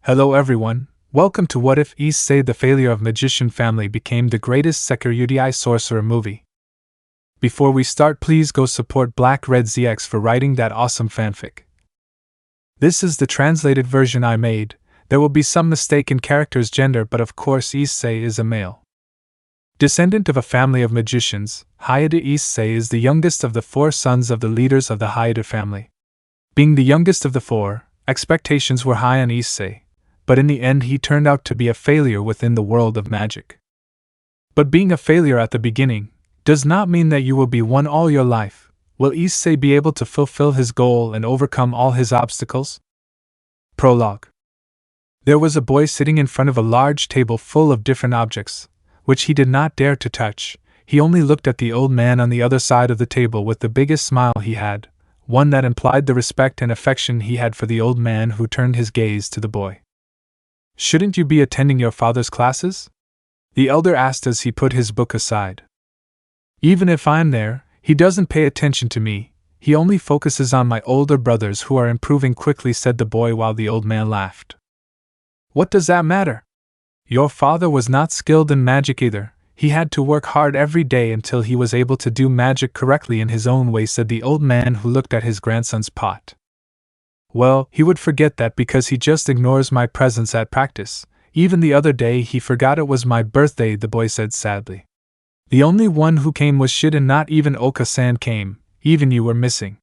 Hello everyone, welcome to What If Issei the Failure of Magician Family Became the Greatest Sekiryuutei Sorcerer movie. Before we start, please go support BlackRedZX for writing that awesome fanfic. This is the translated version I made. There will be some mistake in character's gender, but of course Issei is a male. Descendant of a family of magicians, Hyoudou Issei is the youngest of the 4 sons of the leaders of the Hyoudou family. Being the youngest of the 4, expectations were high on Issei, but in the end he turned out to be a failure within the world of magic. But being a failure at the beginning does not mean that you will be one all your life. Will Issei be able to fulfill his goal and overcome all his obstacles? Prologue. There was a boy sitting in front of a large table full of different objects, which he did not dare to touch. He only looked at the old man on the other side of the table with the biggest smile he had, one that implied the respect and affection he had for the old man, who turned his gaze to the boy. "Shouldn't you be attending your father's classes?" the elder asked as he put his book aside. "Even if I'm there, he doesn't pay attention to me. He only focuses on my older brothers who are improving quickly," said the boy while the old man laughed. "What does that matter? Your father was not skilled in magic either. He had to work hard every day until he was able to do magic correctly in his own way," said the old man, who looked at his grandson's pot. "Well, he would forget that because he just ignores my presence at practice. Even the other day he forgot it was my birthday," the boy said sadly. "The only one who came was Shid, and not even Oka-san came. Even you were missing."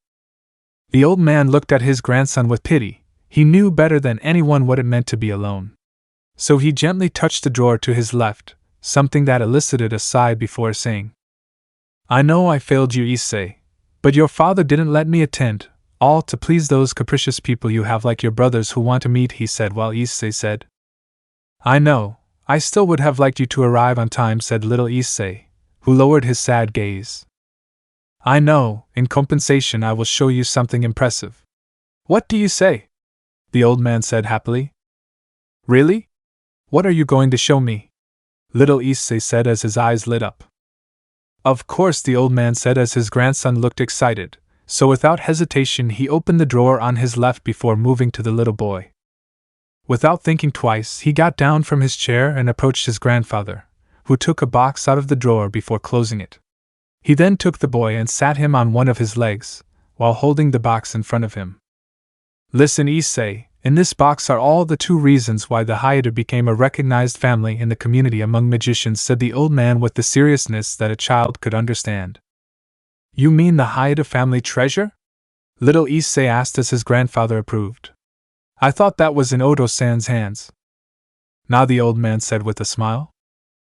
The old man looked at his grandson with pity. He knew better than anyone what it meant to be alone. So he gently touched the drawer to his left, something that elicited a sigh before saying, "I know I failed you, Issei, but your father didn't let me attend, all to please those capricious people you have like your brothers who want to meet," he said, while Issei said, "I know, I still would have liked you to arrive on time," said little Issei, who lowered his sad gaze. "I know, in compensation I will show you something impressive." "What do you say?" the old man said happily. "Really? What are you going to show me?" little Issei said as his eyes lit up. "Of course," the old man said as his grandson looked excited. So without hesitation he opened the drawer on his left before moving to the little boy. Without thinking twice, he got down from his chair and approached his grandfather, who took a box out of the drawer before closing it. He then took the boy and sat him on one of his legs, while holding the box in front of him. "Listen, Issei, in this box are all the 2 reasons why the Hyoudou became a recognized family in the community among magicians," said the old man with the seriousness that a child could understand. "You mean the Hyoudou family treasure?" little Issei asked as his grandfather approved. "I thought that was in Odo-san's hands." "Now," the old man said with a smile,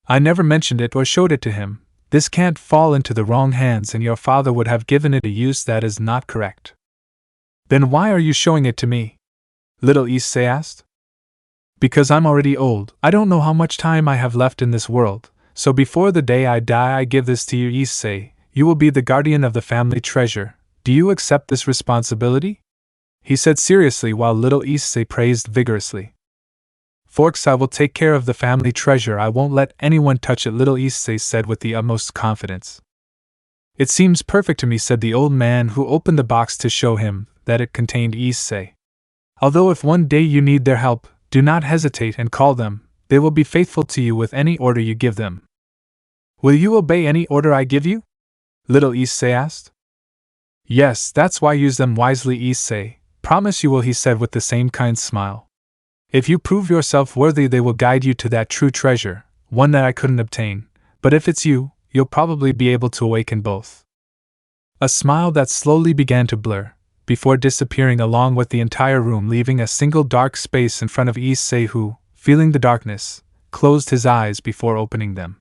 "I never mentioned it or showed it to him. This can't fall into the wrong hands, and your father would have given it a use that is not correct." "Then why are you showing it to me?" little Issei asked. "Because I'm already old. I don't know how much time I have left in this world, so before the day I die I give this to you, Issei. You will be the guardian of the family treasure. Do you accept this responsibility?" he said seriously while little Issei praised vigorously. "Forks, I will take care of the family treasure. I won't let anyone touch it," little Issei said with the utmost confidence. "It seems perfect to me," said the old man, who opened the box to show him that it contained Issei. "Although if one day you need their help, do not hesitate and call them. They will be faithful to you with any order you give them." "Will you obey any order I give you?" little Issei asked. "Yes, that's why use them wisely, Issei. Promise you will," he said with the same kind smile. "If you prove yourself worthy, they will guide you to that true treasure, one that I couldn't obtain, but if it's you, you'll probably be able to awaken both." A smile that slowly began to blur, before disappearing along with the entire room, leaving a single dark space in front of Issei, who, feeling the darkness, closed his eyes before opening them.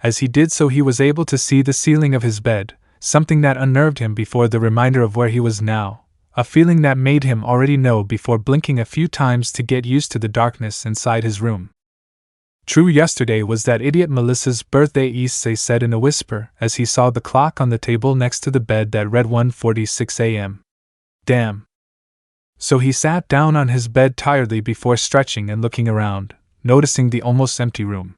As he did so, he was able to see the ceiling of his bed, something that unnerved him before the reminder of where he was now, a feeling that made him already know before blinking a few times to get used to the darkness inside his room. "True, yesterday was that idiot Melissa's birthday," Issei said in a whisper as he saw the clock on the table next to the bed that read 1:46 a.m. "Damn." So he sat down on his bed tiredly before stretching and looking around, noticing the almost empty room.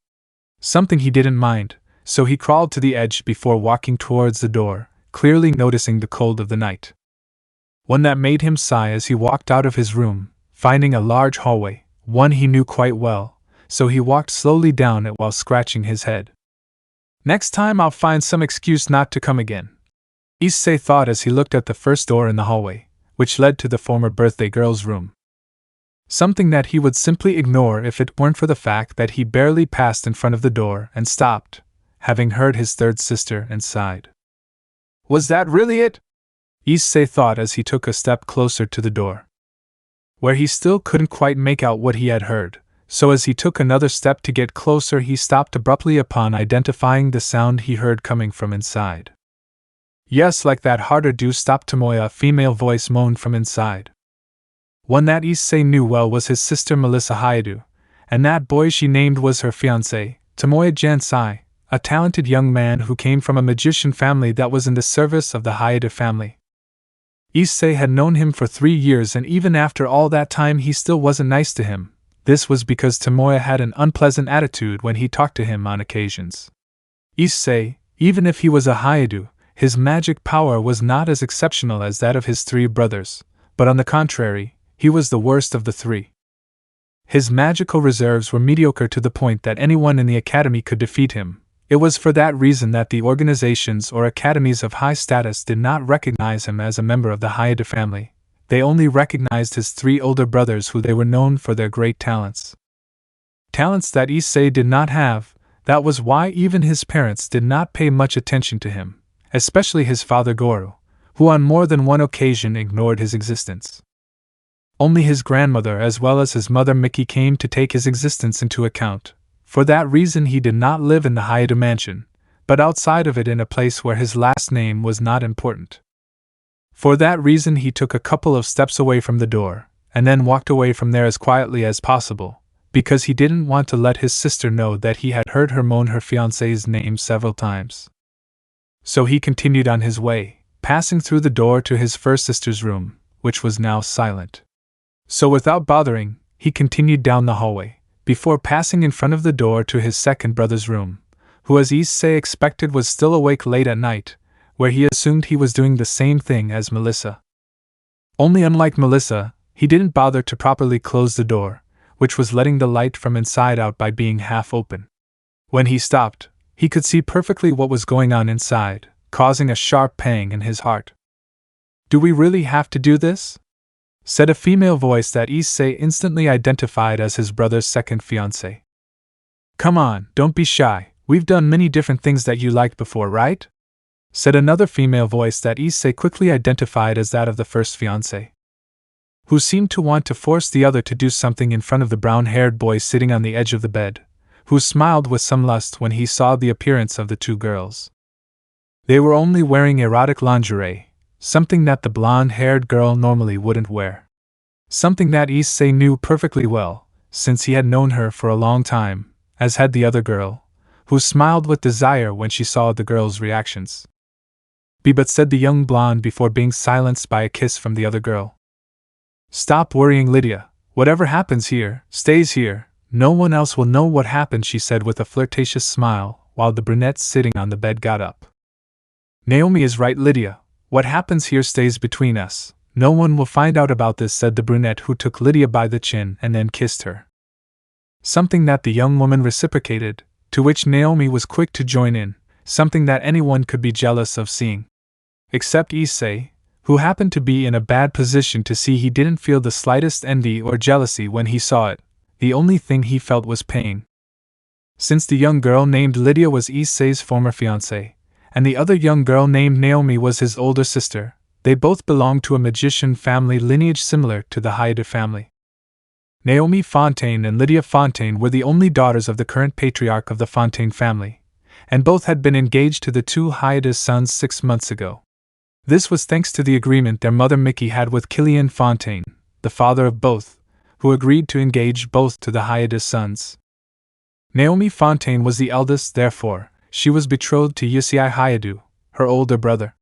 Something he didn't mind, so he crawled to the edge before walking towards the door, clearly noticing the cold of the night. One that made him sigh as he walked out of his room, finding a large hallway, one he knew quite well, so he walked slowly down it while scratching his head. Next time I'll find some excuse not to come again, Issei thought as he looked at the first door in the hallway, which led to the former birthday girl's room. Something that he would simply ignore if it weren't for the fact that he barely passed in front of the door and stopped, having heard his third sister, and sighed. Was that really it? Issei thought as he took a step closer to the door, where he still couldn't quite make out what he had heard, so as he took another step to get closer he stopped abruptly upon identifying the sound he heard coming from inside. Yes, like that harder do stop Tomoya, a female voice moaned from inside. One that Issei knew well was his sister Melissa Hyoudou, and that boy she named was her fiancé, Tomoya Jansai, a talented young man who came from a magician family that was in the service of the Hyoudou family. Issei had known him for 3 years, and even after all that time he still wasn't nice to him. This was because Tomoya had an unpleasant attitude when he talked to him on occasions. Issei, even if he was a Hyoudou, his magic power was not as exceptional as that of his 3 brothers, but on the contrary, he was the worst of the 3. His magical reserves were mediocre to the point that anyone in the academy could defeat him. It was for that reason that the organizations or academies of high status did not recognize him as a member of the Hyoudou family. They only recognized his 3 older brothers, who they were known for their great talents. Talents that Issei did not have. That was why even his parents did not pay much attention to him, especially his father Goro, who on more than one occasion ignored his existence. Only his grandmother as well as his mother Miki came to take his existence into account. For that reason he did not live in the Hyoudou mansion, but outside of it in a place where his last name was not important. For that reason he took a couple of steps away from the door, and then walked away from there as quietly as possible, because he didn't want to let his sister know that he had heard her moan her fiancé's name several times. So he continued on his way, passing through the door to his first sister's room, which was now silent. So without bothering, he continued down the hallway, before passing in front of the door to his second brother's room, who as Issei expected was still awake late at night, where he assumed he was doing the same thing as Melissa. Only unlike Melissa, he didn't bother to properly close the door, which was letting the light from inside out by being half open. When he stopped, he could see perfectly what was going on inside, causing a sharp pang in his heart. "Do we really have to do this?" said a female voice that Issei instantly identified as his brother's second fiancé. "Come on, don't be shy, we've done many different things that you liked before, right?" said another female voice that Issei quickly identified as that of the first fiancé, who seemed to want to force the other to do something in front of the brown-haired boy sitting on the edge of the bed, who smiled with some lust when he saw the appearance of the 2 girls. They were only wearing erotic lingerie, something that the blonde-haired girl normally wouldn't wear. Something that Issei knew perfectly well, since he had known her for a long time, as had the other girl, who smiled with desire when she saw the girl's reactions. But said the young blonde before being silenced by a kiss from the other girl. "Stop worrying, Lydia. Whatever happens here, stays here. No one else will know what happened," she said with a flirtatious smile, while the brunette sitting on the bed got up. "Naomi is right, Lydia. What happens here stays between us. No one will find out about this," said the brunette, who took Lydia by the chin and then kissed her. Something that the young woman reciprocated, to which Naomi was quick to join in, something that anyone could be jealous of seeing. Except Issei, who happened to be in a bad position to see. He didn't feel the slightest envy or jealousy when he saw it. The only thing he felt was pain. Since the young girl named Lydia was Issei's former fiancée, and the other young girl named Naomi was his older sister, they both belonged to a magician family lineage similar to the Hyoudou family. Naomi Fontaine and Lydia Fontaine were the only daughters of the current patriarch of the Fontaine family, and both had been engaged to the 2 Hyoudou sons 6 months ago. This was thanks to the agreement their mother Miki had with Killian Fontaine, the father of both, who agreed to engage both to the Hyoudou sons. Naomi Fontaine was the eldest, therefore, she was betrothed to Issei Hyoudou, her older brother,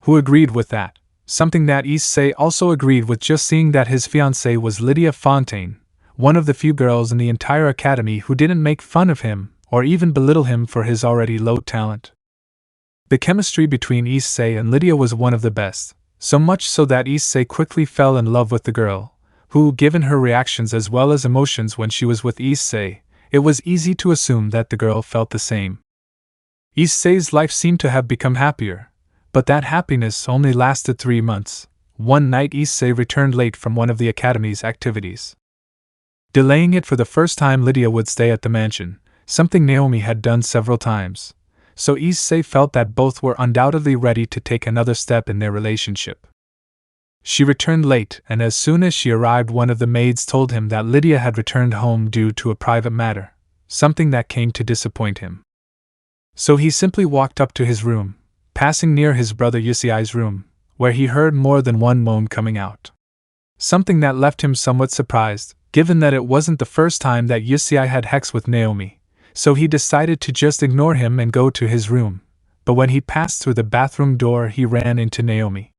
who agreed with that, something that Issei also agreed with just seeing that his fiancée was Lydia Fontaine, one of the few girls in the entire academy who didn't make fun of him or even belittle him for his already low talent. The chemistry between Issei and Lydia was one of the best, so much so that Issei quickly fell in love with the girl, who, given her reactions as well as emotions when she was with Issei, it was easy to assume that the girl felt the same. Issei's life seemed to have become happier, but that happiness only lasted 3 months. One night Issei returned late from one of the academy's activities. Delaying it for the first time, Lydia would stay at the mansion, something Naomi had done several times, so Issei felt that both were undoubtedly ready to take another step in their relationship. She returned late, and as soon as she arrived, one of the maids told him that Lydia had returned home due to a private matter, something that came to disappoint him. So he simply walked up to his room, passing near his brother Issei's room, where he heard more than one moan coming out. Something that left him somewhat surprised, given that it wasn't the first time that Issei had sex with Naomi, so he decided to just ignore him and go to his room. But when he passed through the bathroom door, he ran into Naomi,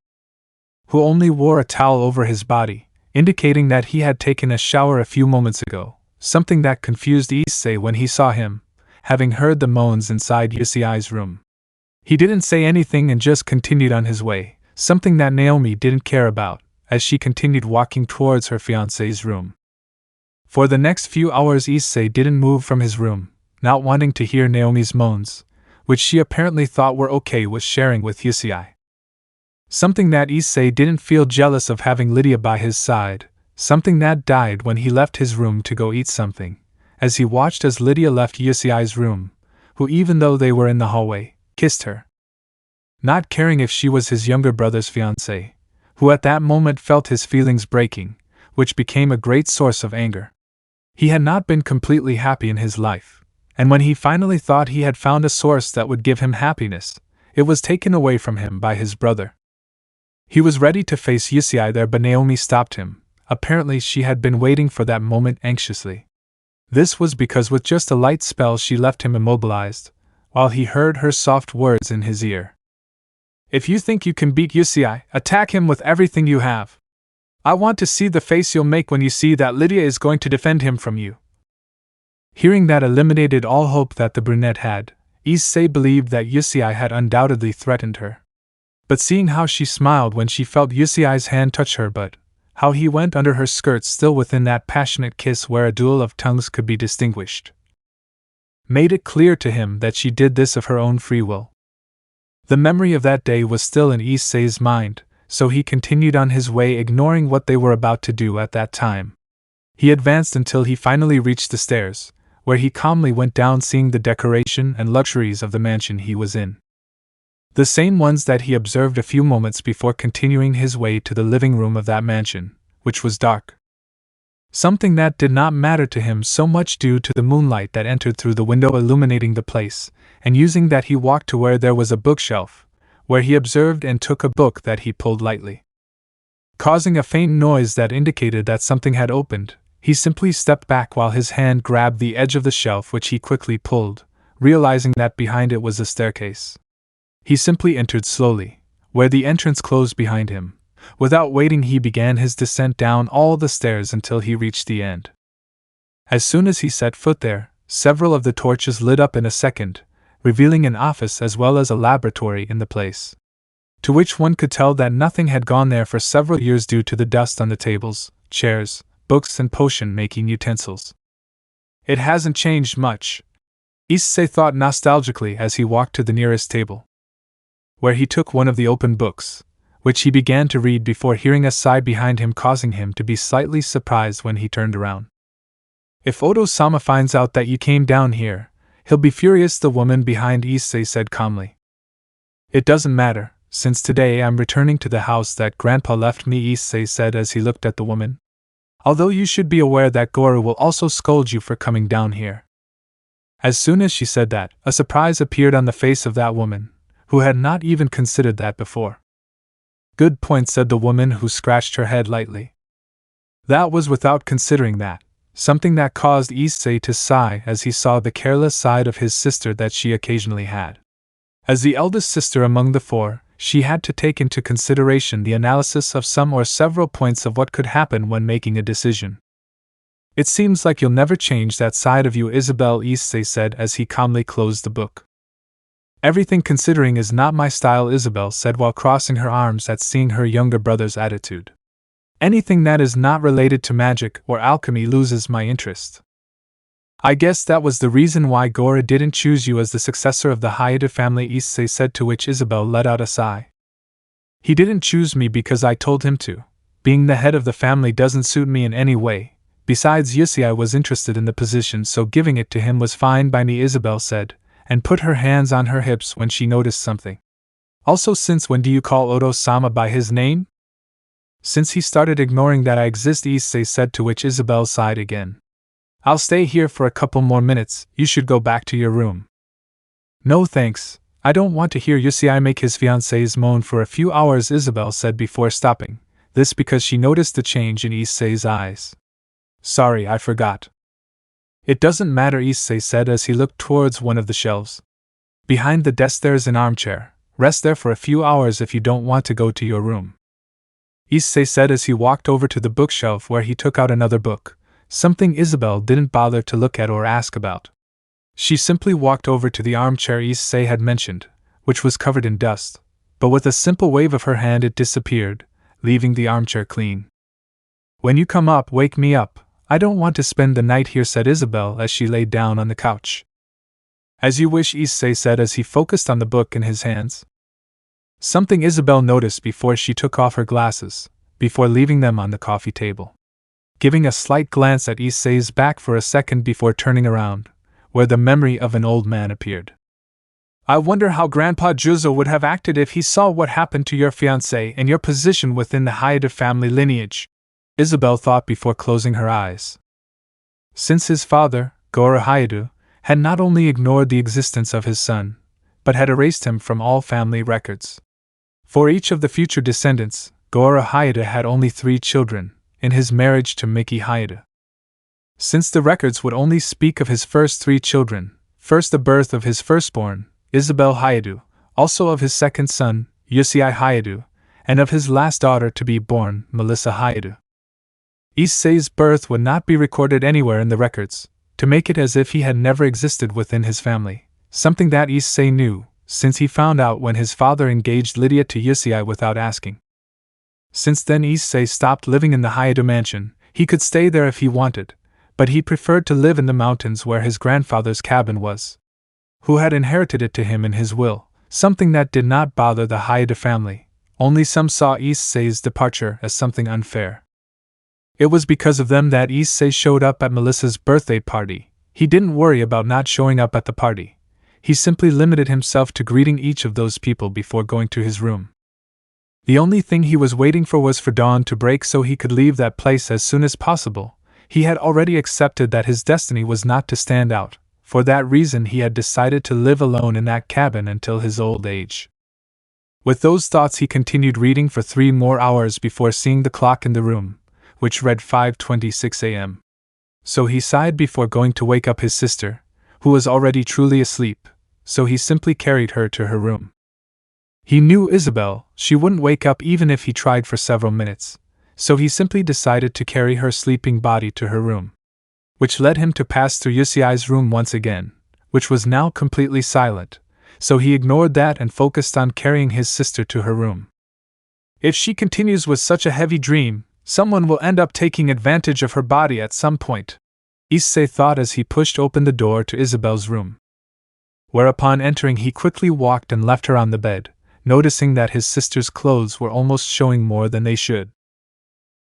who only wore a towel over his body, indicating that he had taken a shower a few moments ago, something that confused Issei when he saw him, having heard the moans inside Issei's room. He didn't say anything and just continued on his way, something that Naomi didn't care about, as she continued walking towards her fiancé's room. For the next few hours Issei didn't move from his room, not wanting to hear Naomi's moans, which she apparently thought were okay with sharing with Issei. Something that Issei didn't feel jealous of having Lydia by his side, something that died when he left his room to go eat something, as he watched as Lydia left Issei's room, who, even though they were in the hallway, kissed her. Not caring if she was his younger brother's fiancée, who at that moment felt his feelings breaking, which became a great source of anger. He had not been completely happy in his life, and when he finally thought he had found a source that would give him happiness, it was taken away from him by his brother. He was ready to face Issei there, but Naomi stopped him. Apparently she had been waiting for that moment anxiously. This was because with just a light spell she left him immobilized, while he heard her soft words in his ear. "If you think you can beat Issei, attack him with everything you have. I want to see the face you'll make when you see that Lydia is going to defend him from you." Hearing that eliminated all hope that the brunette had, Issei believed that Issei had undoubtedly threatened her. But seeing how she smiled when she felt Issei's hand touch her butt, how he went under her skirts still within that passionate kiss where a duel of tongues could be distinguished, made it clear to him that she did this of her own free will. The memory of that day was still in Issei's mind, so he continued on his way, ignoring what they were about to do at that time. He advanced until he finally reached the stairs, where he calmly went down, seeing the decoration and luxuries of the mansion he was in. The same ones that he observed a few moments before, continuing his way to the living room of that mansion, which was dark. Something that did not matter to him so much due to the moonlight that entered through the window illuminating the place, and using that he walked to where there was a bookshelf, where he observed and took a book that he pulled lightly. Causing a faint noise that indicated that something had opened, he simply stepped back while his hand grabbed the edge of the shelf, which he quickly pulled, realizing that behind it was a staircase. He simply entered slowly, where the entrance closed behind him. Without waiting, he began his descent down all the stairs until he reached the end. As soon as he set foot there, several of the torches lit up in a second, revealing an office as well as a laboratory in the place, to which one could tell that nothing had gone there for several years due to the dust on the tables, chairs, books and potion-making utensils. "It hasn't changed much," Issei thought nostalgically as he walked to the nearest table, where he took one of the open books, which he began to read before hearing a sigh behind him, causing him to be slightly surprised when he turned around. "If Odo-sama finds out that you came down here, he'll be furious," the woman behind Issei said calmly. "It doesn't matter, since today I'm returning to the house that Grandpa left me," Issei said as he looked at the woman. "Although you should be aware that Goro will also scold you for coming down here." As soon as she said that, a surprise appeared on the face of that woman, who had not even considered that before. "Good point," said the woman, who scratched her head lightly. That was without considering that, something that caused Issei to sigh as he saw the careless side of his sister that she occasionally had. As the eldest sister among the four, she had to take into consideration the analysis of some or several points of what could happen when making a decision. "It seems like you'll never change that side of you, Isabelle," Issei said as he calmly closed the book. "Everything considering is not my style," Isabelle said while crossing her arms at seeing her younger brother's attitude. Anything that is not related to magic or alchemy loses my interest. I guess that was the reason why Gora didn't choose you as the successor of the Hyoudou family, Issei said, to which Isabelle let out a sigh. He didn't choose me because I told him to. Being the head of the family doesn't suit me in any way. Besides, Issei was interested in the position, so giving it to him was fine by me, Isabelle said, and put her hands on her hips when she noticed something. Also, since when do you call Odo-sama by his name? Since he started ignoring that I exist, Issei said, to which Isabelle sighed again. I'll stay here for a couple more minutes. You should go back to your room. No thanks, I don't want to hear Issei make his fiancé's moan for a few hours, Isabelle said before stopping, this because she noticed the change in Issei's eyes. Sorry, I forgot. It doesn't matter, Issei said as he looked towards one of the shelves. Behind the desk there's an armchair. Rest there for a few hours if you don't want to go to your room. Issei said as he walked over to the bookshelf where he took out another book, something Isabelle didn't bother to look at or ask about. She simply walked over to the armchair Issei had mentioned, which was covered in dust, but with a simple wave of her hand it disappeared, leaving the armchair clean. When you come up, wake me up. I don't want to spend the night here, said Isabelle as she lay down on the couch. As you wish, Issei said as he focused on the book in his hands. Something Isabelle noticed before she took off her glasses, before leaving them on the coffee table. Giving a slight glance at Issei's back for a second before turning around, where the memory of an old man appeared. I wonder how Grandpa Juzo would have acted if he saw what happened to your fiancé and your position within the Hyoudou family lineage, Isabelle thought before closing her eyes. Since his father, Gora Hyoudou, had not only ignored the existence of his son, but had erased him from all family records. For each of the future descendants, Gora Hyoudou had only 3 children, in his marriage to Miki Hyoudou. Since the records would only speak of his first 3 children, first the birth of his firstborn, Isabelle Hyoudou, also of his second son, Issei Hyoudou, and of his last daughter to be born, Melissa Hyoudou. Issei's birth would not be recorded anywhere in the records, to make it as if he had never existed within his family, something that Issei knew, since he found out when his father engaged Lydia to Issei without asking. Since then Issei stopped living in the Hyoudou mansion. He could stay there if he wanted, but he preferred to live in the mountains where his grandfather's cabin was, who had inherited it to him in his will, something that did not bother the Hyoudou family. Only some saw Issei's departure as something unfair. It was because of them that Issei showed up at Melissa's birthday party. He didn't worry about not showing up at the party. He simply limited himself to greeting each of those people before going to his room. The only thing he was waiting for was for dawn to break so he could leave that place as soon as possible. He had already accepted that his destiny was not to stand out. For that reason he had decided to live alone in that cabin until his old age. With those thoughts he continued reading for 3 more hours before seeing the clock in the room, which read 5:26 a.m. So he sighed before going to wake up his sister, who was already truly asleep, so he simply carried her to her room. He knew Isabelle, she wouldn't wake up even if he tried for several minutes, so he simply decided to carry her sleeping body to her room. Which led him to pass through Issei's room once again, which was now completely silent, so he ignored that and focused on carrying his sister to her room. If she continues with such a heavy dream, someone will end up taking advantage of her body at some point, Issei thought as he pushed open the door to Isabelle's room. Whereupon entering he quickly walked and left her on the bed, noticing that his sister's clothes were almost showing more than they should.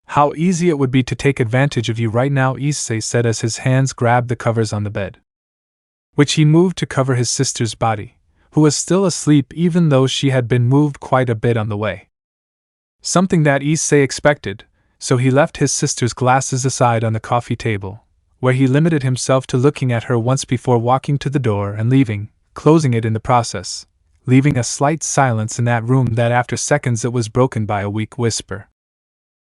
How easy it would be to take advantage of you right now, Issei said as his hands grabbed the covers on the bed, which he moved to cover his sister's body, who was still asleep even though she had been moved quite a bit on the way. Something that Issei expected, so he left his sister's glasses aside on the coffee table, where he limited himself to looking at her once before walking to the door and leaving, closing it in the process, leaving a slight silence in that room that after seconds it was broken by a weak whisper.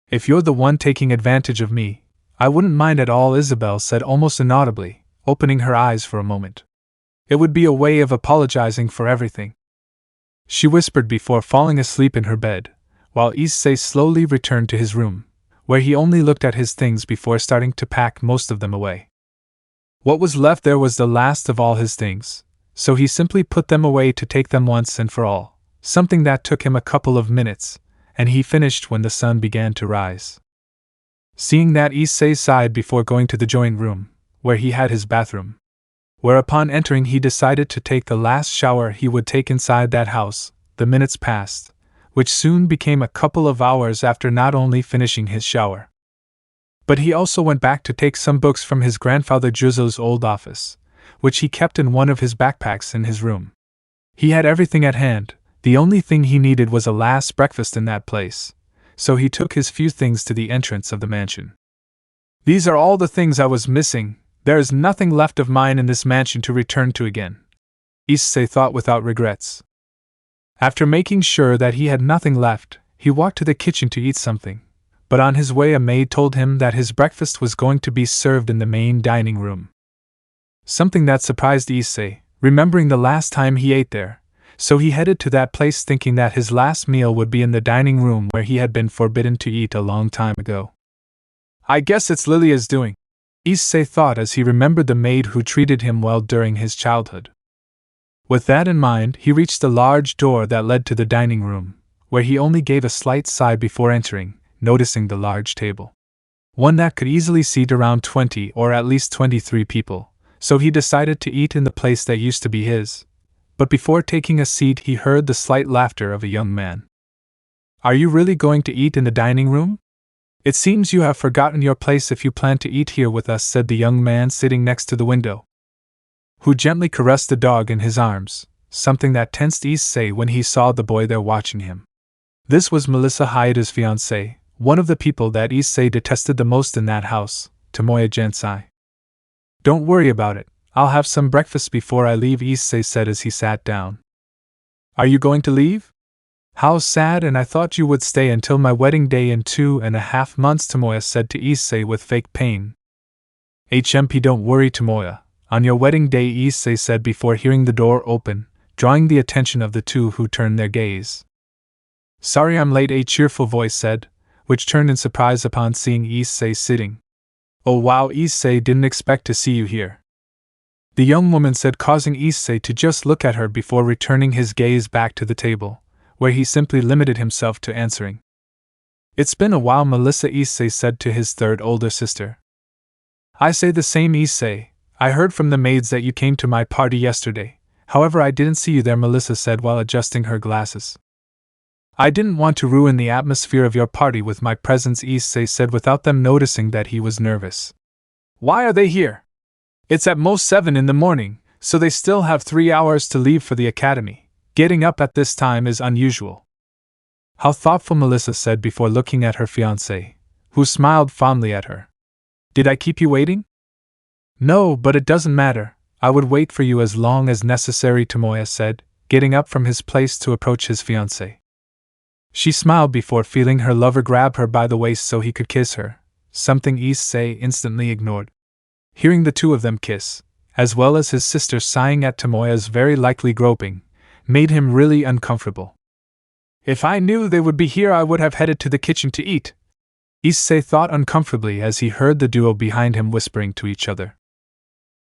If you're the one taking advantage of me, I wouldn't mind at all, Isabelle said almost inaudibly, opening her eyes for a moment. It would be a way of apologizing for everything, she whispered before falling asleep in her bed, while Issei slowly returned to his room, where he only looked at his things before starting to pack most of them away. What was left there was the last of all his things, so he simply put them away to take them once and for all, something that took him a couple of minutes, and he finished when the sun began to rise. Seeing that, Issei sighed before going to the joint room, where he had his bathroom. Whereupon entering he decided to take the last shower he would take inside that house. The minutes passed, which soon became a couple of hours after not only finishing his shower, but he also went back to take some books from his grandfather Juzo's old office, which he kept in one of his backpacks in his room. He had everything at hand, the only thing he needed was a last breakfast in that place, so he took his few things to the entrance of the mansion. These are all the things I was missing. There is nothing left of mine in this mansion to return to again, Issei thought without regrets. After making sure that he had nothing left, he walked to the kitchen to eat something, but on his way a maid told him that his breakfast was going to be served in the main dining room. Something that surprised Issei, remembering the last time he ate there, so he headed to that place thinking that his last meal would be in the dining room where he had been forbidden to eat a long time ago. I guess it's Lilia's doing, Issei thought as he remembered the maid who treated him well during his childhood. With that in mind, he reached the large door that led to the dining room, where he only gave a slight sigh before entering, noticing the large table. One that could easily seat around 20 or at least 23 people, so he decided to eat in the place that used to be his. But before taking a seat he heard the slight laughter of a young man. Are you really going to eat in the dining room? It seems you have forgotten your place if you plan to eat here with us, said the young man sitting next to the window, who gently caressed the dog in his arms, something that tensed Issei when he saw the boy there watching him. This was Melissa Hyoudou's fiancé, one of the people that Issei detested the most in that house, Tomoya Gensai. Don't worry about it, I'll have some breakfast before I leave, Issei said as he sat down. Are you going to leave? How sad, and I thought you would stay until my wedding day in 2.5 months, Tomoya said to Issei with fake pain. Don't worry, Tomoya. On your wedding day, Issei said before hearing the door open, drawing the attention of the two who turned their gaze. Sorry I'm late, a cheerful voice said, which turned in surprise upon seeing Issei sitting. Oh wow, Issei didn't expect to see you here, the young woman said, causing Issei to just look at her before returning his gaze back to the table, where he simply limited himself to answering. It's been a while, Melissa, Issei said to his third older sister. I say the same, Issei. I heard from the maids that you came to my party yesterday, however I didn't see you there, Melissa said while adjusting her glasses. I didn't want to ruin the atmosphere of your party with my presence, Issei said without them noticing that he was nervous. Why are they here? It's at most 7 in the morning, so they still have 3 hours to leave for the academy. Getting up at this time is unusual. How thoughtful, Melissa said before looking at her fiancé, who smiled fondly at her. Did I keep you waiting? No, but it doesn't matter. I would wait for you as long as necessary, Tomoya said, getting up from his place to approach his fiancé. She smiled before feeling her lover grab her by the waist so he could kiss her, something Issei instantly ignored. Hearing the two of them kiss, as well as his sister sighing at Tomoya's very likely groping, made him really uncomfortable. If I knew they would be here, I would have headed to the kitchen to eat, Issei thought uncomfortably as he heard the duo behind him whispering to each other.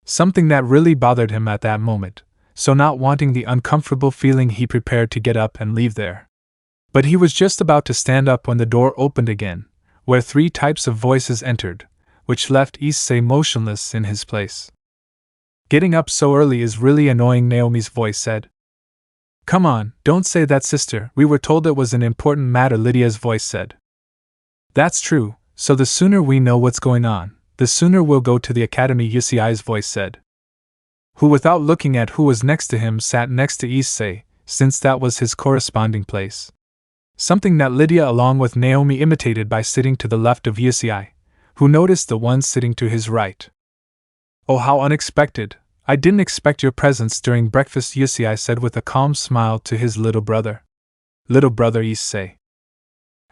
Something that really bothered him at that moment, so not wanting the uncomfortable feeling he prepared to get up and leave there. But he was just about to stand up when the door opened again, where 3 types of voices entered, which left Issei motionless in his place. Getting up so early is really annoying, Naomi's voice said. Come on, don't say that, sister, we were told it was an important matter, Lydia's voice said. That's true, so the sooner we know what's going on, the sooner we'll go to the academy, Issei's voice said. Who, without looking at who was next to him, sat next to Issei, since that was his corresponding place. Something that Lydia along with Naomi imitated by sitting to the left of Issei, who noticed the one sitting to his right. Oh, how unexpected. I didn't expect your presence during breakfast, Issei said with a calm smile to his little brother. Little brother Issei.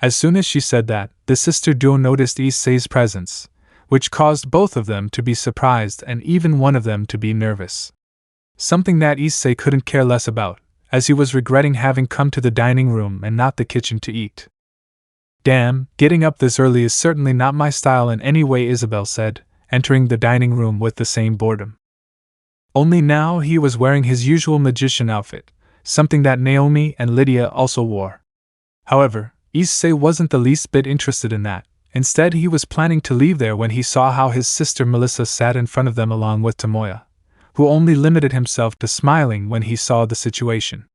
As soon as she said that, the sister duo noticed Issei's presence, which caused both of them to be surprised and even one of them to be nervous. Something that Issei couldn't care less about, as he was regretting having come to the dining room and not the kitchen to eat. Damn, getting up this early is certainly not my style in any way, Isabelle said, entering the dining room with the same boredom. Only now he was wearing his usual magician outfit, something that Naomi and Lydia also wore. However, Issei wasn't the least bit interested in that, Instead, he was planning to leave there when he saw how his sister Melissa sat in front of them along with Tomoya, who only limited himself to smiling when he saw the situation.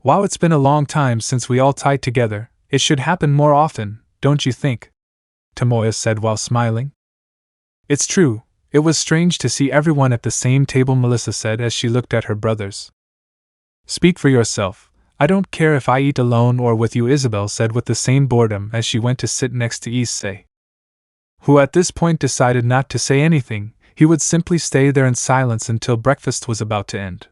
"Wow, it's been a long time since we all tied together. It should happen more often, don't you think?" Tomoya said while smiling. "It's true, it was strange to see everyone at the same table," Melissa said as she looked at her brothers. "Speak for yourself. I don't care if I eat alone or with you," Isabelle said with the same boredom as she went to sit next to Issei, who at this point decided not to say anything. He would simply stay there in silence until breakfast was about to end.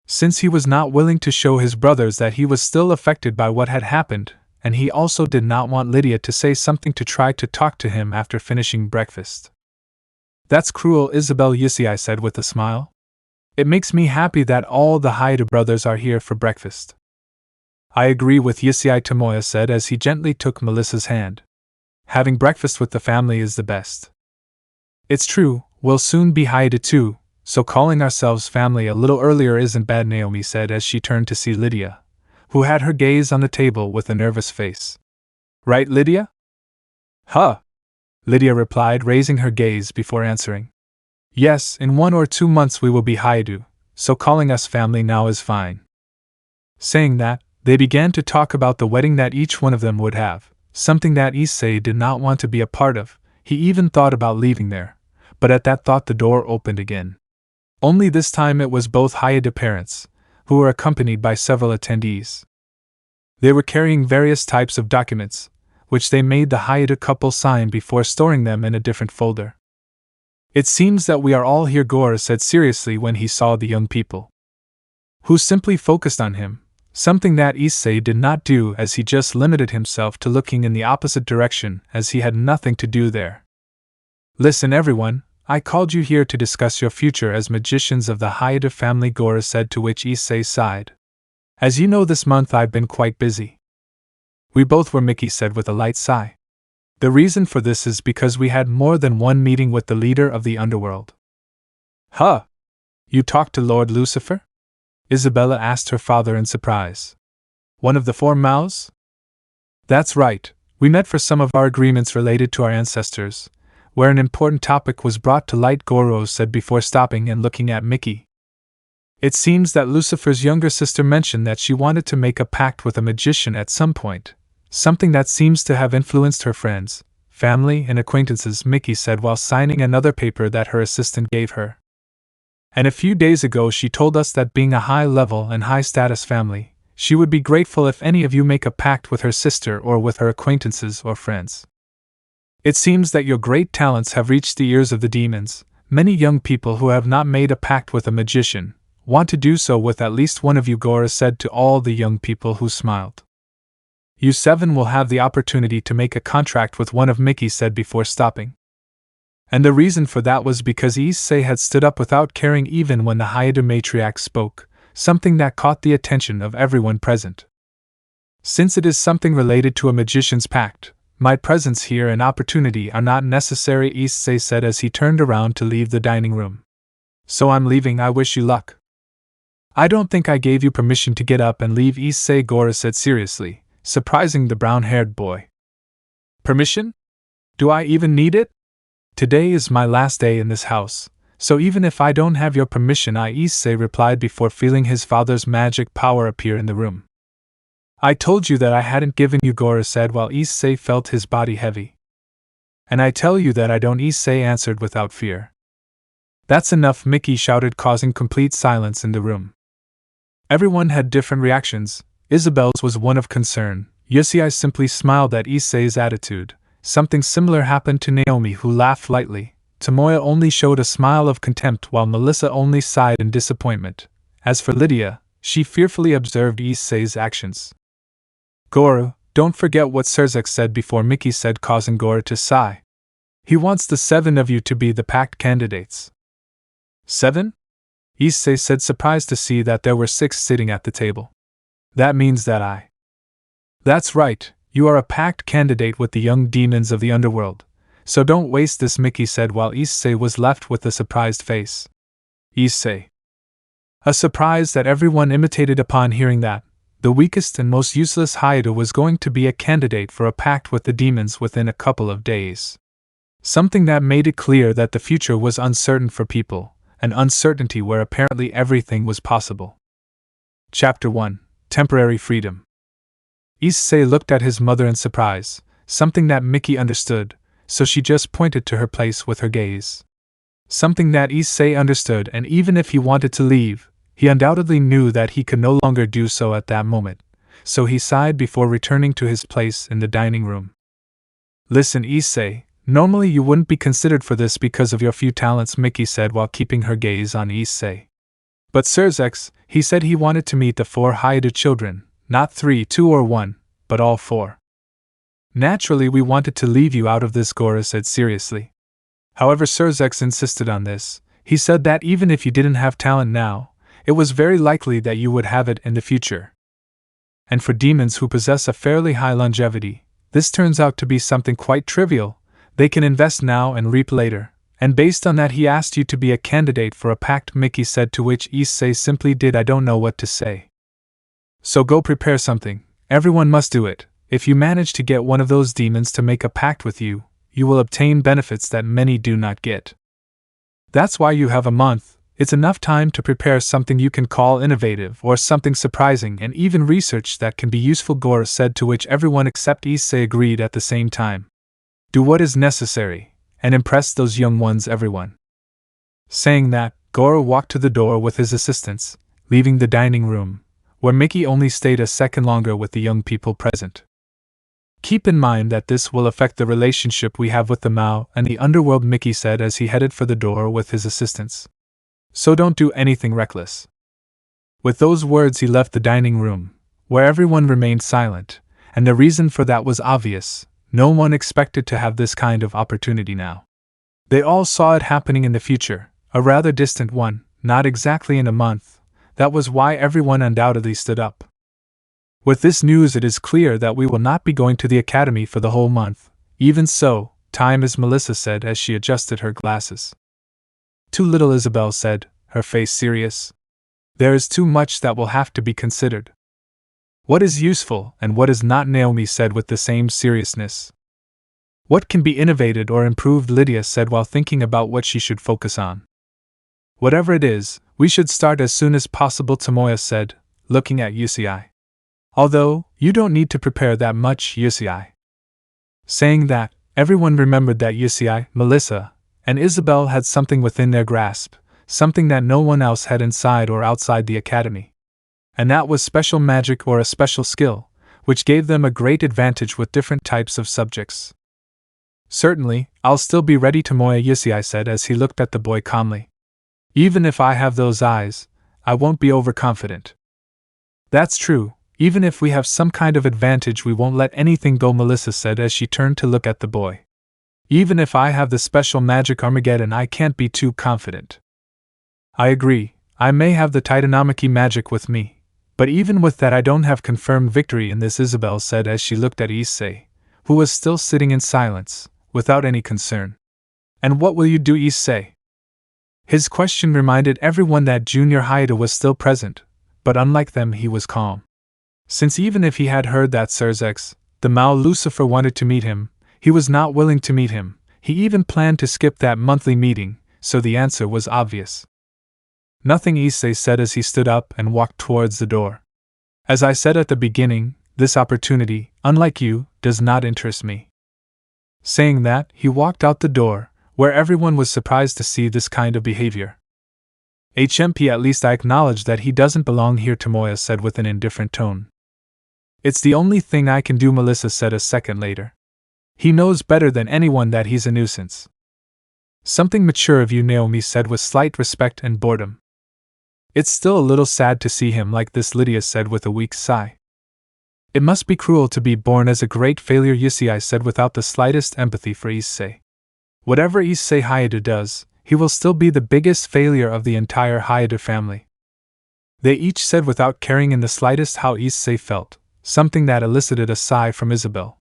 Since he was not willing to show his brothers that he was still affected by what had happened, and he also did not want Lydia to say something to try to talk to him after finishing breakfast. "That's cruel," Isabelle Issei said with a smile. "It makes me happy that all the Hyoudou brothers are here for breakfast." "I agree with Issei," Tomoya said as he gently took Melissa's hand. "Having breakfast with the family is the best." "It's true, we'll soon be Hyoudou too, so calling ourselves family a little earlier isn't bad," Naomi said as she turned to see Lydia, who had her gaze on the table with a nervous face. "Right, Lydia?" "Huh!" Lydia replied, raising her gaze before answering. "Yes, in 1 or 2 months we will be Hyoudou, so calling us family now is fine." Saying that, they began to talk about the wedding that each one of them would have, something that Issei did not want to be a part of. He even thought about leaving there, but at that thought the door opened again. Only this time it was both Hyoudou parents, who were accompanied by several attendees. They were carrying various types of documents, which they made the Hyoudou couple sign before storing them in a different folder. "It seems that we are all here," Gora said seriously when he saw the young people, who simply focused on him, something that Issei did not do as he just limited himself to looking in the opposite direction as he had nothing to do there. "Listen everyone, I called you here to discuss your future as magicians of the Hyoudou family," Gora said, to which Issei sighed. "As you know, this month I've been quite busy." "We both were," Mickey said with a light sigh. "The reason for this is because we had more than one meeting with the leader of the underworld." "Huh! You talked to Lord Lucifer?" Isabella asked her father in surprise. "One of the 4 mouths?" "That's right, we met for some of our agreements related to our ancestors, where an important topic was brought to light," Goro said before stopping and looking at Mickey. "It seems that Lucifer's younger sister mentioned that she wanted to make a pact with a magician at some point, something that seems to have influenced her friends, family, and acquaintances," Mickey said while signing another paper that her assistant gave her. "And a few days ago she told us that being a high-level and high-status family, she would be grateful if any of you make a pact with her sister or with her acquaintances or friends. It seems that your great talents have reached the ears of the demons. Many young people who have not made a pact with a magician want to do so with at least one of you," Gora said to all the young people who smiled. "You 7 will have the opportunity to make a contract with one of," Mickey said before stopping. And the reason for that was because Issei had stood up without caring even when the Hyoudou matriarch spoke, something that caught the attention of everyone present. "Since it is something related to a magician's pact, my presence here and opportunity are not necessary," Issei said as he turned around to leave the dining room. "So I'm leaving. I wish you luck." "I don't think I gave you permission to get up and leave," Issei, Gora said seriously, surprising the brown-haired boy. "Permission? Do I even need it? Today is my last day in this house, so even if I don't have your permission," Issei replied before feeling his father's magic power appear in the room. "I told you that I hadn't given you," Gora said while Issei felt his body heavy. "And I tell you that I don't," Issei answered without fear. "That's enough," Mickey shouted, causing complete silence in the room. Everyone had different reactions. Isabelle's was one of concern. Issei simply smiled at Issei's attitude. Something similar happened to Naomi, who laughed lightly. Tomoya only showed a smile of contempt while Melissa only sighed in disappointment. As for Lydia, she fearfully observed Issei's actions. "Goro, don't forget what Serzek said before," Mickey said, causing Goro to sigh. "He wants the 7 of you to be the pact candidates." 7? Issei said, surprised to see that there were 6 sitting at the table. "That means that I..." "That's right, you are a pact candidate with the young demons of the underworld, so don't waste this," Mickey said while Issei was left with a surprised face. "Issei." A surprise that everyone imitated upon hearing that. the weakest and most useless Hyoudou was going to be a candidate for a pact with the demons within a couple of days. Something that made it clear that the future was uncertain for people, an uncertainty where apparently everything was possible. Chapter 1: Temporary Freedom. Issei looked at his mother in surprise, something that Miki understood, so she just pointed to her place with her gaze. Something that Issei understood, and even if he wanted to leave, he undoubtedly knew that he could no longer do so at that moment, so he sighed before returning to his place in the dining room. Listen, Issei, normally you wouldn't be considered for this because of your few talents, Miki said while keeping her gaze on Issei. But SirZX, he said he wanted to meet the 4 Hyoudou children, not 3, 2 or 1, but all 4. Naturally we wanted to leave you out of this, Gora said seriously. However, SirZX insisted on this. He said that even if you didn't have talent now, it was very likely that you would have it in the future. And for demons who possess a fairly high longevity, this turns out to be something quite trivial. They can invest now and reap later, and based on that he asked you to be a candidate for a pact, Miki said, to which Issei simply did I don't know what to say. So go prepare something, everyone must do it. If you manage to get one of those demons to make a pact with you, you will obtain benefits that many do not get. That's why you have a month. It's enough time to prepare something you can call innovative or something surprising and even research that can be useful, Gora said, to which everyone except Issei agreed at the same time. Do what is necessary, and impress those young ones, everyone. Saying that, Gora walked to the door with his assistants, leaving the dining room, where Miki only stayed a second longer with the young people present. Keep in mind that this will affect the relationship we have with the Mao and the underworld, Miki said as he headed for the door with his assistants. So don't do anything reckless. With those words he left the dining room, where everyone remained silent, and the reason for that was obvious. No one expected to have this kind of opportunity now. They all saw it happening in the future, a rather distant one, not exactly in a month. That was why everyone undoubtedly stood up. With this news it is clear that we will not be going to the academy for the whole month. Even so, time is, Melissa said as she adjusted her glasses. Too little, Isabelle said, her face serious. There is too much that will have to be considered. What is useful and what is not, Naomi said with the same seriousness. What can be innovated or improved, Lydia said while thinking about what she should focus on. Whatever it is, we should start as soon as possible, Tomoya said, looking at Issei. Although, you don't need to prepare that much, Issei. Saying that, everyone remembered that Issei, Melissa, and Isabelle had something within their grasp, something that no one else had inside or outside the academy. And that was special magic or a special skill, which gave them a great advantage with different types of subjects. Certainly, I'll still be ready, Tomoya, Issei said as he looked at the boy calmly. Even if I have those eyes, I won't be overconfident. That's true, even if we have some kind of advantage we won't let anything go, Melissa said as she turned to look at the boy. Even if I have the special magic Armageddon, I can't be too confident. I agree, I may have the Titanomachy magic with me, but even with that I don't have confirmed victory in this, Isabelle said as she looked at Issei, who was still sitting in silence, without any concern. And what will you do, Issei? His question reminded everyone that Junior Hyoudou was still present, but unlike them he was calm. Since even if he had heard that SirZX, the Mao Lucifer, wanted to meet him, he was not willing to meet him. He even planned to skip that monthly meeting, so the answer was obvious. Nothing, Issei said as he stood up and walked towards the door. As I said at the beginning, this opportunity, unlike you, does not interest me. Saying that, he walked out the door, where everyone was surprised to see this kind of behavior. HMP, at least I acknowledge that he doesn't belong here, Tomoya said with an indifferent tone. It's the only thing I can do, Melissa said a second later. He knows better than anyone that he's a nuisance. Something mature of you, Naomi said with slight respect and boredom. It's still a little sad to see him like this, Lydia said with a weak sigh. It must be cruel to be born as a great failure, Issei said without the slightest empathy for Issei. Whatever Issei Hyoudou does, he will still be the biggest failure of the entire Hyoudou family. They each said without caring in the slightest how Issei felt, something that elicited a sigh from Isabelle,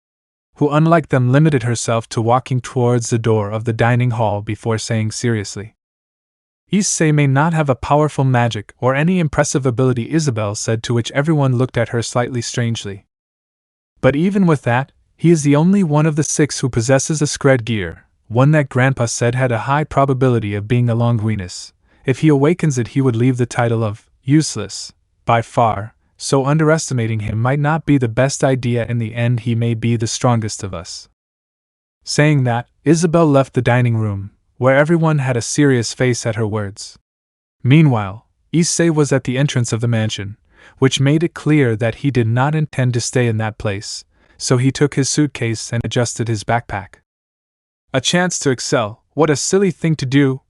who unlike them limited herself to walking towards the door of the dining hall before saying seriously. Issei may not have a powerful magic or any impressive ability, Isabelle said, to which everyone looked at her slightly strangely. But even with that, he is the only one of the 6 who possesses a scred gear, one that Grandpa said had a high probability of being a Longuinus. If he awakens it, he would leave the title of useless, by far, so underestimating him might not be the best idea. In the end, he may be the strongest of us. Saying that, Isabelle left the dining room, where everyone had a serious face at her words. Meanwhile, Issei was at the entrance of the mansion, which made it clear that he did not intend to stay in that place, so he took his suitcase and adjusted his backpack. A chance to excel, what a silly thing to do,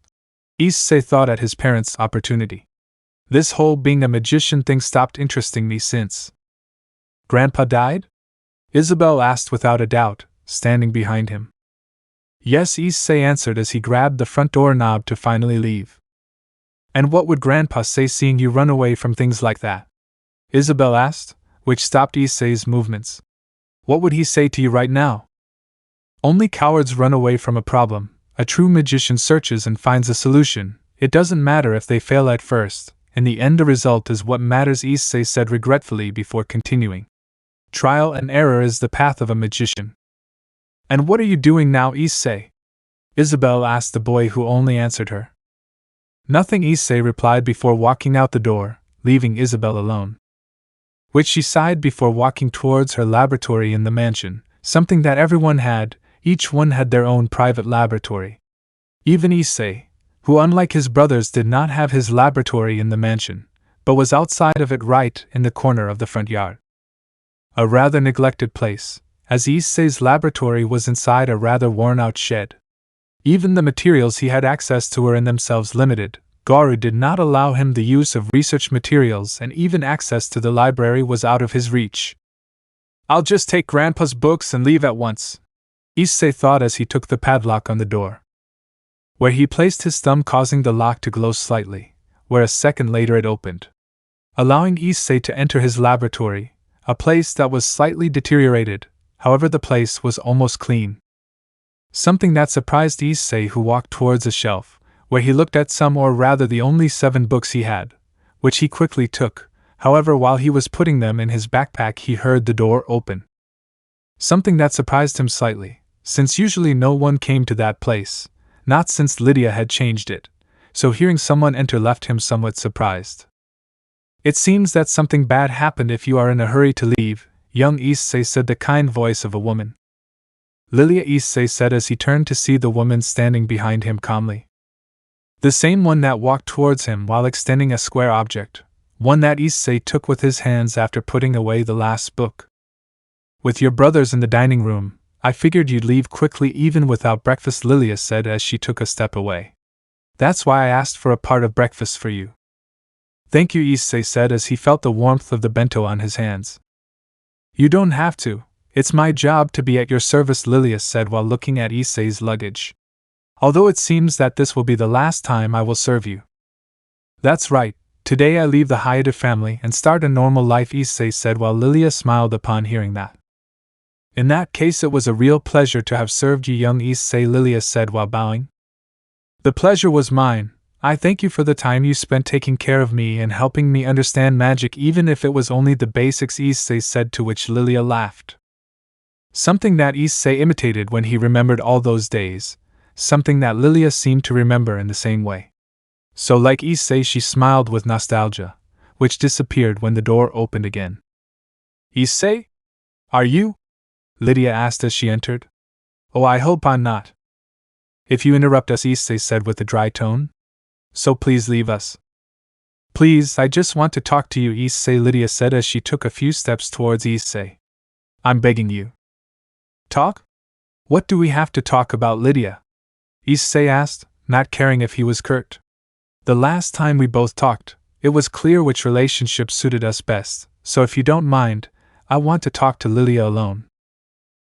Issei thought at his parents' opportunity. This whole being a magician thing stopped interesting me since Grandpa died? Isabelle asked without a doubt, standing behind him. Yes, Issei answered as he grabbed the front door knob to finally leave. And what would Grandpa say seeing you run away from things like that? Isabelle asked, which stopped Issei's movements. What would he say to you right now? Only cowards run away from a problem. A true magician searches and finds a solution. It doesn't matter if they fail at first. In the end, the result is what matters, Issei said regretfully before continuing. Trial and error is the path of a magician. And what are you doing now, Issei? Isabelle asked the boy who only answered her. Nothing, Issei replied before walking out the door, leaving Isabelle alone. Which she sighed before walking towards her laboratory in the mansion, something that everyone had. Each one had their own private laboratory. Even Issei, who unlike his brothers did not have his laboratory in the mansion, but was outside of it right in the corner of the front yard. A rather neglected place, as Issei's laboratory was inside a rather worn-out shed. Even the materials he had access to were in themselves limited. Garu did not allow him the use of research materials, and even access to the library was out of his reach. I'll just take Grandpa's books and leave at once, Issei thought as he took the padlock on the door, where he placed his thumb, causing the lock to glow slightly, where a second later it opened, allowing Issei to enter his laboratory, a place that was slightly deteriorated. However, the place was almost clean. Something that surprised Issei, who walked towards a shelf, where he looked at some, or rather the only 7 books he had, which he quickly took. However, while he was putting them in his backpack, he heard the door open. Something that surprised him slightly, since usually no one came to that place, not since Lydia had changed it, so hearing someone enter left him somewhat surprised. It seems that something bad happened if you are in a hurry to leave, young Issei said, the kind voice of a woman. Lilia, Issei said as he turned to see the woman standing behind him calmly. The same one that walked towards him while extending a square object, one that Issei took with his hands after putting away the last book. With your brothers in the dining room, I figured you'd leave quickly even without breakfast, Lilia said as she took a step away. That's why I asked for a part of breakfast for you. Thank you, Issei said as he felt the warmth of the bento on his hands. You don't have to. It's my job to be at your service, Lilia said while looking at Issei's luggage. Although it seems that this will be the last time I will serve you. That's right. Today I leave the Hyoudou family and start a normal life, Issei said while Lilia smiled upon hearing that. In that case, it was a real pleasure to have served you, young Issei, Lilia said while bowing. The pleasure was mine. I thank you for the time you spent taking care of me and helping me understand magic, even if it was only the basics, Issei said, to which Lilia laughed. Something that Issei imitated when he remembered all those days, something that Lilia seemed to remember in the same way. So like Issei, she smiled with nostalgia, which disappeared when the door opened again. Issei? Are you? Lydia asked as she entered. Oh, I hope I'm not. If you interrupt us, Issei said with a dry tone. So please leave us. Please, I just want to talk to you, Issei, Lydia said as she took a few steps towards Issei. I'm begging you. Talk? What do we have to talk about, Lydia? Issei asked, not caring if he was curt. The last time we both talked, it was clear which relationship suited us best, so if you don't mind, I want to talk to Lilia alone.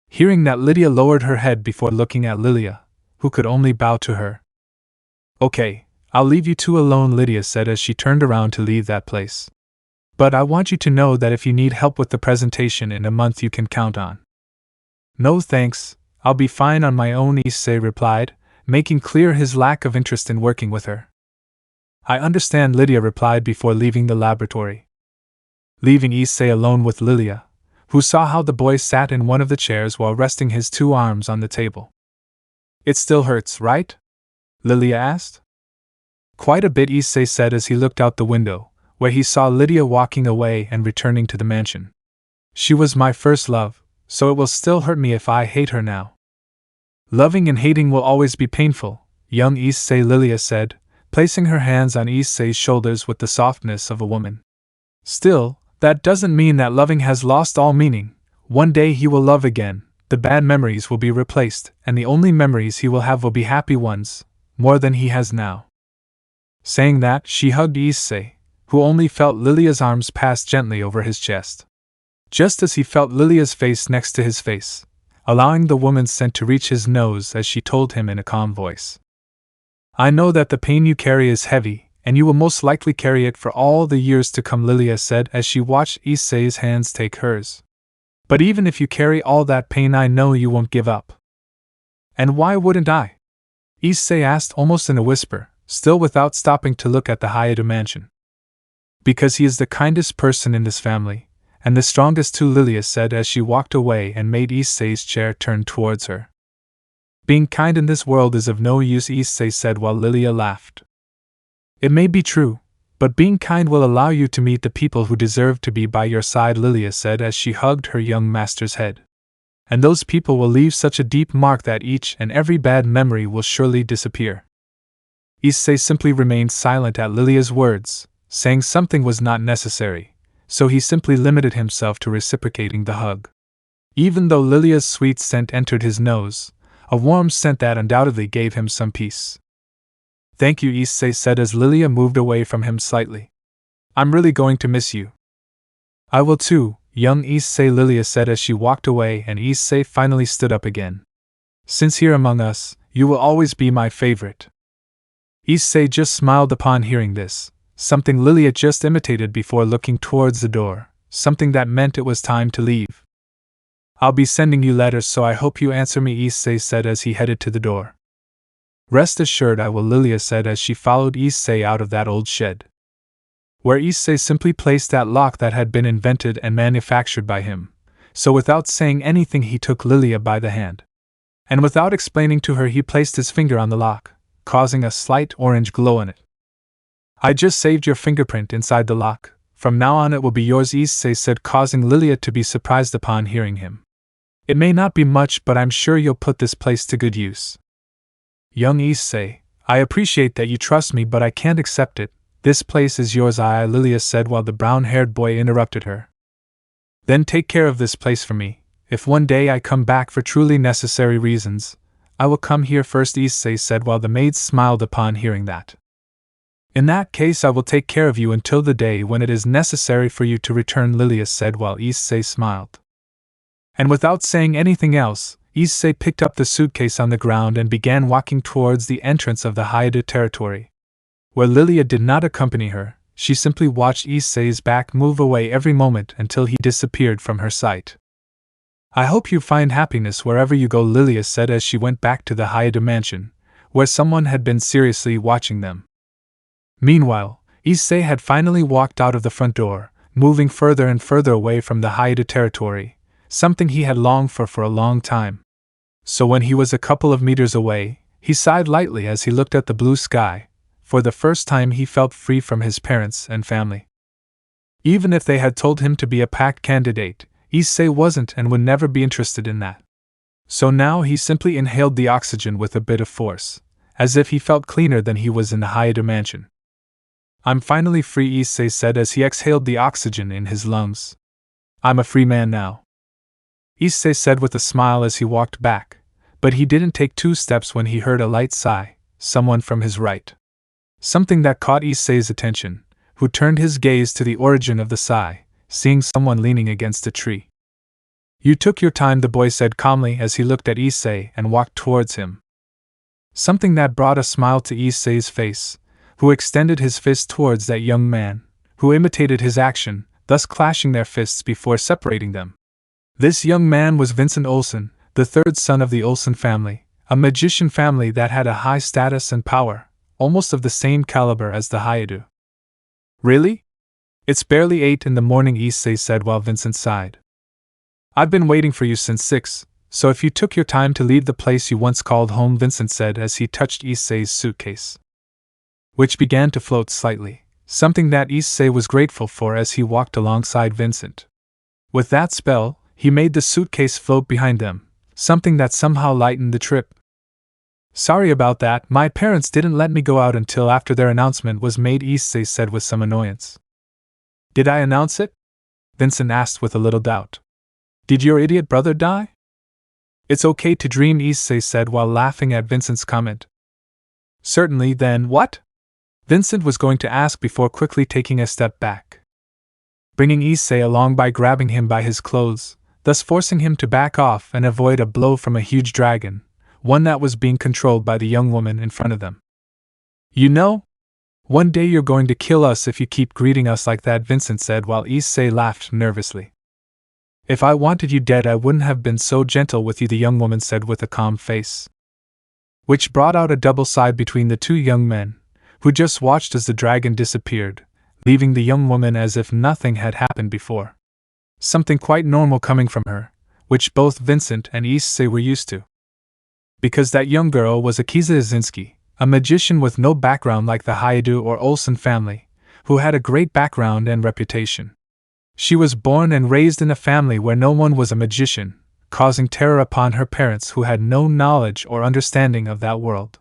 Hearing that, Lydia lowered her head before looking at Lilia, who could only bow to her. Okay, I'll leave you two alone, Lydia said as she turned around to leave that place. But I want you to know that if you need help with the presentation in a month, you can count on. No thanks, I'll be fine on my own, Issei replied, making clear his lack of interest in working with her. I understand, Lydia replied before leaving the laboratory. Leaving Issei alone with Lilia, who saw how the boy sat in one of the chairs while resting his two arms on the table. It still hurts, right? Lilia asked. Quite a bit, Issei said as he looked out the window, where he saw Lydia walking away and returning to the mansion. She was my first love, so it will still hurt me if I hate her now. Loving and hating will always be painful, young Issei, Lilia said, placing her hands on Issei's shoulders with the softness of a woman. Still, that doesn't mean that loving has lost all meaning. One day he will love again, the bad memories will be replaced, and the only memories he will have will be happy ones, more than he has now. Saying that, she hugged Issei, who only felt Lilia's arms pass gently over his chest. Just as he felt Lilia's face next to his face, allowing the woman's scent to reach his nose as she told him in a calm voice. I know that the pain you carry is heavy, and you will most likely carry it for all the years to come, Lilia said as she watched Issei's hands take hers. But even if you carry all that pain, I know you won't give up. And why wouldn't I? Issei asked almost in a whisper, still without stopping to look at the Hyoudou mansion. Because he is the kindest person in this family, and the strongest too, Lilia said as she walked away and made Issei's chair turn towards her. Being kind in this world is of no use, Issei said while Lilia laughed. It may be true, but being kind will allow you to meet the people who deserve to be by your side, Lilia said as she hugged her young master's head. And those people will leave such a deep mark that each and every bad memory will surely disappear. Issei simply remained silent at Lilia's words, saying something was not necessary, so he simply limited himself to reciprocating the hug. Even though Lilia's sweet scent entered his nose, a warm scent that undoubtedly gave him some peace. Thank you, Issei said as Lilia moved away from him slightly. I'm really going to miss you. I will too, young Issei, Lilia said as she walked away, and Issei finally stood up again. Since here among us, you will always be my favorite. Issei just smiled upon hearing this, something Lilia just imitated before looking towards the door, something that meant it was time to leave. I'll be sending you letters, so I hope you answer me, Issei said as he headed to the door. Rest assured I will, Lilia said as she followed Issei out of that old shed, where Issei simply placed that lock that had been invented and manufactured by him, so without saying anything he took Lilia by the hand. And without explaining to her he placed his finger on the lock, causing a slight orange glow in it. I just saved your fingerprint inside the lock, from now on it will be yours, Issei said, causing Lilia to be surprised upon hearing him. It may not be much, but I'm sure you'll put this place to good use. Young Issei, I appreciate that you trust me, but I can't accept it. This place is yours, Lilia said while the brown-haired boy interrupted her. Then take care of this place for me. If one day I come back for truly necessary reasons, I will come here first, Issei said while the maids smiled upon hearing that. In that case I will take care of you until the day when it is necessary for you to return, Lilia said while Issei smiled. And without saying anything else, Issei picked up the suitcase on the ground and began walking towards the entrance of the Hyoudou territory. Where Lilia did not accompany her, she simply watched Issei's back move away every moment until he disappeared from her sight. I hope you find happiness wherever you go, Lilia said as she went back to the Hyoudou mansion, where someone had been seriously watching them. Meanwhile, Issei had finally walked out of the front door, moving further and further away from the Hyoudou territory, something he had longed for a long time. So when he was a couple of meters away, he sighed lightly as he looked at the blue sky. For the first time he felt free from his parents and family. Even if they had told him to be a pact candidate, Issei wasn't and would never be interested in that. So now he simply inhaled the oxygen with a bit of force, as if he felt cleaner than he was in the Hyoudou mansion. I'm finally free, Issei said as he exhaled the oxygen in his lungs. I'm a free man now. Issei said with a smile as he walked back, but he didn't take 2 steps when he heard a light sigh, someone from his right. Something that caught Issei's attention, who turned his gaze to the origin of the sigh, seeing someone leaning against a tree. You took your time, the boy said calmly as he looked at Issei and walked towards him. Something that brought a smile to Issei's face, who extended his fist towards that young man, who imitated his action, thus clashing their fists before separating them. This young man was Vincent Olsen, the 3rd son of the Olsen family, a magician family that had a high status and power, almost of the same caliber as the Hyoudou. Really? It's barely 8 in the morning, Issei said while Vincent sighed. I've been waiting for you since 6, so if you took your time to leave the place you once called home, Vincent said as he touched Issei's suitcase, which began to float slightly, something that Issei was grateful for as he walked alongside Vincent. With that spell, he made the suitcase float behind them, something that somehow lightened the trip. Sorry about that, my parents didn't let me go out until after their announcement was made, Issei said with some annoyance. Did I announce it? Vincent asked with a little doubt. Did your idiot brother die? It's okay to dream, Issei said while laughing at Vincent's comment. Certainly, then what? Vincent was going to ask before quickly taking a step back, bringing Issei along by grabbing him by his clothes, thus forcing him to back off and avoid a blow from a huge dragon, one that was being controlled by the young woman in front of them. You know, one day you're going to kill us if you keep greeting us like that, Vincent said while Issei laughed nervously. If I wanted you dead, I wouldn't have been so gentle with you, the young woman said with a calm face, which brought out a double sigh between the two young men, who just watched as the dragon disappeared, leaving the young woman as if nothing had happened before. Something quite normal coming from her, which both Vincent and Issei were used to. Because that young girl was Akiza Izinski, a magician with no background like the Hyoudou or Olsen family, who had a great background and reputation. She was born and raised in a family where no one was a magician, causing terror upon her parents who had no knowledge or understanding of that world.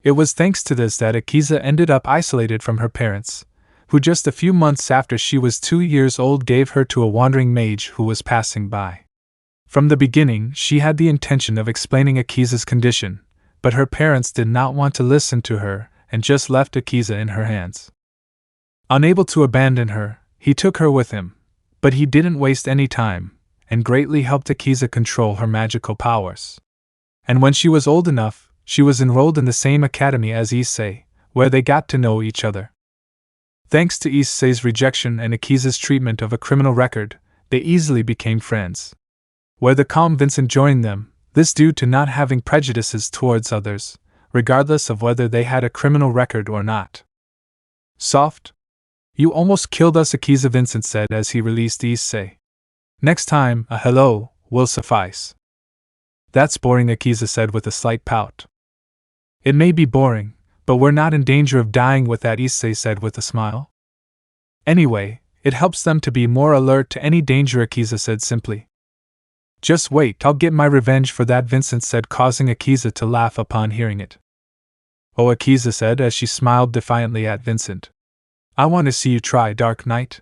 It was thanks to this that Akiza ended up isolated from her parents, who just a few months after she was 2 years old gave her to a wandering mage who was passing by. From the beginning, she had the intention of explaining Akiza's condition, but her parents did not want to listen to her and just left Akiza in her hands. Unable to abandon her, he took her with him, but he didn't waste any time, and greatly helped Akiza control her magical powers. And when she was old enough, she was enrolled in the same academy as Issei, where they got to know each other. Thanks to Issei's rejection and Akiza's treatment of a criminal record, they easily became friends. Where the calm Vincent joined them, this due to not having prejudices towards others, regardless of whether they had a criminal record or not. Soft? You almost killed us, Akiza, Vincent said as he released Issei. Next time, a hello will suffice. That's boring, Akiza said with a slight pout. It may be boring, but we're not in danger of dying with that, Issei said with a smile. Anyway, it helps them to be more alert to any danger, Akiza said simply. Just wait, I'll get my revenge for that, Vincent said, causing Akiza to laugh upon hearing it. Oh, Akiza said as she smiled defiantly at Vincent. I want to see you try, Dark Knight.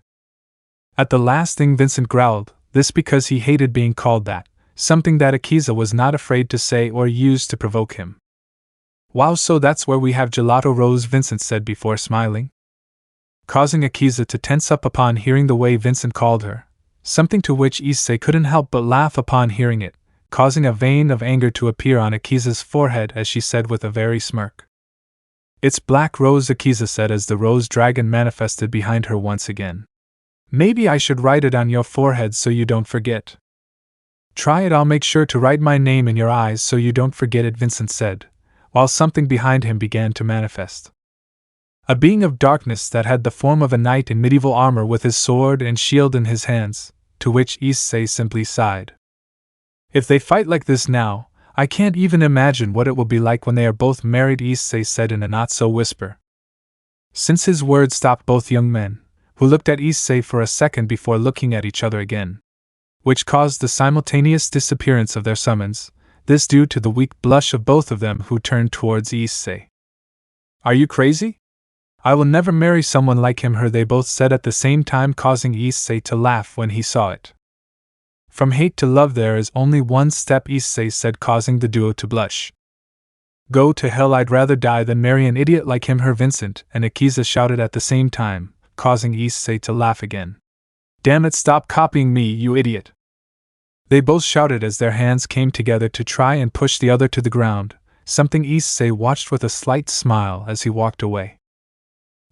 At the last thing, Vincent growled, this because he hated being called that, something that Akiza was not afraid to say or use to provoke him. Wow, so that's where we have Gelato Rose, Vincent said before smiling, causing Akiza to tense up upon hearing the way Vincent called her, something to which Issei couldn't help but laugh upon hearing it, causing a vein of anger to appear on Akiza's forehead as she said with a very smirk. It's Black Rose, Akiza said as the rose dragon manifested behind her once again. Maybe I should write it on your forehead so you don't forget. Try it, I'll make sure to write my name in your eyes so you don't forget it, Vincent said, while something behind him began to manifest. A being of darkness that had the form of a knight in medieval armor with his sword and shield in his hands, to which Issei simply sighed. If they fight like this now, I can't even imagine what it will be like when they are both married, Issei said in a not-so-whisper. Since his words stopped both young men, who looked at Issei for a second before looking at each other again, which caused the simultaneous disappearance of their summons, this due to the weak blush of both of them who turned towards Issei. Are you crazy? I will never marry someone like him, they both said at the same time, causing Issei to laugh when he saw it. From hate to love there is only one step, Issei said, causing the duo to blush. Go to hell, I'd rather die than marry an idiot like him, Vincent and Akiza shouted at the same time, causing Issei to laugh again. Damn it, stop copying me, you idiot! They both shouted as their hands came together to try and push the other to the ground, something Issei watched with a slight smile as he walked away.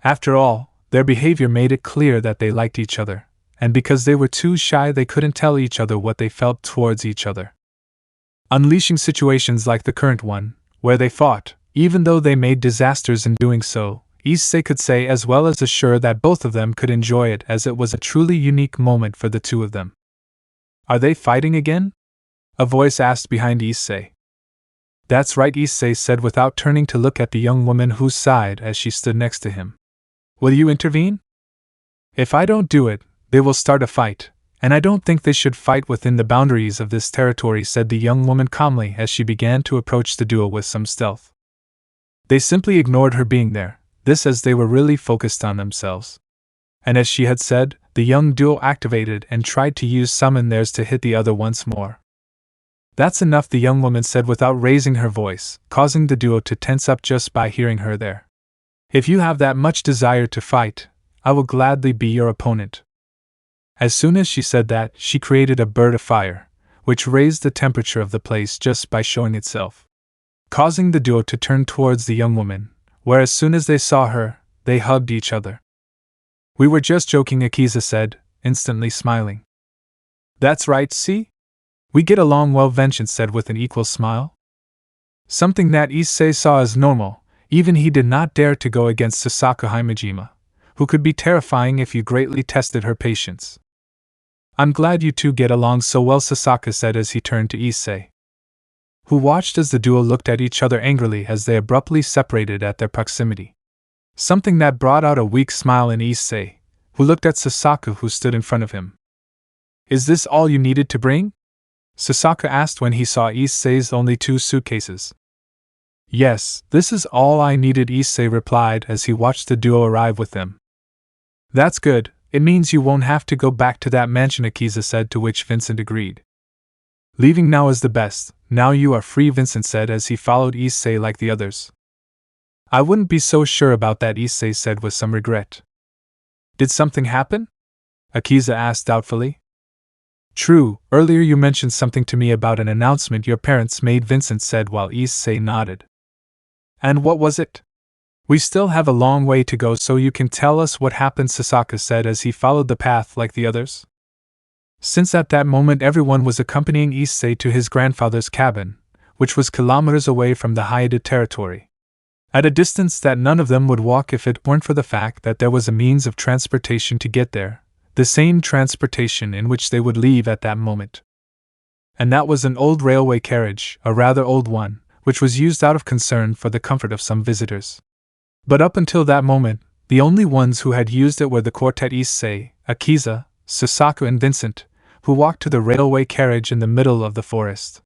After all, their behavior made it clear that they liked each other, and because they were too shy they couldn't tell each other what they felt towards each other. Unleashing situations like the current one, where they fought, even though they made disasters in doing so, Issei could say as well as assure that both of them could enjoy it as it was a truly unique moment for the two of them. Are they fighting again? A voice asked behind Issei. That's right, Issei said without turning to look at the young woman who sighed as she stood next to him. Will you intervene? If I don't do it, they will start a fight, and I don't think they should fight within the boundaries of this territory, said the young woman calmly as she began to approach the duo with some stealth. They simply ignored her being there, this as they were really focused on themselves. And as she had said, the young duo activated and tried to use summon theirs to hit the other once more. That's enough, the young woman said without raising her voice, causing the duo to tense up just by hearing her there. If you have that much desire to fight, I will gladly be your opponent. As soon as she said that, she created a bird of fire, which raised the temperature of the place just by showing itself, causing the duo to turn towards the young woman, where as soon as they saw her, they hugged each other. We were just joking, Akiza said, instantly smiling. That's right, see? We get along well, Vincent said with an equal smile. Something that Issei saw as normal, even he did not dare to go against Sasaka Himejima, who could be terrifying if you greatly tested her patience. I'm glad you two get along so well, Sasaka said as he turned to Issei, who watched as the duo looked at each other angrily as they abruptly separated at their proximity. Something that brought out a weak smile in Issei, who looked at Sasaka who stood in front of him. Is this all you needed to bring? Sasaka asked when he saw Issei's only 2 suitcases. Yes, this is all I needed, Issei replied as he watched the duo arrive with them. That's good, it means you won't have to go back to that mansion, Akiza said, to which Vincent agreed. Leaving now is the best, now you are free, Vincent said as he followed Issei like the others. I wouldn't be so sure about that, Issei said with some regret. Did something happen? Akiza asked doubtfully. True, earlier you mentioned something to me about an announcement your parents made, Vincent said while Issei nodded. And what was it? We still have a long way to go, so you can tell us what happened, Sasaka said as he followed the path like the others. Since at that moment everyone was accompanying Issei to his grandfather's cabin, which was kilometers away from the Hyoudou territory, at a distance that none of them would walk if it weren't for the fact that there was a means of transportation to get there, the same transportation in which they would leave at that moment. And that was an old railway carriage, a rather old one, which was used out of concern for the comfort of some visitors. But up until that moment, the only ones who had used it were the quartet Issei, Akiza, Sasaka and Vincent, who walked to the railway carriage in the middle of the forest,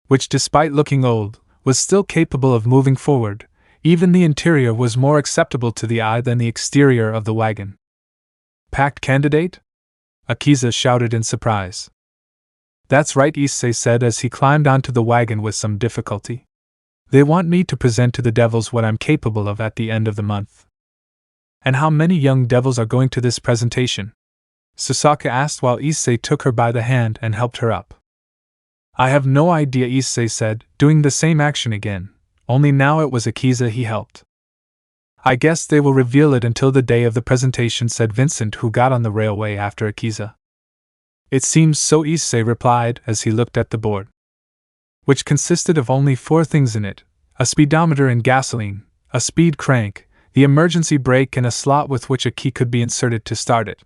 which despite looking old, was still capable of moving forward. Even the interior was more acceptable to the eye than the exterior of the wagon. Pact candidate? Akiza shouted in surprise. That's right, Issei said as he climbed onto the wagon with some difficulty. They want me to present to the devils what I'm capable of at the end of the month. And how many young devils are going to this presentation? Sasaka asked while Issei took her by the hand and helped her up. I have no idea, Issei said, doing the same action again, only now it was Akiza he helped. I guess they will reveal it until the day of the presentation, said Vincent, who got on the railway after Akiza. It seems so, Issei replied as he looked at the board, which consisted of only 4 things in it: a speedometer and gasoline, a speed crank, the emergency brake and a slot with which a key could be inserted to start it.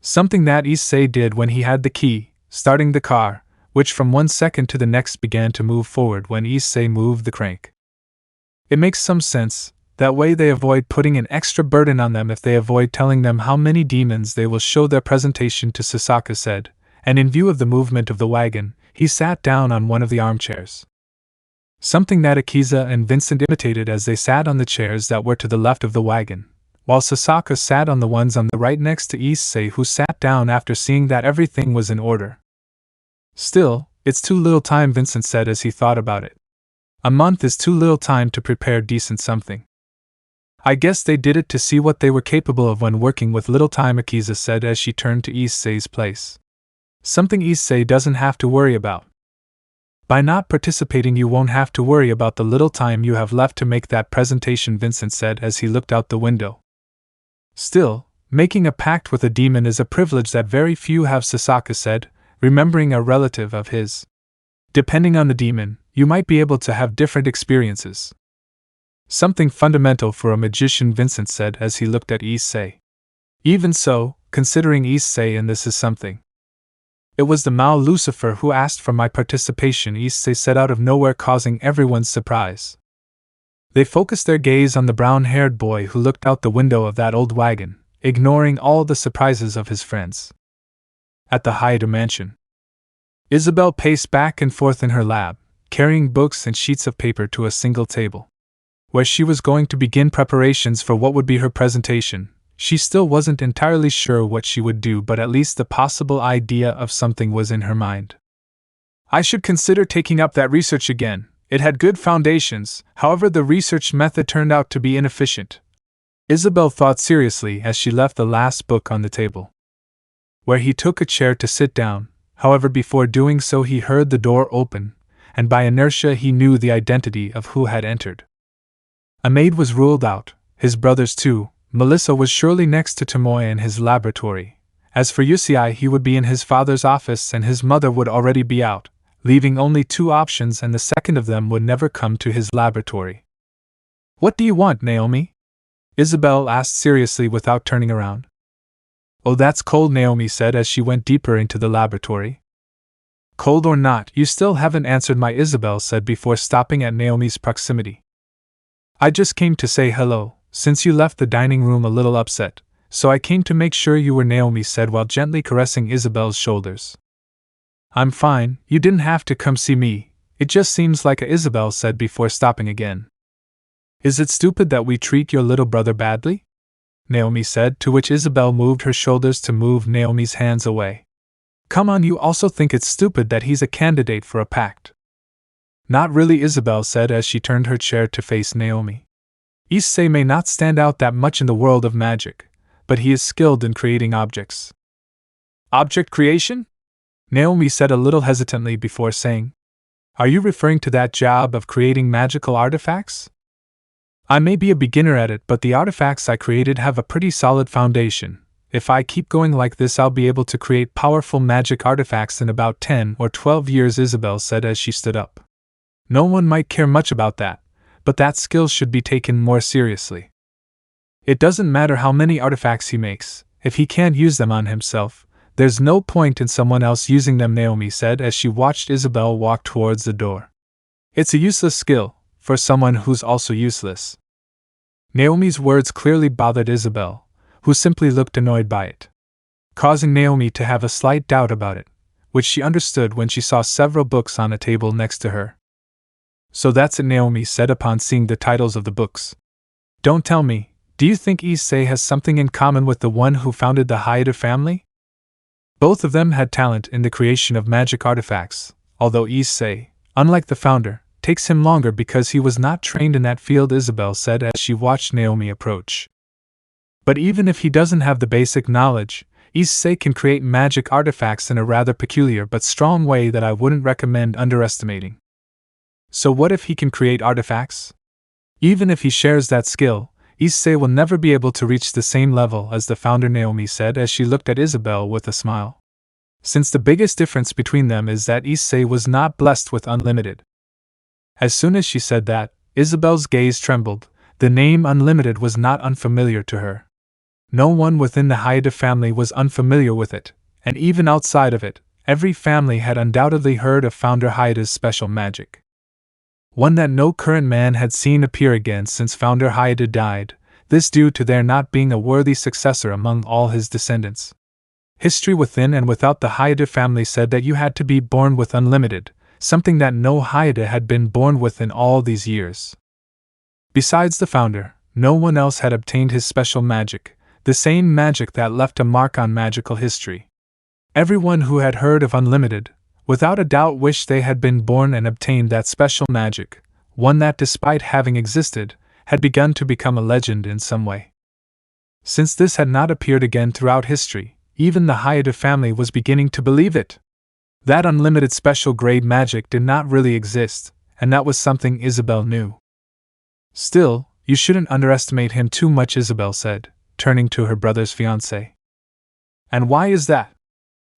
Something that Issei did when he had the key, starting the car, which from 1 second to the next began to move forward when Issei moved the crank. It makes some sense. That way they avoid putting an extra burden on them if they avoid telling them how many demons they will show their presentation to, Sasaka said, and in view of the movement of the wagon, he sat down on one of the armchairs. Something that Akiza and Vincent imitated as they sat on the chairs that were to the left of the wagon, while Sasaka sat on the ones on the right next to Issei, who sat down after seeing that everything was in order. Still, it's too little time, Vincent said as he thought about it. A month is too little time to prepare decent something. I guess they did it to see what they were capable of when working with little time, Akiza said as she turned to Issei's place. Something Issei doesn't have to worry about. By not participating you won't have to worry about the little time you have left to make that presentation, Vincent said as he looked out the window. Still, making a pact with a demon is a privilege that very few have, Sasaka said, remembering a relative of his. Depending on the demon, you might be able to have different experiences. Something fundamental for a magician, Vincent said as he looked at Issei. Even so, considering Issei and this is something. It was the Mao Lucifer who asked for my participation, Issei said out of nowhere, causing everyone's surprise. They focused their gaze on the brown-haired boy who looked out the window of that old wagon, ignoring all the surprises of his friends. At the Hyoudou mansion, Isabelle paced back and forth in her lab, carrying books and sheets of paper to a single table, where she was going to begin preparations for what would be her presentation. She still wasn't entirely sure what she would do, but at least the possible idea of something was in her mind. I should consider taking up that research again. It had good foundations, however the research method turned out to be inefficient. Isabelle thought seriously as she left the last book on the table, where he took a chair to sit down. However, before doing so he heard the door open, and by inertia he knew the identity of who had entered. A maid was ruled out, his brothers too. Melissa was surely next to Tomoe in his laboratory. As for Issei, he would be in his father's office and his mother would already be out, leaving only two options, and the second of them would never come to his laboratory. What do you want, Naomi? Isabelle asked seriously without turning around. Oh, that's cold, Naomi said as she went deeper into the laboratory. Cold or not, you still haven't answered my, Isabelle said before stopping at Naomi's proximity. I just came to say hello, since you left the dining room a little upset, so I came to make sure you were, Naomi said while gently caressing Isabelle's shoulders. I'm fine, you didn't have to come see me, it just seems like Isabelle said before stopping again. Is it stupid that we treat your little brother badly? Naomi said, to which Isabelle moved her shoulders to move Naomi's hands away. Come on, you also think it's stupid that he's a candidate for a pact. Not really, Isabelle said as she turned her chair to face Naomi. Issei may not stand out that much in the world of magic, but he is skilled in creating objects. Object creation? Naomi said a little hesitantly before saying, Are you referring to that job of creating magical artifacts? I may be a beginner at it, but the artifacts I created have a pretty solid foundation. If I keep going like this, I'll be able to create powerful magic artifacts in about 10 or 12 years, Isabelle said as she stood up. No one might care much about that, but that skill should be taken more seriously. It doesn't matter how many artifacts he makes, if he can't use them on himself, there's no point in someone else using them, Naomi said as she watched Isabelle walk towards the door. It's a useless skill, for someone who's also useless. Naomi's words clearly bothered Isabelle, who simply looked annoyed by it, causing Naomi to have a slight doubt about it, which she understood when she saw several books on a table next to her. So that's it, Naomi said upon seeing the titles of the books. Don't tell me, do you think Issei has something in common with the one who founded the Hyoudou family? Both of them had talent in the creation of magic artifacts, although Issei, unlike the founder, takes him longer because he was not trained in that field, Isabelle said as she watched Naomi approach. But even if he doesn't have the basic knowledge, Issei can create magic artifacts in a rather peculiar but strong way that I wouldn't recommend underestimating. So what if he can create artifacts? Even if he shares that skill, Issei will never be able to reach the same level as the founder, Naomi said as she looked at Isabelle with a smile. Since the biggest difference between them is that Issei was not blessed with unlimited. As soon as she said that, Isabelle's gaze trembled. The name Unlimited was not unfamiliar to her. No one within the Hyoudou family was unfamiliar with it, and even outside of it, every family had undoubtedly heard of Founder Hyoudu's special magic. One that no current man had seen appear again since Founder Hyoudou died, this due to there not being a worthy successor among all his descendants. History within and without the Hyoudou family said that you had to be born with unlimited, something that no Hyoudou had been born with in all these years. Besides the founder, no one else had obtained his special magic, the same magic that left a mark on magical history. Everyone who had heard of unlimited, without a doubt wished they had been born and obtained that special magic, one that, despite having existed, had begun to become a legend in some way. Since this had not appeared again throughout history, even the Hyoudou family was beginning to believe it. That unlimited special grade magic did not really exist, and that was something Isabelle knew. Still, you shouldn't underestimate him too much, Isabelle said, turning to her brother's fiancé. And why is that?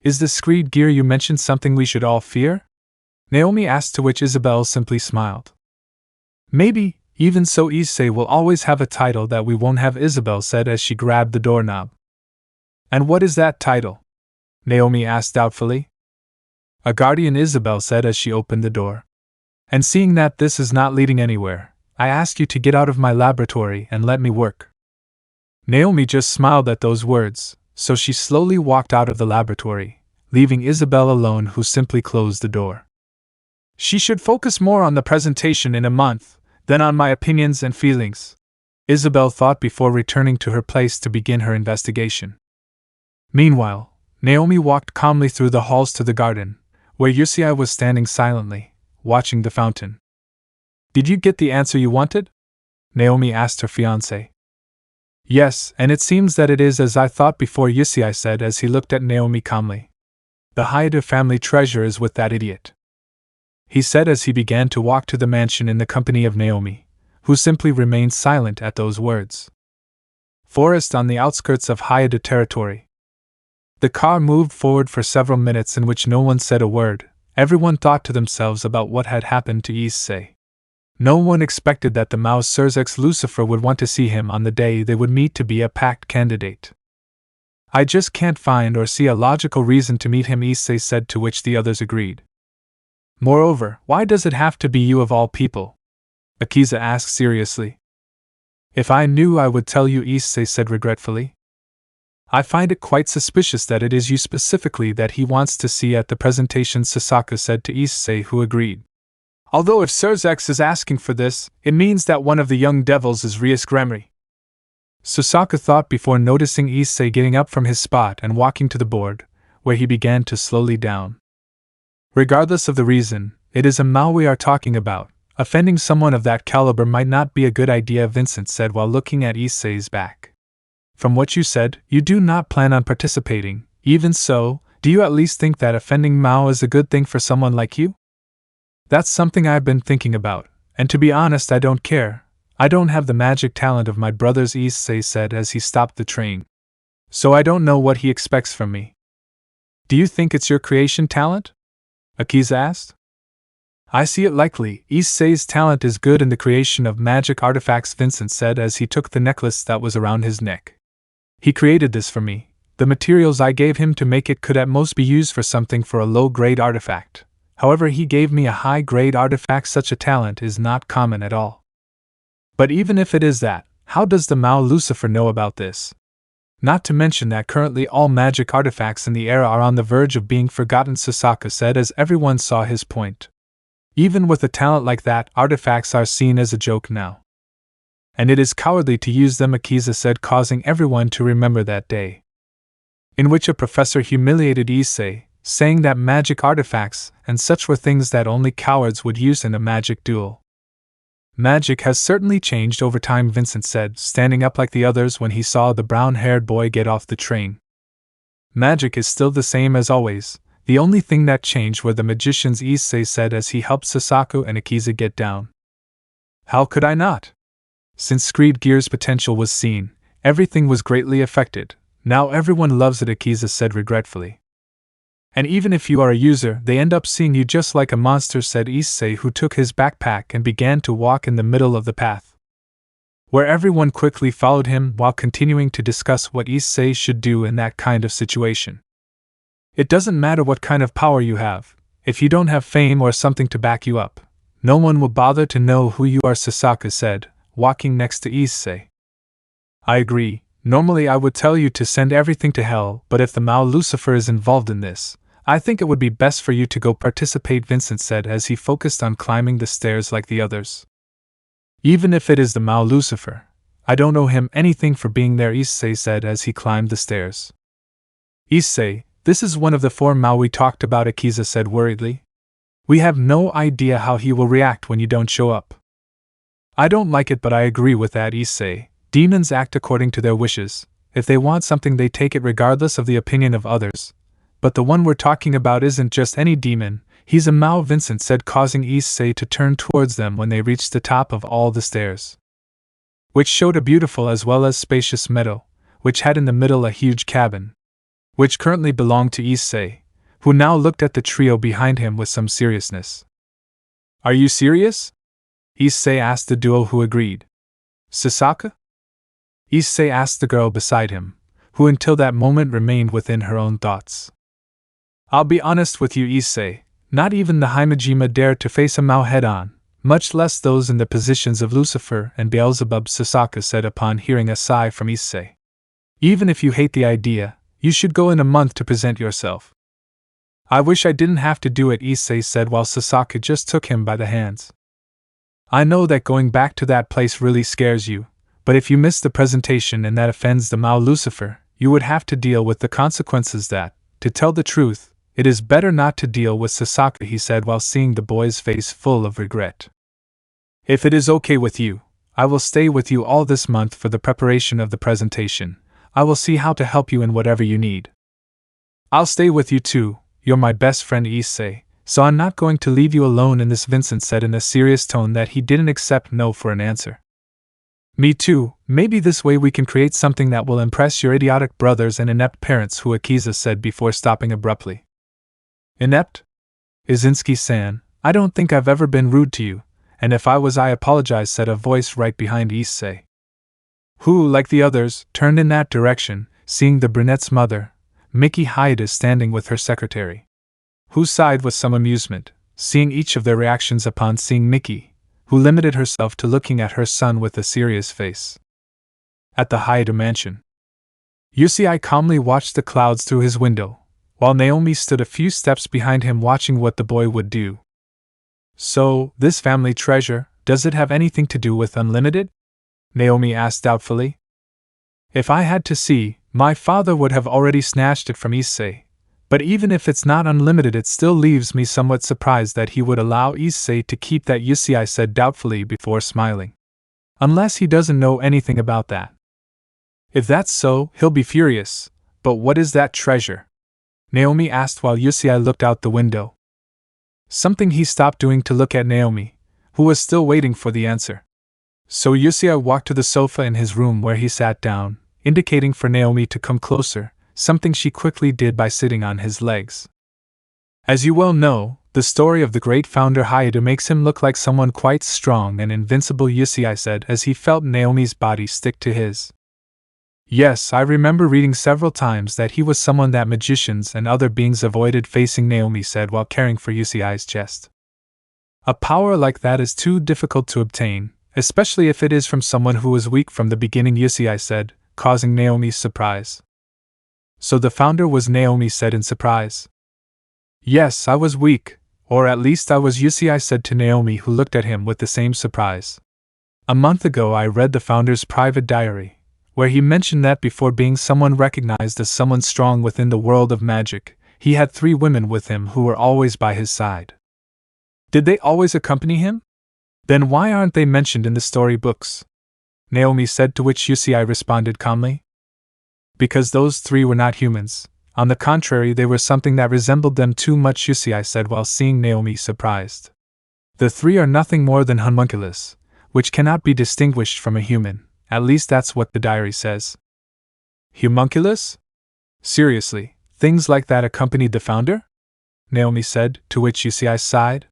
Is the screed gear you mentioned something we should all fear? Naomi asked, to which Isabelle simply smiled. Maybe, Even so, Issei will always have a title that we won't have, Isabelle said as she grabbed the doorknob. And what is that title? Naomi asked doubtfully. A guardian, Isabelle said as she opened the door. And seeing that this is not leading anywhere, I ask you to get out of my laboratory and let me work. Naomi just smiled at those words, so she slowly walked out of the laboratory, leaving Isabelle alone, who simply closed the door. She should focus more on the presentation in a month than on my opinions and feelings, Isabelle thought before returning to her place to begin her investigation. Meanwhile, Naomi walked calmly through the halls to the garden, where Issei was standing silently, watching the fountain. Did you get the answer you wanted? Naomi asked her fiancé. Yes, and it seems that it is as I thought before, Issei said as he looked at Naomi calmly. The Hyoudou family treasure is with that idiot, he said as he began to walk to the mansion in the company of Naomi, who simply remained silent at those words. Forest on the outskirts of Hyoudou territory. The car moved forward for several minutes in which no one said a word. Everyone thought to themselves about what had happened to Issei. No one expected that the Mao Surzek's Lucifer would want to see him on the day they would meet to be a pact candidate. I just can't find or see a logical reason to meet him, Issei said, to which the others agreed. Moreover, why does it have to be you of all people? Akiza asked seriously. If I knew I would tell you, Issei said regretfully. I find it quite suspicious that it is you specifically that he wants to see at the presentation, Sasaka said to Issei, who agreed. Although if Surzek is asking for this, it means that one of the young devils is Rias Gremry. Sasaka thought before noticing Issei getting up from his spot and walking to the board, where he began to slowly down. Regardless of the reason, it is a Mao we are talking about. Offending someone of that caliber might not be a good idea, Vincent said while looking at Issei's back. From what you said, you do not plan on participating. Even so, do you at least think that offending Mao is a good thing for someone like you? That's something I've been thinking about, and to be honest, I don't care. I don't have the magic talent of my brothers, Issei said as he stopped the train. So I don't know what he expects from me. Do you think it's your creation talent? Akiza asked. I see it likely. Issei's talent is good in the creation of magic artifacts, Vincent said as he took the necklace that was around his neck. He created this for me. The materials I gave him to make it could at most be used for something for a low-grade artifact. However, he gave me a high-grade artifact. Such a talent is not common at all. But even if it is that, how does the Mao Lucifer know about this? Not to mention that currently all magic artifacts in the era are on the verge of being forgotten, Sasaka said as everyone saw his point. Even with a talent like that, artifacts are seen as a joke now. And it is cowardly to use them, Akiza said, causing everyone to remember that day, in which a professor humiliated Issei, saying that magic artifacts and such were things that only cowards would use in a magic duel. Magic has certainly changed over time, Vincent said, standing up like the others when he saw the brown-haired boy get off the train. Magic is still the same as always. The only thing that changed were the magicians, Issei said as he helped Sasako and Akiza get down. How could I not? Since Screed Gear's potential was seen, everything was greatly affected. Now everyone loves it, Akiza said regretfully. And even if you are a user, they end up seeing you just like a monster, said Issei, who took his backpack and began to walk in the middle of the path, where everyone quickly followed him while continuing to discuss what Issei should do in that kind of situation. It doesn't matter what kind of power you have, if you don't have fame or something to back you up, no one will bother to know who you are, Sasaka said, walking next to Issei. I agree. Normally I would tell you to send everything to hell, but if the Mao Lucifer is involved in this, I think it would be best for you to go participate, Vincent said as he focused on climbing the stairs like the others. Even if it is the Mao Lucifer, I don't owe him anything for being there, Issei said as he climbed the stairs. Issei, this is one of the 4 Mao we talked about, Akiza said worriedly. We have no idea how he will react when you don't show up. I don't like it, but I agree with that, Issei. Demons act according to their wishes. If they want something, they take it regardless of the opinion of others. But the one we're talking about isn't just any demon, he's a Mao, Vincent said, causing Issei to turn towards them when they reached the top of all the stairs, which showed a beautiful as well as spacious meadow, which had in the middle a huge cabin, which currently belonged to Issei, who now looked at the trio behind him with some seriousness. Are you serious? Issei asked the duo who agreed. Sasaka? Issei asked the girl beside him, who until that moment remained within her own thoughts. I'll be honest with you, Issei, not even the Himejima dared to face a Mao head-on, much less those in the positions of Lucifer and Beelzebub, Sasaka said upon hearing a sigh from Issei. Even if you hate the idea, you should go in a month to present yourself. I wish I didn't have to do it, Issei said while Sasaka just took him by the hands. I know that going back to that place really scares you, but if you miss the presentation and that offends the Mao Lucifer, you would have to deal with the consequences that, to tell the truth, it is better not to deal with, Sasaka, he said while seeing the boy's face full of regret. If it is okay with you, I will stay with you all this month for the preparation of the presentation. I will see how to help you in whatever you need. I'll stay with you too, you're my best friend, Issei, so I'm not going to leave you alone in this, Vincent said in a serious tone that he didn't accept no for an answer. Me too, maybe this way we can create something that will impress your idiotic brothers and inept parents, Akiza said before stopping abruptly. Inept? Izinski-san, I don't think I've ever been rude to you, and if I was I apologize, said a voice right behind Issei. Who, like the others, turned in that direction, seeing the brunette's mother, Miki Hyoudou, standing with her secretary. Who sighed with some amusement, seeing each of their reactions upon seeing Miki, who limited herself to looking at her son with a serious face. At the Hyoudou mansion, Issei calmly watched the clouds through his window, while Naomi stood a few steps behind him watching what the boy would do. So, this family treasure, does it have anything to do with unlimited? Naomi asked doubtfully. If I had to see, my father would have already snatched it from Issei, but even if it's not unlimited it still leaves me somewhat surprised that he would allow Issei to keep that, Issei said doubtfully before smiling. Unless he doesn't know anything about that. If that's so, he'll be furious, but what is that treasure? Naomi asked while Issei looked out the window. Something he stopped doing to look at Naomi, who was still waiting for the answer. So Issei walked to the sofa in his room where he sat down, indicating for Naomi to come closer, something she quickly did by sitting on his legs. As you well know, the story of the great founder Hyoudou makes him look like someone quite strong and invincible, Issei said as he felt Naomi's body stick to his. Yes, I remember reading several times that he was someone that magicians and other beings avoided facing, Naomi said while caring for Issei's chest. A power like that is too difficult to obtain, especially if it is from someone who was weak from the beginning, Issei said, causing Naomi's surprise. So the founder was, Naomi said in surprise. Yes, I was weak, or at least I was, Issei said to Naomi, who looked at him with the same surprise. A month ago I read the founder's private diary, where he mentioned that before being someone recognized as someone strong within the world of magic, he had 3 women with him who were always by his side. Did they always accompany him? Then why aren't they mentioned in the storybooks? Naomi said, to which Issei responded calmly. Because those 3 were not humans. On the contrary, they were something that resembled them too much, Issei said while seeing Naomi surprised. The 3 are nothing more than homunculus, which cannot be distinguished from a human. At least that's what the diary says. Homunculus? Seriously, things like that accompanied the founder? Naomi said, to which Issei sighed.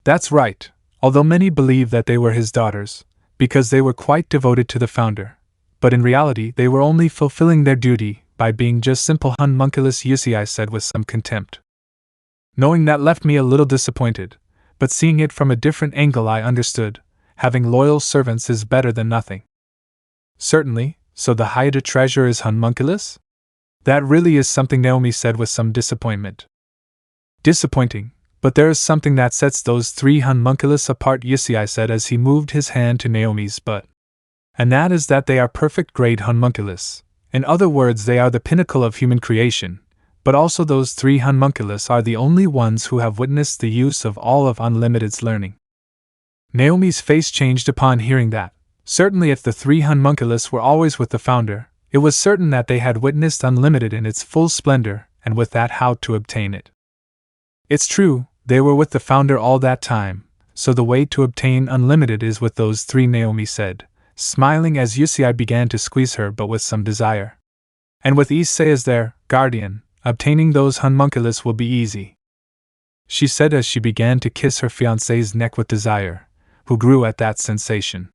That's right, although many believe that they were his daughters, because they were quite devoted to the founder, but in reality they were only fulfilling their duty by being just simple homunculus, Issei said with some contempt. Knowing that left me a little disappointed, but seeing it from a different angle I understood, having loyal servants is better than nothing. Certainly, so the Hyoudou treasure is homunculus? That really is something, Naomi said with some disappointment. Disappointing, but there is something that sets those 3 homunculus apart, Issei said as he moved his hand to Naomi's butt. And that is that they are perfect grade homunculus. In other words, they are the pinnacle of human creation, but also those 3 homunculus are the only ones who have witnessed the use of all of Unlimited's learning. Naomi's face changed upon hearing that. Certainly if the 3 homunculus were always with the founder, it was certain that they had witnessed Unlimited in its full splendor, and with that how to obtain it. It's true, they were with the founder all that time, so the way to obtain Unlimited is with those 3, Naomi said, smiling as Issei began to squeeze her but with some desire. And with Issei as their guardian, obtaining those homunculus will be easy. She said as she began to kiss her fiancé's neck with desire, who grew at that sensation.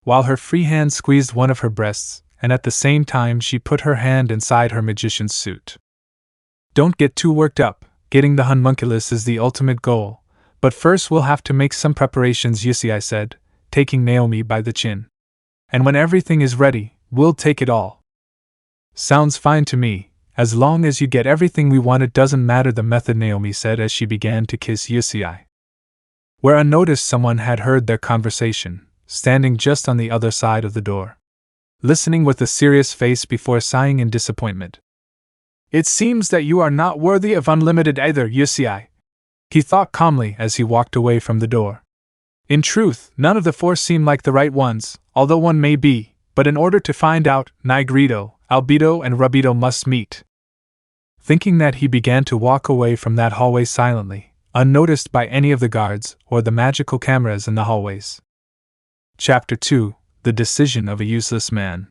While her free hand squeezed one of her breasts, and at the same time she put her hand inside her magician's suit. Don't get too worked up, getting the homunculus is the ultimate goal, but first we'll have to make some preparations, Issei said, taking Naomi by the chin. And when everything is ready, we'll take it all. Sounds fine to me, as long as you get everything we want, it doesn't matter the method, Naomi said as she began to kiss Issei. Where unnoticed someone had heard their conversation, standing just on the other side of the door, listening with a serious face before sighing in disappointment. It seems that you are not worthy of unlimited either, Issei, he thought calmly as he walked away from the door. In truth, none of the four seem like the right ones, although one may be, but in order to find out, Negrito, Albedo and Rubedo must meet. Thinking that, he began to walk away from that hallway silently, unnoticed by any of the guards or the magical cameras in the hallways. Chapter 2: The Decision of a Useless Man.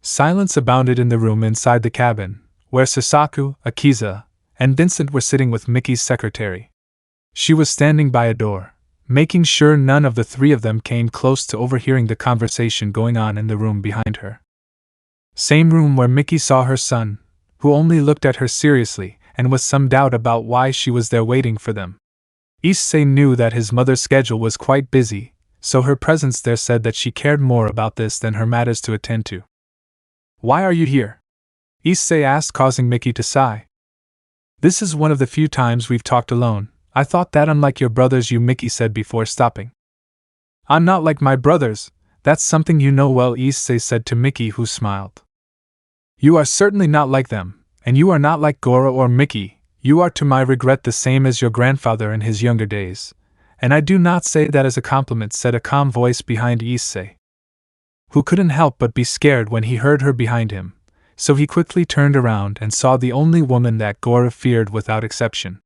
Silence abounded in the room inside the cabin, where Sasaku, Akiza, and Vincent were sitting with Mickey's secretary. She was standing by a door, making sure none of the three of them came close to overhearing the conversation going on in the room behind her. Same room where Mickey saw her son, who only looked at her seriously and with some doubt about why she was there waiting for them. Issei knew that his mother's schedule was quite busy, so her presence there said that she cared more about this than her matters to attend to. Why are you here? Issei asked, causing Mickey to sigh. This is one of the few times we've talked alone. I thought that unlike your brothers, Mickey said before stopping. I'm not like my brothers, that's something you know well, Issei said to Mickey, who smiled. You are certainly not like them, and you are not like Goro or Mickey. You are to my regret the same as your grandfather in his younger days, and I do not say that as a compliment, said a calm voice behind Issei, who couldn't help but be scared when he heard her behind him, so he quickly turned around and saw the only woman that Goro feared without exception.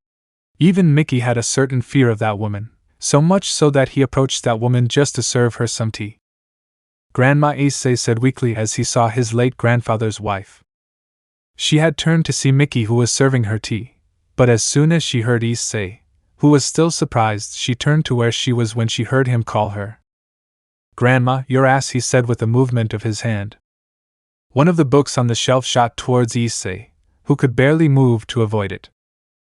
Even Mickey had a certain fear of that woman, so much so that he approached that woman just to serve her some tea. Grandma, Issei said weakly as he saw his late grandfather's wife. She had turned to see Mickey, who was serving her tea, but as soon as she heard Issei, who was still surprised, she turned to where she was when she heard him call her. Grandma, your ass, he said with a movement of his hand. One of the books on the shelf shot towards Issei, who could barely move to avoid it.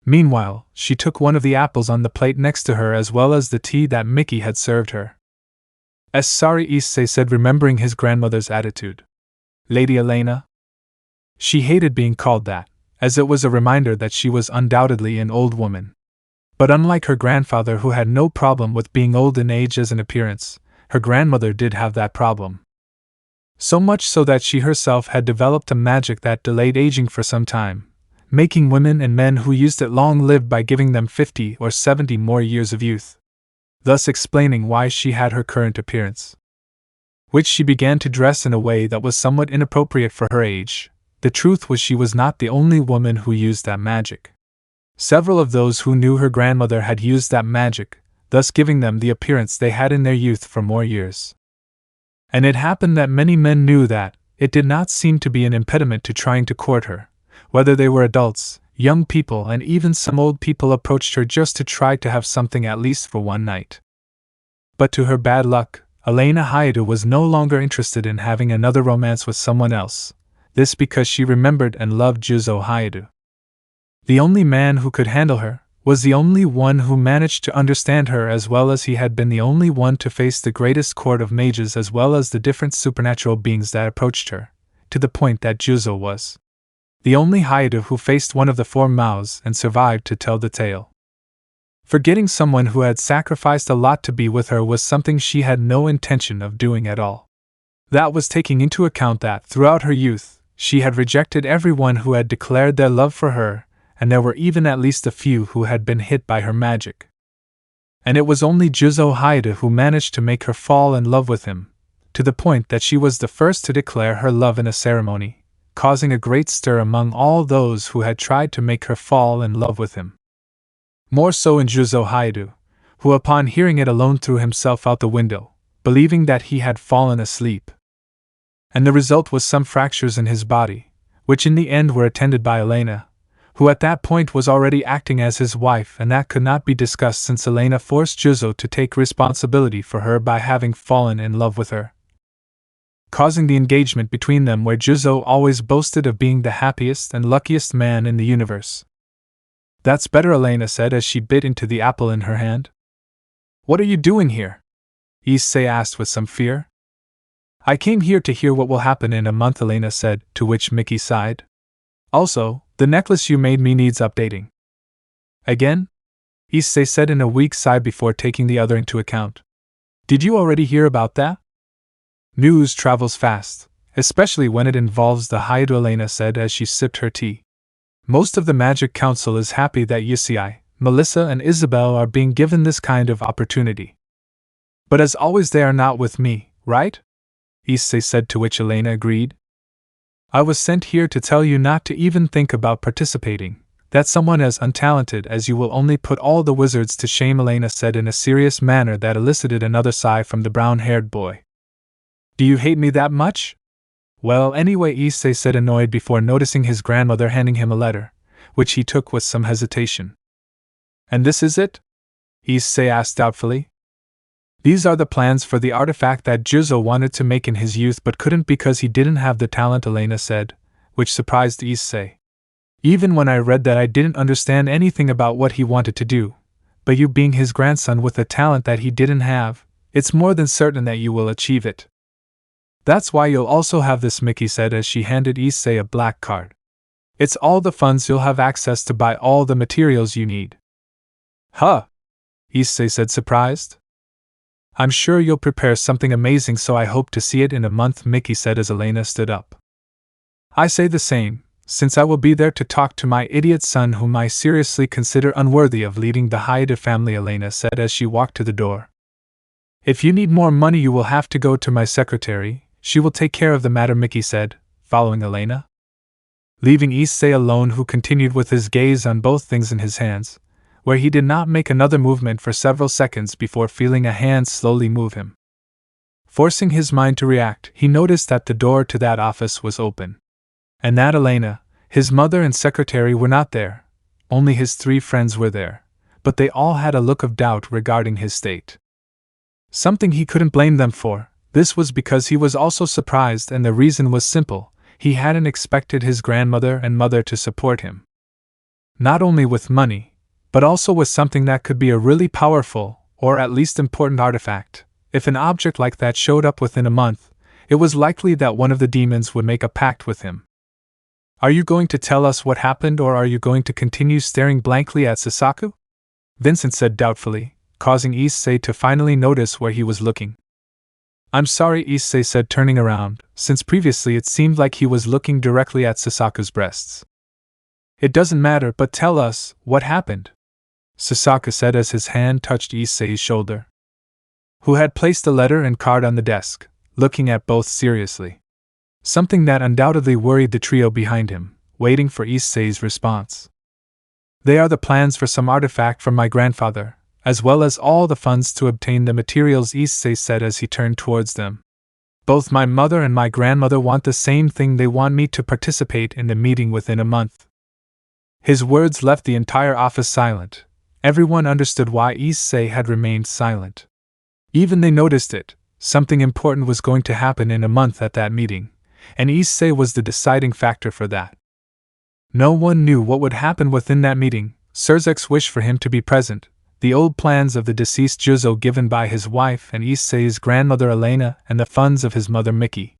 Meanwhile, she took one of the apples on the plate next to her as well as the tea that Mickey had served her. Sorry, Issei said, remembering his grandmother's attitude. Lady Elena? She hated being called that, as it was a reminder that she was undoubtedly an old woman. But unlike her grandfather, who had no problem with being old in age as an appearance, her grandmother did have that problem. So much so that she herself had developed a magic that delayed aging for some time, making women and men who used it long-lived by giving them 50 or 70 more years of youth, thus explaining why she had her current appearance. Which she began to dress in a way that was somewhat inappropriate for her age. The truth was, she was not the only woman who used that magic. Several of those who knew her grandmother had used that magic, thus giving them the appearance they had in their youth for more years. And it happened that many men knew that it did not seem to be an impediment to trying to court her. Whether they were adults, young people, and even some old people approached her just to try to have something at least for one night. But to her bad luck, Elena Hyoudou was no longer interested in having another romance with someone else, this because she remembered and loved Juzo Hyoudou. The only man who could handle her was the only one who managed to understand her, as well as he had been the only one to face the greatest court of mages as well as the different supernatural beings that approached her, to the point that Juzo was the only Hyoudou who faced one of the four mouths and survived to tell the tale. Forgetting someone who had sacrificed a lot to be with her was something she had no intention of doing at all. That was taking into account that, throughout her youth, she had rejected everyone who had declared their love for her, and there were even at least a few who had been hit by her magic. And it was only Juzo Hyoudou who managed to make her fall in love with him, to the point that she was the first to declare her love in a ceremony, causing a great stir among all those who had tried to make her fall in love with him. More so in Juzo Hyoudou, who upon hearing it alone threw himself out the window, believing that he had fallen asleep. And the result was some fractures in his body, which in the end were attended by Elena, who at that point was already acting as his wife, and that could not be discussed since Elena forced Juzo to take responsibility for her by having fallen in love with her, causing the engagement between them where Juzo always boasted of being the happiest and luckiest man in the universe. "That's better," Elena said as she bit into the apple in her hand. "What are you doing here?" Issei asked with some fear. "I came here to hear what will happen in a month," Elena said, to which Mickey sighed. "Also, the necklace you made me needs updating." "Again?" Issei said in a weak sigh before taking the other into account. "Did you already hear about that?" "News travels fast, especially when it involves the Hyoudou," Elena said as she sipped her tea. "Most of the Magic Council is happy that Issei, Melissa and Isabelle are being given this kind of opportunity. But as always they are not with me, right?" Issei said, to which Elena agreed. "I was sent here to tell you not to even think about participating, that someone as untalented as you will only put all the wizards to shame," Elena said in a serious manner that elicited another sigh from the brown-haired boy. "Do you hate me that much?" "Well, anyway," Issei said, annoyed before noticing his grandmother handing him a letter, which he took with some hesitation. "And this is it?" Issei asked doubtfully. "These are the plans for the artifact that Juzo wanted to make in his youth but couldn't because he didn't have the talent," Elena said, which surprised Issei. "Even when I read that I didn't understand anything about what he wanted to do, but you being his grandson with a talent that he didn't have, it's more than certain that you will achieve it. That's why you'll also have this," Mickey said as she handed Issei a black card. "It's all the funds you'll have access to buy all the materials you need." "Huh?" Issei said, surprised. "I'm sure you'll prepare something amazing, so I hope to see it in a month," Mickey said as Elena stood up. "I say the same, since I will be there to talk to my idiot son whom I seriously consider unworthy of leading the Hyoudou family," Elena said as she walked to the door. "If you need more money you will have to go to my secretary, she will take care of the matter," Mickey said, following Elena. Leaving Issei alone, who continued with his gaze on both things in his hands, where he did not make another movement for several seconds before feeling a hand slowly move him. Forcing his mind to react, he noticed that the door to that office was open, and that Elena, his mother and secretary were not there. Only his 3 friends were there, but they all had a look of doubt regarding his state. Something he couldn't blame them for. This was because he was also surprised, and the reason was simple: he hadn't expected his grandmother and mother to support him. Not only with money, but also with something that could be a really powerful, or at least important artifact. If an object like that showed up within a month, it was likely that one of the demons would make a pact with him. "Are you going to tell us what happened, or are you going to continue staring blankly at Sasaku?" Vincent said doubtfully, causing Issei to finally notice where he was looking. "I'm sorry," Issei said, turning around, since previously it seemed like he was looking directly at Sasaku's breasts. "It doesn't matter, but tell us, what happened?" Sasaka said as his hand touched Issei's shoulder, who had placed a letter and card on the desk, looking at both seriously. Something that undoubtedly worried the trio behind him, waiting for Issei's response. "They are the plans for some artifact from my grandfather, as well as all the funds to obtain the materials," Issei said as he turned towards them. "Both my mother and my grandmother want the same thing. They want me to participate in the meeting within a month." His words left the entire office silent. Everyone understood why Issei had remained silent. Even they noticed it. Something important was going to happen in a month at that meeting, and Issei was the deciding factor for that. No one knew what would happen within that meeting. Surzek's wish for him to be present, the old plans of the deceased Juzo given by his wife and Issei's grandmother Elena, and the funds of his mother Mickey.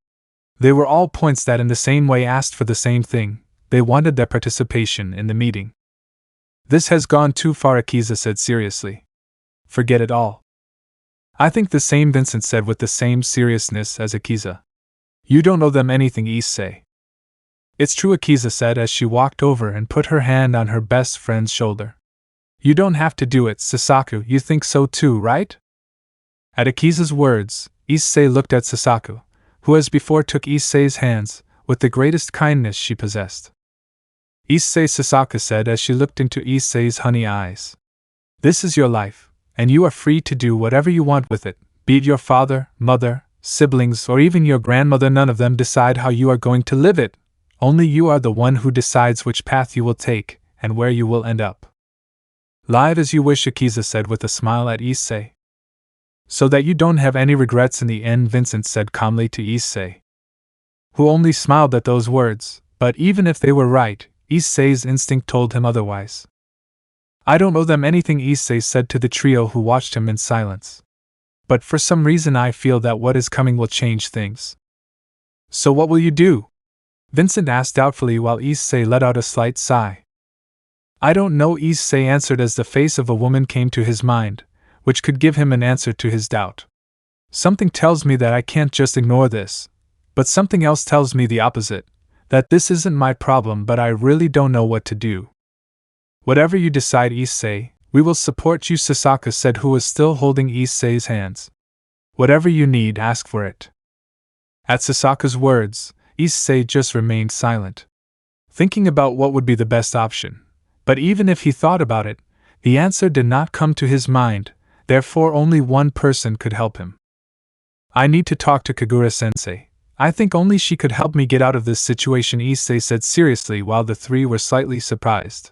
They were all points that in the same way asked for the same thing: they wanted their participation in the meeting. "This has gone too far," Akiza said seriously. "Forget it all." "I think the same," Vincent said with the same seriousness as Akiza. "You don't owe them anything," Issei. "It's true," Akiza said as she walked over and put her hand on her best friend's shoulder. "You don't have to do it, Sasaku. You think so too, right?" At Akiza's words, Issei looked at Sasaku, who as before took Issei's hands, with the greatest kindness she possessed. "Issei," Sasaku said as she looked into Issei's honey eyes. "This is your life, and you are free to do whatever you want with it, be it your father, mother, siblings, or even your grandmother. None of them decide how you are going to live it. Only you are the one who decides which path you will take, and where you will end up. Live as you wish, Akiza said with a smile at Issei. So that you don't have any regrets in the end, Vincent said calmly to Issei, who only smiled at those words, but even if they were right, Issei's instinct told him otherwise. I don't owe them anything, Issei said to the trio who watched him in silence. But for some reason I feel that what is coming will change things. So what will you do? Vincent asked doubtfully while Issei let out a slight sigh. I don't know, Issei answered as the face of a woman came to his mind, which could give him an answer to his doubt. Something tells me that I can't just ignore this, but something else tells me the opposite, that this isn't my problem, but I really don't know what to do. Whatever you decide, Issei, we will support you, Sasaka said, who was still holding Issei's hands. Whatever you need, ask for it. At Sasaka's words, Issei just remained silent, thinking about what would be the best option. But even if he thought about it, the answer did not come to his mind, therefore only one person could help him. I need to talk to Kagura-sensei. I think only she could help me get out of this situation, Issei said seriously while the three were slightly surprised.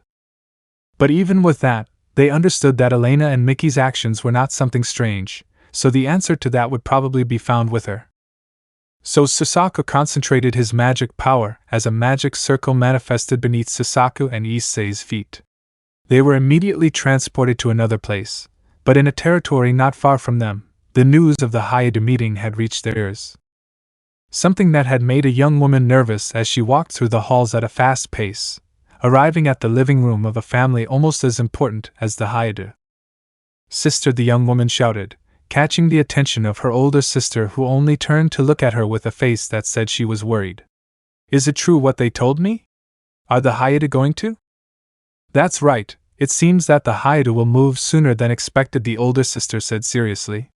But even with that, they understood that Elena and Mickey's actions were not something strange, so the answer to that would probably be found with her. So Sasaka concentrated his magic power as a magic circle manifested beneath Sasaka and Issei's feet. They were immediately transported to another place, but in a territory not far from them, the news of the Hyoudou meeting had reached their ears. Something that had made a young woman nervous as she walked through the halls at a fast pace, arriving at the living room of a family almost as important as the Hyoudou. Sister, the young woman shouted, catching the attention of her older sister, who only turned to look at her with a face that said she was worried. Is it true what they told me? Are the Hyoudou going to? That's right, it seems that the Hyoudou will move sooner than expected, the older sister said seriously.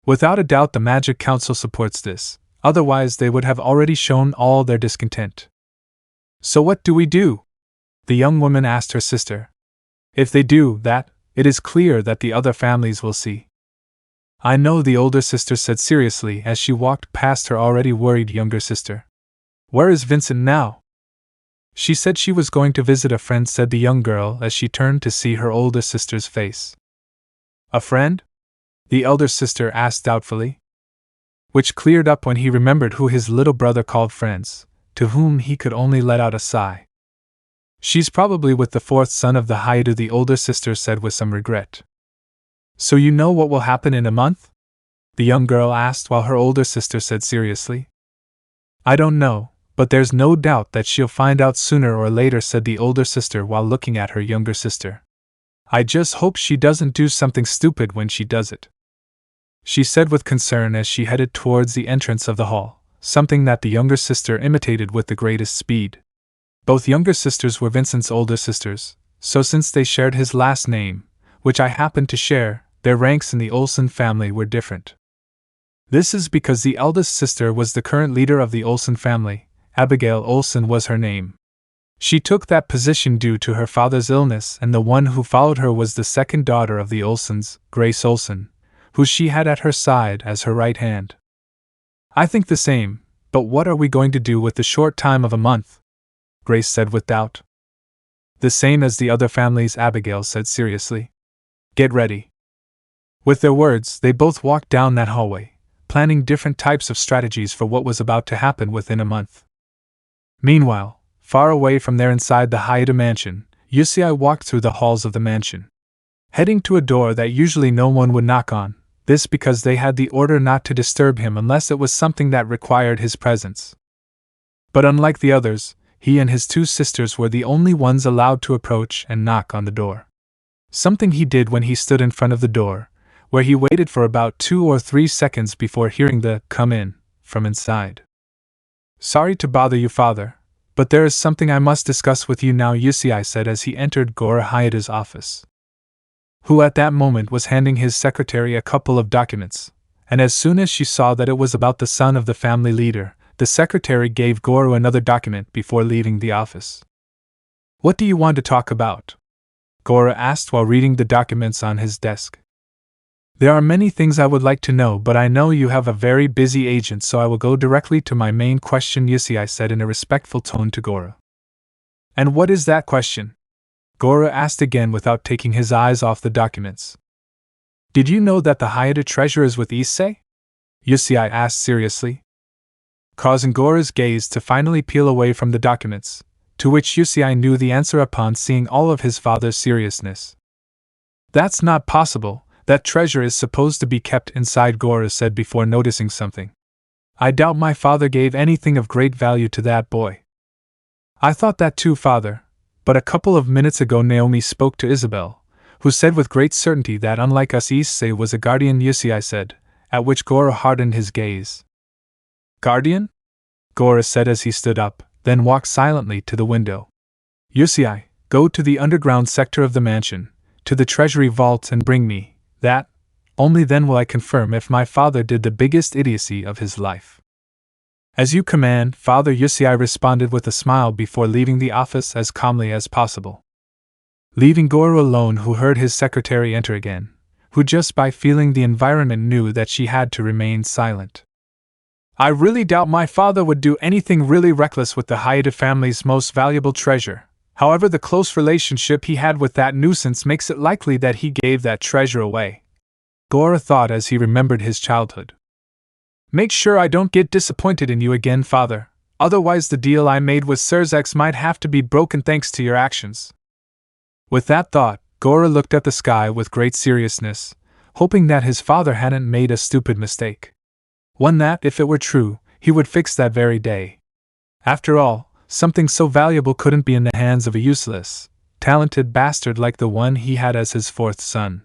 Without a doubt the Magic Council supports this, otherwise they would have already shown all their discontent. So what do we do? The young woman asked her sister. If they do that, it is clear that the other families will see. I know, the older sister said seriously as she walked past her already worried younger sister. Where is Vincent now? She said she was going to visit a friend, said the young girl as she turned to see her older sister's face. A friend? The elder sister asked doubtfully. Which cleared up when he remembered who his little brother called friends, to whom he could only let out a sigh. She's probably with the fourth son of the Hyoudou, the older sister said with some regret. So you know what will happen in a month? The young girl asked while her older sister said seriously. I don't know, but there's no doubt that she'll find out sooner or later, said the older sister while looking at her younger sister. I just hope she doesn't do something stupid when she does it, she said with concern as she headed towards the entrance of the hall, something that the younger sister imitated with the greatest speed. Both younger sisters were Vincent's older sisters, so since they shared his last name, which I happened to share, their ranks in the Olsen family were different. This is because the eldest sister was the current leader of the Olsen family. Abigail Olsen was her name. She took that position due to her father's illness, and the one who followed her was the second daughter of the Olsens, Grace Olsen, who she had at her side as her right hand. I think the same, but what are we going to do with the short time of a month? Grace said with doubt. The same as the other families, Abigail said seriously. Get ready. With their words, they both walked down that hallway, planning different types of strategies for what was about to happen within a month. Meanwhile, far away from there inside the Hyoudou mansion, Issei walked through the halls of the mansion, heading to a door that usually no one would knock on, this because they had the order not to disturb him unless it was something that required his presence. But unlike the others, he and his two sisters were the only ones allowed to approach and knock on the door. Something he did when he stood in front of the door, where he waited for about 2 or 3 seconds before hearing the "come in" from inside. Sorry to bother you, father, but there is something I must discuss with you now, Issei said as he entered Goro Hyoudu's office, who at that moment was handing his secretary a couple of documents, and as soon as she saw that it was about the son of the family leader, the secretary gave Goro another document before leaving the office. What do you want to talk about? Goro asked while reading the documents on his desk. There are many things I would like to know, but I know you have a very busy agent, so I will go directly to my main question, Issei said in a respectful tone to Goro. And what is that question? Gora asked again without taking his eyes off the documents. Did you know that the Hyoudou treasure is with Issei? Issei asked seriously, causing Gora's gaze to finally peel away from the documents, to which Issei knew the answer upon seeing all of his father's seriousness. That's not possible, that treasure is supposed to be kept inside, Gora said before noticing something. I doubt my father gave anything of great value to that boy. I thought that too, father, but a couple of minutes ago Naomi spoke to Isabelle, who said with great certainty that unlike us Issei was a guardian, Issei said, at which Gora hardened his gaze. Guardian? Gora said as he stood up, then walked silently to the window. Issei, go to the underground sector of the mansion, to the treasury vault and bring me that. Only then will I confirm if my father did the biggest idiocy of his life. As you command, Father, Issei responded with a smile before leaving the office as calmly as possible. Leaving Gora alone, who heard his secretary enter again, who just by feeling the environment knew that she had to remain silent. I really doubt my father would do anything really reckless with the Hyoudou family's most valuable treasure. However, the close relationship he had with that nuisance makes it likely that he gave that treasure away, Gora thought as he remembered his childhood. Make sure I don't get disappointed in you again, father, otherwise the deal I made with BlackRedZX might have to be broken thanks to your actions. With that thought, Gora looked at the sky with great seriousness, hoping that his father hadn't made a stupid mistake. One that, if it were true, he would fix that very day. After all, something so valuable couldn't be in the hands of a useless, talented bastard like the one he had as his fourth son,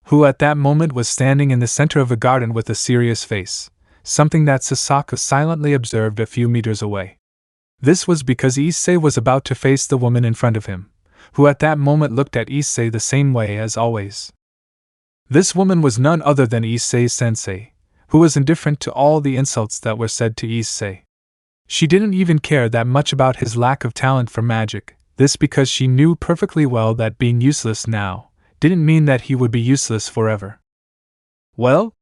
who at that moment was standing in the center of a garden with a serious face, something that Tosaka silently observed a few meters away. This was because Issei was about to face the woman in front of him, who at that moment looked at Issei the same way as always. This woman was none other than Issei's sensei, who was indifferent to all the insults that were said to Issei. She didn't even care that much about his lack of talent for magic, this because she knew perfectly well that being useless now didn't mean that he would be useless forever. Well?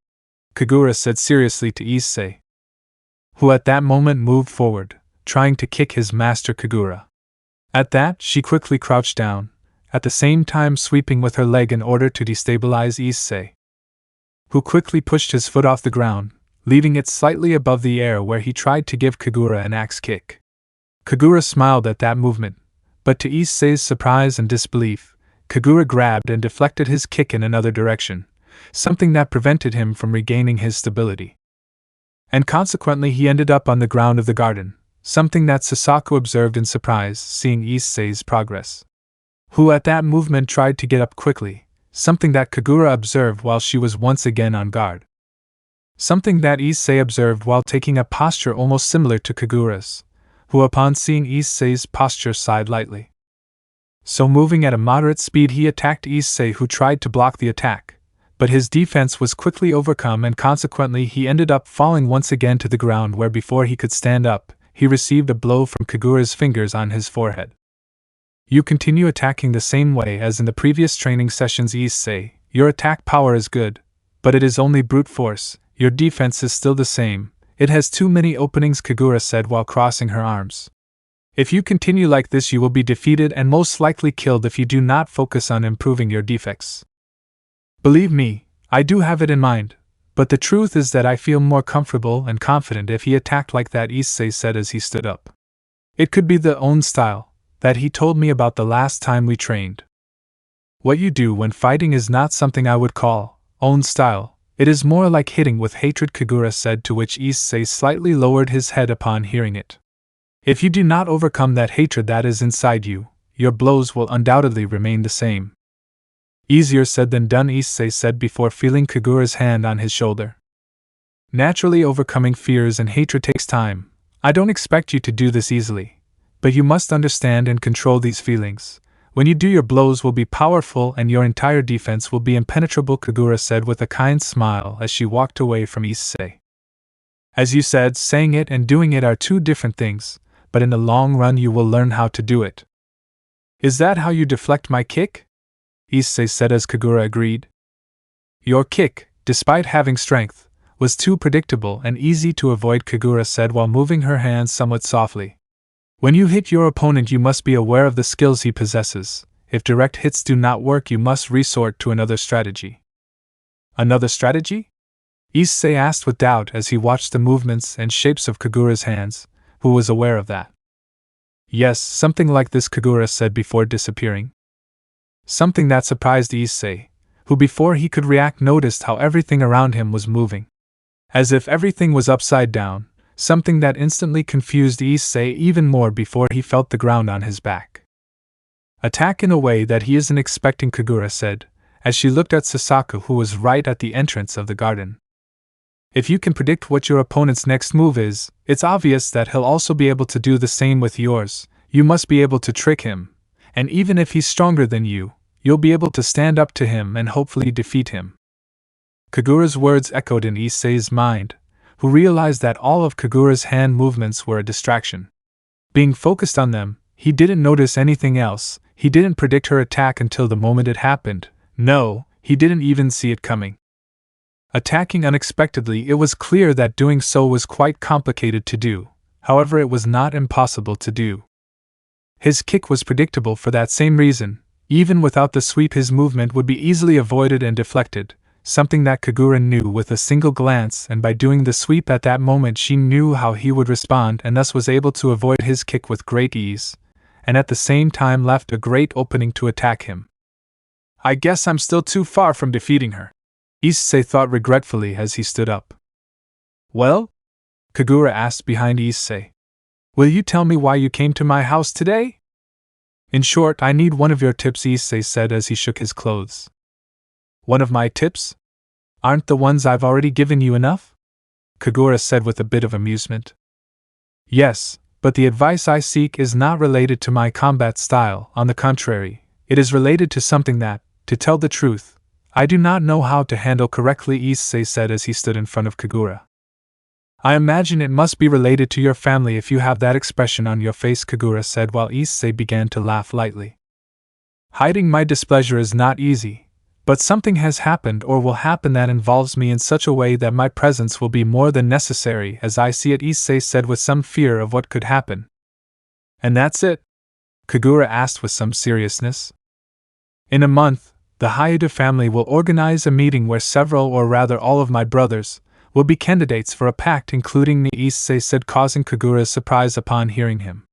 Kagura said seriously to Issei, who at that moment moved forward, trying to kick his master Kagura. At that, she quickly crouched down, at the same time sweeping with her leg in order to destabilize Issei, who quickly pushed his foot off the ground, leaving it slightly above the air where he tried to give Kagura an axe kick. Kagura smiled at that movement, but to Issei's surprise and disbelief, Kagura grabbed and deflected his kick in another direction, something that prevented him from regaining his stability. And consequently he ended up on the ground of the garden, something that Tosaka observed in surprise, seeing Issei's progress, who at that movement tried to get up quickly, something that Kagura observed while she was once again on guard. Something that Issei observed while taking a posture almost similar to Kagura's, who upon seeing Issei's posture sighed lightly. So moving at a moderate speed he attacked Issei, who tried to block the attack, but his defense was quickly overcome and consequently he ended up falling once again to the ground where before he could stand up, he received a blow from Kagura's fingers on his forehead. You continue attacking the same way as in the previous training sessions, Issei. Your attack power is good, but it is only brute force. Your defense is still the same. It has too many openings, Kagura said while crossing her arms. If you continue like this you will be defeated and most likely killed if you do not focus on improving your defects. Believe me, I do have it in mind, but the truth is that I feel more comfortable and confident if he attacked like that, Issei said as he stood up. It could be the own style that he told me about the last time we trained. What you do when fighting is not something I would call own style, it is more like hitting with hatred, Kagura said, to which Issei slightly lowered his head upon hearing it. If you do not overcome that hatred that is inside you, your blows will undoubtedly remain the same. Easier said than done, Issei said before feeling Kagura's hand on his shoulder. Naturally, overcoming fears and hatred takes time. I don't expect you to do this easily, but you must understand and control these feelings. When you do, your blows will be powerful and your entire defense will be impenetrable, Kagura said with a kind smile as she walked away from Issei. As you said, saying it and doing it are two different things, but in the long run you will learn how to do it. Is that how you deflect my kick? Issei said as Kagura agreed. Your kick, despite having strength, was too predictable and easy to avoid, Kagura said while moving her hands somewhat softly. When you hit your opponent you must be aware of the skills he possesses. if direct hits do not work, you must resort to another strategy. Another strategy? Issei asked with doubt as he watched the movements and shapes of Kagura's hands, who was aware of that. Yes, something like this, Kagura said before disappearing. Something that surprised Issei, who before he could react noticed how everything around him was moving. As if everything was upside down, something that instantly confused Issei even more before he felt the ground on his back. Attack in a way that he isn't expecting, Kagura said, as she looked at Sasaka, who was right at the entrance of the garden. If you can predict what your opponent's next move is, it's obvious that he'll also be able to do the same with yours. You must be able to trick him, and even if he's stronger than you, you'll be able to stand up to him and hopefully defeat him. Kagura's words echoed in Issei's mind, who realized that all of Kagura's hand movements were a distraction. Being focused on them, he didn't notice anything else. He didn't predict her attack until the moment it happened. No, he didn't even see it coming. Attacking unexpectedly, it was clear that doing so was quite complicated to do. However, it was not impossible to do. His kick was predictable for that same reason. Even without the sweep, his movement would be easily avoided and deflected, something that Kagura knew with a single glance, and by doing the sweep at that moment she knew how he would respond and thus was able to avoid his kick with great ease, and at the same time left a great opening to attack him. I guess I'm still too far from defeating her, Issei thought regretfully as he stood up. Well? Kagura asked behind Issei. Will you tell me why you came to my house today? In short, I need one of your tips, Issei said as he shook his clothes. One of my tips? Aren't the ones I've already given you enough? Kagura said with a bit of amusement. Yes, but the advice I seek is not related to my combat style. On the contrary, it is related to something that, to tell the truth, I do not know how to handle correctly, Issei said as he stood in front of Kagura. I imagine it must be related to your family if you have that expression on your face, Kagura said while Issei began to laugh lightly. Hiding my displeasure is not easy, but something has happened or will happen that involves me in such a way that my presence will be more than necessary as I see it, Issei said with some fear of what could happen. And that's it? Kagura asked with some seriousness. In a month, the Hyoudou family will organize a meeting where several, or rather all of my brothers, will be candidates for a pact, including me, Issei said, causing Kagura's surprise upon hearing him.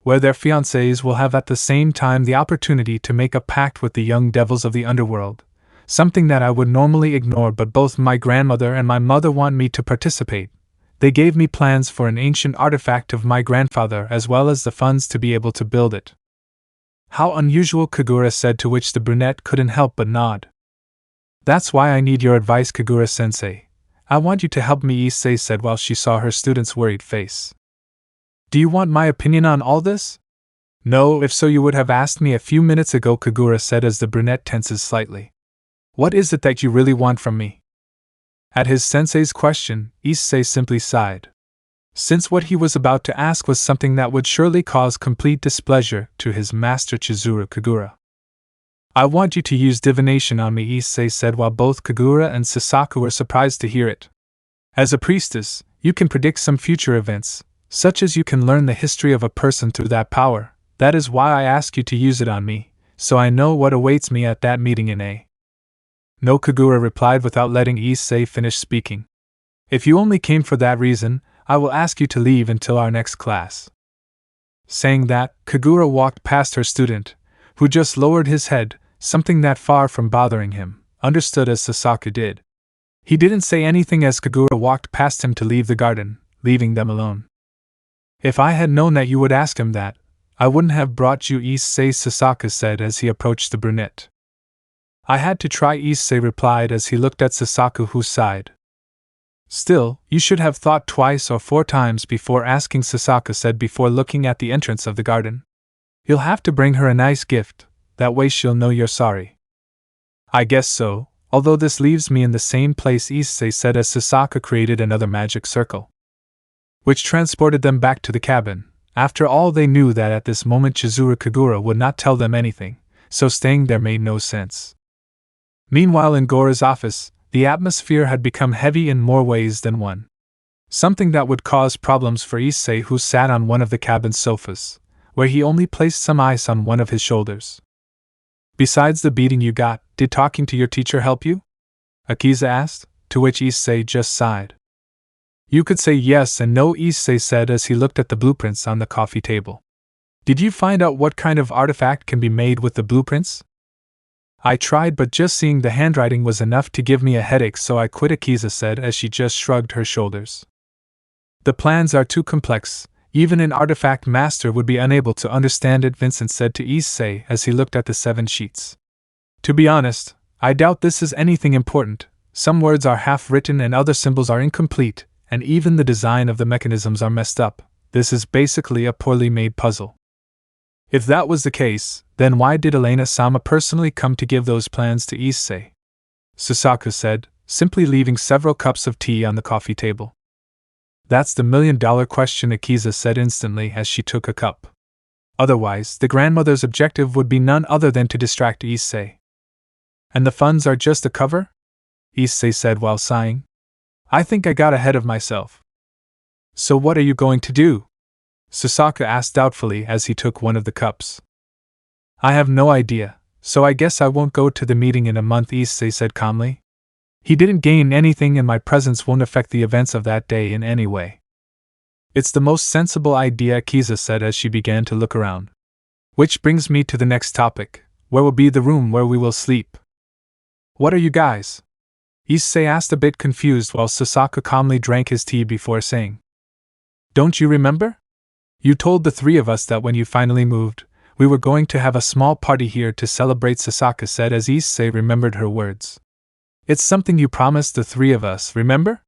Where their fiancés will have at the same time the opportunity to make a pact with the young devils of the underworld, something that I would normally ignore, but both my grandmother and my mother want me to participate. They gave me plans for an ancient artifact of my grandfather as well as the funds to be able to build it. How unusual, Kagura said, to which the brunette couldn't help but nod. That's why I need your advice, Kagura-sensei. I want you to help me, Issei said while she saw her student's worried face. Do you want my opinion on all this? No, if so you would have asked me a few minutes ago, Kagura said as the brunette tenses slightly. What is it that you really want from me? At his sensei's question, Issei simply sighed. Since what he was about to ask was something that would surely cause complete displeasure to his master Chizuru Kagura. I want you to use divination on me, Issei said while both Kagura and Sasaka were surprised to hear it. As a priestess, you can predict some future events, such as you can learn the history of a person through that power. That is why I ask you to use it on me, so I know what awaits me at that meeting in A. No, Kagura replied without letting Issei finish speaking. If you only came for that reason, I will ask you to leave until our next class. Saying that, Kagura walked past her student, who just lowered his head, something that, far from bothering him, understood as Sasaka did. He didn't say anything as Kagura walked past him to leave the garden, leaving them alone. If I had known that you would ask him that, I wouldn't have brought you, Issei, Sasaka said as he approached the brunette. I had to try, Issei replied as he looked at Sasaka, who sighed. Still, you should have thought twice or 4 times before asking, Sasaka said before looking at the entrance of the garden. You'll have to bring her a nice gift, that way she'll know you're sorry. I guess so, although this leaves me in the same place, Issei said as Sasaka created another magic circle, which transported them back to the cabin. After all, they knew that at this moment Chizuru Kagura would not tell them anything, so staying there made no sense. Meanwhile, in Gora's office, the atmosphere had become heavy in more ways than one. Something that would cause problems for Issei, who sat on one of the cabin's sofas, where he only placed some ice on one of his shoulders. Besides the beating you got, did talking to your teacher help you? Akiza asked, to which Issei just sighed. You could say yes and no, Issei said as he looked at the blueprints on the coffee table. Did you find out what kind of artifact can be made with the blueprints? I tried, but just seeing the handwriting was enough to give me a headache, so I quit, Akiza said as she just shrugged her shoulders. The plans are too complex. Even an artifact master would be unable to understand it, Vincent said to Issei as he looked at the 7 sheets. To be honest, I doubt this is anything important. Some words are half-written and other symbols are incomplete, and even the design of the mechanisms are messed up. This is basically a poorly made puzzle. If that was the case, then why did Elena-sama personally come to give those plans to Issei? Sasaka said, simply leaving several cups of tea on the coffee table. That's the million-dollar question, Akiza said instantly as she took a cup. Otherwise, the grandmother's objective would be none other than to distract Issei. And the funds are just a cover? Issei said while sighing. I think I got ahead of myself. So what are you going to do? Sasaka asked doubtfully as he took one of the cups. I have no idea, so I guess I won't go to the meeting in a month, Issei said calmly. He didn't gain anything and my presence won't affect the events of that day in any way. It's the most sensible idea, Akiza said as she began to look around. Which brings me to the next topic. Where will be the room where we will sleep? What are you guys? Issei asked, a bit confused, while Sasaka calmly drank his tea before saying. Don't you remember? You told the 3 of us that when you finally moved, we were going to have a small party here to celebrate, Sasaka said as Issei remembered her words. It's something you promised the 3 of us, remember?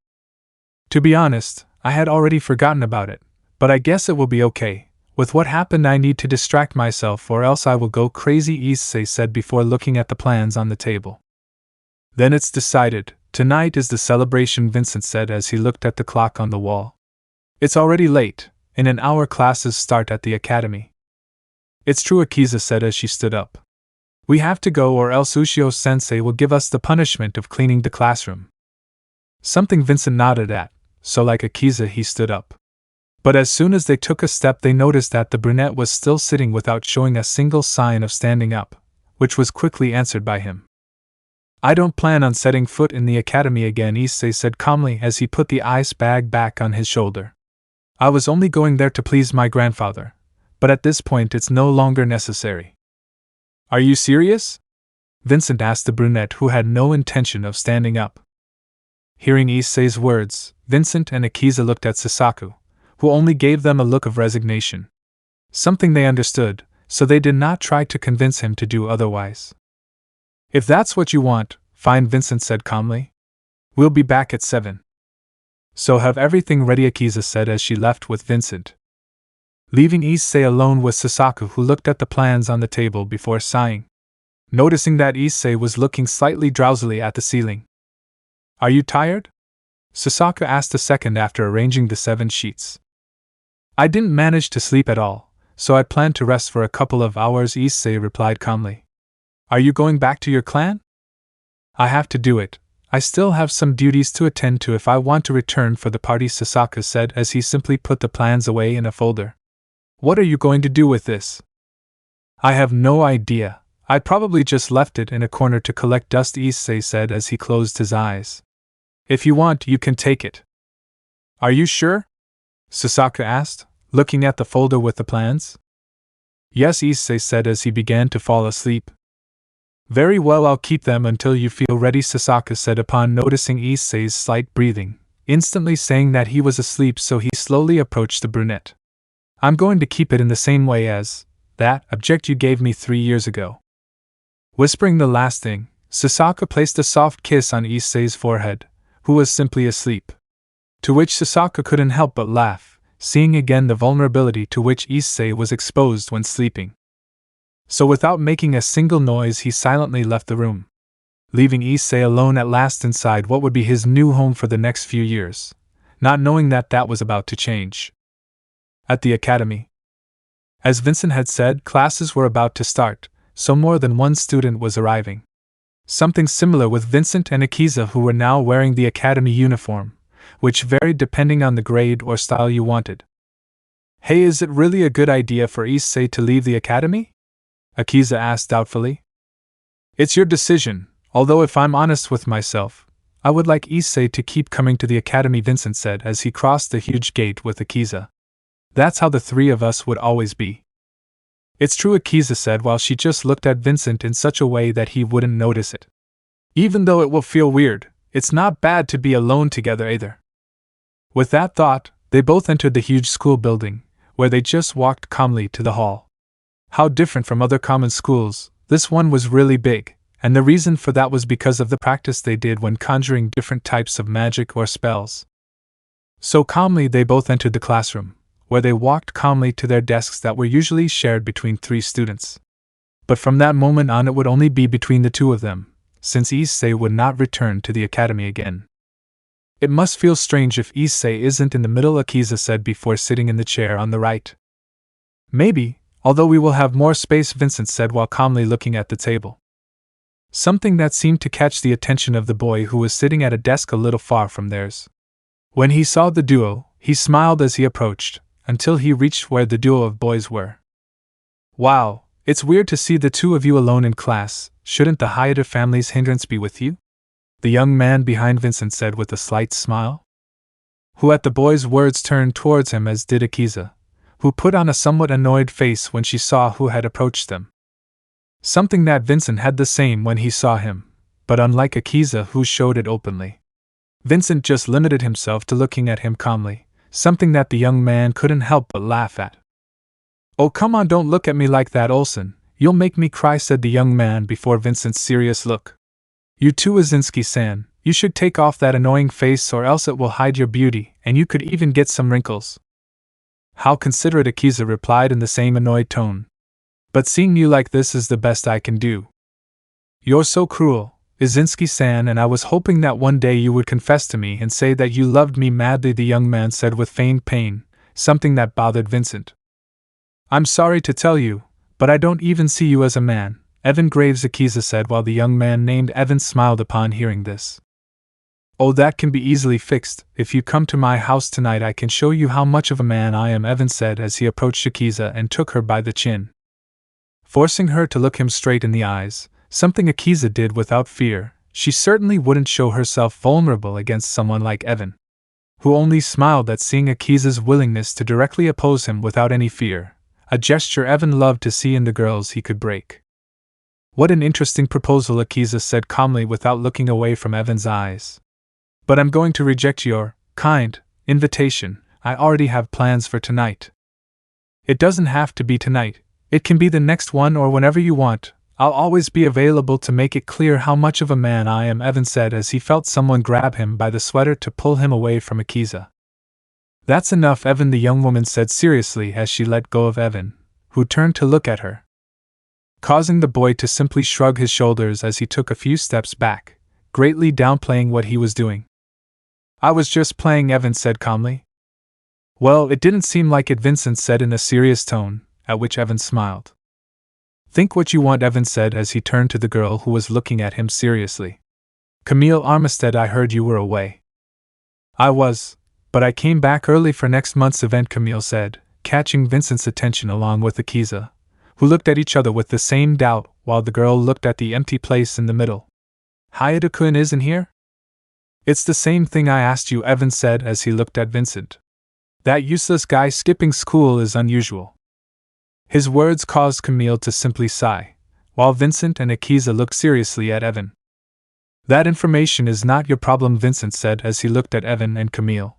To be honest, I had already forgotten about it, but I guess it will be okay. With what happened, I need to distract myself or else I will go crazy, Issei said before looking at the plans on the table. Then it's decided. Tonight is the celebration, Vincent said as he looked at the clock on the wall. It's already late. In an hour classes start at the academy. It's true, Akiza said as she stood up. We have to go or else Ushio-sensei will give us the punishment of cleaning the classroom. Something Vincent nodded at, so like Akiza he stood up. But as soon as they took a step they noticed that the brunette was still sitting without showing a single sign of standing up, which was quickly answered by him. I don't plan on setting foot in the academy again, Issei said calmly as he put the ice bag back on his shoulder. I was only going there to please my grandfather, but at this point it's no longer necessary. Are you serious? Vincent asked the brunette who had no intention of standing up. Hearing Issei's words, Vincent and Akiza looked at Sasaka, who only gave them a look of resignation. Something they understood, so they did not try to convince him to do otherwise. If that's what you want, fine, Vincent said calmly. We'll be back at 7. So have everything ready, Akiza said as she left with Vincent. Leaving Issei alone with Sasaka, who looked at the plans on the table before sighing. Noticing that Issei was looking slightly drowsily at the ceiling. Are you tired? Sasaka asked a second after arranging the 7 sheets. I didn't manage to sleep at all, so I plan to rest for a couple of hours, Issei replied calmly. Are you going back to your clan? I have to do it. I still have some duties to attend to if I want to return for the party, Sasaka said as he simply put the plans away in a folder. What are you going to do with this? I have no idea. I'd probably just left it in a corner to collect dust, Issei said as he closed his eyes. If you want, you can take it. Are you sure? Sasaka asked, looking at the folder with the plans. Yes, Issei said as he began to fall asleep. Very well, I'll keep them until you feel ready, Sasaka said upon noticing Issei's slight breathing, instantly saying that he was asleep, so he slowly approached the brunette. I'm going to keep it in the same way as that object you gave me 3 years ago. Whispering the last thing, Sasaka placed a soft kiss on Issei's forehead, who was simply asleep. To which Sasaka couldn't help but laugh, seeing again the vulnerability to which Issei was exposed when sleeping. So without making a single noise he silently left the room, leaving Issei alone at last inside what would be his new home for the next few years, not knowing that that was about to change. At the academy. As Vincent had said, classes were about to start, so more than one student was arriving. Something similar with Vincent and Akiza, who were now wearing the academy uniform, which varied depending on the grade or style you wanted. Hey, is it really a good idea for Issei to leave the academy? Akiza asked doubtfully. It's your decision, although if I'm honest with myself, I would like Issei to keep coming to the academy, Vincent said as he crossed the huge gate with Akiza. That's how the three of us would always be. It's true, Akiza said while she just looked at Vincent in such a way that he wouldn't notice it. Even though it will feel weird, it's not bad to be alone together either. With that thought, they both entered the huge school building, where they just walked calmly to the hall. How different from other common schools, this one was really big, and the reason for that was because of the practice they did when conjuring different types of magic or spells. So calmly they both entered the classroom, where they walked calmly to their desks that were usually shared between 3 students. But from that moment on it would only be between the 2 of them, since Issei would not return to the academy again. It must feel strange if Issei isn't in the middle, Akiza said before sitting in the chair on the right. Maybe, although we will have more space, Vincent said while calmly looking at the table. Something that seemed to catch the attention of the boy who was sitting at a desk a little far from theirs. When he saw the duo, he smiled as he approached, until he reached where the duo of boys were. Wow, it's weird to see the 2 of you alone in class. Shouldn't the Hyoudou family's hindrance be with you? The young man behind Vincent said with a slight smile. Who at the boy's words turned towards him, as did Akiza, who put on a somewhat annoyed face when she saw who had approached them. Something that Vincent had the same when he saw him, but unlike Akiza, who showed it openly, Vincent just limited himself to looking at him calmly, something that the young man couldn't help but laugh at. Oh, come on, don't look at me like that, Olsen. You'll make me cry, said the young man before Vincent's serious look. You too, Azinski-san, you should take off that annoying face or else it will hide your beauty, and you could even get some wrinkles. How considerate, Akiza replied in the same annoyed tone. But seeing you like this is the best I can do. You're so cruel, Azinski-san, and I was hoping that one day you would confess to me and say that you loved me madly, the young man said with feigned pain, something that bothered Vincent. I'm sorry to tell you, but I don't even see you as a man, Evan Graves, Akiza said while the young man named Evan smiled upon hearing this. Oh, that can be easily fixed. If you come to my house tonight I can show you how much of a man I am, Evan said as he approached Akiza and took her by the chin, forcing her to look him straight in the eyes, something Akiza did without fear. She certainly wouldn't show herself vulnerable against someone like Evan, who only smiled at seeing Akiza's willingness to directly oppose him without any fear, a gesture Evan loved to see in the girls he could break. What an interesting proposal, Akiza said calmly without looking away from Evan's eyes. But I'm going to reject your kind invitation. I already have plans for tonight. It doesn't have to be tonight. It can be the next one or whenever you want. I'll always be available to make it clear how much of a man I am, Evan said as he felt someone grab him by the sweater to pull him away from Akiza. That's enough, Evan, the young woman said seriously as she let go of Evan, who turned to look at her, causing the boy to simply shrug his shoulders as he took a few steps back, greatly downplaying what he was doing. I was just playing, Evan said calmly. Well, it didn't seem like it, Vincent said in a serious tone, at which Evan smiled. Think what you want, Evan said as he turned to the girl who was looking at him seriously. Camille Armistead, I heard you were away. I was, but I came back early for next month's event, Camille said, catching Vincent's attention along with Akiza, who looked at each other with the same doubt while the girl looked at the empty place in the middle. Hyoudou-kun isn't here? It's the same thing I asked you, Evan said as he looked at Vincent. That useless guy skipping school is unusual. His words caused Camille to simply sigh, while Vincent and Akiza looked seriously at Evan. That information is not your problem, Vincent said as he looked at Evan and Camille.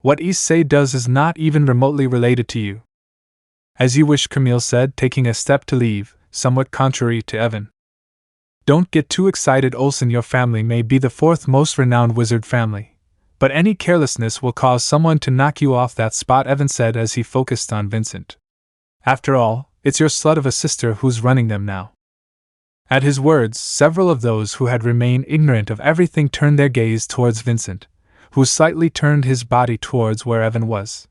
What Issei does is not even remotely related to you. As you wish, Camille said, taking a step to leave, somewhat contrary to Evan. Don't get too excited, Olsen. Your family may be the 4th most renowned wizard family, but any carelessness will cause someone to knock you off that spot, Evan said as he focused on Vincent. After all, it's your slut of a sister who's running them now. At his words, several of those who had remained ignorant of everything turned their gaze towards Vincent, who slightly turned his body towards where Evan was.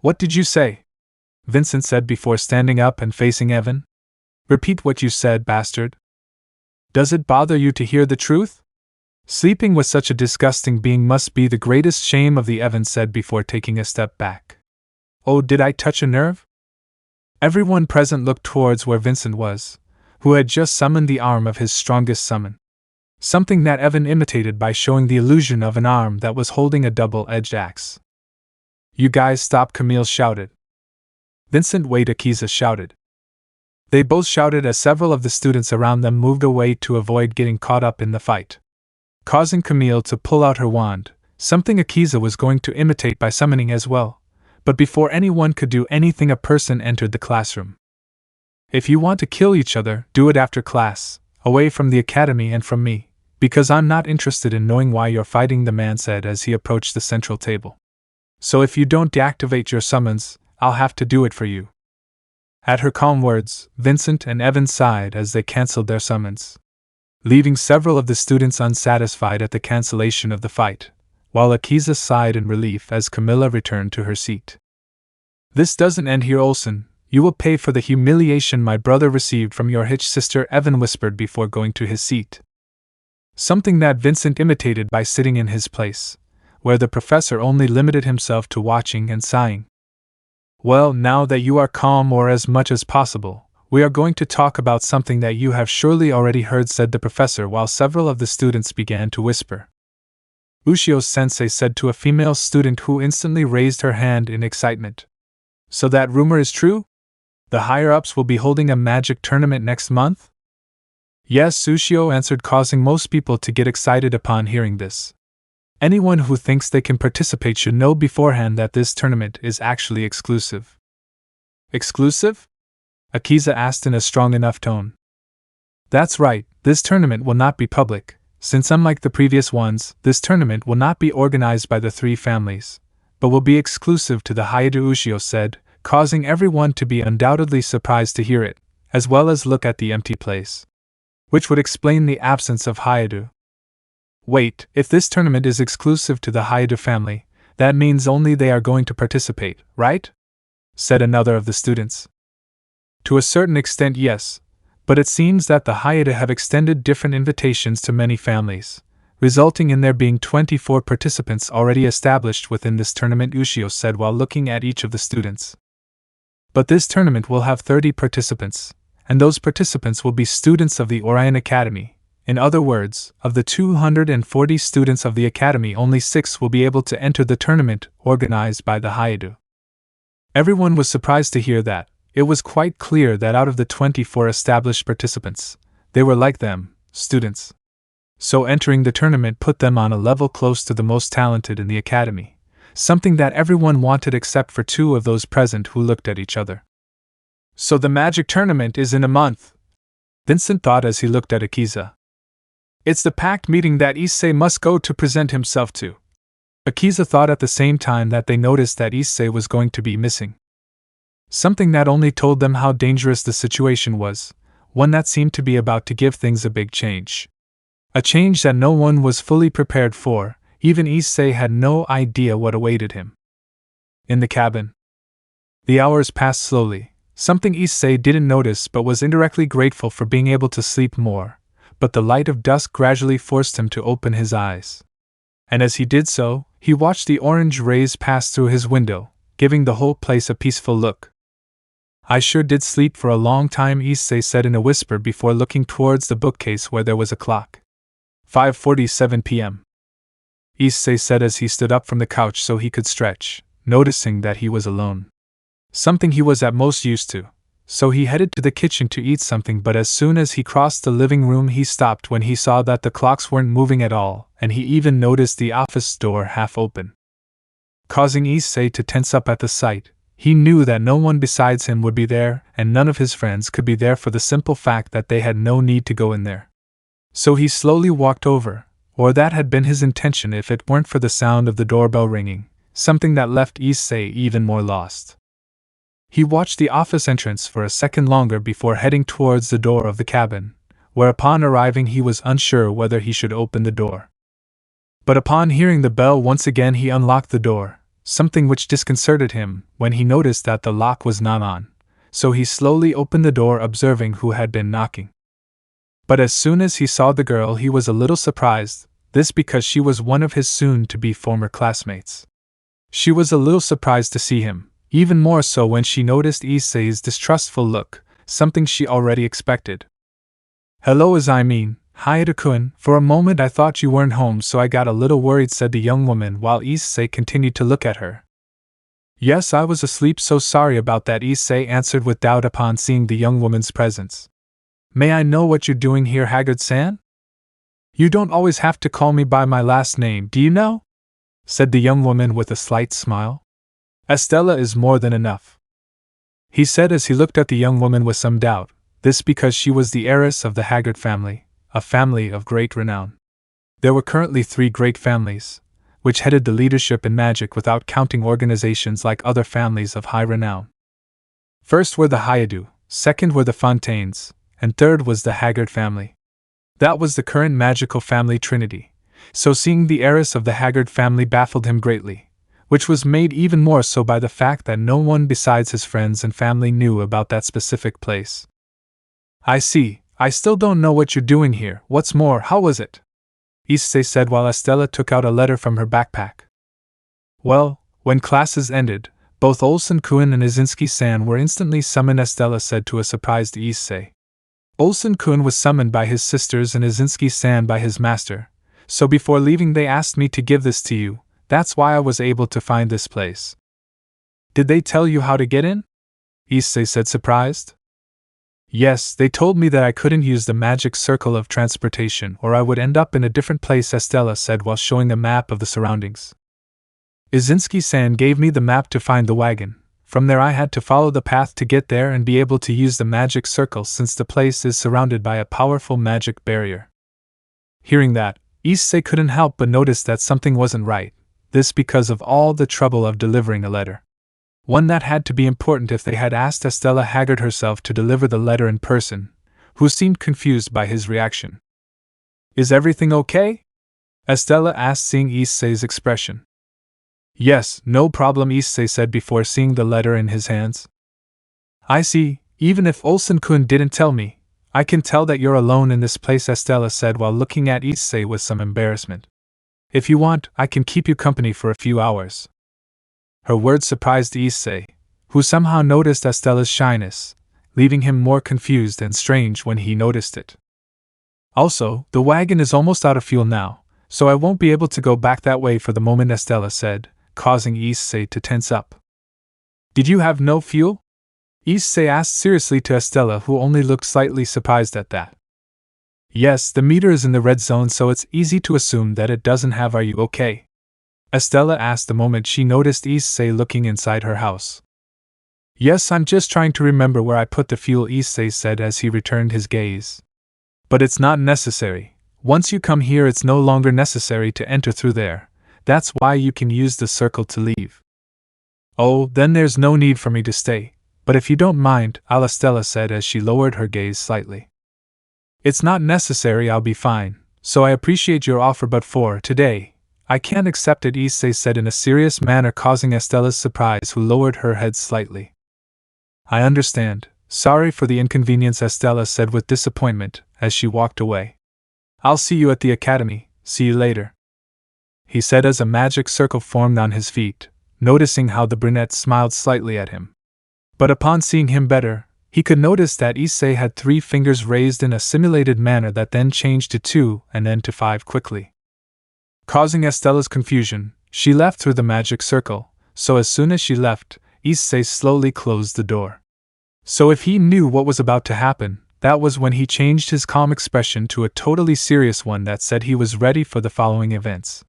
What did you say? Vincent said before standing up and facing Evan. Repeat what you said, bastard. Does it bother you to hear the truth? Sleeping with such a disgusting being must be the greatest shame of the Evan said before taking a step back. Oh, did I touch a nerve? Everyone present looked towards where Vincent was, who had just summoned the arm of his strongest summon. Something that Evan imitated by showing the illusion of an arm that was holding a double-edged axe. "You guys stop," Camille shouted. Vincent, wait, Akiza shouted. They both shouted as several of the students around them moved away to avoid getting caught up in the fight, causing Camille to pull out her wand, something Akiza was going to imitate by summoning as well. But before anyone could do anything, a person entered the classroom. "If you want to kill each other, do it after class, away from the academy and from me, because I'm not interested in knowing why you're fighting," the man said as he approached the central table. "So if you don't deactivate your summons, I'll have to do it for you." At her calm words, Vincent and Evan sighed as they cancelled their summons, leaving several of the students unsatisfied at the cancellation of the fight, while Akiza sighed in relief as Camilla returned to her seat. "This doesn't end here, Olsen. You will pay for the humiliation my brother received from your hitch sister," Evan whispered before going to his seat. Something that Vincent imitated by sitting in his place, where the professor only limited himself to watching and sighing. "Well, now that you are calm, or as much as possible, we are going to talk about something that you have surely already heard," said the professor while several of the students began to whisper. Ushio-sensei said to a female student who instantly raised her hand in excitement. "So that rumor is true? The higher-ups will be holding a magic tournament next month?" "Yes," Ushio answered, causing most people to get excited upon hearing this. Anyone who thinks they can participate should know beforehand that this tournament is actually exclusive. "Exclusive?" Akiza asked in a strong enough tone. "That's right, this tournament will not be public, since unlike the previous ones, this tournament will not be organized by the three families, but will be exclusive to the Hyoudou," Ushio said, causing everyone to be undoubtedly surprised to hear it, as well as look at the empty place, which would explain the absence of Hyoudou. "Wait, if this tournament is exclusive to the Hyoudou family, that means only they are going to participate, right?" said another of the students. "To a certain extent, yes, but it seems that the Hyoudou have extended different invitations to many families, resulting in there being 24 participants already established within this tournament," Ushio said while looking at each of the students. "But this tournament will have 30 participants, and those participants will be students of the Orion Academy. In other words, of the 240 students of the Academy, only 6 will be able to enter the tournament organized by the Hyoudou." Everyone was surprised to hear that. It was quite clear that out of the 24 established participants, they were like them, students. So entering the tournament put them on a level close to the most talented in the Academy, something that everyone wanted except for 2 of those present who looked at each other. "So the magic tournament is in a month," Vincent thought as he looked at Akiza. "It's the pact meeting that Issei must go to present himself to." Akiza thought at the same time that they noticed that Issei was going to be missing. Something that only told them how dangerous the situation was, one that seemed to be about to give things a big change. A change that no one was fully prepared for, even Issei had no idea what awaited him. In the cabin, the hours passed slowly, something Issei didn't notice but was indirectly grateful for being able to sleep more. But the light of dusk gradually forced him to open his eyes. And as he did so, he watched the orange rays pass through his window, giving the whole place a peaceful look. "I sure did sleep for a long time," Issei said in a whisper before looking towards the bookcase where there was a clock. 5:47 p.m. Issei said as he stood up from the couch so he could stretch, noticing that he was alone. Something he was at most used to. So he headed to the kitchen to eat something, but as soon as he crossed the living room he stopped when he saw that the clocks weren't moving at all, and he even noticed the office door half open. Causing Issei to tense up at the sight, he knew that no one besides him would be there, and none of his friends could be there for the simple fact that they had no need to go in there. So he slowly walked over, or that had been his intention if it weren't for the sound of the doorbell ringing, something that left Issei even more lost. He watched the office entrance for a second longer before heading towards the door of the cabin, where upon arriving he was unsure whether he should open the door. But upon hearing the bell once again he unlocked the door, something which disconcerted him when he noticed that the lock was not on, so he slowly opened the door observing who had been knocking. But as soon as he saw the girl he was a little surprised, this because she was one of his soon-to-be former classmates. She was a little surprised to see him, even more so when she noticed Issei's distrustful look, something she already expected, Hello Hyoudou-kun, for a moment I thought you weren't home so I got a little worried, said the young woman while Issei continued to look at her. Yes, I was asleep, so sorry about that, Issei answered with doubt upon seeing the young woman's presence. May I know what you're doing here, Haggard-san? You don't always have to call me by my last name, do you know? Said the young woman with a slight smile. Estella is more than enough, he said as he looked at the young woman with some doubt, this because she was the heiress of the Haggard family, a family of great renown. There were currently 3 great families, which headed the leadership in magic without counting organizations like other families of high renown. First were the Hyoudou, second were the Fontaines, and third was the Haggard family. That was the current magical family trinity, so seeing the heiress of the Haggard family baffled him greatly, which was made even more so by the fact that no one besides his friends and family knew about that specific place. I see, I still don't know what you're doing here, what's more, how was it? Issei said while Estella took out a letter from her backpack. Well, when classes ended, both Olsen-kun and Izinski-san were instantly summoned, Estella said to a surprised Issei. Olsen-kun was summoned by his sisters and Izinski-san by his master, so before leaving they asked me to give this to you, that's why I was able to find this place. Did they tell you how to get in? Issei said, surprised. Yes, they told me that I couldn't use the magic circle of transportation or I would end up in a different place, Estella said while showing a map of the surroundings. Izinski-san gave me the map to find the wagon. From there I had to follow the path to get there and be able to use the magic circle since the place is surrounded by a powerful magic barrier. Hearing that, Issei couldn't help but notice that something wasn't right, this because of all the trouble of delivering a letter. One that had to be important if they had asked Estella Haggard herself to deliver the letter in person, who seemed confused by his reaction. Is everything okay? Estella asked, seeing Issei's expression. Yes, no problem, Issei said before seeing the letter in his hands. I see, even if Olsen-kun didn't tell me, I can tell that you're alone in this place, Estella said while looking at Issei with some embarrassment. If you want, I can keep you company for a few hours. Her words surprised Issei, who somehow noticed Estella's shyness, leaving him more confused and strange when he noticed it. Also, the wagon is almost out of fuel now, so I won't be able to go back that way for the moment, Estella said, causing Issei to tense up. Did you have no fuel? Issei asked seriously to Estella, who only looked slightly surprised at that. Yes, the meter is in the red zone, so it's easy to assume that it doesn't have. Are you okay? Estella asked the moment she noticed Issei looking inside her house. Yes, I'm just trying to remember where I put the fuel, Issei said as he returned his gaze. But it's not necessary. Once you come here it's no longer necessary to enter through there. That's why you can use the circle to leave. Oh, then there's no need for me to stay, but if you don't mind, Estella said as she lowered her gaze slightly. It's not necessary, I'll be fine, so I appreciate your offer, but for today, I can't accept it, Issei said in a serious manner, causing Estella's surprise, who lowered her head slightly. I understand, sorry for the inconvenience, Estella said with disappointment as she walked away. I'll see you at the academy, see you later, he said as a magic circle formed on his feet, noticing how the brunette smiled slightly at him. But upon seeing him better, he could notice that Issei had 3 fingers raised in a simulated manner that then changed to 2 and then to 5 quickly. Causing Estella's confusion, she left through the magic circle, so as soon as she left, Issei slowly closed the door. So if he knew what was about to happen, that was when he changed his calm expression to a totally serious one that said he was ready for the following events.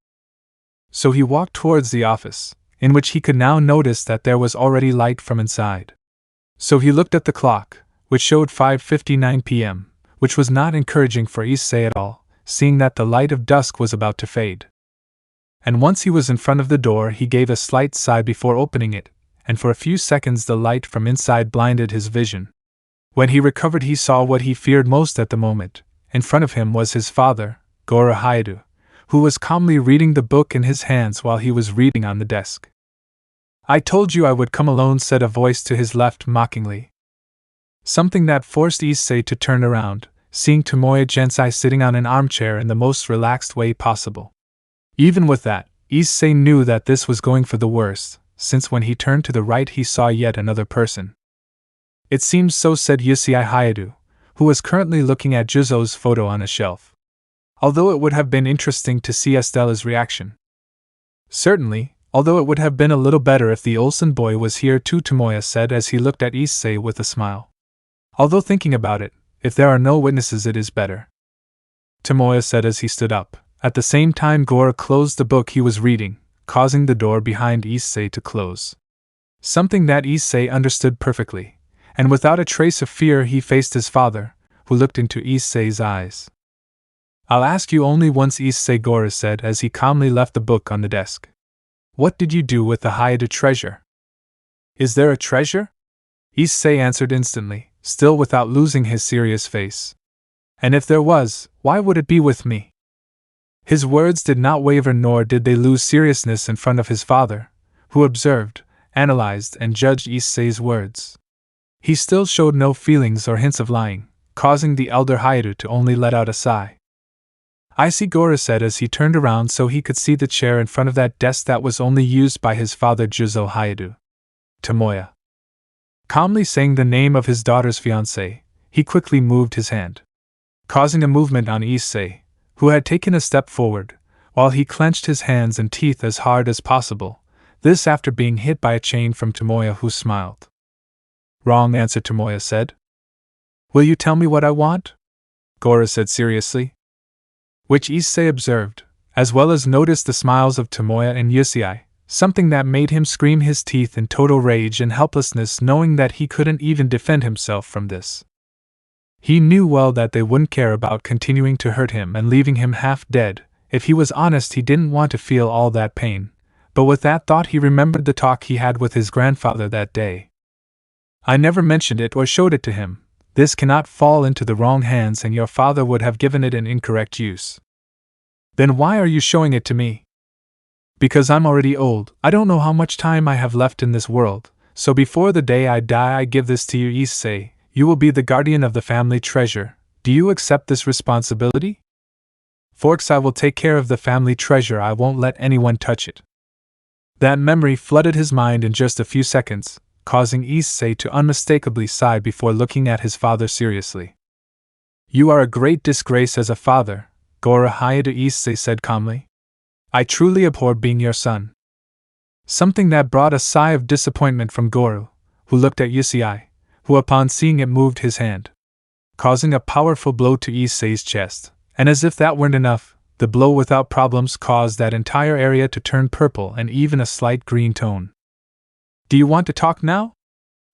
So he walked towards the office, in which he could now notice that there was already light from inside. So he looked at the clock, which showed 5:59 p.m., which was not encouraging for Issei at all, seeing that the light of dusk was about to fade. And once he was in front of the door, he gave a slight sigh before opening it, and for a few seconds the light from inside blinded his vision. When he recovered, he saw what he feared most at the moment. In front of him was his father, Goro Hyoudou, who was calmly reading the book in his hands while he was reading on the desk. I told you I would come alone, said a voice to his left mockingly. Something that forced Issei to turn around, seeing Tomoya Gensai sitting on an armchair in the most relaxed way possible. Even with that, Issei knew that this was going for the worst, since when he turned to the right he saw yet another person. It seems so, said Issei Hyoudou, who was currently looking at Juzo's photo on a shelf. Although it would have been interesting to see Estelle's reaction. Certainly, although it would have been a little better if the Olsen boy was here too, Tomoya said as he looked at Issei with a smile. Although thinking about it, if there are no witnesses it is better. Tomoya said as he stood up. At the same time Gora closed the book he was reading, causing the door behind Issei to close. Something that Issei understood perfectly, and without a trace of fear he faced his father, who looked into Issei's eyes. I'll ask you only once, Issei, Gora said as he calmly left the book on the desk. What did you do with the Hyoudou treasure? Is there a treasure? Issei answered instantly, still without losing his serious face. And if there was, why would it be with me? His words did not waver, nor did they lose seriousness in front of his father, who observed, analyzed, and judged Issei's words. He still showed no feelings or hints of lying, causing the elder Hyoudou to only let out a sigh. I see, Gora said as he turned around so he could see the chair in front of that desk that was only used by his father Juzo Hyoudou. Tomoya. Calmly saying the name of his daughter's fiancé, he quickly moved his hand, causing a movement on Issei, who had taken a step forward, while he clenched his hands and teeth as hard as possible, this after being hit by a chain from Tomoya, who smiled. Wrong answer, Tomoya said. Will you tell me what I want? Gora said seriously. Which Issei observed, as well as noticed the smiles of Tomoya and Issei, something that made him scream his teeth in total rage and helplessness, knowing that he couldn't even defend himself from this. He knew well that they wouldn't care about continuing to hurt him and leaving him half dead. If he was honest, he didn't want to feel all that pain, but with that thought he remembered the talk he had with his grandfather that day. I never mentioned it or showed it to him. This cannot fall into the wrong hands and your father would have given it an incorrect use. Then why are you showing it to me? Because I'm already old, I don't know how much time I have left in this world, so before the day I die I give this to you, Issei. You will be the guardian of the family treasure. Do you accept this responsibility? Forks, I will take care of the family treasure, I won't let anyone touch it. That memory flooded his mind in just a few seconds, causing Issei to unmistakably sigh before looking at his father seriously. You are a great disgrace as a father, Gora Hyoudou, Issei said calmly. I truly abhor being your son. Something that brought a sigh of disappointment from Goro, who looked at Issei, who upon seeing it moved his hand, causing a powerful blow to Issei's chest, and as if that weren't enough, the blow without problems caused that entire area to turn purple and even a slight green tone. Do you want to talk now?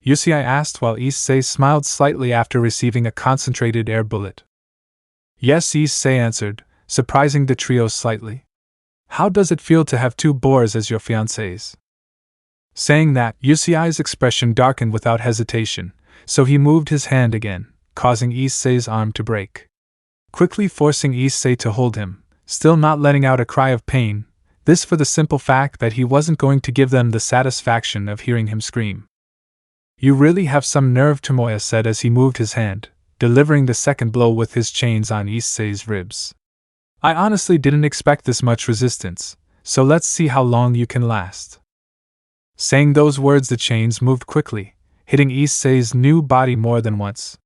Issei asked while Issei smiled slightly after receiving a concentrated air bullet. Yes, Issei answered, surprising the trio slightly. How does it feel to have two boars as your fiancés? Saying that, Issei's expression darkened without hesitation, so he moved his hand again, causing Issei's arm to break, quickly forcing Issei to hold him, still not letting out a cry of pain, this for the simple fact that he wasn't going to give them the satisfaction of hearing him scream. You really have some nerve, Tomoya said as he moved his hand, delivering the second blow with his chains on Issei's ribs. I honestly didn't expect this much resistance, so let's see how long you can last. Saying those words, the chains moved quickly, hitting Issei's new body more than once,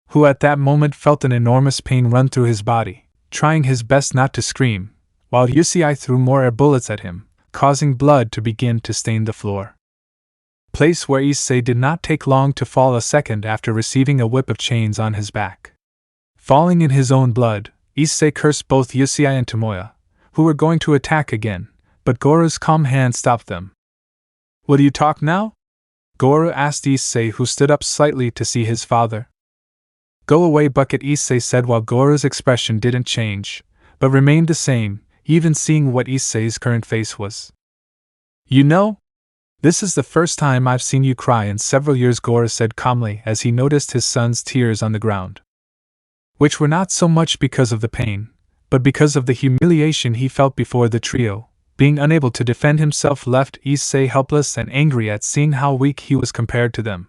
who at that moment felt an enormous pain run through his body, trying his best not to scream, while Issei threw more air bullets at him, causing blood to begin to stain the floor. Place where Issei did not take long to fall a second after receiving a whip of chains on his back. Falling in his own blood, Issei cursed both Issei and Tomoya, who were going to attack again, but Gora's calm hand stopped them. Will you talk now? Gora asked Issei, who stood up slightly to see his father. Go away, bucket, Issei said while Gora's expression didn't change, but remained the same, even seeing what Issei's current face was. You know? This is the first time I've seen you cry in several years, Gora said calmly as he noticed his son's tears on the ground, which were not so much because of the pain, but because of the humiliation he felt before the trio. Being unable to defend himself left Issei helpless and angry at seeing how weak he was compared to them.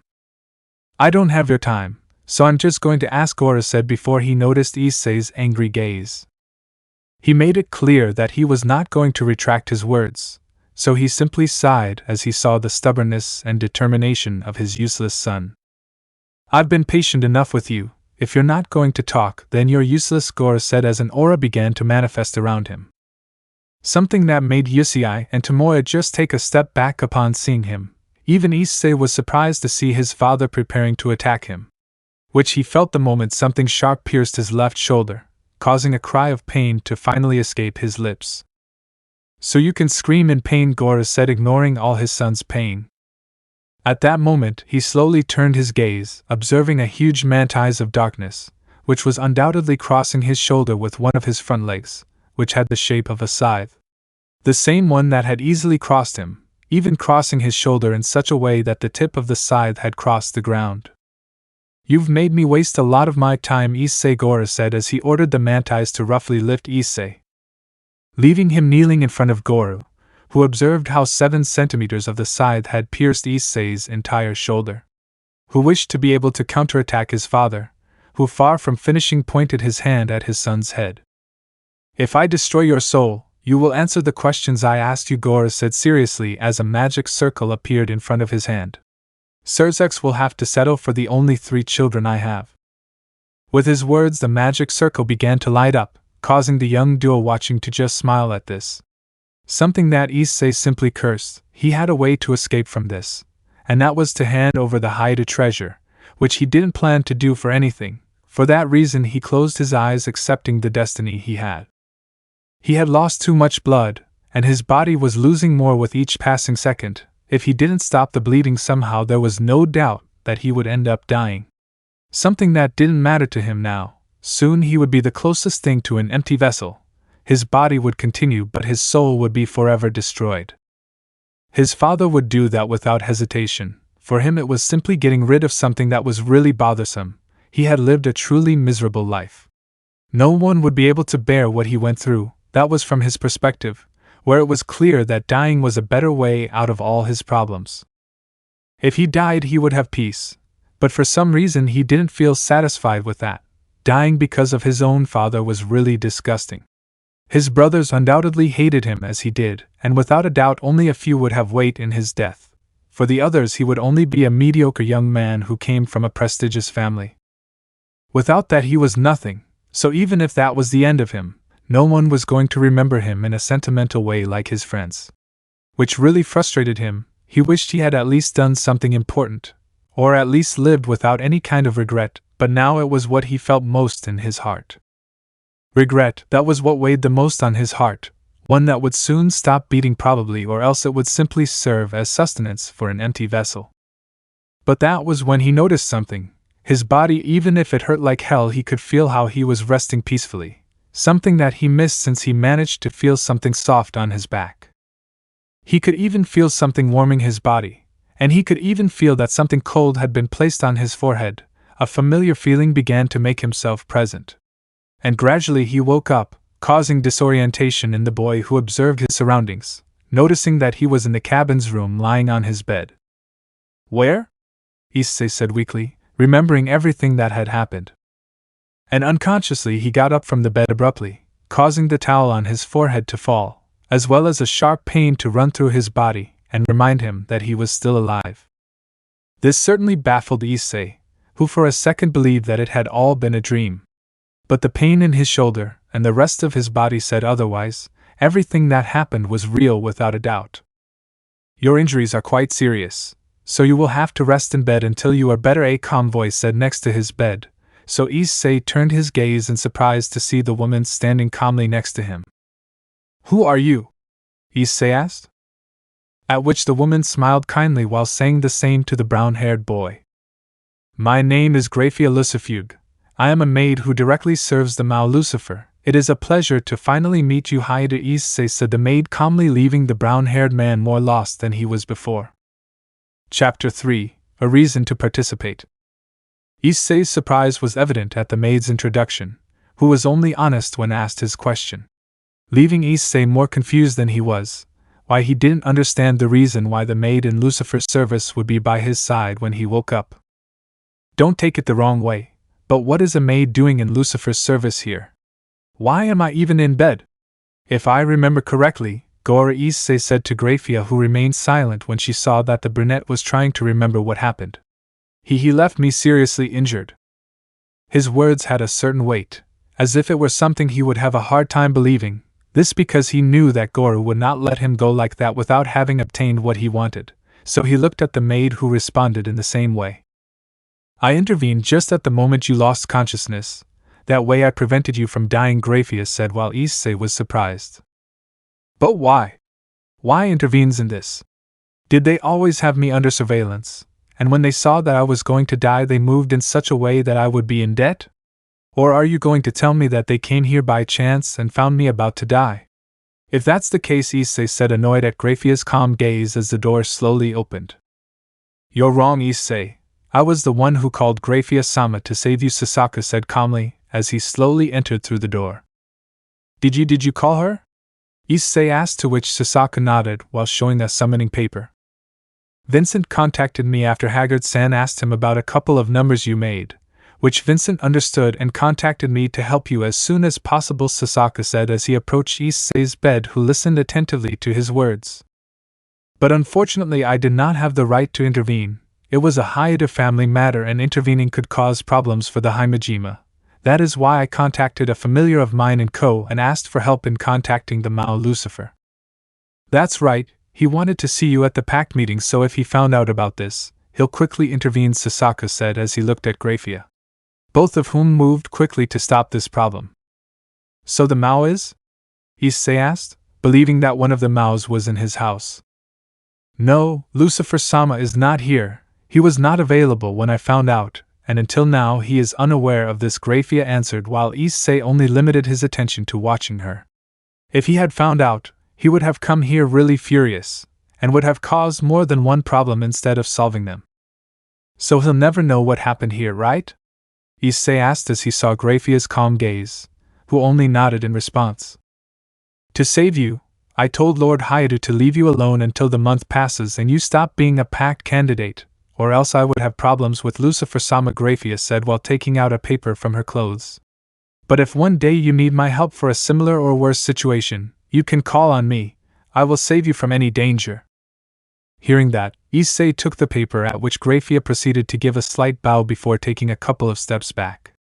I don't have your time, so I'm just going to ask, Gora said before he noticed Issei's angry gaze. He made it clear that he was not going to retract his words, so he simply sighed as he saw the stubbornness and determination of his useless son. I've been patient enough with you. If you're not going to talk, then you're useless, Gora said as an aura began to manifest around him. Something that made Issei and Tomoe just take a step back upon seeing him. Even Issei was surprised to see his father preparing to attack him, which he felt the moment something sharp pierced his left shoulder, causing a cry of pain to finally escape his lips. So you can scream in pain, Gora said, ignoring all his son's pain. At that moment, he slowly turned his gaze, observing a huge mantis of darkness, which was undoubtedly crossing his shoulder with one of his front legs, which had the shape of a scythe. The same one that had easily crossed him, even crossing his shoulder in such a way that the tip of the scythe had crossed the ground. You've made me waste a lot of my time, Issei, Gora said as he ordered the mantis to roughly lift Issei, leaving him kneeling in front of Gora, who observed how 7 centimeters of the scythe had pierced Issei's entire shoulder, who wished to be able to counterattack his father, who far from finishing pointed his hand at his son's head. If I destroy your soul, you will answer the questions I asked you, Gora said seriously as a magic circle appeared in front of his hand. SirZX will have to settle for the only 3 children I have. With his words, the magic circle began to light up, causing the young duo watching to just smile at this. Something that Issei simply cursed. He had a way to escape from this, and that was to hand over the Hyoudou treasure, which he didn't plan to do for anything. For that reason he closed his eyes, accepting the destiny he had. He had lost too much blood, and his body was losing more with each passing second. If he didn't stop the bleeding somehow, there was no doubt that he would end up dying. Something that didn't matter to him now. Soon he would be the closest thing to an empty vessel. His body would continue, but his soul would be forever destroyed. His father would do that without hesitation. For him it was simply getting rid of something that was really bothersome. He had lived a truly miserable life. No one would be able to bear what he went through. That was from his perspective, where it was clear that dying was a better way out of all his problems. If he died, he would have peace. But for some reason he didn't feel satisfied with that. Dying because of his own father was really disgusting. His brothers undoubtedly hated him as he did, and without a doubt only a few would have weight in his death. For the others he would only be a mediocre young man who came from a prestigious family. Without that he was nothing, so even if that was the end of him, no one was going to remember him in a sentimental way like his friends. Which really frustrated him. He wished he had at least done something important, or at least lived without any kind of regret, but now it was what he felt most in his heart. Regret, that was what weighed the most on his heart, one that would soon stop beating probably, or else it would simply serve as sustenance for an empty vessel. But that was when he noticed something. His body, even if it hurt like hell, he could feel how he was resting peacefully, something that he missed since he managed to feel something soft on his back. He could even feel something warming his body, and he could even feel that something cold had been placed on his forehead. A familiar feeling began to make himself present. And gradually he woke up, causing disorientation in the boy who observed his surroundings, noticing that he was in the cabin's room lying on his bed. Where? Issei said weakly, remembering everything that had happened. And unconsciously he got up from the bed abruptly, causing the towel on his forehead to fall, as well as a sharp pain to run through his body and remind him that he was still alive. This certainly baffled Issei, who for a second believed that it had all been a dream. But the pain in his shoulder and the rest of his body said otherwise. Everything that happened was real without a doubt. Your injuries are quite serious, so you will have to rest in bed until you are better, a calm voice said next to his bed. So Issei turned his gaze in surprise to see the woman standing calmly next to him. Who are you? Issei asked. At which the woman smiled kindly while saying the same to the brown-haired boy. My name is Gabriel Lucifuge. I am a maid who directly serves the Mao Lucifer. It is a pleasure to finally meet you, Hyoudou Issei said the maid calmly, leaving the brown-haired man more lost than he was before. Chapter 3. A Reason to Participate. Issei's surprise was evident at the maid's introduction, who was only honest when asked his question, leaving Issei more confused than he was, why he didn't understand the reason why the maid in Lucifer's service would be by his side when he woke up. Don't take it the wrong way. But what is a maid doing in Lucifer's service here? Why am I even in bed? If I remember correctly, Gora Issei said to Gabriel, who remained silent when she saw that the brunette was trying to remember what happened. He left me seriously injured. His words had a certain weight, as if it were something he would have a hard time believing, this because he knew that Goro would not let him go like that without having obtained what he wanted, so he looked at the maid who responded in the same way. I intervened just at the moment you lost consciousness. That way I prevented you from dying, Grafius said while Issei was surprised. But why? Why intervenes in this? Did they always have me under surveillance, and when they saw that I was going to die they moved in such a way that I would be in debt? Or are you going to tell me that they came here by chance and found me about to die? If that's the case, Issei said, annoyed at Grafia's calm gaze as the door slowly opened. You're wrong, Issei. I was the one who called Grafia-sama to save you, Sasaka said calmly, as he slowly entered through the door. Did you call her? Issei asked, to which Sasaka nodded while showing the summoning paper. Vincent contacted me after Haggard-san asked him about a couple of numbers you made, which Vincent understood and contacted me to help you as soon as possible, Sasaka said as he approached Issei's bed, who listened attentively to his words. But unfortunately I did not have the right to intervene. It was a Hyoudou family matter and intervening could cause problems for the Himejima. That is why I contacted a familiar of mine in Ko and asked for help in contacting the Mao Lucifer. That's right, he wanted to see you at the pact meeting, so if he found out about this, he'll quickly intervene, Sasaka said as he looked at Grafia. Both of whom moved quickly to stop this problem. So the Mao is? Issei asked, believing that one of the Maos was in his house. No, Lucifer-sama is not here. He was not available when I found out, and until now he is unaware of this, Grafia answered while Issei only limited his attention to watching her. If he had found out, he would have come here really furious, and would have caused more than one problem instead of solving them. So he'll never know what happened here, right? Issei asked as he saw Grafia's calm gaze, who only nodded in response. To save you, I told Lord Hyoudou to leave you alone until the month passes and you stop being a pact candidate, or else I would have problems with Lucifer-sama, Grafia said while taking out a paper from her clothes. But if one day you need my help for a similar or worse situation, you can call on me. I will save you from any danger. Hearing that, Issei took the paper, at which Grafia proceeded to give a slight bow before taking a couple of steps back.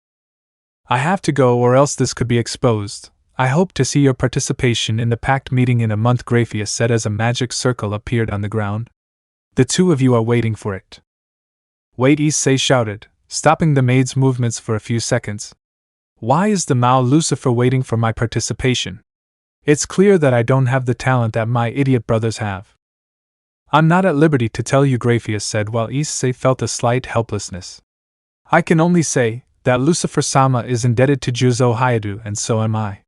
I have to go or else this could be exposed. I hope to see your participation in the pact meeting in a month, Grafia said as a magic circle appeared on the ground. The two of you are waiting for it. Wait, Issei shouted, stopping the maid's movements for a few seconds. Why is the Mao Lucifer waiting for my participation? It's clear that I don't have the talent that my idiot brothers have. I'm not at liberty to tell you, Grafia said while Issei felt a slight helplessness. I can only say that Lucifer-sama is indebted to Juzo Hyoudou, and so am I.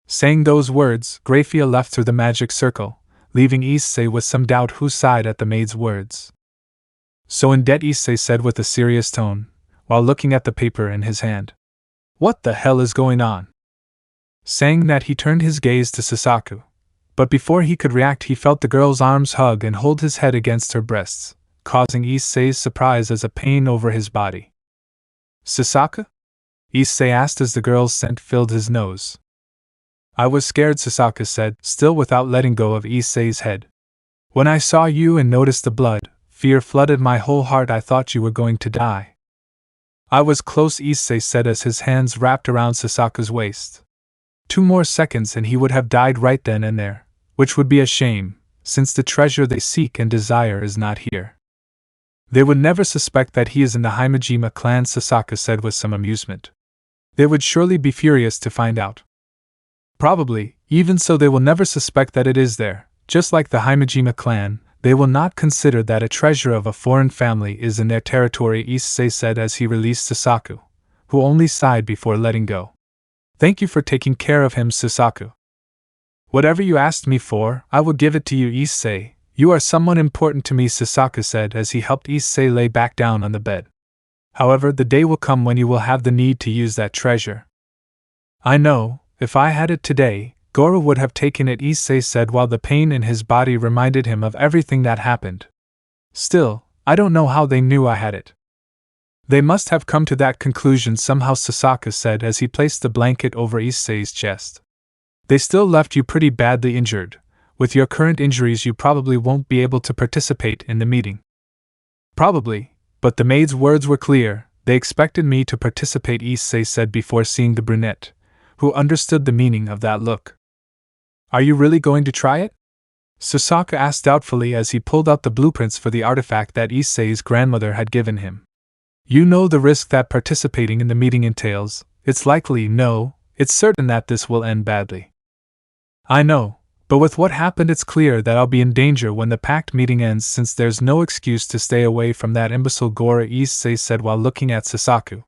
Saying those words, Grafia left through the magic circle, leaving Issei with some doubt who sighed at the maid's words. So in debt, Issei said with a serious tone, while looking at the paper in his hand. What the hell is going on? Saying that, he turned his gaze to Sasaka. But before he could react, he felt the girl's arms hug and hold his head against her breasts, causing Issei's surprise as a pain over his body. Sasaka? Issei asked as the girl's scent filled his nose. I was scared, Sasaka said, still without letting go of Issei's head. When I saw you and noticed the blood, fear flooded my whole heart. I thought you were going to die. I was close, Issei said as his hands wrapped around Sasaka's waist. 2 more seconds and he would have died right then and there, which would be a shame, since the treasure they seek and desire is not here. They would never suspect that he is in the Himejima clan, Sasaka said with some amusement. They would surely be furious to find out. Probably, even so they will never suspect that it is there. Just like the Himejima clan, they will not consider that a treasure of a foreign family is in their territory, Issei said as he released Sasaka, who only sighed before letting go. Thank you for taking care of him, Sasaka. Whatever you asked me for, I will give it to you, Issei. You are someone important to me, Sasaka said as he helped Issei lay back down on the bed. However, the day will come when you will have the need to use that treasure. I know, if I had it today, Goro would have taken it, Issei said while the pain in his body reminded him of everything that happened. Still, I don't know how they knew I had it. They must have come to that conclusion somehow, Sasaka said as he placed the blanket over Issei's chest. They still left you pretty badly injured. With your current injuries you probably won't be able to participate in the meeting. Probably, but the maid's words were clear. They expected me to participate, Issei said before seeing the brunette, who understood the meaning of that look. Are you really going to try it? Tosaka asked doubtfully as he pulled out the blueprints for the artifact that Issei's grandmother had given him. You know the risk that participating in the meeting entails. It's certain that this will end badly. I know, but with what happened it's clear that I'll be in danger when the pact meeting ends since there's no excuse to stay away from that imbecile Gora, Issei said while looking at Tosaka.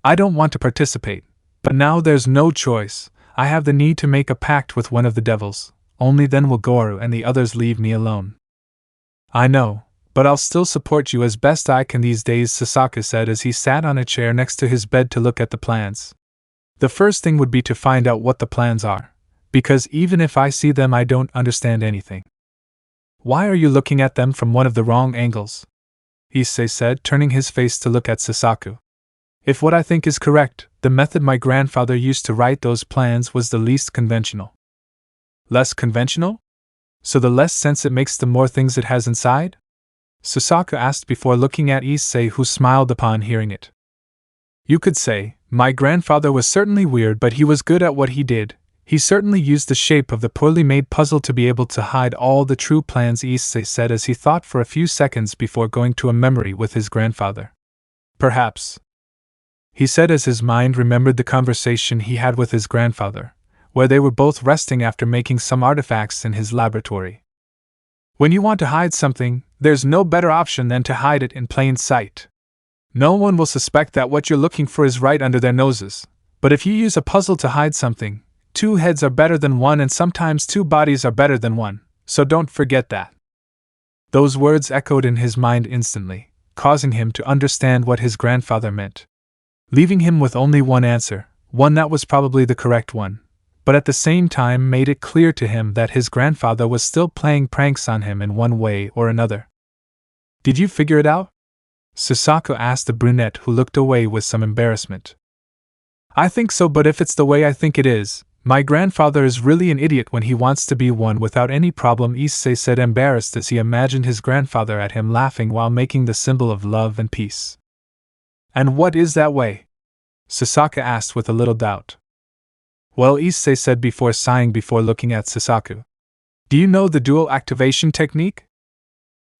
I don't want to participate, but now there's no choice. I have the need to make a pact with one of the devils, only then will Goro and the others leave me alone. I know, but I'll still support you as best I can these days, Tosaka said as he sat on a chair next to his bed to look at the plans. The first thing would be to find out what the plans are, because even if I see them I don't understand anything. Why are you looking at them from one of the wrong angles? Issei said, turning his face to look at Tosaka. If what I think is correct, the method my grandfather used to write those plans was the least conventional. Less conventional? So the less sense it makes the more things it has inside? Tosaka asked before looking at Issei, who smiled upon hearing it. You could say, my grandfather was certainly weird, but he was good at what he did. He certainly used the shape of the poorly made puzzle to be able to hide all the true plans, Issei said as he thought for a few seconds before going to a memory with his grandfather. Perhaps, he said as his mind remembered the conversation he had with his grandfather, where they were both resting after making some artifacts in his laboratory. When you want to hide something, there's no better option than to hide it in plain sight. No one will suspect that what you're looking for is right under their noses, but if you use a puzzle to hide something, 2 heads are better than 1 and sometimes 2 bodies are better than 1, so don't forget that. Those words echoed in his mind instantly, causing him to understand what his grandfather meant. Leaving him with only one answer, one that was probably the correct one, but at the same time made it clear to him that his grandfather was still playing pranks on him in one way or another. Did you figure it out? Tosaka asked the brunette, who looked away with some embarrassment. I think so, but if it's the way I think it is, my grandfather is really an idiot when he wants to be one without any problem, Issei said, embarrassed as he imagined his grandfather at him laughing while making the symbol of love and peace. And what is that way? Tosaka asked with a little doubt. Well, Issei said before sighing before looking at Tosaka. Do you know the dual activation technique?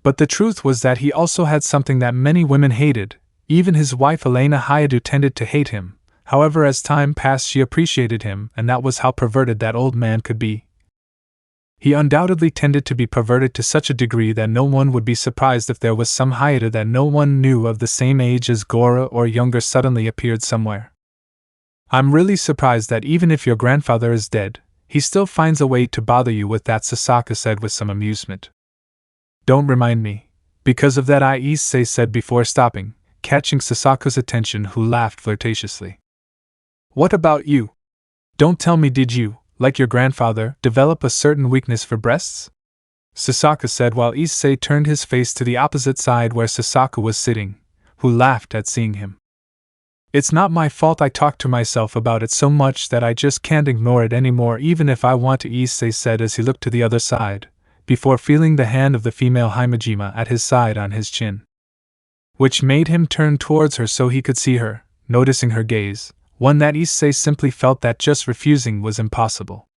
But the truth was that he also had something that many women hated. Even his wife Elena Hyoudou tended to hate him. However, as time passed she appreciated him, and that was how perverted that old man could be. He undoubtedly tended to be perverted to such a degree that no one would be surprised if there was some Hyoudou that no one knew of the same age as Gora or younger suddenly appeared somewhere. I'm really surprised that even if your grandfather is dead, he still finds a way to bother you with that, Tosaka said with some amusement. Don't remind me. Because of that, Issei said before stopping, catching Tosaka's attention, who laughed flirtatiously. What about you? Don't tell me, did you, like your grandfather, develop a certain weakness for breasts? Tosaka said while Issei turned his face to the opposite side where Tosaka was sitting, who laughed at seeing him. It's not my fault. I talk to myself about it so much that I just can't ignore it anymore even if I want to, Issei said as he looked to the other side, before feeling the hand of the female Himejima at his side on his chin, which made him turn towards her so he could see her, noticing her gaze, one that Issei simply felt that just refusing was impossible.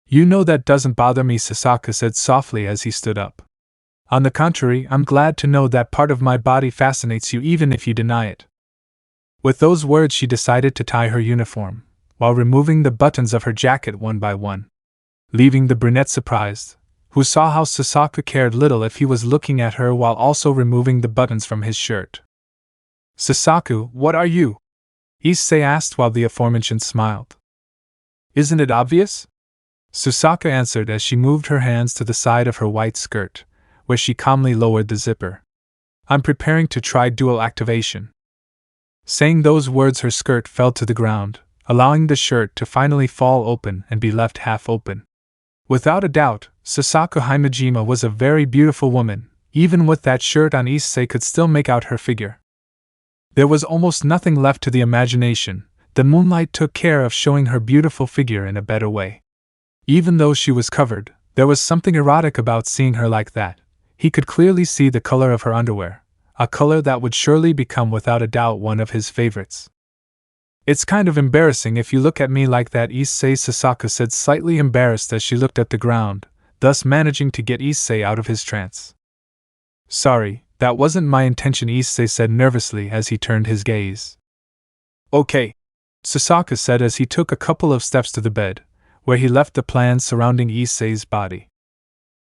You know that doesn't bother me, Tosaka said softly as he stood up. On the contrary, I'm glad to know that part of my body fascinates you even if you deny it. With those words she decided to tie her uniform, while removing the buttons of her jacket one by one, leaving the brunette surprised, who saw how Tosaka cared little if he was looking at her while also removing the buttons from his shirt. Tosaka, what are you? Issei asked while the aforementioned smiled. Isn't it obvious? Tosaka answered as she moved her hands to the side of her white skirt, where she calmly lowered the zipper. I'm preparing to try dual activation. Saying those words, her skirt fell to the ground, allowing the shirt to finally fall open and be left half open. Without a doubt, Tosaka Himejima was a very beautiful woman. Even with that shirt on, Issei could still make out her figure. There was almost nothing left to the imagination. The moonlight took care of showing her beautiful figure in a better way. Even though she was covered, there was something erotic about seeing her like that. He could clearly see the color of her underwear, a color that would surely become without a doubt one of his favorites. It's kind of embarrassing if you look at me like that, Issei Sasaka said, slightly embarrassed as she looked at the ground, thus managing to get Issei out of his trance. Sorry, that wasn't my intention, Issei said nervously as he turned his gaze. Okay, Sasaka said as he took a couple of steps to the bed, where he left the plans surrounding Issei's body.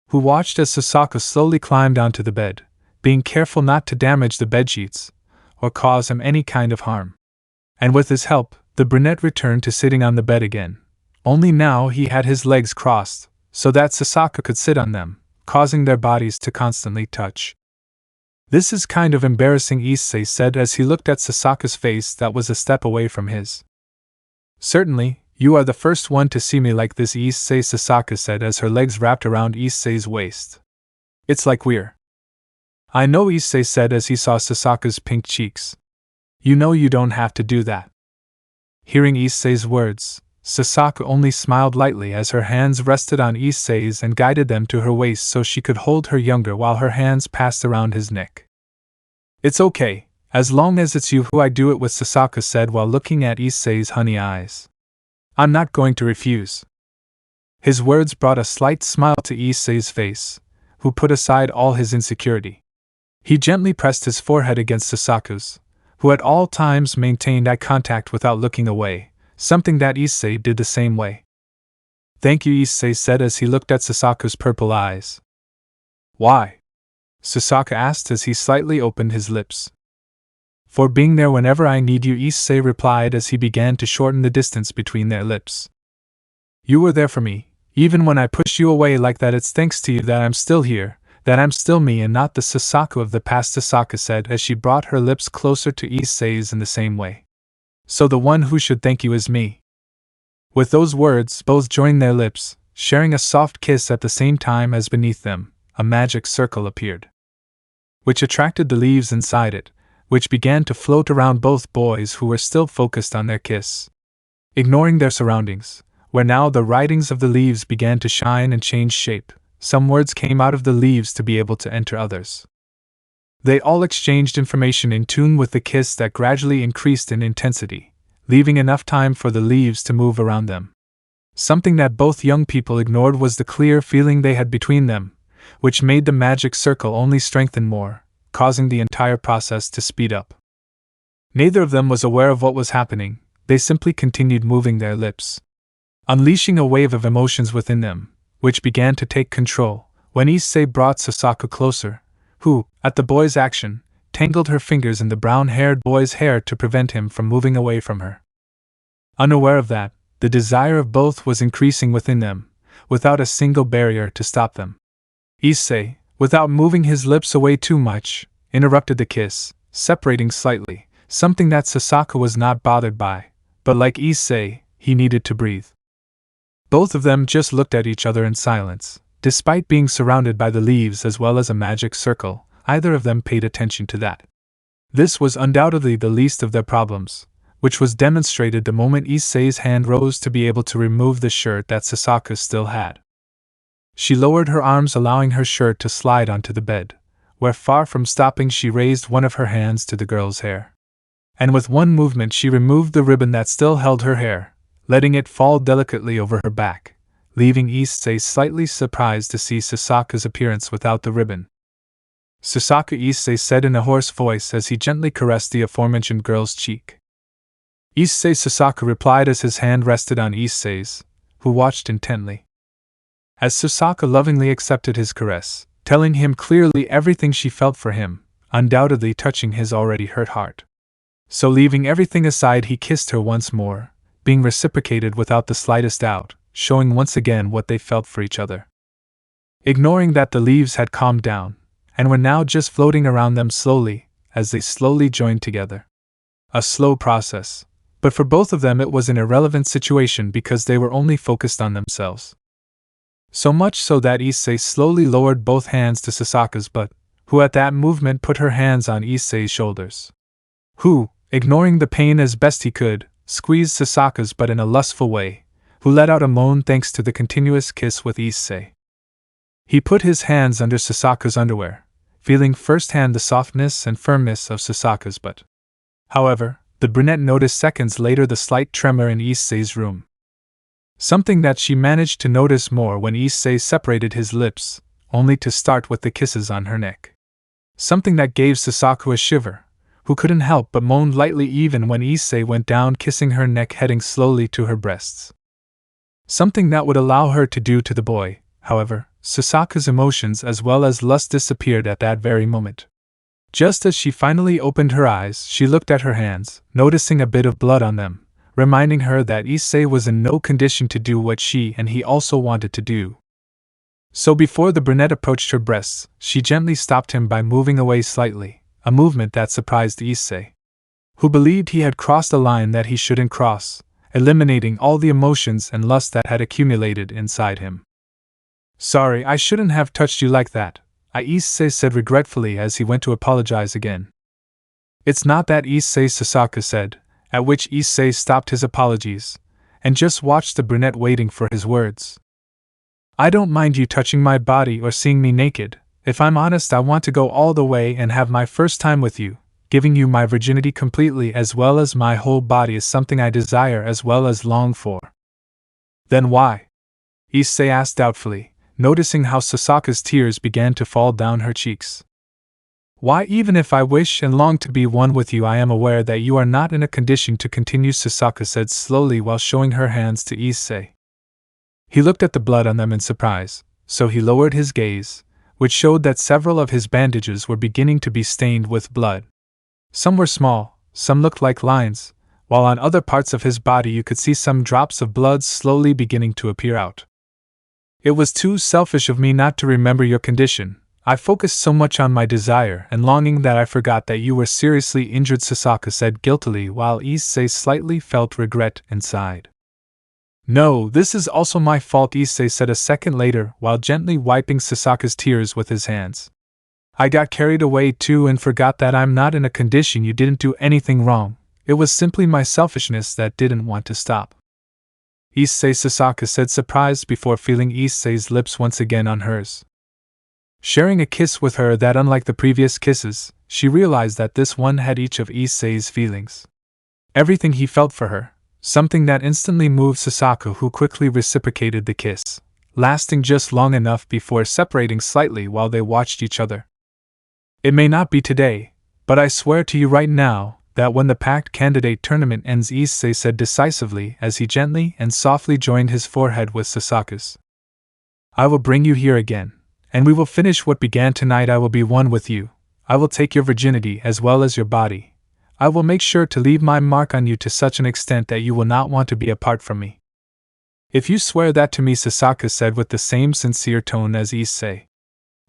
Who watched as Sasaka slowly climbed onto the bed, being careful not to damage the bedsheets, or cause him any kind of harm. And with his help, the brunette returned to sitting on the bed again, only now he had his legs crossed, so that Sasaka could sit on them, causing their bodies to constantly touch. This is kind of embarrassing, Issei said as he looked at Sasaka's face that was a step away from his. Certainly, you are the first one to see me like this, Issei Sasaka said as her legs wrapped around Issei's waist. It's like we're. I know, Issei said as he saw Sasaka's pink cheeks. You know you don't have to do that. Hearing Issei's words, Sasaka only smiled lightly as her hands rested on Issei's and guided them to her waist so she could hold her younger while her hands passed around his neck. It's okay, as long as it's you who I do it with, Sasaka said while looking at Issei's honey eyes. I'm not going to refuse. His words brought a slight smile to Issei's face, who put aside all his insecurity. He gently pressed his forehead against Sasaka's, who at all times maintained eye contact without looking away, something that Issei did the same way. Thank you, Issei said as he looked at Sasaka's purple eyes. Why? Sasaka asked as he slightly opened his lips. For being there whenever I need you, Issei replied as he began to shorten the distance between their lips. You were there for me, even when I pushed you away like that. It's thanks to you that I'm still here, that I'm still me and not the Sasaka of the past, Sasaka said as she brought her lips closer to Issei's in the same way. So the one who should thank you is me. With those words, both joined their lips, sharing a soft kiss at the same time as beneath them, a magic circle appeared, which attracted the leaves inside it, which began to float around both boys who were still focused on their kiss. Ignoring their surroundings, where now the writings of the leaves began to shine and change shape, some words came out of the leaves to be able to enter others. They all exchanged information in tune with the kiss that gradually increased in intensity, leaving enough time for the leaves to move around them. Something that both young people ignored was the clear feeling they had between them, which made the magic circle only strengthen more, causing the entire process to speed up. Neither of them was aware of what was happening, they simply continued moving their lips, unleashing a wave of emotions within them, which began to take control, when Issei brought Sasaka closer, who, at the boy's action, tangled her fingers in the brown-haired boy's hair to prevent him from moving away from her. Unaware of that, the desire of both was increasing within them, without a single barrier to stop them. Issei, without moving his lips away too much, interrupted the kiss, separating slightly, something that Sasaka was not bothered by, but like Issei, he needed to breathe. Both of them just looked at each other in silence. Despite being surrounded by the leaves as well as a magic circle, either of them paid attention to that. This was undoubtedly the least of their problems, which was demonstrated the moment Issei's hand rose to be able to remove the shirt that Sasaka still had. She lowered her arms, allowing her shirt to slide onto the bed, where far from stopping she raised one of her hands to the girl's hair. And with one movement she removed the ribbon that still held her hair, letting it fall delicately over her back, leaving Issei slightly surprised to see Sasaka's appearance without the ribbon. Sasaka, Issei said in a hoarse voice as he gently caressed the aforementioned girl's cheek. Issei, Sasaka replied as his hand rested on Issei's, who watched intently. As Sasaka lovingly accepted his caress, telling him clearly everything she felt for him, undoubtedly touching his already hurt heart. So leaving everything aside, he kissed her once more, being reciprocated without the slightest doubt, showing once again what they felt for each other. Ignoring that the leaves had calmed down, and were now just floating around them slowly, as they slowly joined together. A slow process, but for both of them it was an irrelevant situation because they were only focused on themselves. So much so that Issei slowly lowered both hands to Sasaka's butt, who at that movement put her hands on Issei's shoulders. Who, ignoring the pain as best he could, squeezed Sasaka's butt in a lustful way, who let out a moan thanks to the continuous kiss with Issei. He put his hands under Sasaka's underwear, feeling firsthand the softness and firmness of Sasaka's butt. However, the brunette noticed seconds later the slight tremor in Issei's room. Something that she managed to notice more when Issei separated his lips, only to start with the kisses on her neck. Something that gave Sasaka a shiver, who couldn't help but moan lightly even when Issei went down kissing her neck, heading slowly to her breasts. Something that would allow her to do to the boy. However, Sasaka's emotions as well as lust disappeared at that very moment. Just as she finally opened her eyes, she looked at her hands, noticing a bit of blood on them, reminding her that Issei was in no condition to do what she and he also wanted to do. So before the brunette approached her breasts, she gently stopped him by moving away slightly, a movement that surprised Issei, who believed he had crossed a line that he shouldn't cross, eliminating all the emotions and lust that had accumulated inside him. "Sorry, I shouldn't have touched you like that," Issei said regretfully as he went to apologize again. "It's not that," Issei, Sasaka said, at which Issei stopped his apologies, and just watched the brunette waiting for his words. "I don't mind you touching my body or seeing me naked. If I'm honest, I want to go all the way and have my first time with you. Giving you my virginity completely as well as my whole body is something I desire as well as long for." "Then why?" Issei asked doubtfully, noticing how Sasaka's tears began to fall down her cheeks. "Why, even if I wish and long to be one with you, I am aware that you are not in a condition to continue," Sasaka said slowly while showing her hands to Issei. He looked at the blood on them in surprise, so he lowered his gaze, which showed that several of his bandages were beginning to be stained with blood. Some were small, some looked like lines, while on other parts of his body you could see some drops of blood slowly beginning to appear out. "It was too selfish of me not to remember your condition. I focused so much on my desire and longing that I forgot that you were seriously injured," Sasaka said guiltily while Issei slightly felt regret inside. "No, this is also my fault," Issei said a second later while gently wiping Sasaka's tears with his hands. "I got carried away too and forgot that I'm not in a condition. You didn't do anything wrong. It was simply my selfishness that didn't want to stop." Issei, Sasaka said, surprised before feeling Issei's lips once again on hers. Sharing a kiss with her that, unlike the previous kisses, she realized that this one had each of Issei's feelings. Everything he felt for her, something that instantly moved Sasaka, who quickly reciprocated the kiss, lasting just long enough before separating slightly while they watched each other. "It may not be today, but I swear to you right now that when the pact candidate tournament ends," Issei said decisively as he gently and softly joined his forehead with Sasaka's, "I will bring you here again, and we will finish what began tonight. I will be one with you. I will take your virginity as well as your body. I will make sure to leave my mark on you to such an extent that you will not want to be apart from me. If you swear that to me," Sasaka said with the same sincere tone as Issei.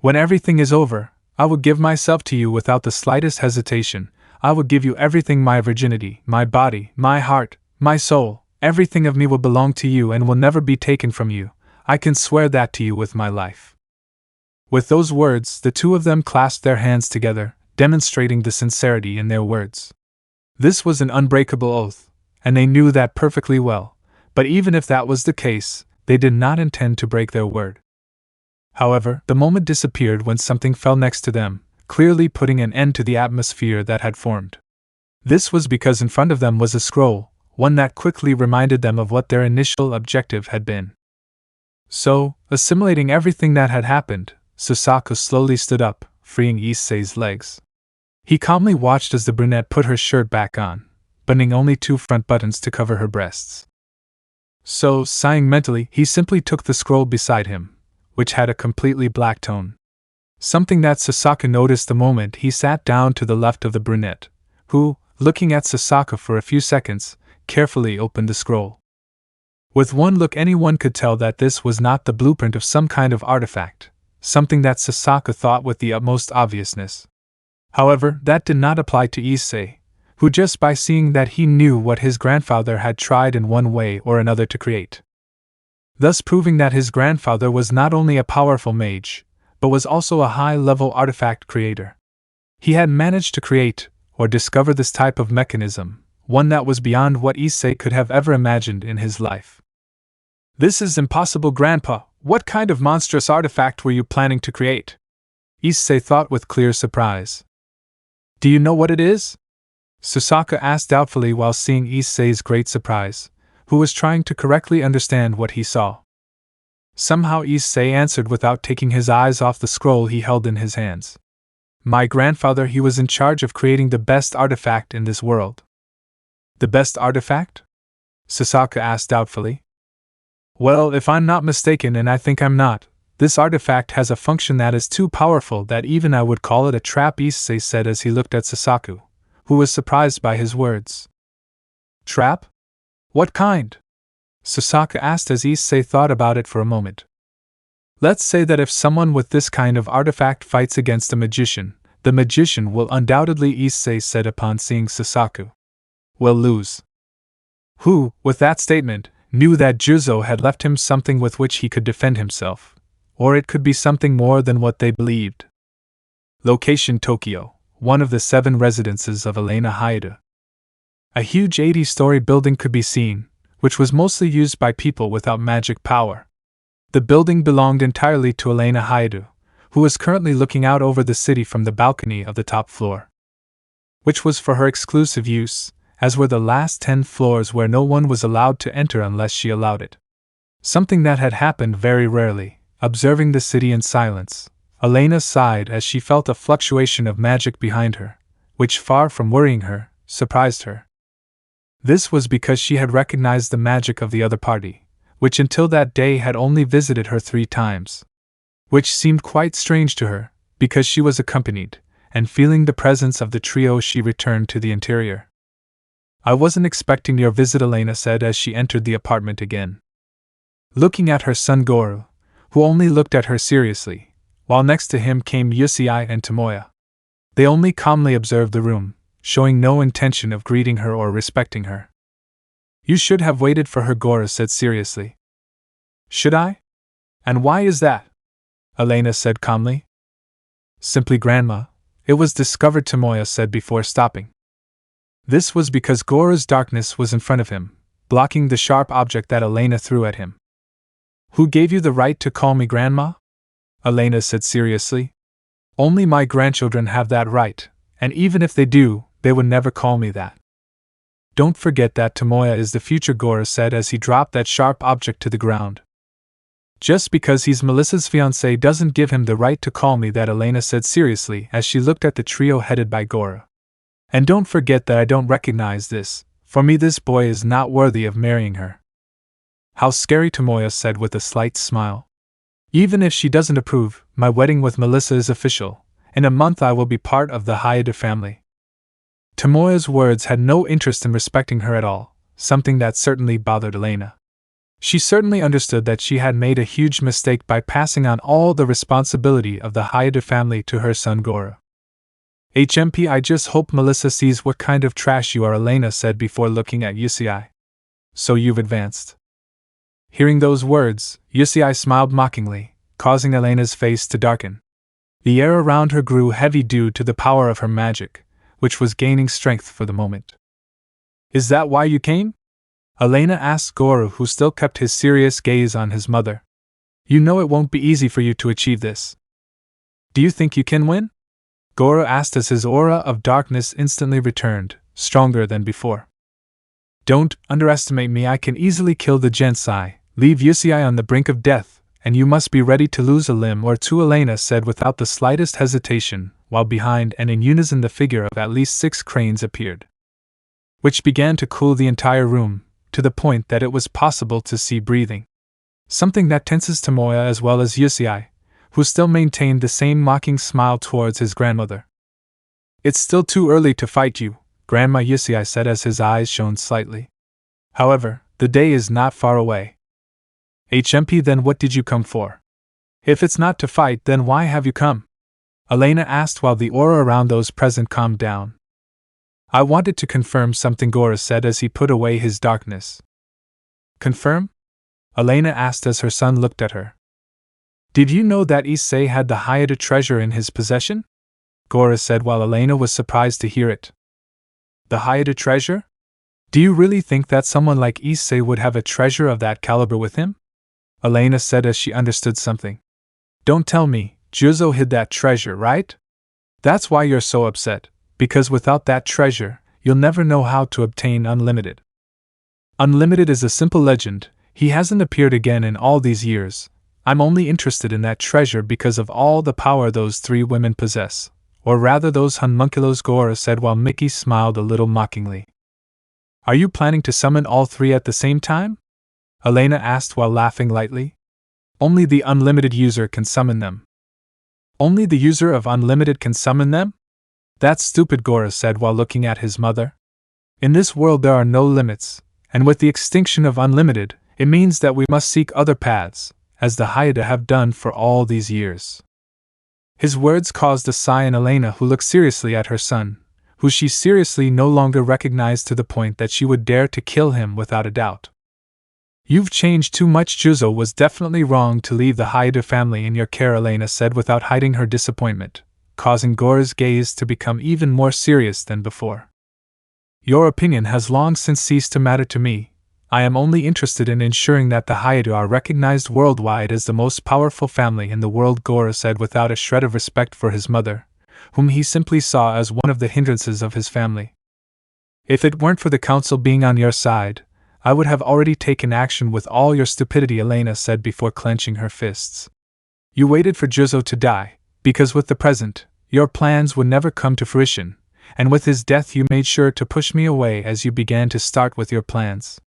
"When everything is over, I will give myself to you without the slightest hesitation. I will give you everything, my virginity, my body, my heart, my soul. Everything of me will belong to you and will never be taken from you. I can swear that to you with my life." With those words, the two of them clasped their hands together, demonstrating the sincerity in their words. This was an unbreakable oath, and they knew that perfectly well, but even if that was the case, they did not intend to break their word. However, the moment disappeared when something fell next to them, clearly putting an end to the atmosphere that had formed. This was because in front of them was a scroll, one that quickly reminded them of what their initial objective had been. So, assimilating everything that had happened, Sasaka slowly stood up, freeing Issei's legs. He calmly watched as the brunette put her shirt back on, buttoning only 2 front buttons to cover her breasts. So, sighing mentally, he simply took the scroll beside him, which had a completely black tone. Something that Sasaka noticed the moment he sat down to the left of the brunette, who, looking at Sasaka for a few seconds, carefully opened the scroll. With one look, anyone could tell that this was not the blueprint of some kind of artifact, something that Sasaka thought with the utmost obviousness. However, that did not apply to Issei, who just by seeing that he knew what his grandfather had tried in one way or another to create. Thus proving that his grandfather was not only a powerful mage, but was also a high-level artifact creator. He had managed to create, or discover this type of mechanism, one that was beyond what Issei could have ever imagined in his life. "This is impossible, Grandpa. What kind of monstrous artifact were you planning to create?" Issei thought with clear surprise. Do you know what it is? Tosaka asked doubtfully while seeing Issei's great surprise, who was trying to correctly understand what he saw. Somehow Issei answered without taking his eyes off the scroll he held in his hands. My grandfather, he was in charge of creating the best artifact in this world. The best artifact? Tosaka asked doubtfully. Well, if I'm not mistaken, and I think I'm not, this artifact has a function that is too powerful that even I would call it a trap, Issei said as he looked at Tosaka, who was surprised by his words. Trap? What kind? Tosaka asked as Issei thought about it for a moment. Let's say that if someone with this kind of artifact fights against a magician, the magician will undoubtedly, Issei said upon seeing Tosaka, will lose. Who, with that statement, knew that Juzo had left him something with which he could defend himself, or it could be something more than what they believed. Location: Tokyo, one of the 7 residences of Elena Hyoudou. A huge 80-story building could be seen, which was mostly used by people without magic power. The building belonged entirely to Elena Hyoudou, who was currently looking out over the city from the balcony of the top floor, which was for her exclusive use, as were the last 10 floors where no one was allowed to enter unless she allowed it. Something that had happened very rarely. Observing the city in silence, Elena sighed as she felt a fluctuation of magic behind her, which, far from worrying her, surprised her. This was because she had recognized the magic of the other party, which until that day had only visited her 3 times. Which seemed quite strange to her, because she was accompanied, and feeling the presence of the trio she returned to the interior. I wasn't expecting your visit, Elena said as she entered the apartment again. Looking at her son Goro, who only looked at her seriously, while next to him came Issei and Tomoya. They only calmly observed the room, showing no intention of greeting her or respecting her. You should have waited for her, Goro said seriously. Should I? And why is that? Elena said calmly. Simply, Grandma, it was discovered, Tomoya said before stopping. This was because Goro's darkness was in front of him, blocking the sharp object that Elena threw at him. Who gave you the right to call me Grandma? Elena said seriously. Only my grandchildren have that right, and even if they do, they would never call me that. Don't forget that Tomoya is the future, Goro said as he dropped that sharp object to the ground. Just because he's Melissa's fiancé doesn't give him the right to call me that, Elena said seriously as she looked at the trio headed by Goro. And don't forget that I don't recognize this. For me, this boy is not worthy of marrying her. How scary, Tomoya said with a slight smile. Even if she doesn't approve, my wedding with Melissa is official. In a month I will be part of the Hyoudou family. Tomoya's words had no interest in respecting her at all, something that certainly bothered Elena. She certainly understood that she had made a huge mistake by passing on all the responsibility of the Hyoudou family to her son Goro. HMP, I just hope Melissa sees what kind of trash you are, Elena said before looking at Issei. So you've advanced. Hearing those words, Issei smiled mockingly, causing Elena's face to darken. The air around her grew heavy due to the power of her magic, which was gaining strength for the moment. Is that why you came? Elena asked Goro, who still kept his serious gaze on his mother. You know it won't be easy for you to achieve this. Do you think you can win? Goro asked as his aura of darkness instantly returned, stronger than before. Don't underestimate me, I can easily kill the Gensai, leave Issei on the brink of death, and you must be ready to lose a limb or two, Elena said without the slightest hesitation, while behind and in unison the figure of at least 6 cranes appeared, which began to cool the entire room, to the point that it was possible to see breathing. Something that tenses Tomoya as well as Issei, who still maintained the same mocking smile towards his grandmother. It's still too early to fight you, Grandma, Issei said as his eyes shone slightly. However, the day is not far away. HMP, then what did you come for? If it's not to fight, then why have you come? Elena asked while the aura around those present calmed down. I wanted to confirm something, Goro said as he put away his darkness. Confirm? Elena asked as her son looked at her. Did you know that Issei had the Hyoudou treasure in his possession? Goro said while Elena was surprised to hear it. The Hyoudou treasure? Do you really think that someone like Issei would have a treasure of that caliber with him? Elena said as she understood something. Don't tell me, Juzo hid that treasure, right? That's why you're so upset, because without that treasure, you'll never know how to obtain unlimited. Unlimited is a simple legend, he hasn't appeared again in all these years. I'm only interested in that treasure because of all the power those three women possess. Or rather those homunculus, Gora said while Mickey smiled a little mockingly. Are you planning to summon all three at the same time? Elena asked while laughing lightly. Only the unlimited user can summon them. Only the user of unlimited can summon them? That's stupid, Gora said while looking at his mother. In this world there are no limits, and with the extinction of unlimited, it means that we must seek other paths, as the Hyoudou have done for all these years. His words caused a sigh in Elena, who looked seriously at her son, who she seriously no longer recognized to the point that she would dare to kill him without a doubt. You've changed too much. Juzo was definitely wrong to leave the Hyoudou family in your care, Elena said without hiding her disappointment, causing Gora's gaze to become even more serious than before. Your opinion has long since ceased to matter to me. I am only interested in ensuring that the Hyoudou are recognized worldwide as the most powerful family in the world, Gora said without a shred of respect for his mother, whom he simply saw as one of the hindrances of his family. If it weren't for the council being on your side, I would have already taken action with all your stupidity, Elena said before clenching her fists. You waited for Juzo to die, because with the present, your plans would never come to fruition, and with his death you made sure to push me away as you began to start with your plans.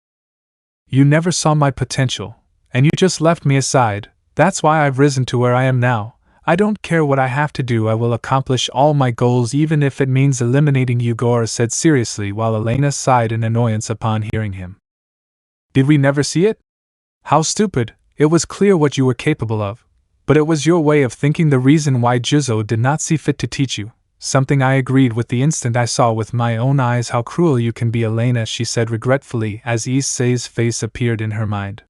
You never saw my potential, and you just left me aside. That's why I've risen to where I am now. I don't care what I have to do, I will accomplish all my goals even if it means eliminating you, Gora said seriously while Elena sighed in annoyance upon hearing him. Did we never see it? How stupid, it was clear what you were capable of, but it was your way of thinking the reason why Juzo did not see fit to teach you. Something I agreed with the instant I saw with my own eyes how cruel you can be, Elena, she said regretfully as Issei's face appeared in her mind.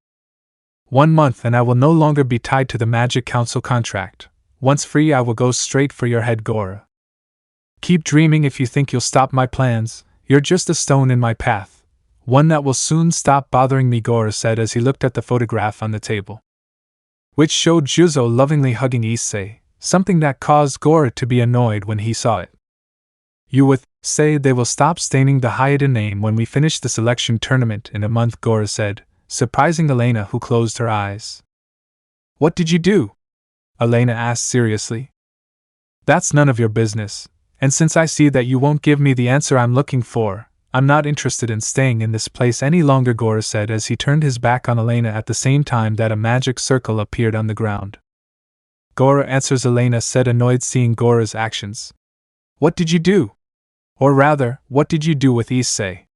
1 month and I will no longer be tied to the Magic Council contract. Once free I will go straight for your head, Gora. Keep dreaming if you think you'll stop my plans, you're just a stone in my path. One that will soon stop bothering me, Gora said as he looked at the photograph on the table, which showed Juzo lovingly hugging Issei, something that caused Gora to be annoyed when he saw it. You would say they will stop staining the Hyoudou name when we finish the selection tournament in a month, Gora said, surprising Elena, who closed her eyes. What did you do? Elena asked seriously. That's none of your business, and since I see that you won't give me the answer I'm looking for, I'm not interested in staying in this place any longer, Gora said as he turned his back on Elena at the same time that a magic circle appeared on the ground. Gora answers, Elena said, annoyed seeing Gora's actions. What did you do? Or rather, what did you do with Issei?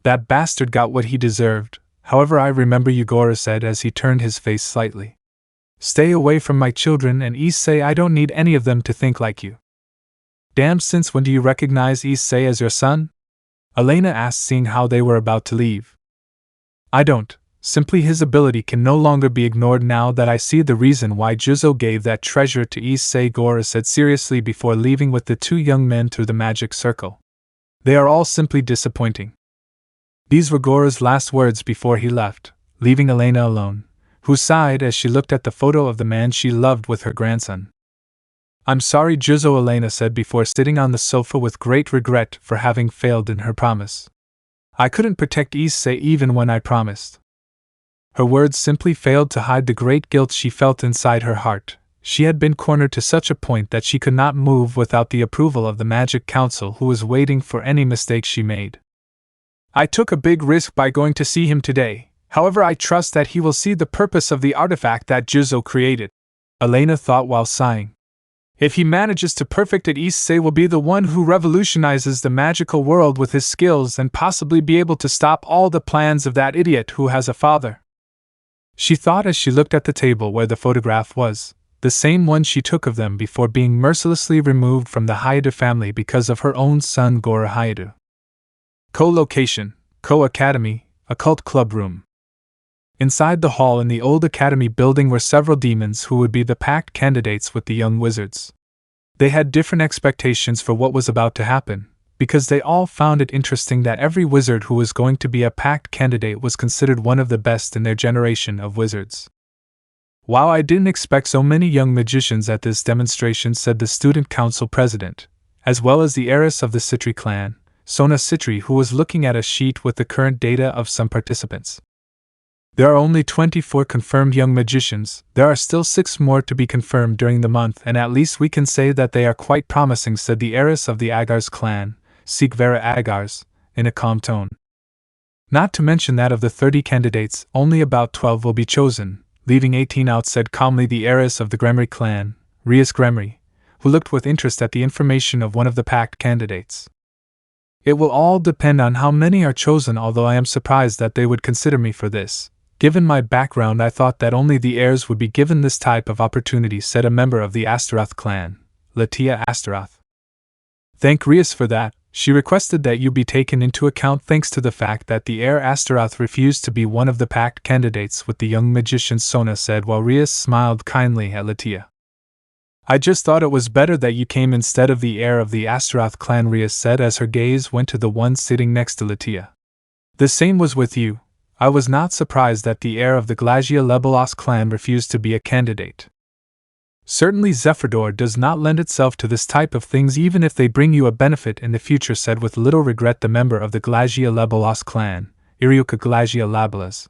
That bastard got what he deserved, however I remember you, Gora said as he turned his face slightly. Stay away from my children and Issei, I don't need any of them to think like you. Damn, since when do you recognize Issei as your son? Elena asked, seeing how they were about to leave. I don't. Simply his ability can no longer be ignored now that I see the reason why Juzo gave that treasure to Issei, Gora said seriously before leaving with the two young men through the magic circle. They are all simply disappointing. These were Gora's last words before he left, leaving Elena alone, who sighed as she looked at the photo of the man she loved with her grandson. I'm sorry, Juzo, Elena said before sitting on the sofa with great regret for having failed in her promise. I couldn't protect Issei even when I promised. Her words simply failed to hide the great guilt she felt inside her heart. She had been cornered to such a point that she could not move without the approval of the Magic Council, who was waiting for any mistake she made. I took a big risk by going to see him today, however I trust that he will see the purpose of the artifact that Juzo created, Elena thought while sighing. If he manages to perfect it, Issei will be the one who revolutionizes the magical world with his skills and possibly be able to stop all the plans of that idiot who has a father. She thought as she looked at the table where the photograph was, the same one she took of them before being mercilessly removed from the Hyoudou family because of her own son Gora Hyoudou. Co-location, co-academy, occult club room. Inside the hall in the old academy building were several demons who would be the pact candidates with the young wizards. They had different expectations for what was about to happen, because they all found it interesting that every wizard who was going to be a pact candidate was considered one of the best in their generation of wizards. Wow, I didn't expect so many young magicians at this demonstration, said the student council president, as well as the heiress of the Citri clan, Sona Citri, who was looking at a sheet with the current data of some participants. There are only 24 confirmed young magicians. There are still 6 more to be confirmed during the month, and at least we can say that they are quite promising, said the heiress of the Agars clan, Sikvera Agars, in a calm tone. Not to mention that of the 30 candidates, only about 12 will be chosen, leaving 18 out, said calmly the heiress of the Gremry clan, Rias Gremry, who looked with interest at the information of one of the pact candidates. It will all depend on how many are chosen, although I am surprised that they would consider me for this. Given my background, I thought that only the heirs would be given this type of opportunity, said a member of the Astaroth clan, Lydia Astaroth. Thank Rias for that. She requested that you be taken into account thanks to the fact that the heir Astaroth refused to be one of the pact candidates with the young magician, Sona said while Rias smiled kindly at Lydia. I just thought it was better that you came instead of the heir of the Astaroth clan, Rias said as her gaze went to the one sitting next to Lydia. The same was with you. I was not surprised that the heir of the Glagia Lebelos clan refused to be a candidate. Certainly Zephyr'dor does not lend itself to this type of things even if they bring you a benefit in the future, said with little regret the member of the Glagia Lebelos clan, Iriuka Glagia Labelas.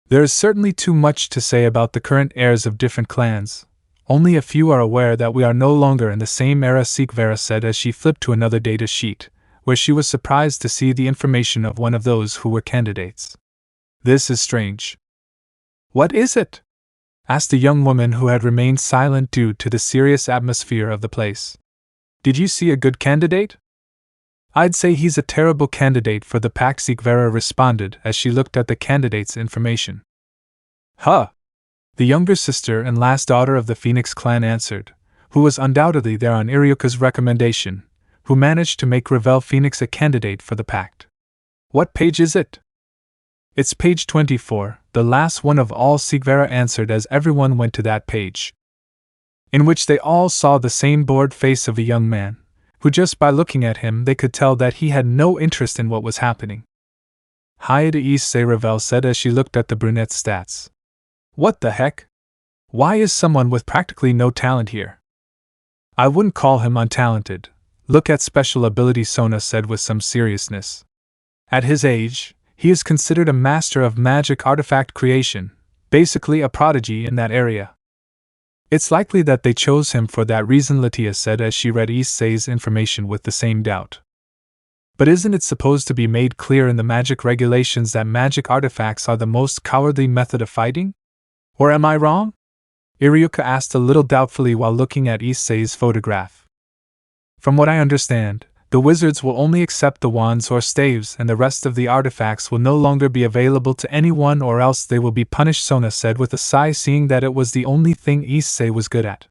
There is certainly too much to say about the current heirs of different clans. Only a few are aware that we are no longer in the same era, Sikvera said as she flipped to another data sheet, where she was surprised to see the information of one of those who were candidates. This is strange. What is it? Asked a young woman who had remained silent due to the serious atmosphere of the place. Did you see a good candidate? I'd say he's a terrible candidate for the pact, Sikvera responded as she looked at the candidate's information. Huh! The younger sister and last daughter of the Phoenix clan answered, who was undoubtedly there on Iriuka's recommendation, who managed to make Revel Phoenix a candidate for the pact. What page is it? It's page 24, the last one of all, Sikvera answered as everyone went to that page, in which they all saw the same bored face of a young man, who just by looking at him they could tell that he had no interest in what was happening. Hyoudou Issei, Revel said as she looked at the brunette's stats. What the heck? Why is someone with practically no talent here? I wouldn't call him untalented. Look at special ability, Sona said with some seriousness. At his age, he is considered a master of magic artifact creation, basically a prodigy in that area. It's likely that they chose him for that reason, Lydia said as she read Issei's information with the same doubt. But isn't it supposed to be made clear in the magic regulations that magic artifacts are the most cowardly method of fighting? Or am I wrong? Iriuka asked a little doubtfully while looking at Issei's photograph. From what I understand, the wizards will only accept the wands or staves, and the rest of the artifacts will no longer be available to anyone, or else they will be punished, Sona said with a sigh, seeing that it was the only thing Issei was good at.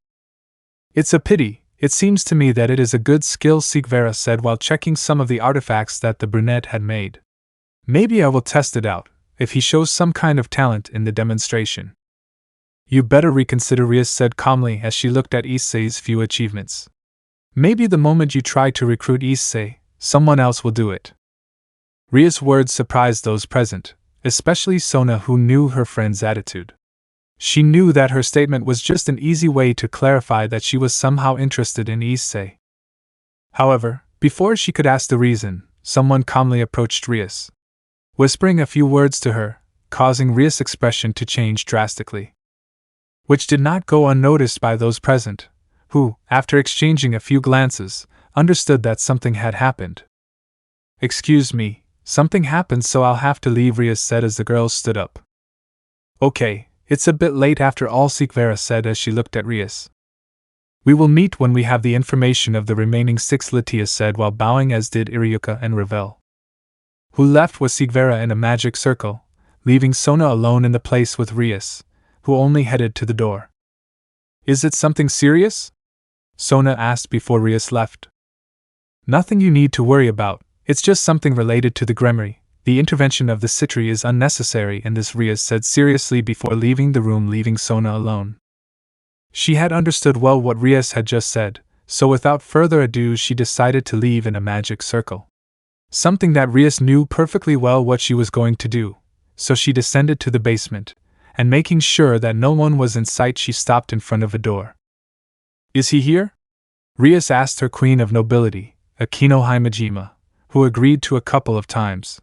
It's a pity. It seems to me that it is a good skill, Sikvera said while checking some of the artifacts that the brunette had made. Maybe I will test it out, if he shows some kind of talent in the demonstration. You better reconsider, Rias said calmly as she looked at Issei's few achievements. Maybe the moment you try to recruit Issei, someone else will do it. Rias' words surprised those present, especially Sona, who knew her friend's attitude. She knew that her statement was just an easy way to clarify that she was somehow interested in Issei. However, before she could ask the reason, someone calmly approached Rias, whispering a few words to her, causing Rias' expression to change drastically, which did not go unnoticed by those present, who, after exchanging a few glances, understood that something had happened. Excuse me, something happened, so I'll have to leave, Rias said as the girls stood up. Okay, it's a bit late after all, Sikvera said as she looked at Rias. We will meet when we have the information of the remaining 6, Lydia said while bowing, as did Iriuka and Revel, who left with Sikvera in a magic circle, leaving Sona alone in the place with Rias, who only headed to the door. Is it something serious? Sona asked before Rias left. Nothing you need to worry about, it's just something related to the Gremry. The intervention of the Citri is unnecessary in this, Rias said seriously before leaving the room, leaving Sona alone. She had understood well what Rias had just said, so without further ado she decided to leave in a magic circle. Something that Rias knew perfectly well what she was going to do, so she descended to the basement, and making sure that no one was in sight, she stopped in front of a door. "Is he here?" Rias asked her queen of nobility, Akeno Himejima, who agreed to a couple of times.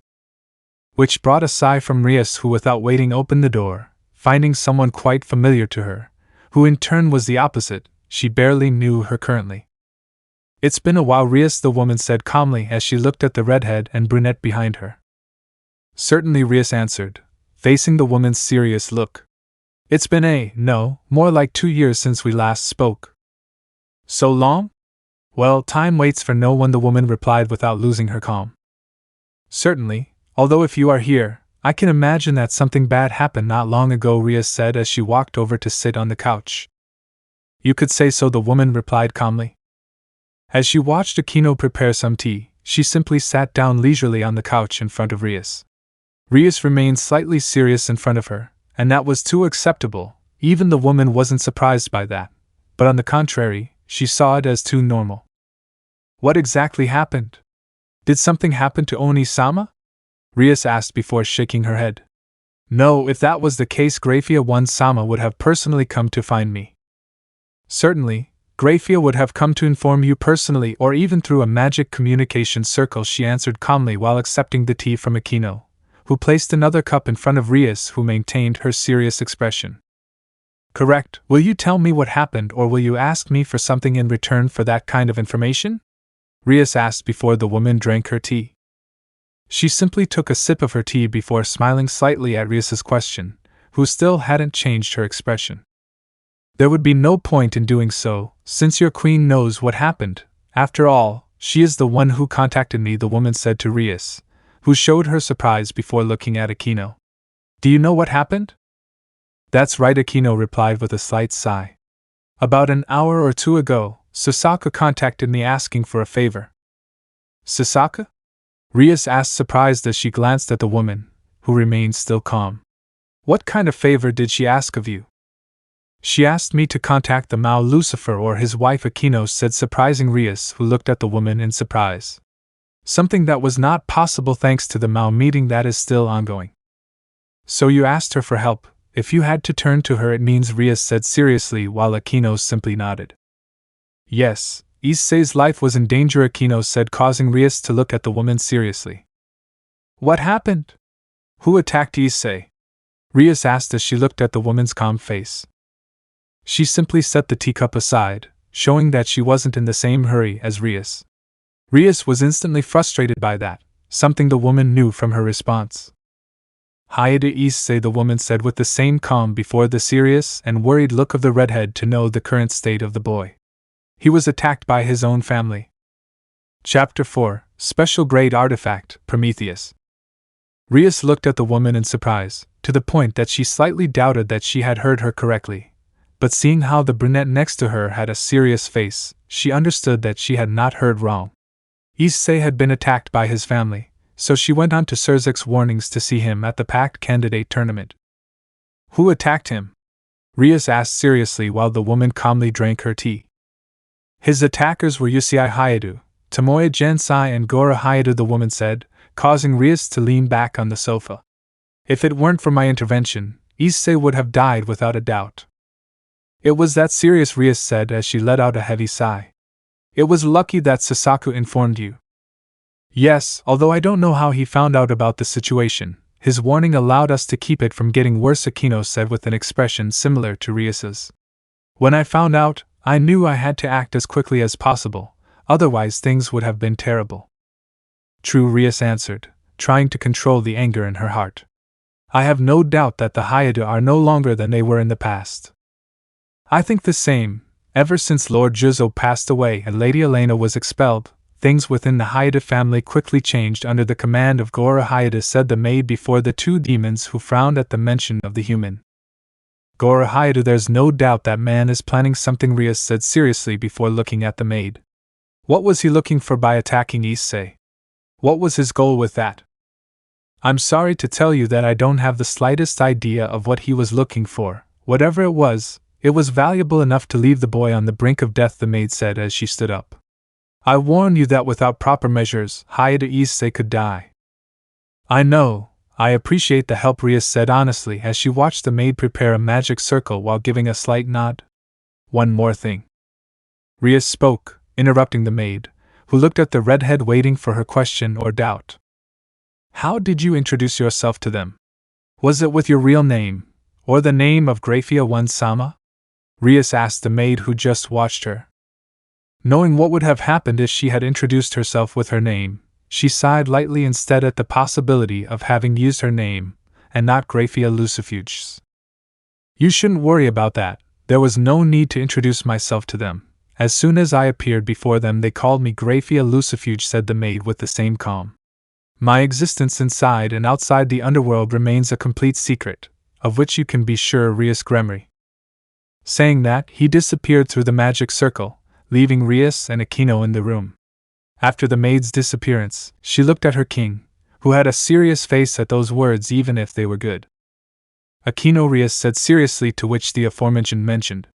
Which brought a sigh from Rias, who without waiting opened the door, finding someone quite familiar to her, who in turn was the opposite. She barely knew her currently. "It's been a while, Rias," the woman said calmly as she looked at the redhead and brunette behind her. "Certainly," Rias answered, facing the woman's serious look. "It's been more like 2 years since we last spoke." "So long?" "Well, time waits for no one," the woman replied without losing her calm. "Certainly, although if you are here, I can imagine that something bad happened not long ago," Rias said as she walked over to sit on the couch. "You could say so," the woman replied calmly. As she watched Akeno prepare some tea, she simply sat down leisurely on the couch in front of Rias. Rias remained slightly serious in front of her, and that was too acceptable. Even the woman wasn't surprised by that, but on the contrary, she saw it as too normal. "What exactly happened? Did something happen to Oni-sama?" Rias asked before shaking her head. "No, if that was the case, Grafia-1-sama would have personally come to find me." "Certainly, Grafia would have come to inform you personally or even through a magic communication circle," she answered calmly while accepting the tea from Akeno, who placed another cup in front of Rias, who maintained her serious expression. "Correct. Will you tell me what happened, or will you ask me for something in return for that kind of information?" Rias asked before the woman drank her tea. She simply took a sip of her tea before smiling slightly at Rias's question, who still hadn't changed her expression. "There would be no point in doing so, since your queen knows what happened. After all, she is the one who contacted me," the woman said to Rias, who showed her surprise before looking at Akeno. "Do you know what happened?" "That's right," Akeno replied with a slight sigh. "About an hour or two ago, Sasaka contacted me asking for a favor." "Sasaka?" Rias asked, surprised as she glanced at the woman, who remained still calm. "What kind of favor did she ask of you?" "She asked me to contact the Mao Lucifer or his wife," Akeno said, surprising Rias, who looked at the woman in surprise. "Something that was not possible thanks to the Mao meeting that is still ongoing." "So you asked her for help. If you had to turn to her, it means," Rias said seriously while Akeno simply nodded. "Yes, Issei's life was in danger," Akeno said, causing Rias to look at the woman seriously. "What happened? Who attacked Issei?" Rias asked as she looked at the woman's calm face. She simply set the teacup aside, showing that she wasn't in the same hurry as Rias. Rias was instantly frustrated by that, something the woman knew from her response. "Hyoudou Issei," the woman said with the same calm before the serious and worried look of the redhead to know the current state of the boy. "He was attacked by his own family." Chapter 4, Special Grade Artifact, Prometheus. Rias looked at the woman in surprise, to the point that she slightly doubted that she had heard her correctly. But seeing how the brunette next to her had a serious face, she understood that she had not heard wrong. Issei had been attacked by his family, so she went on to Surzek's warnings to see him at the pact candidate tournament. "Who attacked him?" Rias asked seriously while the woman calmly drank her tea. "His attackers were Yusei Hyoudou, Tomoya Gensai and Gora Hyoudou," the woman said, causing Rias to lean back on the sofa. "If it weren't for my intervention, Issei would have died without a doubt." "It was that serious," Rias said as she let out a heavy sigh. "It was lucky that Sasaka informed you." "Yes, although I don't know how he found out about the situation. His warning allowed us to keep it from getting worse," Akeno said with an expression similar to Rias's. "When I found out, I knew I had to act as quickly as possible, otherwise things would have been terrible." "True," Rias answered, trying to control the anger in her heart. "I have no doubt that the Hyoudou are no longer than they were in the past. I think the same. Ever since Lord Juzo passed away and Lady Elena was expelled, things within the Hyoudou family quickly changed under the command of Gora Hyoudou," said the maid before the two demons, who frowned at the mention of the human. "Gora Hyoudou, there's no doubt that man is planning something," Rias said seriously before looking at the maid. "What was he looking for by attacking Issei? What was his goal with that?" "I'm sorry to tell you that I don't have the slightest idea of what he was looking for. Whatever it was valuable enough to leave the boy on the brink of death," the maid said as she stood up. "I warn you that without proper measures, Hyoudou Issei could die." I know, I appreciate the help, Rias said honestly as she watched the maid prepare a magic circle while giving a slight nod. One more thing. Rias spoke, interrupting the maid, who looked at the redhead waiting for her question or doubt. How did you introduce yourself to them? Was it with your real name, or the name of Grafia One-sama? Rias asked the maid who just watched her. Knowing what would have happened if she had introduced herself with her name, she sighed lightly instead at the possibility of having used her name, and not Grafia Lucifuge's. You shouldn't worry about that, there was no need to introduce myself to them. As soon as I appeared before them they called me Grafia Lucifuge, said the maid with the same calm. My existence inside and outside the underworld remains a complete secret, of which you can be sure, Rias Gremory. Saying that, he disappeared through the magic circle, leaving Rias and Akeno in the room. After the maid's disappearance, she looked at her king, who had a serious face at those words even if they were good. Akeno, Rias said seriously, to which the aforementioned mentioned.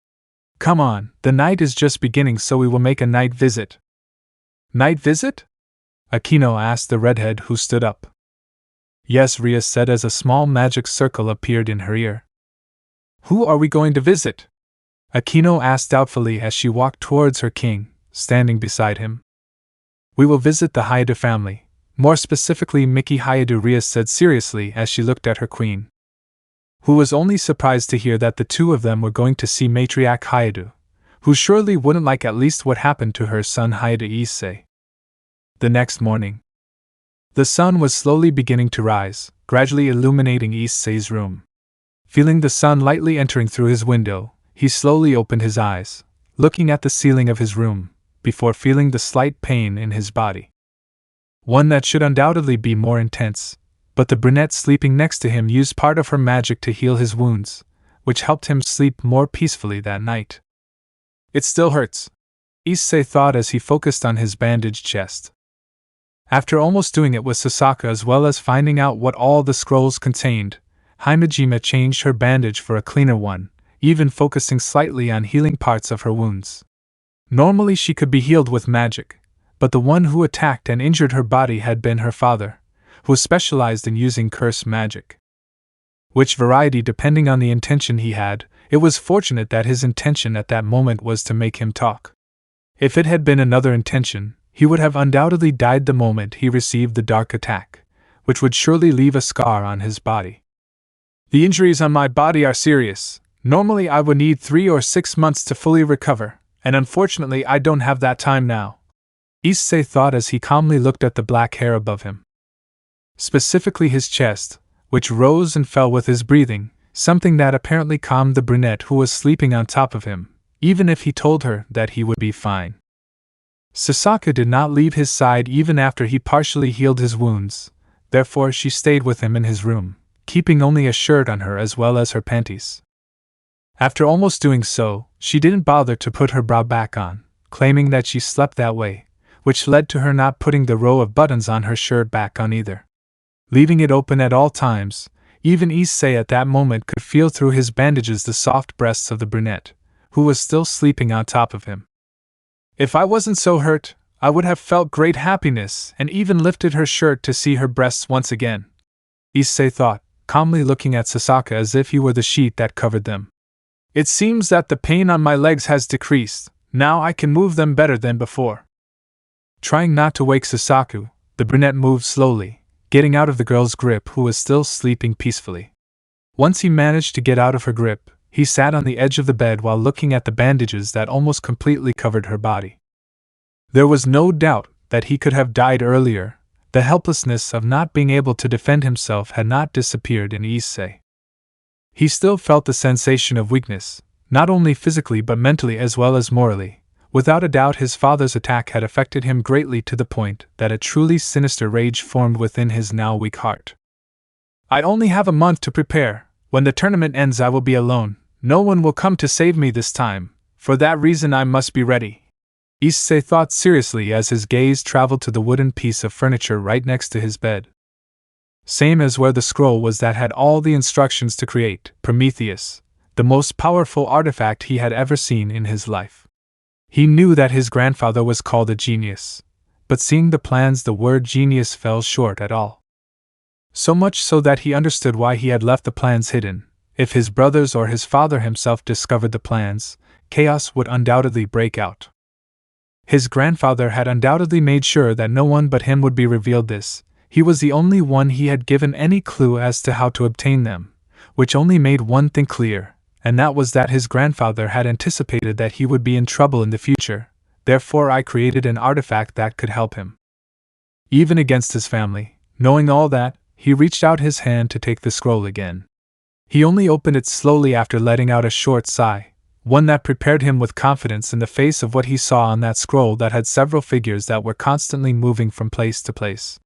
Come on, the night is just beginning, so we will make a night visit. Night visit? Akeno asked the redhead, who stood up. Yes, Rias said as a small magic circle appeared in her ear. Who are we going to visit? Akeno asked doubtfully as she walked towards her king, standing beside him. We will visit the Hyoudou family, more specifically Miki Hyoudou, Rias said seriously as she looked at her queen, who was only surprised to hear that the two of them were going to see matriarch Hyoudou, who surely wouldn't like at least what happened to her son Hyoudou Issei. The next morning, the sun was slowly beginning to rise, gradually illuminating Issei's room. Feeling the sun lightly entering through his window, he slowly opened his eyes, looking at the ceiling of his room, before feeling the slight pain in his body. One that should undoubtedly be more intense, but the brunette sleeping next to him used part of her magic to heal his wounds, which helped him sleep more peacefully that night. It still hurts, Issei thought as he focused on his bandaged chest. After almost doing it with Tosaka as well as finding out what all the scrolls contained, Himejima changed her bandage for a cleaner one, even focusing slightly on healing parts of her wounds. Normally she could be healed with magic, but the one who attacked and injured her body had been her father, who specialized in using curse magic. Which variety depending on the intention he had, it was fortunate that his intention at that moment was to make him talk. If it had been another intention, he would have undoubtedly died the moment he received the dark attack, which would surely leave a scar on his body. The injuries on my body are serious. Normally I would need 3 or 6 months to fully recover, and unfortunately I don't have that time now, Issei thought as he calmly looked at the black hair above him. Specifically his chest, which rose and fell with his breathing, something that apparently calmed the brunette who was sleeping on top of him, even if he told her that he would be fine. Tosaka did not leave his side even after he partially healed his wounds, therefore she stayed with him in his room, keeping only a shirt on her as well as her panties. After almost doing so, she didn't bother to put her bra back on, claiming that she slept that way, which led to her not putting the row of buttons on her shirt back on either. Leaving it open at all times, even Issei at that moment could feel through his bandages the soft breasts of the brunette, who was still sleeping on top of him. If I wasn't so hurt, I would have felt great happiness and even lifted her shirt to see her breasts once again, Issei thought, calmly looking at Tosaka as if he were the sheet that covered them. It seems that the pain on my legs has decreased, now I can move them better than before. Trying not to wake Tosaka, the brunette moved slowly, getting out of the girl's grip who was still sleeping peacefully. Once he managed to get out of her grip, he sat on the edge of the bed while looking at the bandages that almost completely covered her body. There was no doubt that he could have died earlier. The helplessness of not being able to defend himself had not disappeared in Issei. He still felt the sensation of weakness, not only physically but mentally as well as morally. Without a doubt his father's attack had affected him greatly to the point that a truly sinister rage formed within his now weak heart. I only have a month to prepare. When the tournament ends I will be alone. No one will come to save me this time. For that reason I must be ready, Issei thought seriously as his gaze traveled to the wooden piece of furniture right next to his bed. Same as where the scroll was that had all the instructions to create Prometheus, the most powerful artifact he had ever seen in his life. He knew that his grandfather was called a genius, but seeing the plans the word genius fell short at all. So much so that he understood why he had left the plans hidden. If his brothers or his father himself discovered the plans, chaos would undoubtedly break out. His grandfather had undoubtedly made sure that no one but him would be revealed this. He was the only one he had given any clue as to how to obtain them, which only made one thing clear, and that was that his grandfather had anticipated that he would be in trouble in the future. Therefore I created an artifact that could help him. Even against his family, knowing all that, he reached out his hand to take the scroll again. He only opened it slowly after letting out a short sigh, one that prepared him with confidence in the face of what he saw on that scroll that had several figures that were constantly moving from place to place.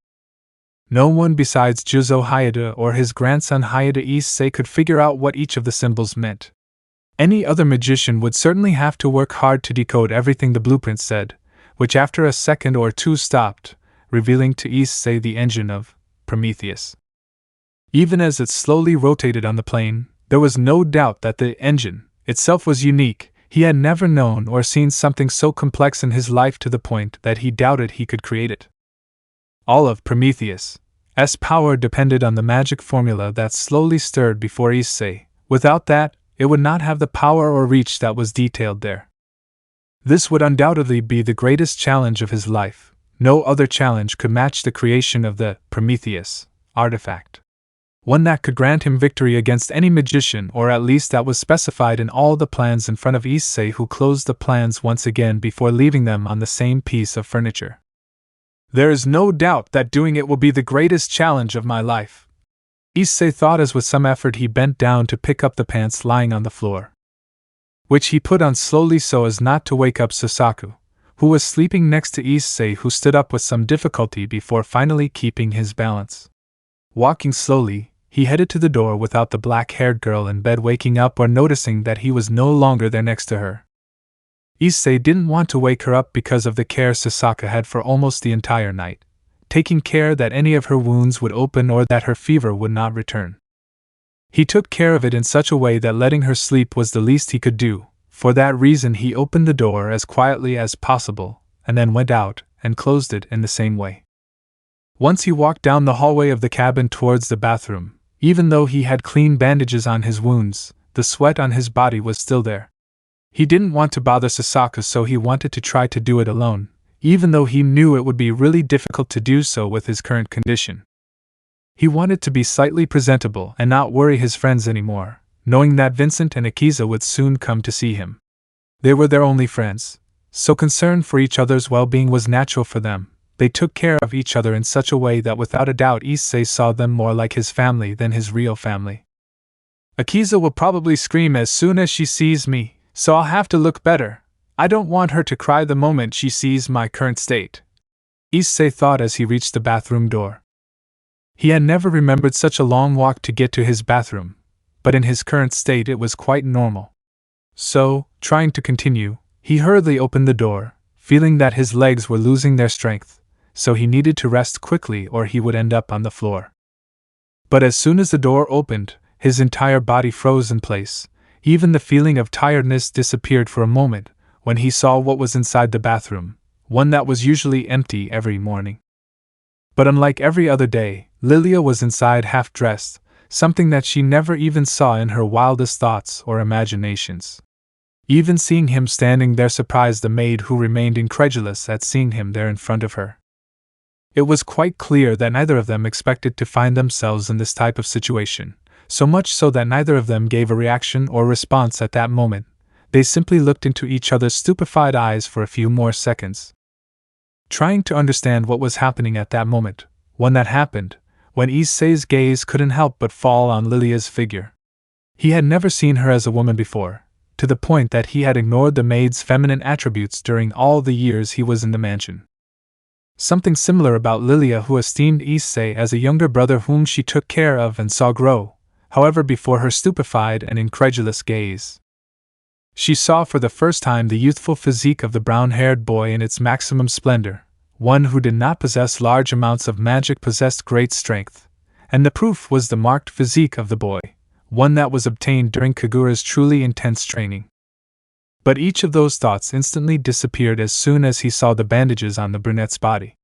No one besides Juzo Hyoudou or his grandson Hyoudou Issei could figure out what each of the symbols meant. Any other magician would certainly have to work hard to decode everything the blueprint said, which after a second or two stopped, revealing to Issei the engine of Prometheus. Even as it slowly rotated on the plane, there was no doubt that the engine itself was unique. He had never known or seen something so complex in his life to the point that he doubted he could create it. All of Prometheus' power depended on the magic formula that slowly stirred before Issei. Without that, it would not have the power or reach that was detailed there. This would undoubtedly be the greatest challenge of his life. No other challenge could match the creation of the Prometheus artifact. One that could grant him victory against any magician, or at least that was specified in all the plans in front of Issei, who closed the plans once again before leaving them on the same piece of furniture. There is no doubt that doing it will be the greatest challenge of my life, Issei thought as with some effort he bent down to pick up the pants lying on the floor, which he put on slowly so as not to wake up Susaku, who was sleeping next to Issei, who stood up with some difficulty before finally keeping his balance. Walking slowly, he headed to the door without the black-haired girl in bed waking up or noticing that he was no longer there next to her. Issei didn't want to wake her up because of the care Susaka had for almost the entire night, taking care that any of her wounds would open or that her fever would not return. He took care of it in such a way that letting her sleep was the least he could do. For that reason he opened the door as quietly as possible, and then went out and closed it in the same way. Once he walked down the hallway of the cabin towards the bathroom. Even though he had clean bandages on his wounds, the sweat on his body was still there. He didn't want to bother Susaka, so he wanted to try to do it alone, even though he knew it would be really difficult to do so with his current condition. He wanted to be slightly presentable and not worry his friends anymore, knowing that Vincent and Akiza would soon come to see him. They were their only friends, so concern for each other's well-being was natural for them. They took care of each other in such a way that without a doubt Issei saw them more like his family than his real family. Akiza will probably scream as soon as she sees me, so I'll have to look better. I don't want her to cry the moment she sees my current state, Issei thought as he reached the bathroom door. He had never remembered such a long walk to get to his bathroom, but in his current state it was quite normal. So, trying to continue, he hurriedly opened the door, feeling that his legs were losing their strength, so he needed to rest quickly or he would end up on the floor. But as soon as the door opened, his entire body froze in place. Even the feeling of tiredness disappeared for a moment when he saw what was inside the bathroom, one that was usually empty every morning. But unlike every other day, Lilia was inside half-dressed, something that she never even saw in her wildest thoughts or imaginations. Even seeing him standing there surprised the maid, who remained incredulous at seeing him there in front of her. It was quite clear that neither of them expected to find themselves in this type of situation, so much so that neither of them gave a reaction or response at that moment. They simply looked into each other's stupefied eyes for a few more seconds, trying to understand what was happening at that moment, when that happened, when Issei's gaze couldn't help but fall on Lilia's figure. He had never seen her as a woman before, to the point that he had ignored the maid's feminine attributes during all the years he was in the mansion. Something similar about Lilia, who esteemed Issei as a younger brother whom she took care of and saw grow, however, before her stupefied and incredulous gaze. She saw for the first time the youthful physique of the brown-haired boy in its maximum splendor. One who did not possess large amounts of magic possessed great strength, and the proof was the marked physique of the boy, one that was obtained during Kagura's truly intense training. But each of those thoughts instantly disappeared as soon as he saw the bandages on the brunette's body.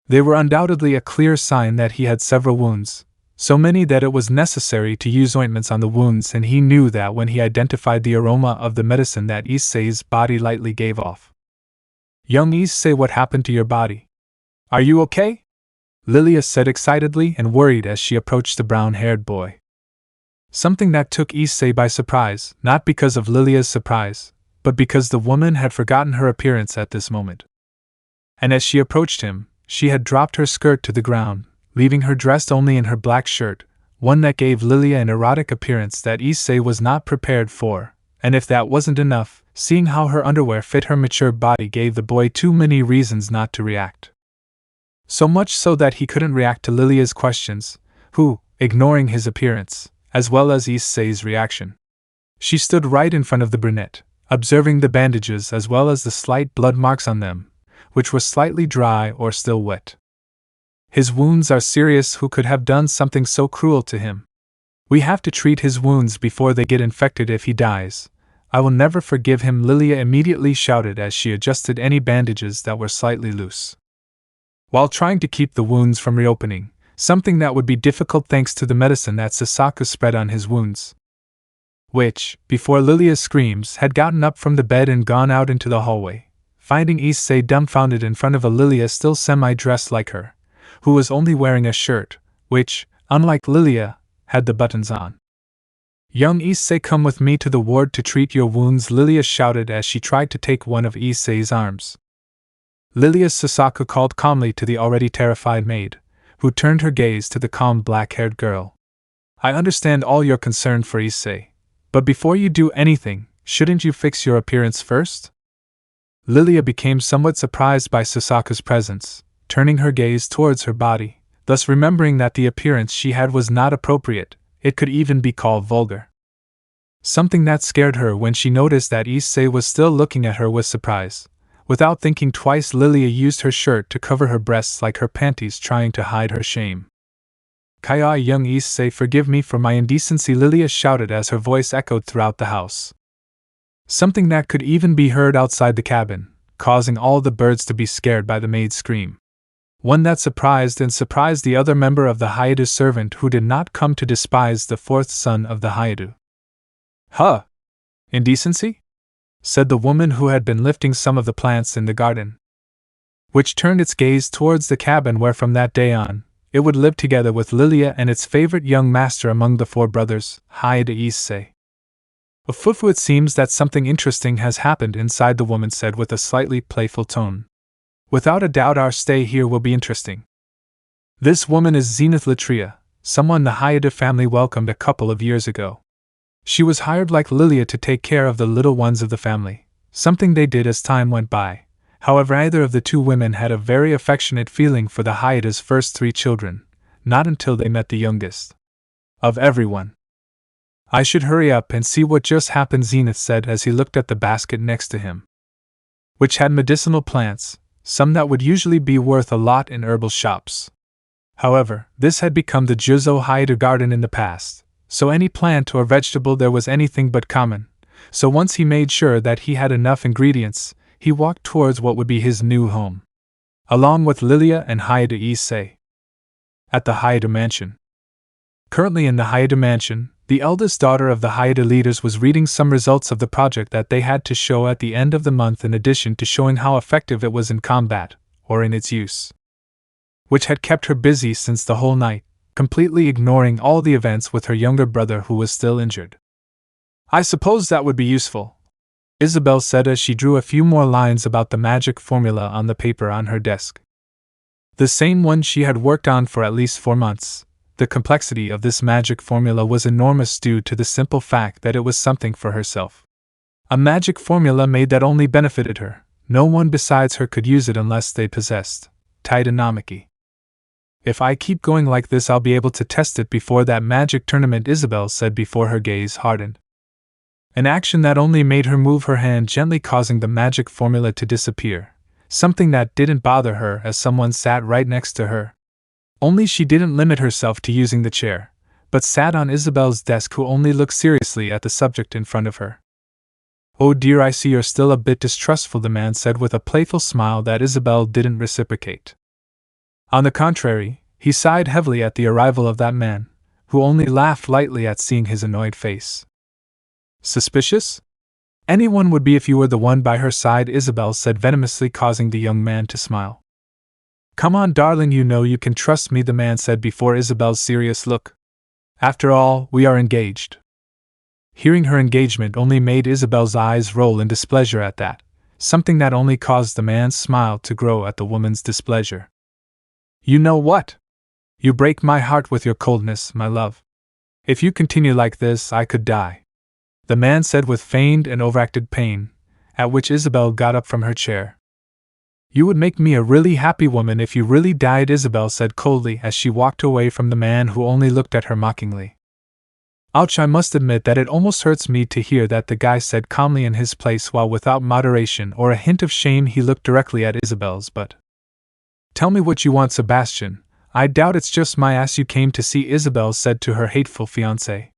They were undoubtedly a clear sign that he had several wounds, So many that it was necessary to use ointments on the wounds, and he knew that when he identified the aroma of the medicine that Issei's body lightly gave off. Young Issei, what happened to your body? Are you okay? Lilia said excitedly and worried as she approached the brown-haired boy. Something that took Issei by surprise, not because of Lilia's surprise, but because the woman had forgotten her appearance at this moment. And as she approached him, she had dropped her skirt to the ground, leaving her dressed only in her black shirt, one that gave Lilia an erotic appearance that Issei was not prepared for, and if that wasn't enough, seeing how her underwear fit her mature body gave the boy too many reasons not to react. So much so that he couldn't react to Lilia's questions, who, ignoring his appearance, as well as Issei's reaction. She stood right in front of the brunette, observing the bandages as well as the slight blood marks on them, which were slightly dry or still wet. His wounds are serious. Who could have done something so cruel to him? We have to treat his wounds before they get infected if he dies. I will never forgive him, Lilia immediately shouted as she adjusted any bandages that were slightly loose. While trying to keep the wounds from reopening, something that would be difficult thanks to the medicine that Sasaka spread on his wounds. Which, before Lilia's screams, had gotten up from the bed and gone out into the hallway, finding Issei dumbfounded in front of a Lilia still semi-dressed like her, who was only wearing a shirt, which, unlike Lilia, had the buttons on. Young Issei, come with me to the ward to treat your wounds, Lilia shouted as she tried to take one of Issei's arms. Lilia's Sasaka called calmly to the already terrified maid, who turned her gaze to the calm black-haired girl. I understand all your concern for Issei, but before you do anything, shouldn't you fix your appearance first? Lilia became somewhat surprised by Sasaka's presence, turning her gaze towards her body, thus remembering that the appearance she had was not appropriate, it could even be called vulgar. Something that scared her when she noticed that Issei was still looking at her with surprise. Without thinking twice, Lilia used her shirt to cover her breasts like her panties, trying to hide her shame. Kaya, young Issei, forgive me for my indecency, Lilia shouted as her voice echoed throughout the house. Something that could even be heard outside the cabin, causing all the birds to be scared by the maid's scream. One that surprised the other member of the Hyoudou servant, who did not come to despise the fourth son of the Hyoudou. Huh! Indecency? Said the woman who had been lifting some of the plants in the garden, which turned its gaze towards the cabin where from that day on, it would live together with Lilia and its favorite young master among the four brothers, Hyoudou Issei. Fufu, it seems that something interesting has happened inside, the woman said with a slightly playful tone. Without a doubt our stay here will be interesting. This woman is Zenith Latria, someone the Hyoudou family welcomed a couple of years ago. She was hired like Lilia to take care of the little ones of the family, something they did as time went by. However, either of the two women had a very affectionate feeling for the Hyoudou's first three children, not until they met the youngest of everyone. I should hurry up and see what just happened, Zenith said as he looked at the basket next to him, which had medicinal plants, some that would usually be worth a lot in herbal shops. However, this had become the Juzo Hyoudou garden in the past, so any plant or vegetable there was anything but common. So once he made sure that he had enough ingredients, he walked towards what would be his new home, along with Lilia and Hyoudou Issei. At the Hyoudou mansion. Currently in the Hyoudou mansion, the eldest daughter of the Hyoudou leaders was reading some results of the project that they had to show at the end of the month, in addition to showing how effective it was in combat, or in its use, which had kept her busy since the whole night, completely ignoring all the events with her younger brother who was still injured. I suppose that would be useful, Isabelle said as she drew a few more lines about the magic formula on the paper on her desk. The same one she had worked on for at least 4 months. The complexity of this magic formula was enormous due to the simple fact that it was something for herself. A magic formula made that only benefited her. No one besides her could use it unless they possessed Titanomachy. If I keep going like this, I'll be able to test it before that magic tournament, Isabelle said before her gaze hardened. An action that only made her move her hand gently, causing the magic formula to disappear. Something that didn't bother her as someone sat right next to her. Only she didn't limit herself to using the chair, but sat on Isabelle's desk, who only looked seriously at the subject in front of her. Oh dear, I see you're still a bit distrustful, the man said with a playful smile that Isabelle didn't reciprocate. On the contrary, He sighed heavily at the arrival of that man, who only laughed lightly at seeing his annoyed face. Suspicious? Anyone would be if you were the one by her side, Isabelle said venomously, causing the young man to smile. Come on, darling, you know you can trust me, the man said before Isabelle's serious look. After all, we are engaged. Hearing her engagement only made Isabelle's eyes roll in displeasure at that, something that only caused the man's smile to grow at the woman's displeasure. You know what? You break my heart with your coldness, my love. If you continue like this, I could die, the man said with feigned and overacted pain, at which Isabelle got up from her chair. You would make me a really happy woman if you really died, Isabelle said coldly as she walked away from the man who only looked at her mockingly. Ouch, I must admit that it almost hurts me to hear that, the guy said calmly in his place, while without moderation or a hint of shame he looked directly at Isabelle's butt. Tell me what you want, Sebastian. I doubt it's just my ass you came to see, Isabelle said to her hateful fiancé.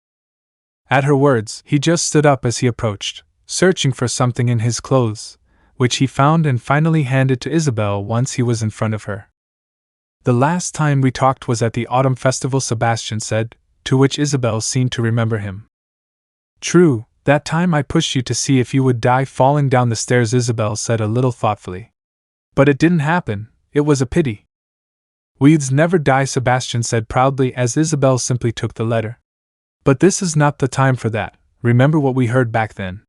At her words, he just stood up as he approached, searching for something in his clothes, which he found and finally handed to Isabelle once he was in front of her. The last time we talked was at the autumn festival, Sebastian said, to which Isabelle seemed to remember him. True, that time I pushed you to see if you would die falling down the stairs, Isabelle said a little thoughtfully. But it didn't happen, it was a pity. We'ds never die, Sebastian said proudly as Isabelle simply took the letter. But this is not the time for that, remember what we heard back then.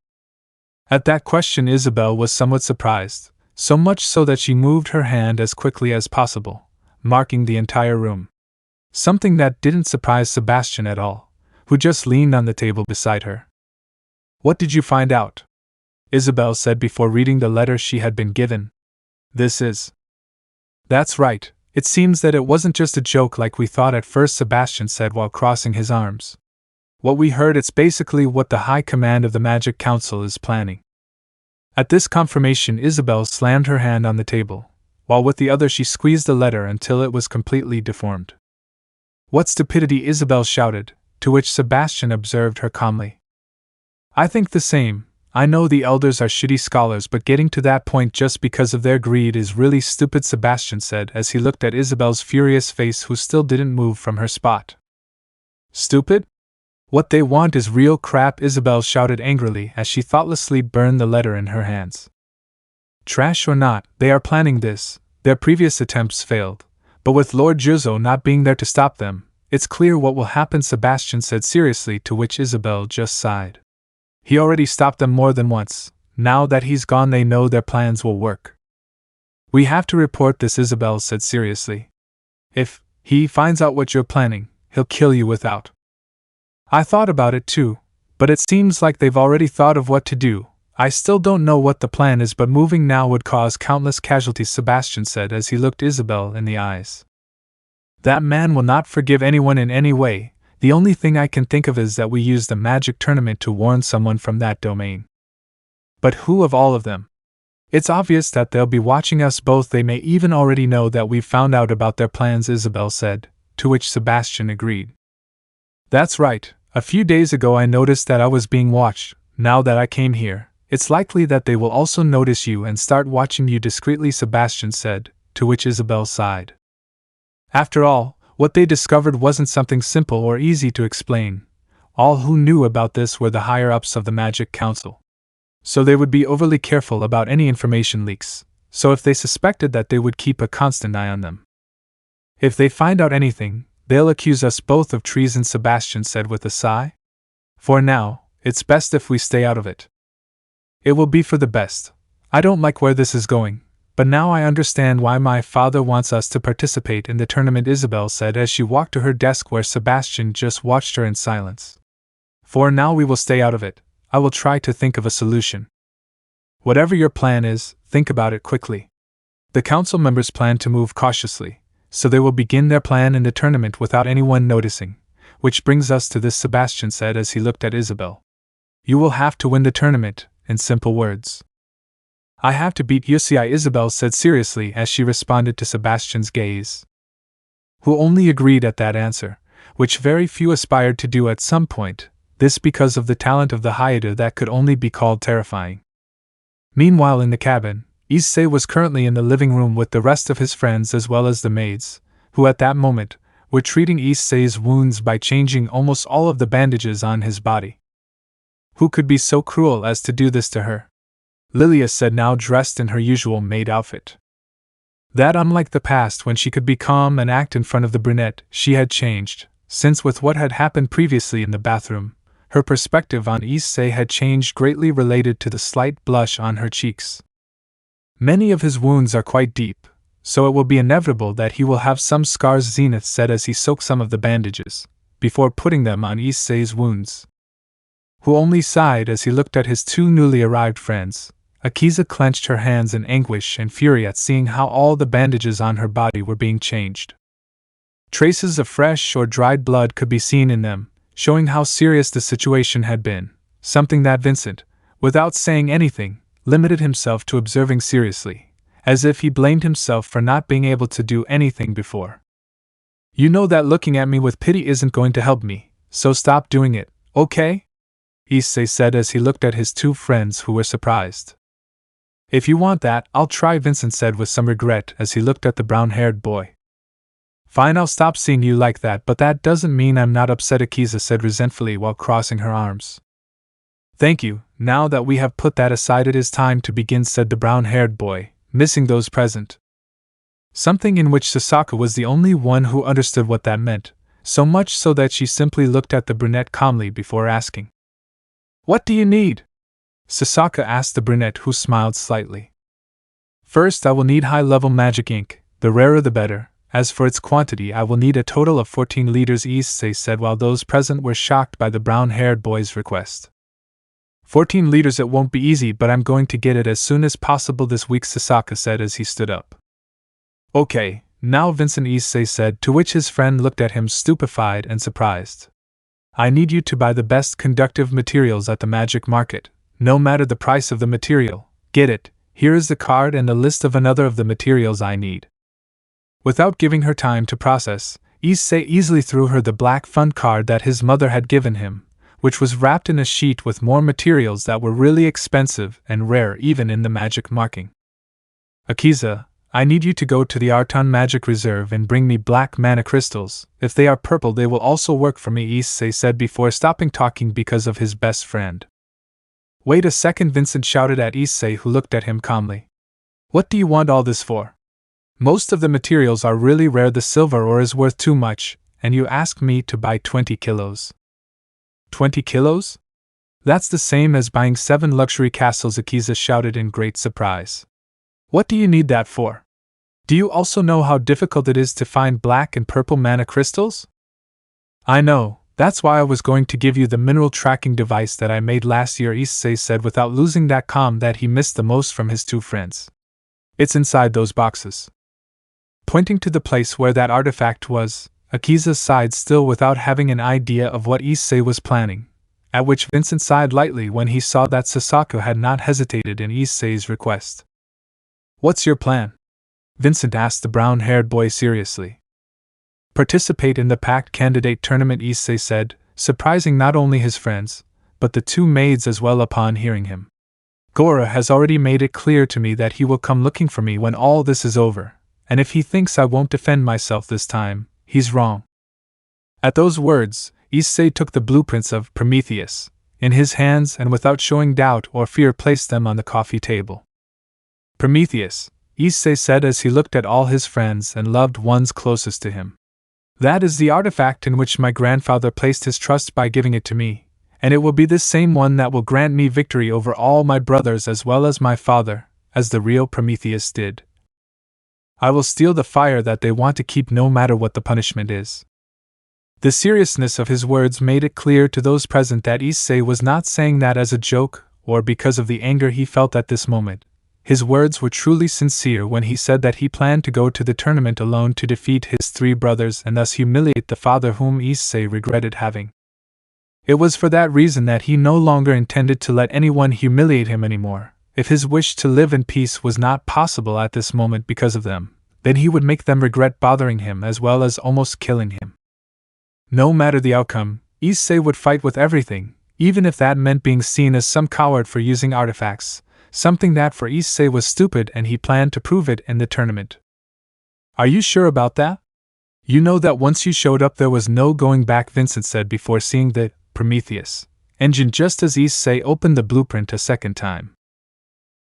At that question Isabelle was somewhat surprised, so much so that she moved her hand as quickly as possible, marking the entire room. Something that didn't surprise Sebastian at all, who just leaned on the table beside her. What did you find out? Isabelle said before reading the letter she had been given. This is. That's right, it seems that it wasn't just a joke like we thought at first, Sebastian said while crossing his arms. What we heard, it's basically what the High Command of the Magic Council is planning. At this confirmation Isabelle slammed her hand on the table, while with the other she squeezed the letter until it was completely deformed. What stupidity, Isabelle shouted, to which Sebastian observed her calmly. I think the same. I know the elders are shitty scholars, but getting to that point just because of their greed is really stupid, Sebastian said as he looked at Isabelle's furious face, who still didn't move from her spot. Stupid? What they want is real crap, Isabelle shouted angrily as she thoughtlessly burned the letter in her hands. Trash or not, they are planning this. Their previous attempts failed, but with Lord Juzzo not being there to stop them, it's clear what will happen, Sebastian said seriously, to which Isabelle just sighed. He already stopped them more than once. Now that he's gone, they know their plans will work. We have to report this, Isabelle said seriously. If he finds out what you're planning, he'll kill you without. I thought about it too, but it seems like they've already thought of what to do. I still don't know what the plan is, but moving now would cause countless casualties, Sebastian said as he looked Isabelle in the eyes. That man will not forgive anyone in any way. The only thing I can think of is that we use the magic tournament to warn someone from that domain. But who of all of them? It's obvious that they'll be watching us both. They may even already know that we've found out about their plans, Isabelle said, to which Sebastian agreed. That's right. A few days ago I noticed that I was being watched. Now that I came here, it's likely that they will also notice you and start watching you discreetly, Sebastian said, to which Isabelle sighed. After all, what they discovered wasn't something simple or easy to explain. All who knew about this were the higher-ups of the Magic Council. So they would be overly careful about any information leaks, so if they suspected that, they would keep a constant eye on them. If they find out anything, they'll accuse us both of treason, Sebastian said with a sigh. For now, it's best if we stay out of it. It will be for the best. I don't like where this is going, but now I understand why my father wants us to participate in the tournament, Isabelle said as she walked to her desk where Sebastian just watched her in silence. For now we will stay out of it. I will try to think of a solution. Whatever your plan is, think about it quickly. The council members plan to move cautiously, so they will begin their plan in the tournament without anyone noticing, which brings us to this, Sebastian said as he looked at Isabelle. You will have to win the tournament, in simple words. I have to beat Issei, Isabelle said seriously as she responded to Sebastian's gaze, who only agreed at that answer, which very few aspired to do at some point, this because of the talent of the Hyoudou that could only be called terrifying. Meanwhile in the cabin, Issei was currently in the living room with the rest of his friends as well as the maids, who at that moment were treating Issei's wounds by changing almost all of the bandages on his body. Who could be so cruel as to do this to her? Lilia said, now dressed in her usual maid outfit. That, unlike the past when she could be calm and act in front of the brunette, she had changed, since with what had happened previously in the bathroom, her perspective on Issei had changed greatly, related to the slight blush on her cheeks. Many of his wounds are quite deep, so it will be inevitable that he will have some scars, Zenith said as he soaked some of the bandages, before putting them on Issei's wounds. Who only sighed as he looked at his two newly arrived friends. Akiza clenched her hands in anguish and fury at seeing how all the bandages on her body were being changed. Traces of fresh or dried blood could be seen in them, showing how serious the situation had been, something that Vincent, without saying anything, limited himself to observing seriously, as if he blamed himself for not being able to do anything before. You know that looking at me with pity isn't going to help me, so stop doing it, okay? Issei said as he looked at his two friends who were surprised. If you want that, I'll try, Vincent said with some regret as he looked at the brown-haired boy. Fine, I'll stop seeing you like that, but that doesn't mean I'm not upset, Akiza said resentfully while crossing her arms. Thank you, now that we have put that aside it is time to begin, said the brown-haired boy, missing those present. Something in which Tosaka was the only one who understood what that meant, so much so that she simply looked at the brunette calmly before asking. What do you need? Tosaka asked the brunette, who smiled slightly. First, I will need high-level magic ink, the rarer the better. As for its quantity, I will need a total of 14 liters, Issei said while those present were shocked by the brown-haired boy's request. 14 liters, it won't be easy, but I'm going to get it as soon as possible this week, Tosaka said as he stood up. Okay, now Vincent, Issei said, to which his friend looked at him stupefied and surprised. I need you to buy the best conductive materials at the magic market. No matter the price of the material, get it. Here is the card and a list of another of the materials I need. Without giving her time to process, Issei easily threw her the black fund card that his mother had given him, which was wrapped in a sheet with more materials that were really expensive and rare even in the magic marking. Akiza, I need you to go to the Arton Magic Reserve and bring me black mana crystals. If they are purple, they will also work for me, Issei said before stopping talking because of his best friend. Wait a second, Vincent shouted at Issei, who looked at him calmly. What do you want all this for? Most of the materials are really rare, the silver ore is worth too much, and you ask me to buy 20 kilos. 20 kilos? That's the same as buying 7 luxury castles, Akiza shouted in great surprise. What do you need that for? Do you also know how difficult it is to find black and purple mana crystals? I know. That's why I was going to give you the mineral tracking device that I made last year, Issei said without losing that calm that he missed the most from his two friends. It's inside those boxes. Pointing to the place where that artifact was, Akiza sighed, still without having an idea of what Issei was planning, at which Vincent sighed lightly when he saw that Tosaka had not hesitated in Issei's request. What's your plan? Vincent asked the brown-haired boy seriously. Participate in the pact candidate tournament, Issei said, surprising not only his friends, but the two maids as well upon hearing him. Gora has already made it clear to me that he will come looking for me when all this is over, and if he thinks I won't defend myself this time, he's wrong. At those words, Issei took the blueprints of Prometheus in his hands and without showing doubt or fear placed them on the coffee table. Prometheus, Issei said as he looked at all his friends and loved ones closest to him. That is the artifact in which my grandfather placed his trust by giving it to me, and it will be this same one that will grant me victory over all my brothers as well as my father, as the real Prometheus did. I will steal the fire that they want to keep no matter what the punishment is. The seriousness of his words made it clear to those present that Issei was not saying that as a joke or because of the anger he felt at this moment. His words were truly sincere when he said that he planned to go to the tournament alone to defeat his 3 brothers and thus humiliate the father whom Issei regretted having. It was for that reason that he no longer intended to let anyone humiliate him anymore. If his wish to live in peace was not possible at this moment because of them, then he would make them regret bothering him as well as almost killing him. No matter the outcome, Issei would fight with everything, even if that meant being seen as some coward for using artifacts. Something that for Issei was stupid, and he planned to prove it in the tournament. Are you sure about that? You know that once you showed up there was no going back, Vincent said before seeing the Prometheus engine just as Issei opened the blueprint a second time.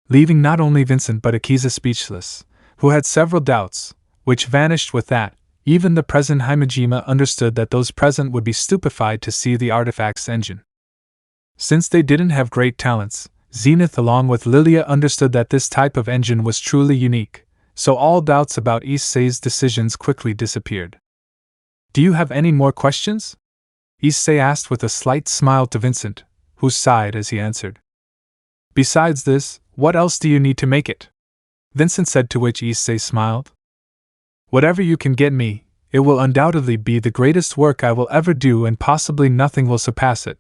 Leaving not only Vincent but Akiza speechless, who had several doubts, which vanished with that. Even the present Himejima understood that those present would be stupefied to see the artifact's engine. Since they didn't have great talents, Zenith along with Lilia understood that this type of engine was truly unique, so all doubts about Issei's decisions quickly disappeared. Do you have any more questions? Issei asked with a slight smile to Vincent, who sighed as he answered. Besides this, what else do you need to make it? Vincent said, to which Issei smiled. Whatever you can get me, it will undoubtedly be the greatest work I will ever do and possibly nothing will surpass it.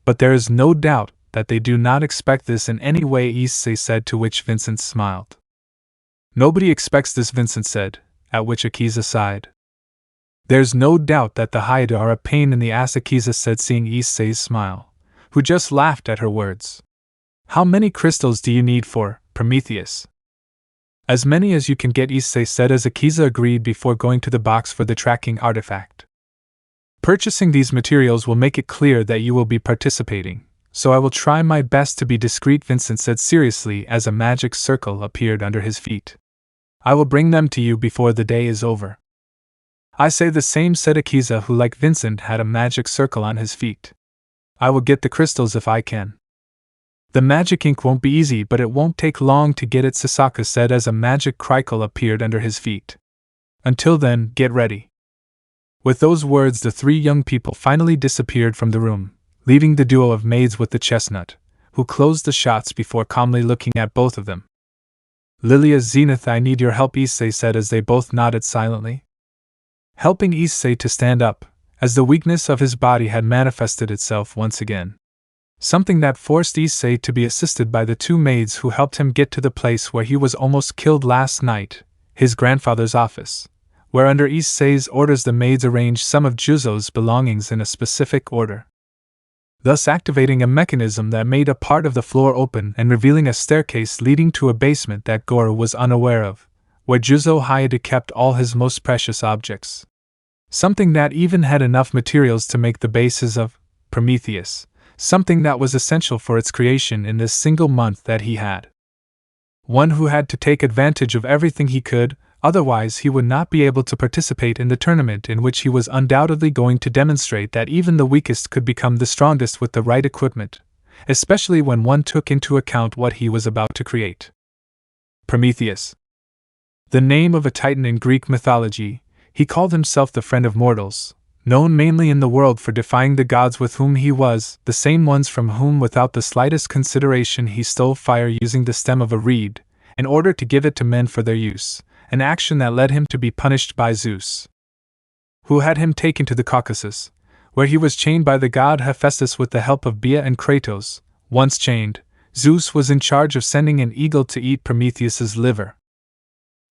But there is no doubt that they do not expect this in any way, Issei said, to which Vincent smiled. Nobody expects this, Vincent said, at which Akiza sighed. There's no doubt that the Hyoudou are a pain in the ass, Akiza said, seeing Issei's smile, who just laughed at her words. How many crystals do you need for Prometheus? As many as you can get, Issei said as Akiza agreed before going to the box for the tracking artifact. Purchasing these materials will make it clear that you will be participating, so I will try my best to be discreet, Vincent said seriously as a magic circle appeared under his feet. I will bring them to you before the day is over. I say the same, said Akiza, who like Vincent had a magic circle on his feet. I will get the crystals if I can. The magic ink won't be easy, but it won't take long to get it, Sasaka said as a magic crinkle appeared under his feet. Until then, get ready. With those words, the three young people finally disappeared from the room, leaving the duo of maids with the chestnut, who closed the shots before calmly looking at both of them. Lilia, Zenith, I need your help, Issei said as they both nodded silently. Helping Issei to stand up, as the weakness of his body had manifested itself once again. Something that forced Issei to be assisted by the two maids who helped him get to the place where he was almost killed last night, his grandfather's office, where under Issei's orders the maids arranged some of Juzo's belongings in a specific order, thus activating a mechanism that made a part of the floor open and revealing a staircase leading to a basement that Goro was unaware of, where Juzo Hyoudou kept all his most precious objects. Something that even had enough materials to make the bases of Prometheus, something that was essential for its creation in this single month that he had. One who had to take advantage of everything he could, otherwise he would not be able to participate in the tournament in which he was undoubtedly going to demonstrate that even the weakest could become the strongest with the right equipment, especially when one took into account what he was about to create. Prometheus. The name of a titan in Greek mythology, he called himself the friend of mortals, known mainly in the world for defying the gods with whom he was, the same ones from whom without the slightest consideration he stole fire using the stem of a reed, in order to give it to men for their use, an action that led him to be punished by Zeus, who had him taken to the Caucasus, where he was chained by the god Hephaestus with the help of Bia and Kratos. Once chained, Zeus was in charge of sending an eagle to eat Prometheus's liver.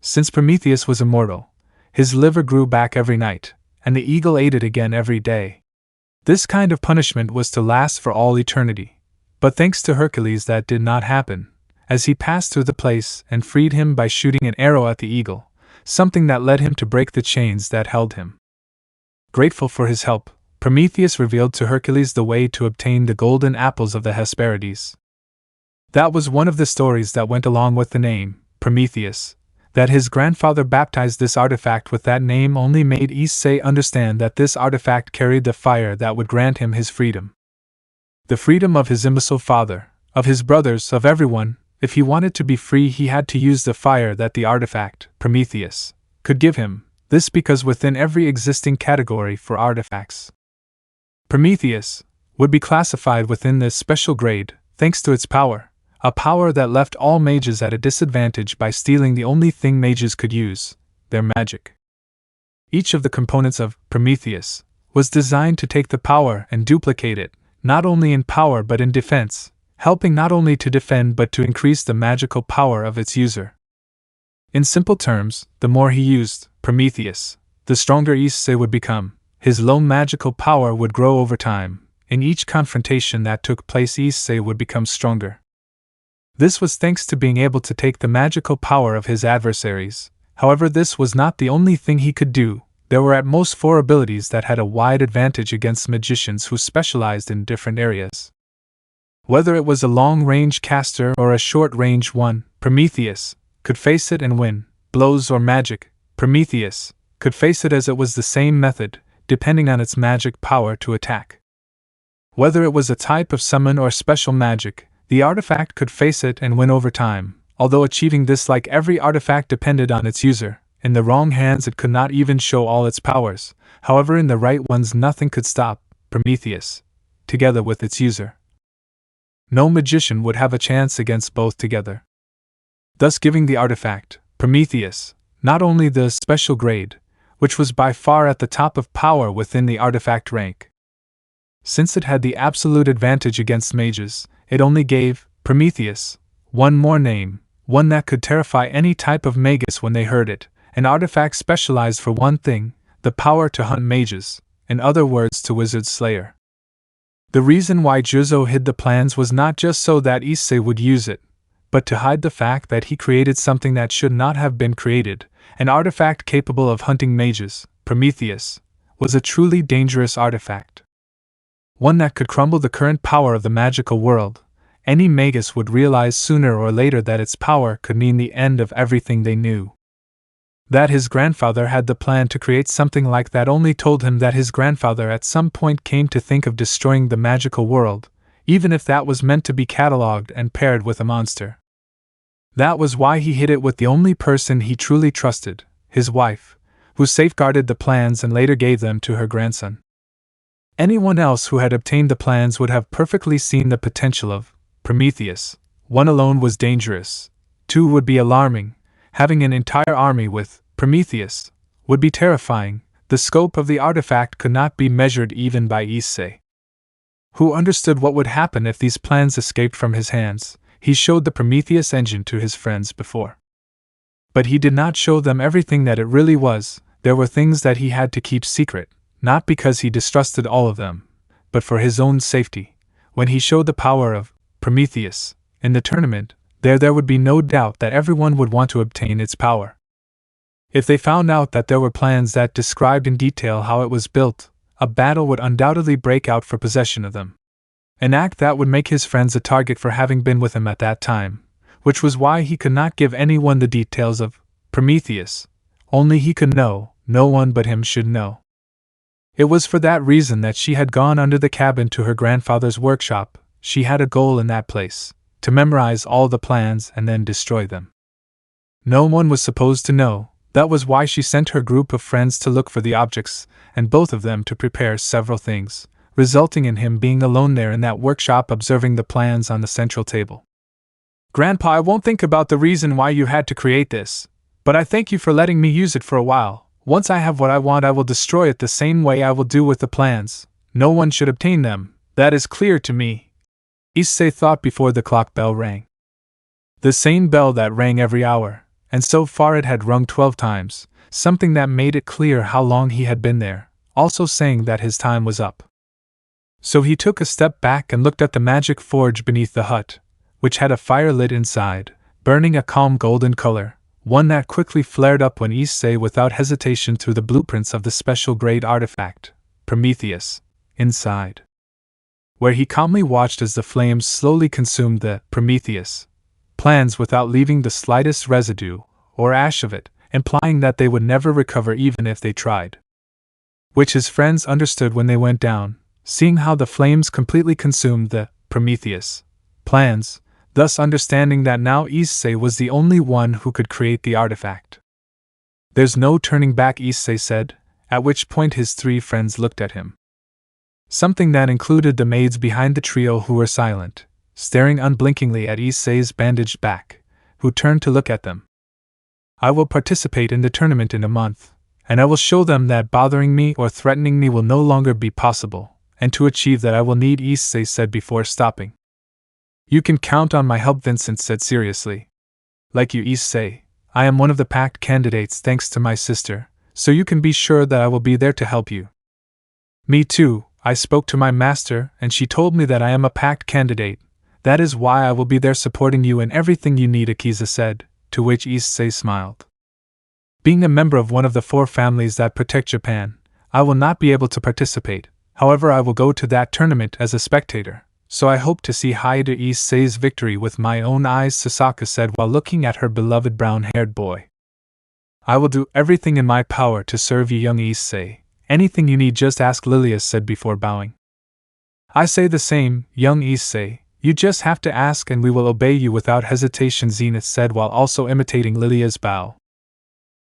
Since Prometheus was immortal, his liver grew back every night, and the eagle ate it again every day. This kind of punishment was to last for all eternity, but thanks to Hercules that did not happen, as he passed through the place and freed him by shooting an arrow at the eagle, something that led him to break the chains that held him. Grateful for his help, Prometheus revealed to Hercules the way to obtain the golden apples of the Hesperides. That was one of the stories that went along with the name, Prometheus. That his grandfather baptized this artifact with that name only made Issei understand that this artifact carried the fire that would grant him his freedom. The freedom of his imbecile father, of his brothers, of everyone. If he wanted to be free, he had to use the fire that the artifact, Prometheus, could give him, this because within every existing category for artifacts, Prometheus would be classified within this special grade, thanks to its power. A power that left all mages at a disadvantage by stealing the only thing mages could use, their magic. Each of the components of Prometheus was designed to take the power and duplicate it, not only in power but in defense, helping not only to defend but to increase the magical power of its user. In simple terms, the more he used Prometheus, the stronger Issei would become. His low magical power would grow over time. In each confrontation that took place, Issei would become stronger. This was thanks to being able to take the magical power of his adversaries. However, this was not the only thing he could do. there were at most 4 abilities that had a wide advantage against magicians who specialized in different areas. Whether it was a long-range caster or a short-range one, Prometheus could face it and win. Blows or magic, Prometheus could face it, as it was the same method, depending on its magic power to attack. Whether it was a type of summon or special magic, the artifact could face it and win over time, although achieving this, like every artifact, depended on its user. In the wrong hands it could not even show all its powers, however in the right ones nothing could stop Prometheus, together with its user. No magician would have a chance against both together, thus giving the artifact, Prometheus, not only the special grade, which was by far at the top of power within the artifact rank. Since it had the absolute advantage against mages, it only gave Prometheus one more name, one that could terrify any type of magus when they heard it, an artifact specialized for one thing, the power to hunt mages, in other words to wizard slayer. The reason why Juzo hid the plans was not just so that Issei would use it, but to hide the fact that he created something that should not have been created. An artifact capable of hunting mages, Prometheus, was a truly dangerous artifact. One that could crumble the current power of the magical world. Any magus would realize sooner or later that its power could mean the end of everything they knew. That his grandfather had the plan to create something like that only told him that his grandfather at some point came to think of destroying the magical world, even if that was meant to be catalogued and paired with a monster. That was why he hid it with the only person he truly trusted, his wife, who safeguarded the plans and later gave them to her grandson. Anyone else who had obtained the plans would have perfectly seen the potential of Prometheus. 1 alone was dangerous, 2 would be alarming, having an entire army with Prometheus would be terrifying. The scope of the artifact could not be measured even by Issei, who understood what would happen if these plans escaped from his hands. He showed the Prometheus engine to his friends before, but he did not show them everything that it really was. There were things that he had to keep secret, not because he distrusted all of them, but for his own safety. When he showed the power of Prometheus in the tournament, there would be no doubt that everyone would want to obtain its power. If they found out that there were plans that described in detail how it was built, a battle would undoubtedly break out for possession of them. An act that would make his friends a target for having been with him at that time, which was why he could not give anyone the details of Prometheus. Only he could know, no one but him should know. It was for that reason that she had gone under the cabin to her grandfather's workshop. She had a goal in that place, to memorize all the plans and then destroy them. No one was supposed to know. That was why she sent her group of friends to look for the objects, and both of them to prepare several things, resulting in him being alone there in that workshop observing the plans on the central table. Grandpa, I won't think about the reason why you had to create this, but I thank you for letting me use it for a while. Once I have what I want, I will destroy it the same way I will do with the plans. No one should obtain them, that is clear to me, Issei thought before the clock bell rang. The same bell that rang every hour, and so far it had rung 12 times, something that made it clear how long he had been there, also saying that his time was up. So he took a step back and looked at the magic forge beneath the hut, which had a fire lit inside, burning a calm golden color, one that quickly flared up when Issei without hesitation threw the blueprints of the special grade artifact, Prometheus, inside, where he calmly watched as the flames slowly consumed the Prometheus plans without leaving the slightest residue or ash of it, implying that they would never recover even if they tried. Which his friends understood when they went down, seeing how the flames completely consumed the Prometheus plans, thus understanding that now Issei was the only one who could create the artifact. There's no turning back, Issei said, at which point his 3 friends looked at him. Something that included the maids behind the trio who were silent, staring unblinkingly at Issei's bandaged back, who turned to look at them. I will participate in the tournament in a month, and I will show them that bothering me or threatening me will no longer be possible. And to achieve that I will need, Issei said before stopping. You can count on my help, Vincent said seriously. Like you, Issei, I am one of the pact candidates thanks to my sister, so you can be sure that I will be there to help you. Me too, I spoke to my master and she told me that I am a pact candidate. That is why I will be there supporting you in everything you need, Akiza said, to which Issei smiled. Being a member of one of the 4 families that protect Japan, I will not be able to participate. However, I will go to that tournament as a spectator, so I hope to see Hyoudou Issei's victory with my own eyes, Tosaka said while looking at her beloved brown-haired boy. I will do everything in my power to serve you, young Issei. Anything you need, just ask, Lilia said before bowing. I say the same, young Issei. You just have to ask and we will obey you without hesitation, Zenith said while also imitating Lilia's bow.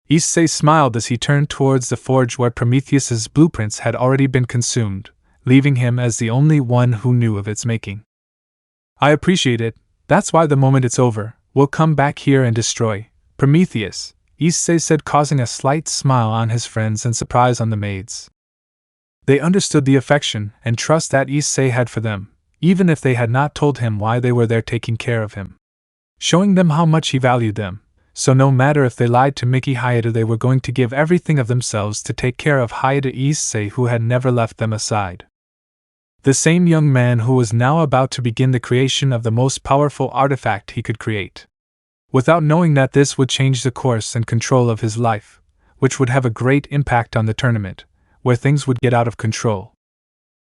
Issei smiled as he turned towards the forge where Prometheus's blueprints had already been consumed, leaving him as the only one who knew of its making. I appreciate it. That's why the moment it's over, we'll come back here and destroy Prometheus, Issei said, causing a slight smile on his friends and surprise on the maids. They understood the affection and trust that Issei had for them, even if they had not told him why they were there taking care of him, showing them how much he valued them. So no matter if they lied to Miki Hyoudou, they were going to give everything of themselves to take care of Hyoudou Issei, who had never left them aside. The same young man who was now about to begin the creation of the most powerful artifact he could create. Without knowing that this would change the course and control of his life, which would have a great impact on the tournament, where things would get out of control.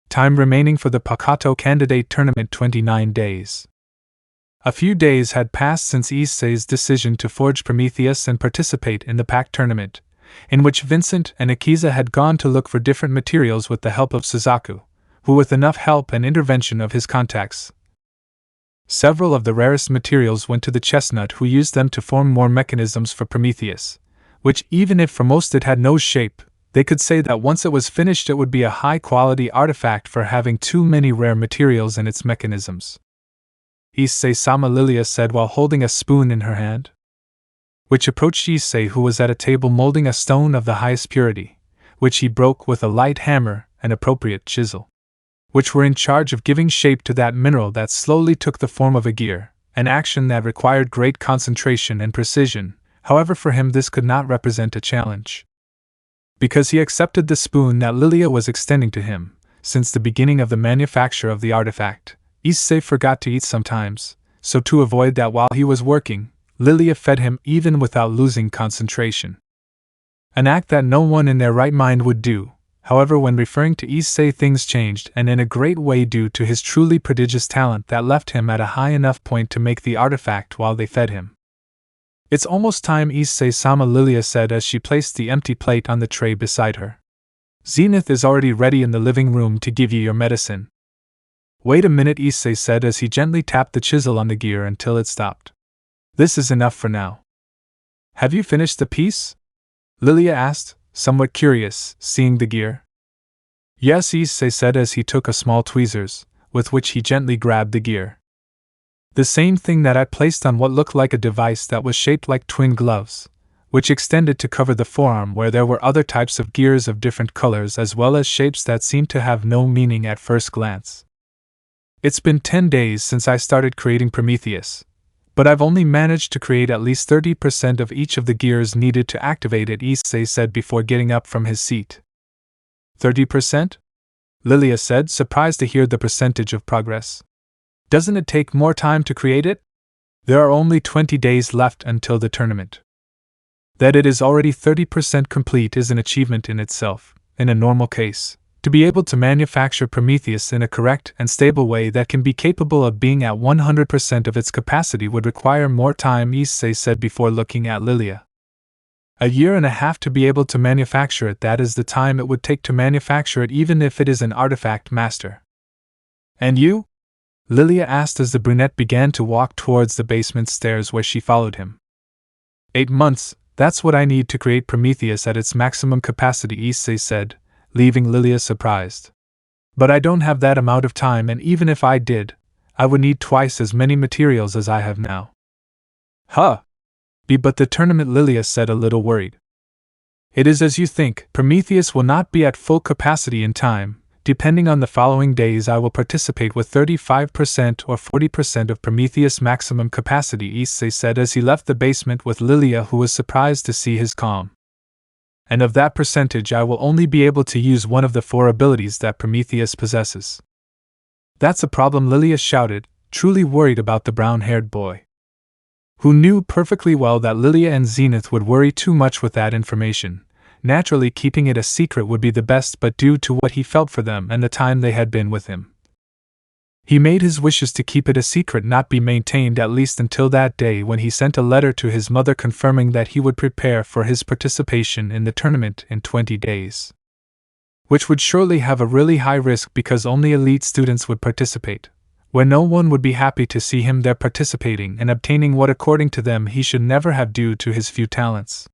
Time remaining for the Pakato Candidate Tournament: 29 days. A few days had passed since Issei's decision to forge Prometheus and participate in the pact tournament, in which Vincent and Akiza had gone to look for different materials with the help of Suzaku, who, with enough help and intervention of his contacts, several of the rarest materials went to the chestnut, who used them to form more mechanisms for Prometheus, which, even if for most it had no shape, they could say that once it was finished it would be a high-quality artifact for having too many rare materials in its mechanisms. Issei-sama, Lilia said while holding a spoon in her hand, which approached Issei, who was at a table molding a stone of the highest purity, which he broke with a light hammer and appropriate chisel, which were in charge of giving shape to that mineral that slowly took the form of a gear, an action that required great concentration and precision. However, for him this could not represent a challenge, because he accepted the spoon that Lilia was extending to him. Since the beginning of the manufacture of the artifact, Issei forgot to eat sometimes, so to avoid that while he was working, Lilia fed him even without losing concentration. An act that no one in their right mind would do. However, when referring to Issei, things changed, and in a great way due to his truly prodigious talent that left him at a high enough point to make the artifact while they fed him. It's almost time, Issei-sama, Lilia said as she placed the empty plate on the tray beside her. Zenith is already ready in the living room to give you your medicine. Wait a minute, Issei said as he gently tapped the chisel on the gear until it stopped. This is enough for now. Have you finished the piece? Lilia asked, somewhat curious, seeing the gear. Yes, Issei said as he took a small tweezers, with which he gently grabbed the gear. The same thing that I placed on what looked like a device that was shaped like twin gloves, which extended to cover the forearm, where there were other types of gears of different colors as well as shapes that seemed to have no meaning at first glance. It's been 10 days since I started creating Prometheus, but I've only managed to create at least 30% of each of the gears needed to activate it, Issei said before getting up from his seat. 30%? Lilia said, surprised to hear the percentage of progress. Doesn't it take more time to create it? There are only 20 days left until the tournament. That it is already 30% complete is an achievement in itself, in a normal case. To be able to manufacture Prometheus in a correct and stable way that can be capable of being at 100% of its capacity would require more time, Issei said before looking at Lilia. A year and a half to be able to manufacture it, that is the time it would take to manufacture it even if it is an artifact master. And you? Lilia asked as the brunette began to walk towards the basement stairs where she followed him. 8 months, that's what I need to create Prometheus at its maximum capacity, Issei said, leaving Lilia surprised. But I don't have that amount of time, and even if I did, I would need twice as many materials as I have now. Huh. But the tournament, Lilia said, a little worried. It is as you think. Prometheus will not be at full capacity in time. Depending on the following days, I will participate with 35% or 40% of Prometheus' maximum capacity, Issei said as he left the basement with Lilia, who was surprised to see his calm. And of that percentage I will only be able to use one of the 4 abilities that Prometheus possesses. That's a problem, Lilia shouted, truly worried about the brown-haired boy. who knew perfectly well that Lilia and Zenith would worry too much with that information. Naturally, keeping it a secret would be the best, but due to what he felt for them and the time they had been with him, he made his wishes to keep it a secret not be maintained, at least until that day when he sent a letter to his mother confirming that he would prepare for his participation in the tournament in 20 days. Which would surely have a really high risk because only elite students would participate, where no one would be happy to see him there participating and obtaining what according to them he should never have due to his few talents.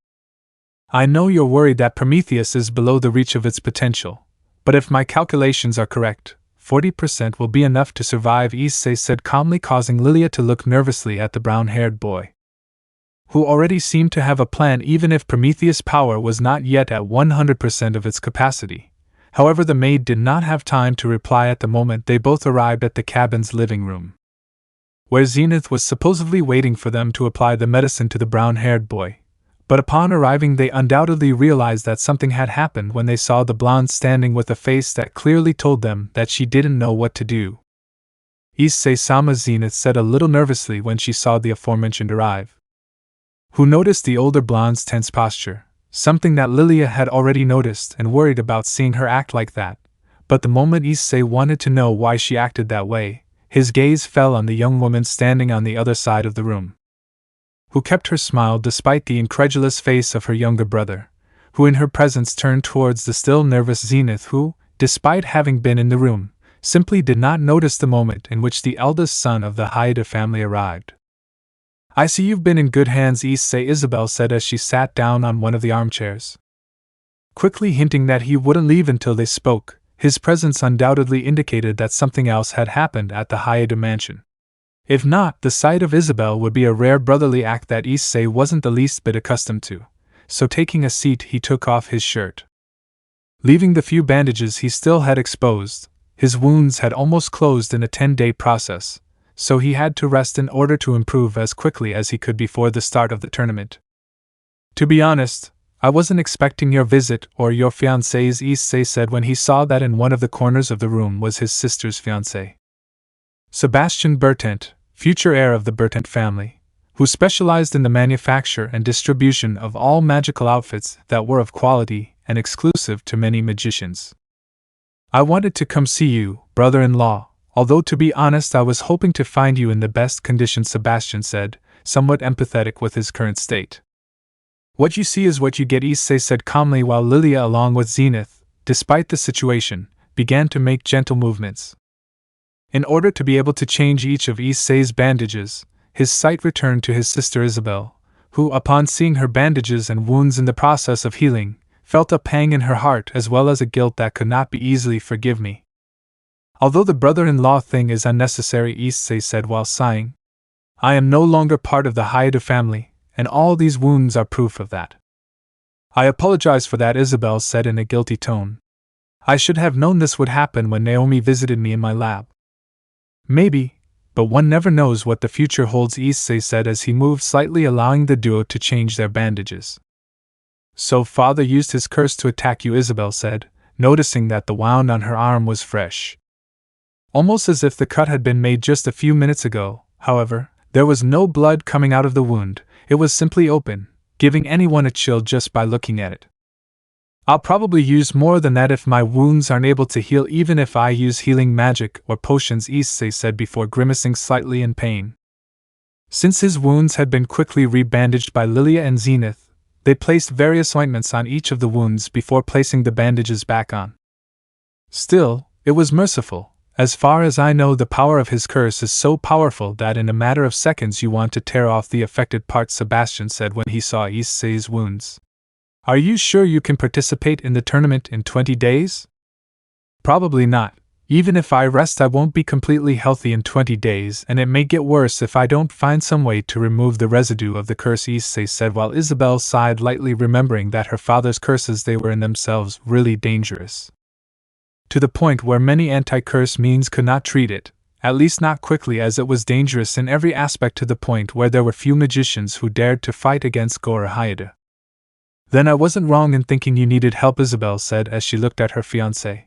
I know you're worried that Prometheus is below the reach of its potential, but if my calculations are correct, 40% will be enough to survive, Issei said calmly, causing Lilia to look nervously at the brown-haired boy, who already seemed to have a plan even if Prometheus' power was not yet at 100% of its capacity. However, the maid did not have time to reply at the moment they both arrived at the cabin's living room, where Zenith was supposedly waiting for them to apply the medicine to the brown-haired boy. But upon arriving they undoubtedly realized that something had happened when they saw the blonde standing with a face that clearly told them that she didn't know what to do. Issei-sama, Zenith said a little nervously when she saw the aforementioned arrive, who noticed the older blonde's tense posture, something that Lilia had already noticed and worried about seeing her act like that. But the moment Issei wanted to know why she acted that way, his gaze fell on the young woman standing on the other side of the room, who kept her smile despite the incredulous face of her younger brother, who in her presence turned towards the still nervous Zenith, who, despite having been in the room, simply did not notice the moment in which the eldest son of the Hyoudou family arrived. I see you've been in good hands, Isabelle said as she sat down on one of the armchairs, quickly hinting that he wouldn't leave until they spoke. His presence undoubtedly indicated that something else had happened at the Hyoudou mansion. If not, the sight of Isabelle would be a rare brotherly act that Issei wasn't the least bit accustomed to, so taking a seat he took off his shirt, leaving the few bandages he still had exposed. His wounds had almost closed in a 10-day process, so he had to rest in order to improve as quickly as he could before the start of the tournament. To be honest, I wasn't expecting your visit or your fiancé's, Issei said when he saw that in one of the corners of the room was his sister's fiancé, Sebastian Bertent, future heir of the Bertent family, who specialized in the manufacture and distribution of all magical outfits that were of quality and exclusive to many magicians. I wanted to come see you, brother-in-law, although to be honest I was hoping to find you in the best condition, Sebastian said, somewhat empathetic with his current state. What you see is what you get, Issei said calmly while Lilia along with Zenith, despite the situation, began to make gentle movements. In order to be able to change each of Issei's bandages, his sight returned to his sister Isabelle, who, upon seeing her bandages and wounds in the process of healing, felt a pang in her heart as well as a guilt that could not be easily forgiven. Although the brother-in-law thing is unnecessary, Issei said while sighing, I am no longer part of the Hyoudou family, and all these wounds are proof of that. I apologize for that, Isabelle said in a guilty tone. I should have known this would happen when Naomi visited me in my lab. Maybe, but one never knows what the future holds, Issei said as he moved slightly, allowing the duo to change their bandages. So father used his curse to attack you, Isabelle said, noticing that the wound on her arm was fresh, almost as if the cut had been made just a few minutes ago. However, there was no blood coming out of the wound, it was simply open, giving anyone a chill just by looking at it. I'll probably use more than that if my wounds aren't able to heal, even if I use healing magic or potions, Issei said before grimacing slightly in pain. Since his wounds had been quickly rebandaged by Lilia and Zenith, they placed various ointments on each of the wounds before placing the bandages back on. Still, it was merciful. As far as I know, the power of his curse is so powerful that in a matter of seconds you want to tear off the affected part, Sebastian said when he saw Issei's wounds. Are you sure you can participate in the tournament in 20 days? Probably not. Even if I rest, I won't be completely healthy in 20 days, and it may get worse if I don't find some way to remove the residue of the curse, Issei said while Isabelle sighed lightly, remembering that her father's curses, they were in themselves really dangerous, to the point where many anti-curse means could not treat it, at least not quickly, as it was dangerous in every aspect, to the point where there were few magicians who dared to fight against Gora Hyoudou. Then I wasn't wrong in thinking you needed help, Isabelle said as she looked at her fiancé.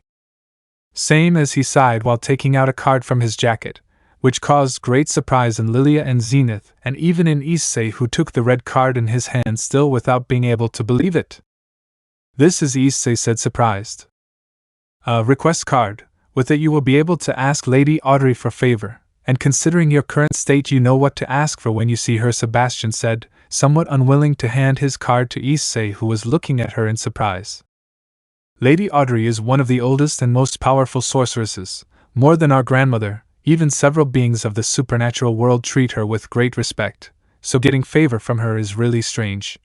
Same, as he sighed while taking out a card from his jacket, which caused great surprise in Lilia and Zenith, and even in Issei, who took the red card in his hand still without being able to believe it. "This is," Issei said, surprised. "A request card. With it you will be able to ask Lady Audrey for favor, and considering your current state you know what to ask for when you see her," Sebastian said, somewhat unwilling to hand his card to Issei, who was looking at her in surprise. "Lady Audrey is one of the oldest and most powerful sorceresses, more than our grandmother. Even several beings of the supernatural world treat her with great respect, so getting favor from her is really strange.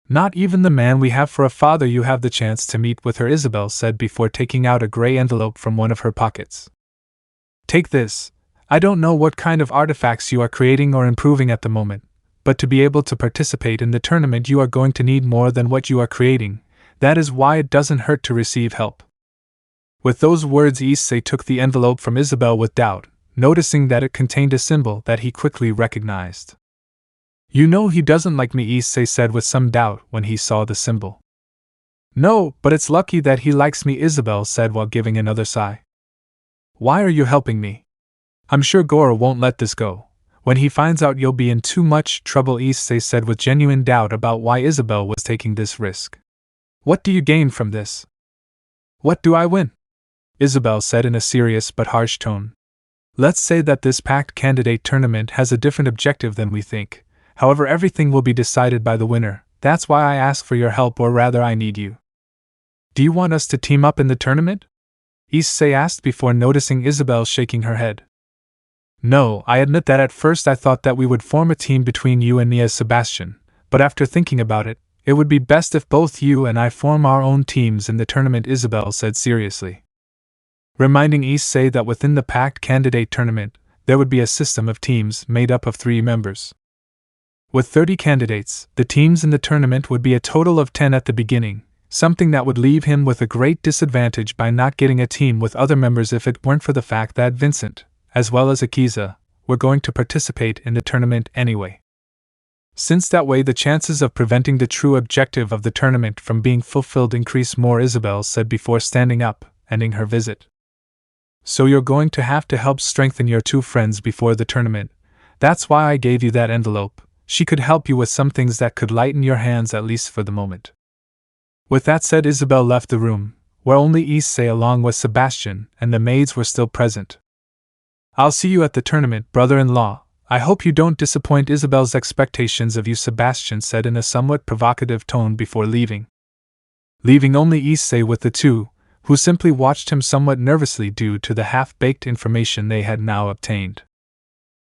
Not even the man we have for a father you have the chance to meet with her," Isabelle said before taking out a gray envelope from one of her pockets. "Take this. I don't know what kind of artifacts you are creating or improving at the moment, but to be able to participate in the tournament you are going to need more than what you are creating. That is why it doesn't hurt to receive help." With those words, Issei took the envelope from Isabelle with doubt, noticing that it contained a symbol that he quickly recognized. "You know he doesn't like me," Issei said with some doubt when he saw the symbol. "No, but it's lucky that he likes me," Isabelle said while giving another sigh. "Why are you helping me? I'm sure Gora won't let this go. When he finds out you'll be in too much trouble," Issei said with genuine doubt about why Isabelle was taking this risk. "What do you gain from this?" "What do I win?" Isabelle said in a serious but harsh tone. "Let's say that this pact candidate tournament has a different objective than we think. However, everything will be decided by the winner. That's why I ask for your help, or rather I need you." "Do you want us to team up in the tournament?" Issei asked before noticing Isabelle shaking her head. "No, I admit that at first I thought that we would form a team between you and me as Sebastian, but after thinking about it, it would be best if both you and I form our own teams in the tournament," Isabelle said seriously, reminding Issei that within the pact candidate tournament, there would be a system of teams made up of 3 members. With 30 candidates, the teams in the tournament would be a total of 10 at the beginning, something that would leave him with a great disadvantage by not getting a team with other members if it weren't for the fact that Vincent, as well as Akiza, were going to participate in the tournament anyway. Since that way the chances of preventing the true objective of the tournament from being fulfilled increase more, Isabelle said before standing up, ending her visit. "So you're going to have to help strengthen your 2 friends before the tournament. That's why I gave you that envelope. She could help you with some things that could lighten your hands, at least for the moment." With that said, Isabelle left the room, where only Issei along with Sebastian and the maids were still present. "I'll see you at the tournament, brother-in-law. I hope you don't disappoint Isabelle's expectations of you," Sebastian said in a somewhat provocative tone before leaving. Leaving only Issei with the 2, who simply watched him somewhat nervously due to the half-baked information they had now obtained,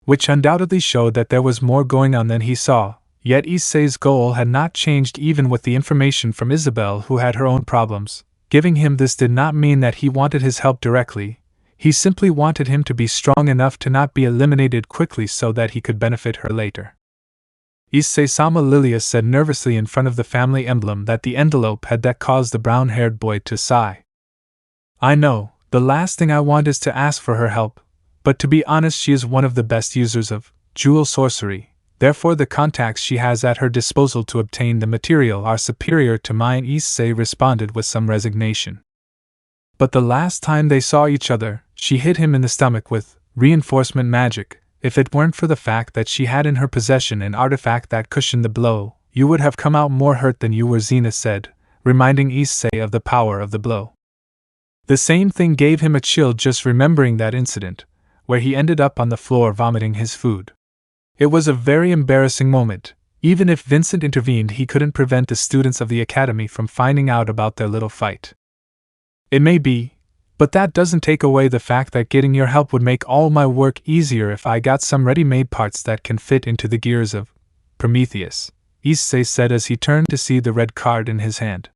which undoubtedly showed that there was more going on than he saw. Yet Issei's goal had not changed even with the information from Isabelle, who had her own problems. Giving him this did not mean that he wanted his help directly. He simply wanted him to be strong enough to not be eliminated quickly so that he could benefit her later. Issei-sama, Lilia said nervously in front of the family emblem that the envelope had, that caused the brown-haired boy to sigh. "I know, the last thing I want is to ask for her help, but to be honest she is one of the best users of jewel sorcery. Therefore the contacts she has at her disposal to obtain the material are superior to mine," Issei responded with some resignation. "But the last time they saw each other, she hit him in the stomach with reinforcement magic. If it weren't for the fact that she had in her possession an artifact that cushioned the blow, you would have come out more hurt than you were," Zenith said, reminding Issei of the power of the blow. The same thing gave him a chill just remembering that incident, where he ended up on the floor vomiting his food. It was a very embarrassing moment. Even if Vincent intervened, he couldn't prevent the students of the academy from finding out about their little fight. It may be, but that doesn't take away the fact that getting your help would make all my work easier if I got some ready-made parts that can fit into the gears of Prometheus, Issei said as he turned to see the red card in his hand.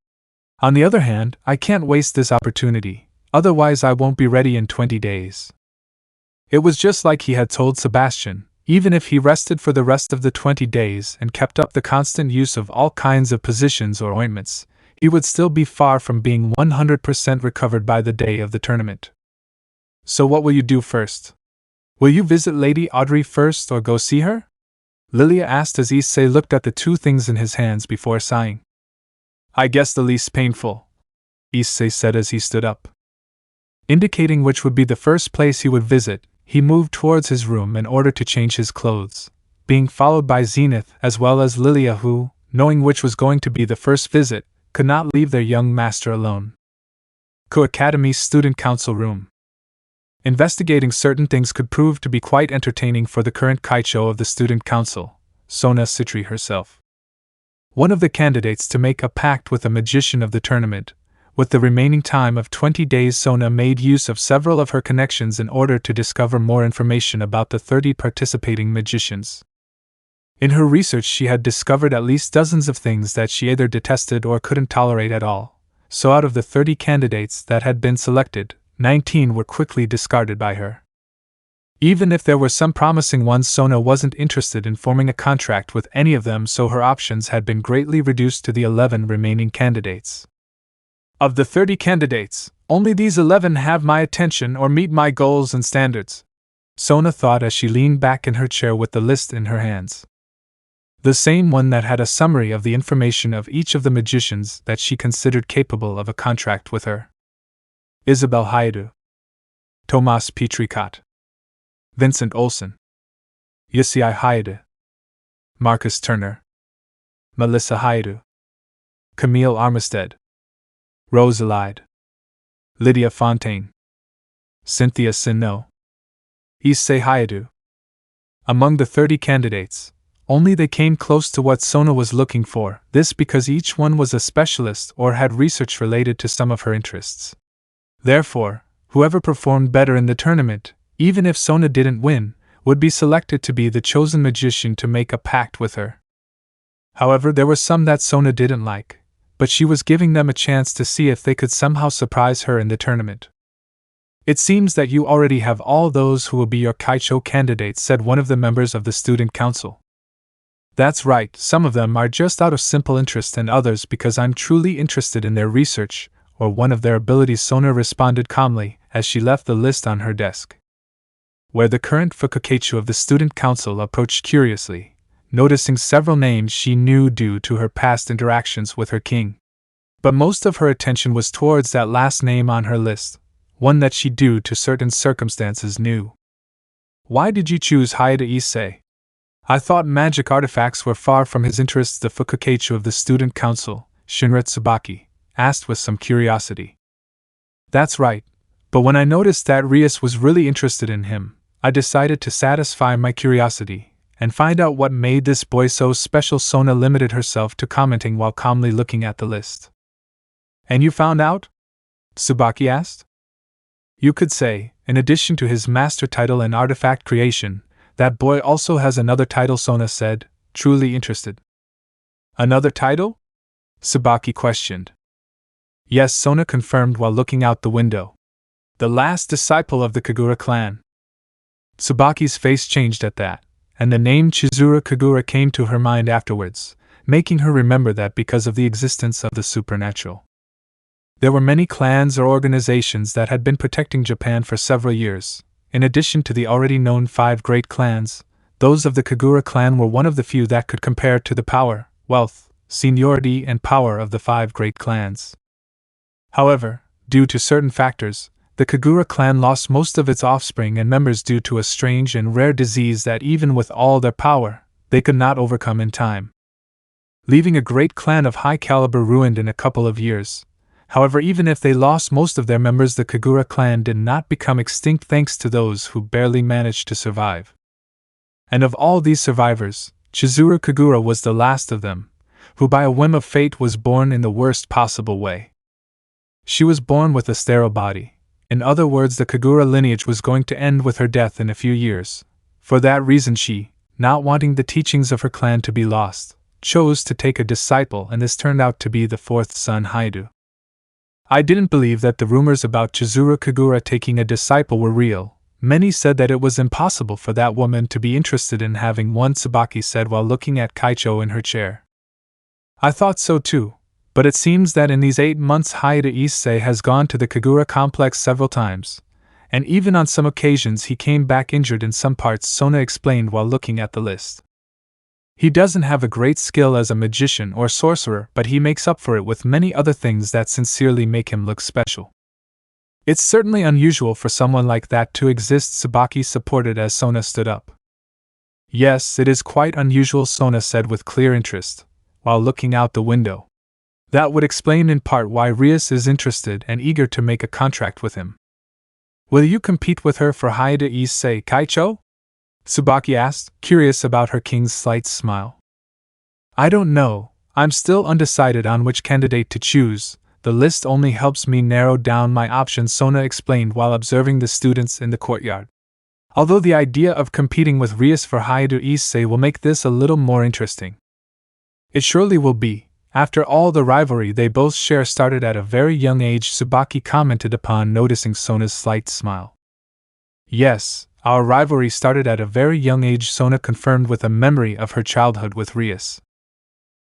"On the other hand, I can't waste this opportunity, otherwise I won't be ready in 20 days. It was just like he had told Sebastian. Even if he rested for the rest of the 20 days and kept up the constant use of all kinds of positions or ointments, he would still be far from being 100% recovered by the day of the tournament. "So what will you do first? Will you visit Lady Audrey first or go see her?" Lilia asked as Issei looked at the 2 things in his hands before sighing. "I guess the least painful," Issei said as he stood up. Indicating which would be the first place he would visit, he moved towards his room in order to change his clothes, being followed by Zenith as well as Lilia who, knowing which was going to be the first visit, could not leave their young master alone. Academy Student Council Room. Investigating certain things could prove to be quite entertaining for the current Kaicho of the Student Council, Sona Citri herself. One of the candidates to make a pact with a magician of the tournament. With the remaining time of 20 days, Sona made use of several of her connections in order to discover more information about the 30 participating magicians. In her research, she had discovered at least dozens of things that she either detested or couldn't tolerate at all, so out of the 30 candidates that had been selected, 19 were quickly discarded by her. Even if there were some promising ones, Sona wasn't interested in forming a contract with any of them, so her options had been greatly reduced to the 11 remaining candidates. Of the 30 candidates, only these 11 have my attention or meet my goals and standards, Sona thought as she leaned back in her chair with the list in her hands. The same one that had a summary of the information of each of the magicians that she considered capable of a contract with her. Isabelle Hyoudou, Tomas Petricot, Vincent Olsen, Issei Hyoudou, Marcus Turner, Melissa Hyoudou, Camille Armistead, Rose Elide, Lydia Fontaine, Cynthia Sino, Issei Hyoudou. Among the 30 candidates, only they came close to what Sona was looking for, this because each one was a specialist or had research related to some of her interests. Therefore, whoever performed better in the tournament, even if Sona didn't win, would be selected to be the chosen magician to make a pact with her. However, there were some that Sona didn't like, but she was giving them a chance to see if they could somehow surprise her in the tournament. It seems that you already have all those who will be your Kaicho candidates, said one of the members of the student council. That's right, some of them are just out of simple interest and others because I'm truly interested in their research or one of their abilities, Sona responded calmly as she left the list on her desk. Where the current Fukakeichu of the student council approached curiously, noticing several names she knew due to her past interactions with her king. But most of her attention was towards that last name on her list, one that she due to certain circumstances knew. Why did you choose Hyoudou Issei? I thought magic artifacts were far from his interests, the Fukakeichu of the student council, Shinra Tsubaki, asked with some curiosity. That's right, but when I noticed that Rias was really interested in him, I decided to satisfy my curiosity and find out what made this boy so special. Sona limited herself to commenting while calmly looking at the list. And you found out? Tsubaki asked. You could say, in addition to his master title and artifact creation, that boy also has another title, Sona said, truly interested. Another title? Tsubaki questioned. Yes, Sona confirmed while looking out the window. The last disciple of the Kagura clan. Tsubaki's face changed at that, and the name Chizuru Kagura came to her mind afterwards, making her remember that because of the existence of the supernatural. There were many clans or organizations that had been protecting Japan for several years. In addition to the already known 5 great clans, those of the Kagura clan were one of the few that could compare to the power, wealth, seniority, and power of the 5 great clans. However, due to certain factors, the Kagura clan lost most of its offspring and members due to a strange and rare disease that even with all their power, they could not overcome in time, leaving a great clan of high caliber ruined in a couple of years. However, even if they lost most of their members, the Kagura clan did not become extinct thanks to those who barely managed to survive. And of all these survivors, Chizuru Kagura was the last of them, who by a whim of fate was born in the worst possible way. She was born with a sterile body. In other words, the Kagura lineage was going to end with her death in a few years. For that reason she, not wanting the teachings of her clan to be lost, chose to take a disciple, and this turned out to be the 4th son, Hyoudou. I didn't believe that the rumors about Chizuru Kagura taking a disciple were real. Many said that it was impossible for that woman to be interested in having one, Tsubaki said while looking at Kaicho in her chair. I thought so too, but it seems that in these 8 months Hyoudou Issei has gone to the Kagura complex several times, and even on some occasions he came back injured in some parts, Sona explained while looking at the list. He doesn't have a great skill as a magician or sorcerer, but he makes up for it with many other things that sincerely make him look special. It's certainly unusual for someone like that to exist, Tsubaki supported as Sona stood up. Yes, it is quite unusual, Sona said with clear interest, while looking out the window. That would explain in part why Rias is interested and eager to make a contract with him. Will you compete with her for Hyoudou Issei, Kaicho? Tsubaki asked, curious about her king's slight smile. I don't know, I'm still undecided on which candidate to choose. The list only helps me narrow down my options, Sona explained while observing the students in the courtyard. Although the idea of competing with Rias for Hyoudou Issei will make this a little more interesting. It surely will be. After all, the rivalry they both share started at a very young age, Tsubaki commented upon noticing Sona's slight smile. Yes, our rivalry started at a very young age, Sona confirmed with a memory of her childhood with Rias.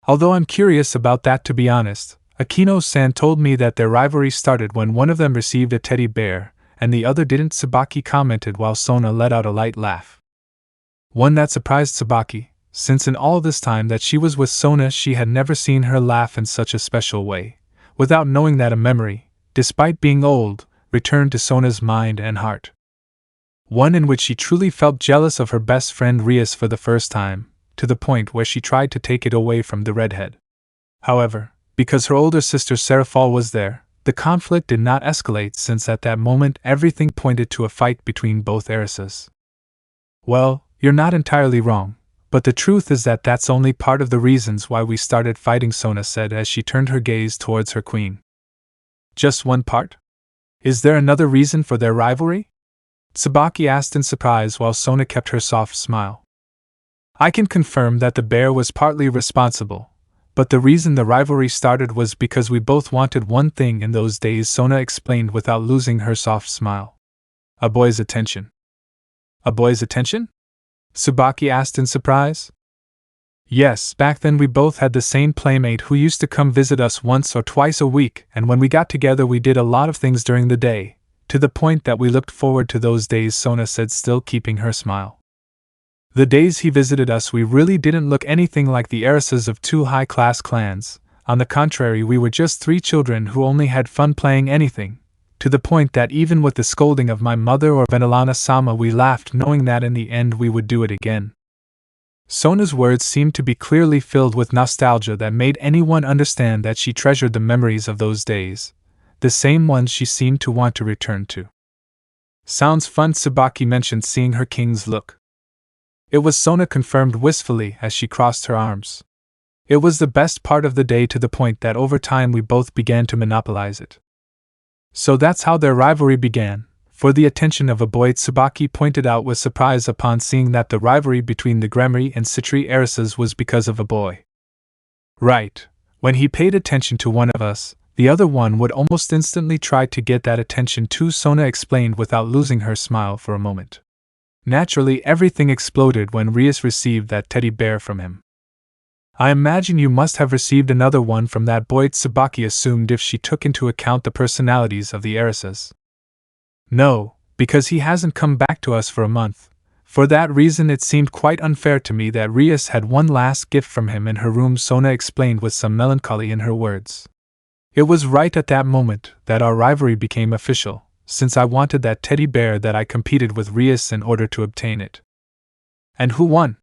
Although I'm curious about that, to be honest. Akeno-san told me that their rivalry started when one of them received a teddy bear, and the other didn't, Tsubaki commented while Sona let out a light laugh. One that surprised Tsubaki, since in all this time that she was with Sona she had never seen her laugh in such a special way, without knowing that a memory, despite being old, returned to Sona's mind and heart. One in which she truly felt jealous of her best friend Rias for the first time, to the point where she tried to take it away from the redhead. However, because her older sister Serafal was there, the conflict did not escalate, since at that moment everything pointed to a fight between both heiresses. Well, you're not entirely wrong, but the truth is that that's only part of the reasons why we started fighting, Sona said as she turned her gaze towards her queen. Just one part? Is there another reason for their rivalry? Tsubaki asked in surprise while Sona kept her soft smile. I can confirm that the bear was partly responsible. But the reason the rivalry started was because we both wanted one thing in those days, Sona explained without losing her soft smile. A boy's attention. A boy's attention? Tsubaki asked in surprise. Yes, back then we both had the same playmate who used to come visit us once or twice a week, and when we got together we did a lot of things during the day, to the point that we looked forward to those days, Sona said, still keeping her smile. The days he visited us we really didn't look anything like the heiresses of two high-class clans. On the contrary, we were just three children who only had fun playing anything, to the point that even with the scolding of my mother or Venelana-sama we laughed, knowing that in the end we would do it again. Sona's words seemed to be clearly filled with nostalgia that made anyone understand that she treasured the memories of those days, the same ones she seemed to want to return to. Sounds fun, Tsubaki mentioned, seeing her king's look. It was, Sona confirmed wistfully as she crossed her arms. It was the best part of the day, to the point that over time we both began to monopolize it. So that's how their rivalry began, for the attention of a boy, Tsubaki pointed out with surprise upon seeing that the rivalry between the Gremry and Citri heiresses was because of a boy. Right, when he paid attention to one of us, the other one would almost instantly try to get that attention too, Sona explained without losing her smile for a moment. Naturally, everything exploded when Rias received that teddy bear from him. I imagine you must have received another one from that boy, Tsubaki assumed if she took into account the personalities of the heiresses. No, because he hasn't come back to us for a month. For that reason it seemed quite unfair to me that Rias had one last gift from him in her room, Sona explained with some melancholy in her words. It was right at that moment that our rivalry became official, since I wanted that teddy bear that I competed with Rias in order to obtain it. And who won?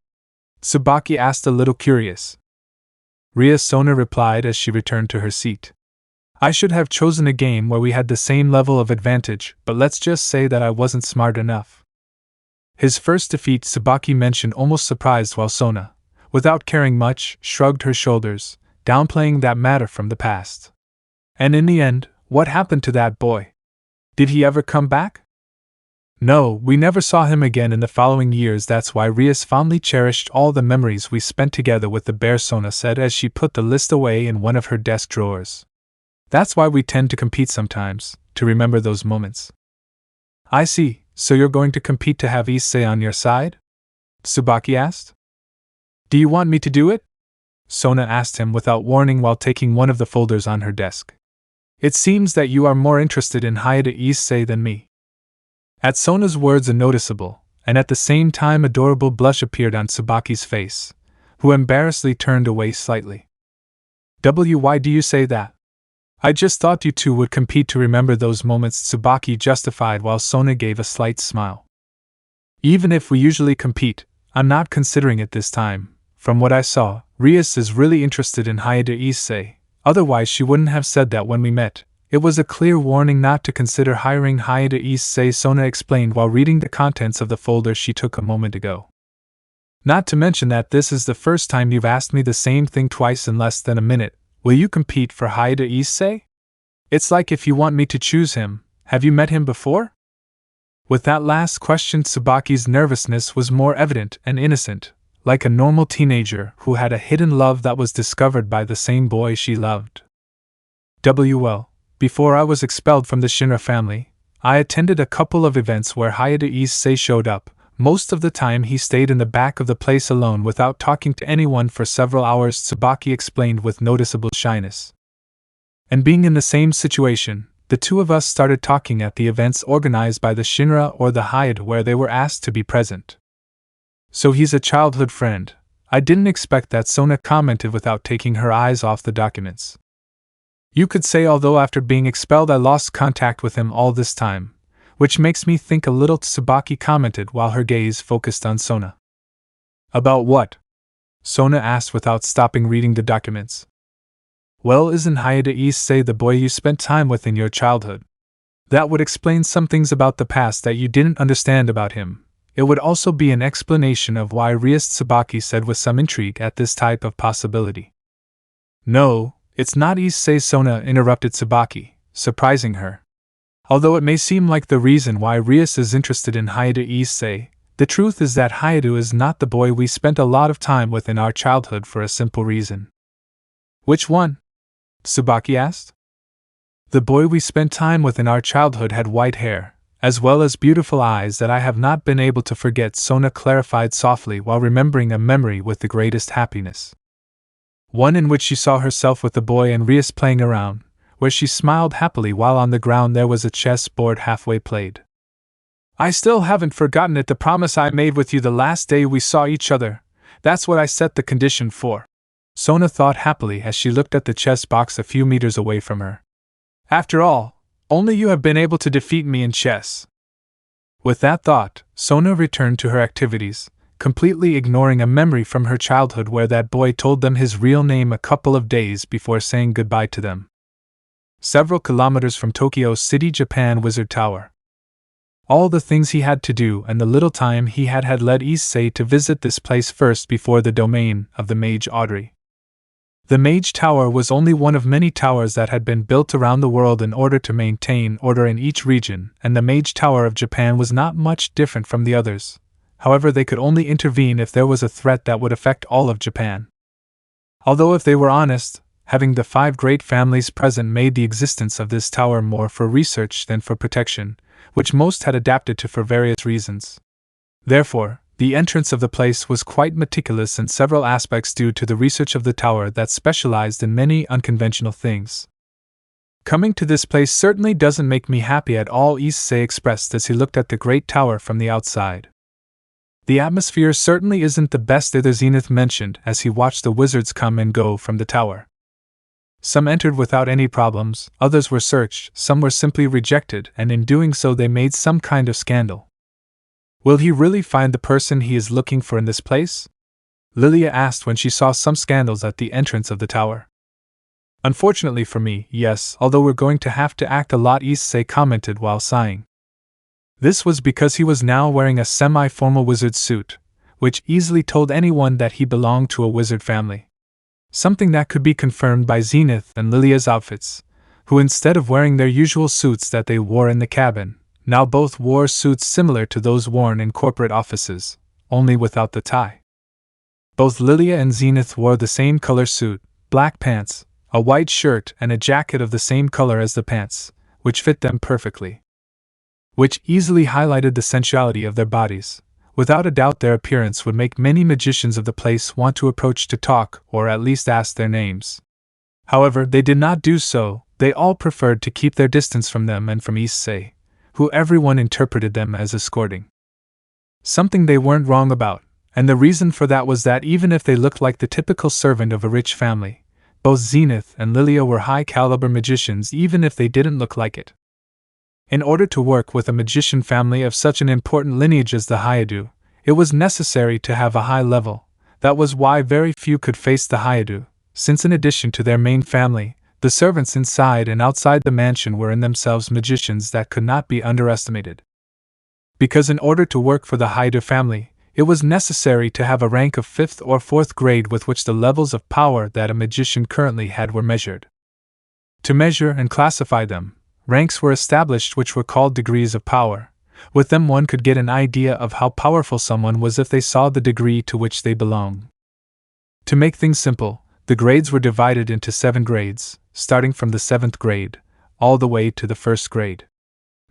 Tsubaki asked, a little curious. Rias, Sona replied as she returned to her seat. I should have chosen a game where we had the same level of advantage, but let's just say that I wasn't smart enough. His first defeat, Tsubaki mentioned, almost surprised, while Sona, without caring much, shrugged her shoulders, downplaying that matter from the past. And in the end, what happened to that boy? Did he ever come back? No, we never saw him again in the following years. That's why Rias fondly cherished all the memories we spent together with the bear, Sona said as she put the list away in one of her desk drawers. That's why we tend to compete sometimes, to remember those moments. I see, so you're going to compete to have Issei on your side? Tsubaki asked. Do you want me to do it? Sona asked him without warning while taking one of the folders on her desk. It seems that you are more interested in Hyoudou Issei than me. At Sona's words a noticeable, and at the same time adorable blush appeared on Tsubaki's face, who embarrassedly turned away slightly. Why do you say that? I just thought you two would compete to remember those moments, Tsubaki justified while Sona gave a slight smile. Even if we usually compete, I'm not considering it this time. From what I saw, Rias is really interested in Hyoudou Issei, otherwise she wouldn't have said that when we met. It was a clear warning not to consider hiring Hyoudou Issei, Sona explained while reading the contents of the folder she took a moment ago. Not to mention that this is the first time you've asked me the same thing twice in less than a minute. Will you compete for Hyoudou Issei? It's like if you want me to choose him. Have you met him before? With that last question, Tsubaki's nervousness was more evident and innocent, like a normal teenager who had a hidden love that was discovered by the same boy she loved. Well, before I was expelled from the Shinra family, I attended a couple of events where Hyoudou Issei showed up. Most of the time he stayed in the back of the place alone without talking to anyone for several hours, Tsubaki explained with noticeable shyness. And being in the same situation, the two of us started talking at the events organized by the Shinra or the Hyoudou where they were asked to be present. So he's a childhood friend. I didn't expect that, Sona commented without taking her eyes off the documents. You could say, although after being expelled I lost contact with him all this time, which makes me think a little, Tsubaki commented while her gaze focused on Sona. About what? Sona asked without stopping reading the documents. Well, isn't Hyoudou Issei the boy you spent time with in your childhood? That would explain some things about the past that you didn't understand about him. It would also be an explanation of why Rias, Tsubaki said with some intrigue at this type of possibility. No, it's not Issei, Sona interrupted Tsubaki, surprising her. Although it may seem like the reason why Rias is interested in Hyoudou Issei, the truth is that Hyoudou is not the boy we spent a lot of time with in our childhood for a simple reason. Which one? Tsubaki asked. The boy we spent time with in our childhood had white hair, as well as beautiful eyes that I have not been able to forget, Sona clarified softly while remembering a memory with the greatest happiness. One in which she saw herself with the boy and Rias playing around, where she smiled happily while on the ground there was a chess board halfway played. I still haven't forgotten it, the promise I made with you the last day we saw each other. That's what I set the condition for. Sona thought happily as she looked at the chess box a few meters away from her. After all, only you have been able to defeat me in chess. With that thought, Sona returned to her activities, completely ignoring a memory from her childhood where that boy told them his real name a couple of days before saying goodbye to them. Several kilometers from Tokyo City, Japan, Wizard Tower. All the things he had to do and the little time he had led Issei to visit this place first before the domain of the mage Audrey. The Mage Tower was only one of many towers that had been built around the world in order to maintain order in each region, and the Mage Tower of Japan was not much different from the others. However, they could only intervene if there was a threat that would affect all of Japan. Although if they were honest, having the 5 great families present made the existence of this tower more for research than for protection, which most had adapted to for various reasons. Therefore, the entrance of the place was quite meticulous in several aspects due to the research of the tower that specialized in many unconventional things. Coming to this place certainly doesn't make me happy at all, Issei expressed as he looked at the great tower from the outside. The atmosphere certainly isn't the best either, Zenith mentioned as he watched the wizards come and go from the tower. Some entered without any problems, others were searched, some were simply rejected, and in doing so they made some kind of scandal. Will he really find the person he is looking for in this place? Lilia asked when she saw some scandals at the entrance of the tower. Unfortunately for me, yes, although we're going to have to act a lot, Issei commented while sighing. This was because he was now wearing a semi-formal wizard suit, which easily told anyone that he belonged to a wizard family. Something that could be confirmed by Zenith and Lilia's outfits, who instead of wearing their usual suits that they wore in the cabin, now both wore suits similar to those worn in corporate offices, only without the tie. Both Lilia and Zenith wore the same color suit, black pants, a white shirt and a jacket of the same color as the pants, which fit them perfectly. Which easily highlighted the sensuality of their bodies. Without a doubt their appearance would make many magicians of the place want to approach to talk or at least ask their names. However, they did not do so, they all preferred to keep their distance from them and from Issei, who everyone interpreted them as escorting. Something they weren't wrong about, and the reason for that was that even if they looked like the typical servant of a rich family, Both Zenith and Lilia were high-caliber magicians even if they didn't look like it. In order to work with a magician family of such an important lineage as the Hyoudou, it was necessary to have a high level. That was why very few could face the Hyoudou, since in addition to their main family, the servants inside and outside the mansion were in themselves magicians that could not be underestimated. Because in order to work for the Hyoudou family, it was necessary to have a rank of 5th or 4th grade with which the levels of power that a magician currently had were measured. To measure and classify them, ranks were established which were called degrees of power. With them one could get an idea of how powerful someone was if they saw the degree to which they belonged. To make things simple, the grades were divided into 7 grades, starting from the 7th grade, all the way to the 1st grade.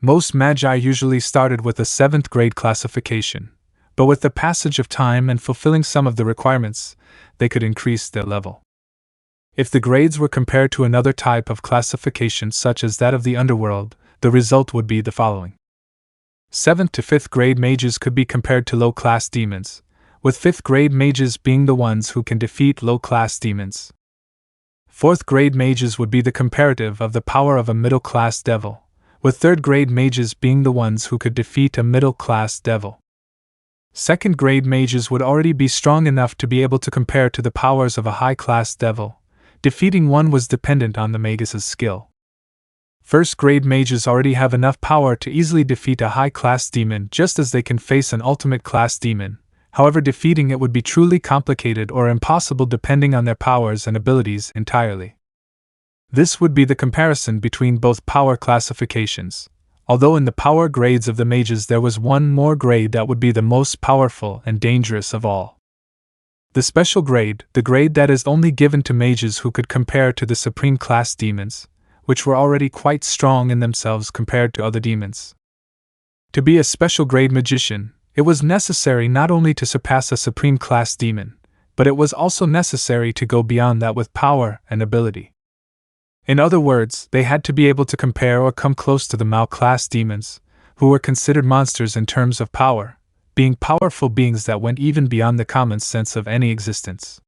Most magi usually started with a 7th grade classification, but with the passage of time and fulfilling some of the requirements, they could increase their level. If the grades were compared to another type of classification such as that of the underworld, the result would be the following. 7th to 5th grade mages could be compared to low-class demons, with 5th grade mages being the ones who can defeat low-class demons. 4th grade mages would be the comparative of the power of a middle-class devil, with 3rd grade mages being the ones who could defeat a middle-class devil. 2nd grade mages would already be strong enough to be able to compare to the powers of a high-class devil. Defeating one was dependent on the magus' skill. 1st grade mages already have enough power to easily defeat a high-class demon just as they can face an ultimate class demon. However, defeating it would be truly complicated or impossible depending on their powers and abilities entirely. This would be the comparison between both power classifications, although in the power grades of the mages there was one more grade that would be the most powerful and dangerous of all. The special grade, the grade that is only given to mages who could compare to the supreme class demons, which were already quite strong in themselves compared to other demons. To be a special grade magician, it was necessary not only to surpass a supreme class demon, but it was also necessary to go beyond that with power and ability. In other words, they had to be able to compare or come close to the Mao class demons, who were considered monsters in terms of power, being powerful beings that went even beyond the common sense of any existence.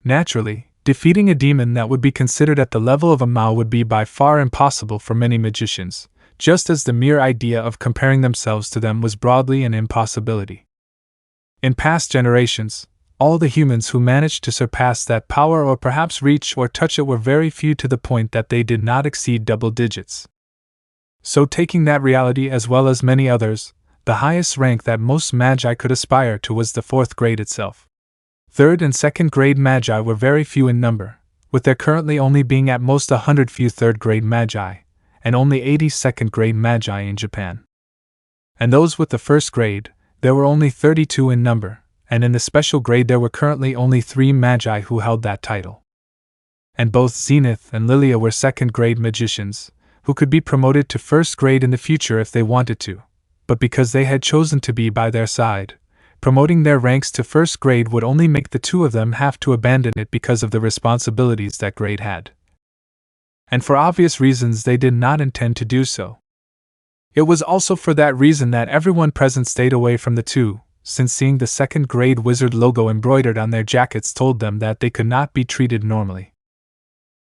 Naturally, defeating a demon that would be considered at the level of a Mao would be by far impossible for many magicians, just as the mere idea of comparing themselves to them was broadly an impossibility. In past generations, all the humans who managed to surpass that power or perhaps reach or touch it were very few to the point that they did not exceed double digits. So taking that reality as well as many others, the highest rank that most magi could aspire to was the 4th grade itself. 3rd and 2nd grade magi were very few in number, with there currently only being at most 100 few 3rd grade magi, and only 80 2nd grade magi in Japan. And those with the 1st grade, there were only 32 in number, and in the special grade there were currently only 3 magi who held that title. And both Zenith and Lilia were 2nd grade magicians, who could be promoted to 1st grade in the future if they wanted to, but because they had chosen to be by their side, promoting their ranks to 1st grade would only make the 2 of them have to abandon it because of the responsibilities that grade had. And for obvious reasons they did not intend to do so. It was also for that reason that everyone present stayed away from the 2, since seeing the 2nd grade wizard logo embroidered on their jackets told them that they could not be treated normally.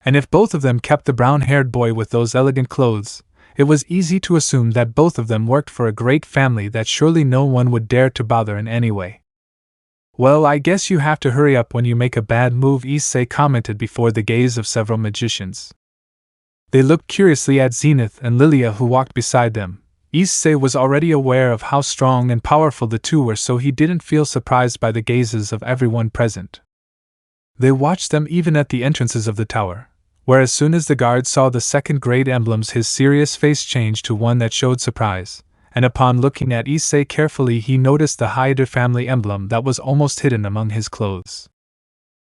And if both of them kept the brown-haired boy with those elegant clothes, it was easy to assume that both of them worked for a great family that surely no one would dare to bother in any way. Well, I guess you have to hurry up when you make a bad move, Issei commented before the gaze of several magicians. They looked curiously at Zenith and Lilia who walked beside them. Issei was already aware of how strong and powerful the 2 were, so he didn't feel surprised by the gazes of everyone present. They watched them even at the entrances of the tower, where as soon as the guard saw the 2nd grade emblems his serious face changed to one that showed surprise, and upon looking at Issei carefully he noticed the Hyoudou family emblem that was almost hidden among his clothes.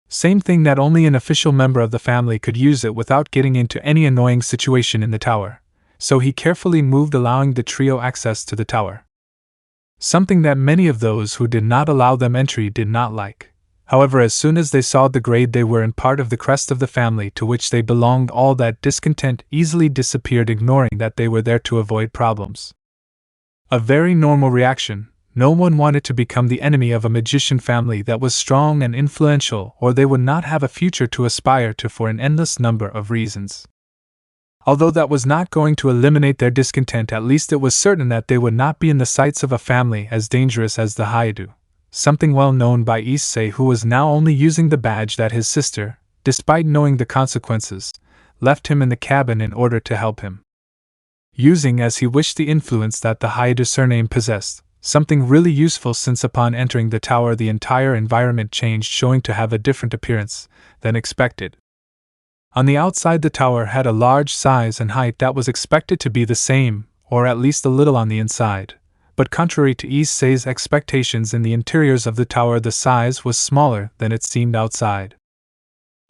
Same thing that only an official member of the family could use it without getting into any annoying situation in the tower, so he carefully moved allowing the trio access to the tower. Something that many of those who did not allow them entry did not like. However, as soon as they saw the grade they were in part of the crest of the family to which they belonged, all that discontent easily disappeared, ignoring that they were there to avoid problems. A very normal reaction, No one wanted to become the enemy of a magician family that was strong and influential, or they would not have a future to aspire to for an endless number of reasons. Although that was not going to eliminate their discontent, at least it was certain that they would not be in the sights of a family as dangerous as the Hyoudou, something well known by Issei, who was now only using the badge that his sister, despite knowing the consequences, left him in the cabin in order to help him. Using as he wished the influence that the Hyoudou surname possessed, something really useful since upon entering the tower the entire environment changed, showing to have a different appearance than expected. On the outside, the tower had a large size and height that was expected to be the same, or at least a little on the inside, but contrary to Issei's expectations, in the interiors of the tower the size was smaller than it seemed outside.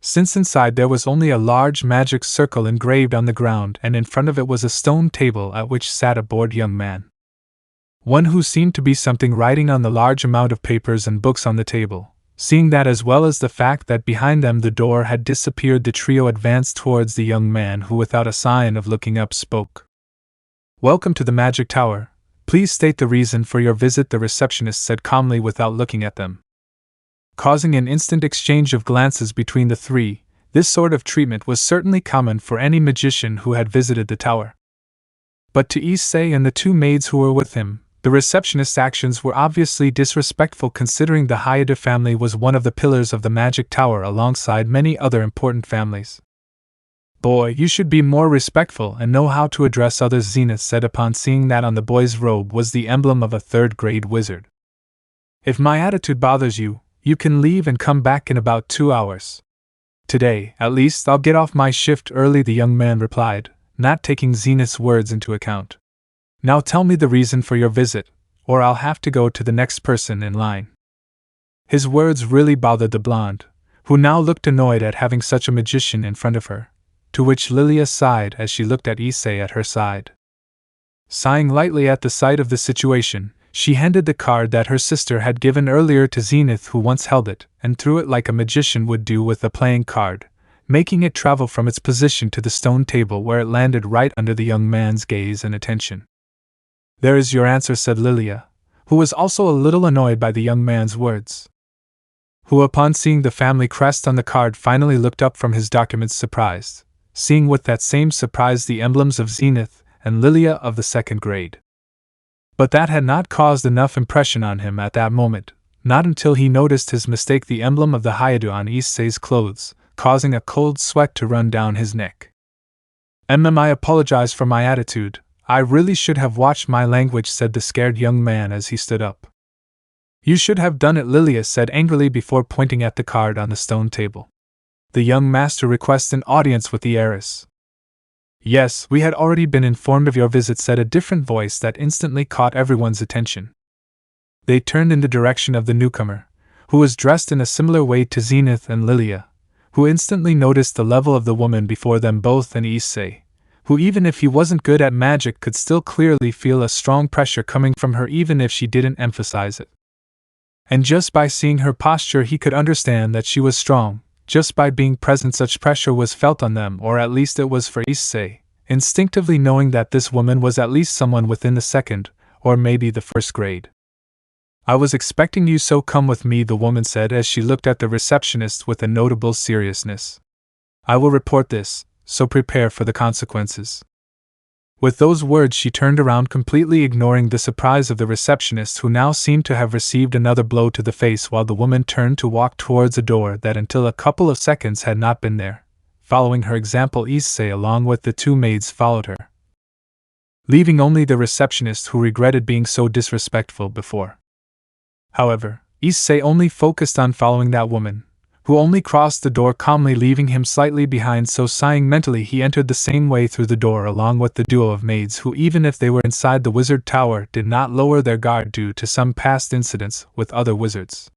Since inside there was only a large magic circle engraved on the ground, and in front of it was a stone table at which sat a bored young man. One who seemed to be something writing on the large amount of papers and books on the table. Seeing that, as well as the fact that behind them the door had disappeared, the trio advanced towards the young man, who without a sign of looking up spoke. "Welcome to the Magic Tower. Please state the reason for your visit," the receptionist said calmly without looking at them. Causing an instant exchange of glances between the three, this sort of treatment was certainly common for any magician who had visited the tower. But to Issei and the two maids who were with him, the receptionist's actions were obviously disrespectful, considering the Hyoudou family was one of the pillars of the Magic Tower alongside many other important families. "Boy, you should be more respectful and know how to address others," Zenith said upon seeing that on the boy's robe was the emblem of a third-grade wizard. "If my attitude bothers you, you can leave and come back in about 2 hours. Today, at least, I'll get off my shift early," the young man replied, not taking Zenith's words into account. "Now tell me the reason for your visit, or I'll have to go to the next person in line." His words really bothered the blonde, who now looked annoyed at having such a magician in front of her, to which Lilia sighed as she looked at Issei at her side. Sighing lightly at the sight of the situation, she handed the card that her sister had given earlier to Zenith, who once held it, and threw it like a magician would do with a playing card, making it travel from its position to the stone table, where it landed right under the young man's gaze and attention. "There is your answer," said Lilia, who was also a little annoyed by the young man's words. Who, upon seeing the family crest on the card, finally looked up from his documents surprised, seeing with that same surprise the emblems of Zenith and Lilia of the second grade. But that had not caused enough impression on him at that moment, not until he noticed his mistake, the emblem of the Hyoudou on Issei's clothes, causing a cold sweat to run down his neck. I apologize for my attitude. I really should have watched my language," said the scared young man as he stood up. "You should have done it," Lilia said angrily before pointing at the card on the stone table. "The young master requests an audience with the heiress." "Yes, we had already been informed of your visit," said a different voice that instantly caught everyone's attention. They turned in the direction of the newcomer, who was dressed in a similar way to Zenith and Lilia, who instantly noticed the level of the woman before them both, and Issei, who, even if he wasn't good at magic, could still clearly feel a strong pressure coming from her even if she didn't emphasize it. And just by seeing her posture he could understand that she was strong. Just by being present such pressure was felt on them, or at least it was for Issei, instinctively knowing that this woman was at least someone within the second, or maybe the first grade. "I was expecting you, so come with me," the woman said as she looked at the receptionist with a notable seriousness. "I will report this, so prepare for the consequences." With those words she turned around, completely ignoring the surprise of the receptionist, who now seemed to have received another blow to the face, while the woman turned to walk towards a door that until a couple of seconds had not been there. Following her example, Issei along with the two maids followed her, leaving only the receptionist, who regretted being so disrespectful before. However, Issei only focused on following that woman, who only crossed the door calmly, leaving him slightly behind, so sighing mentally he entered the same way through the door along with the duo of maids who, even if they were inside the wizard tower, did not lower their guard due to some past incidents with other wizards.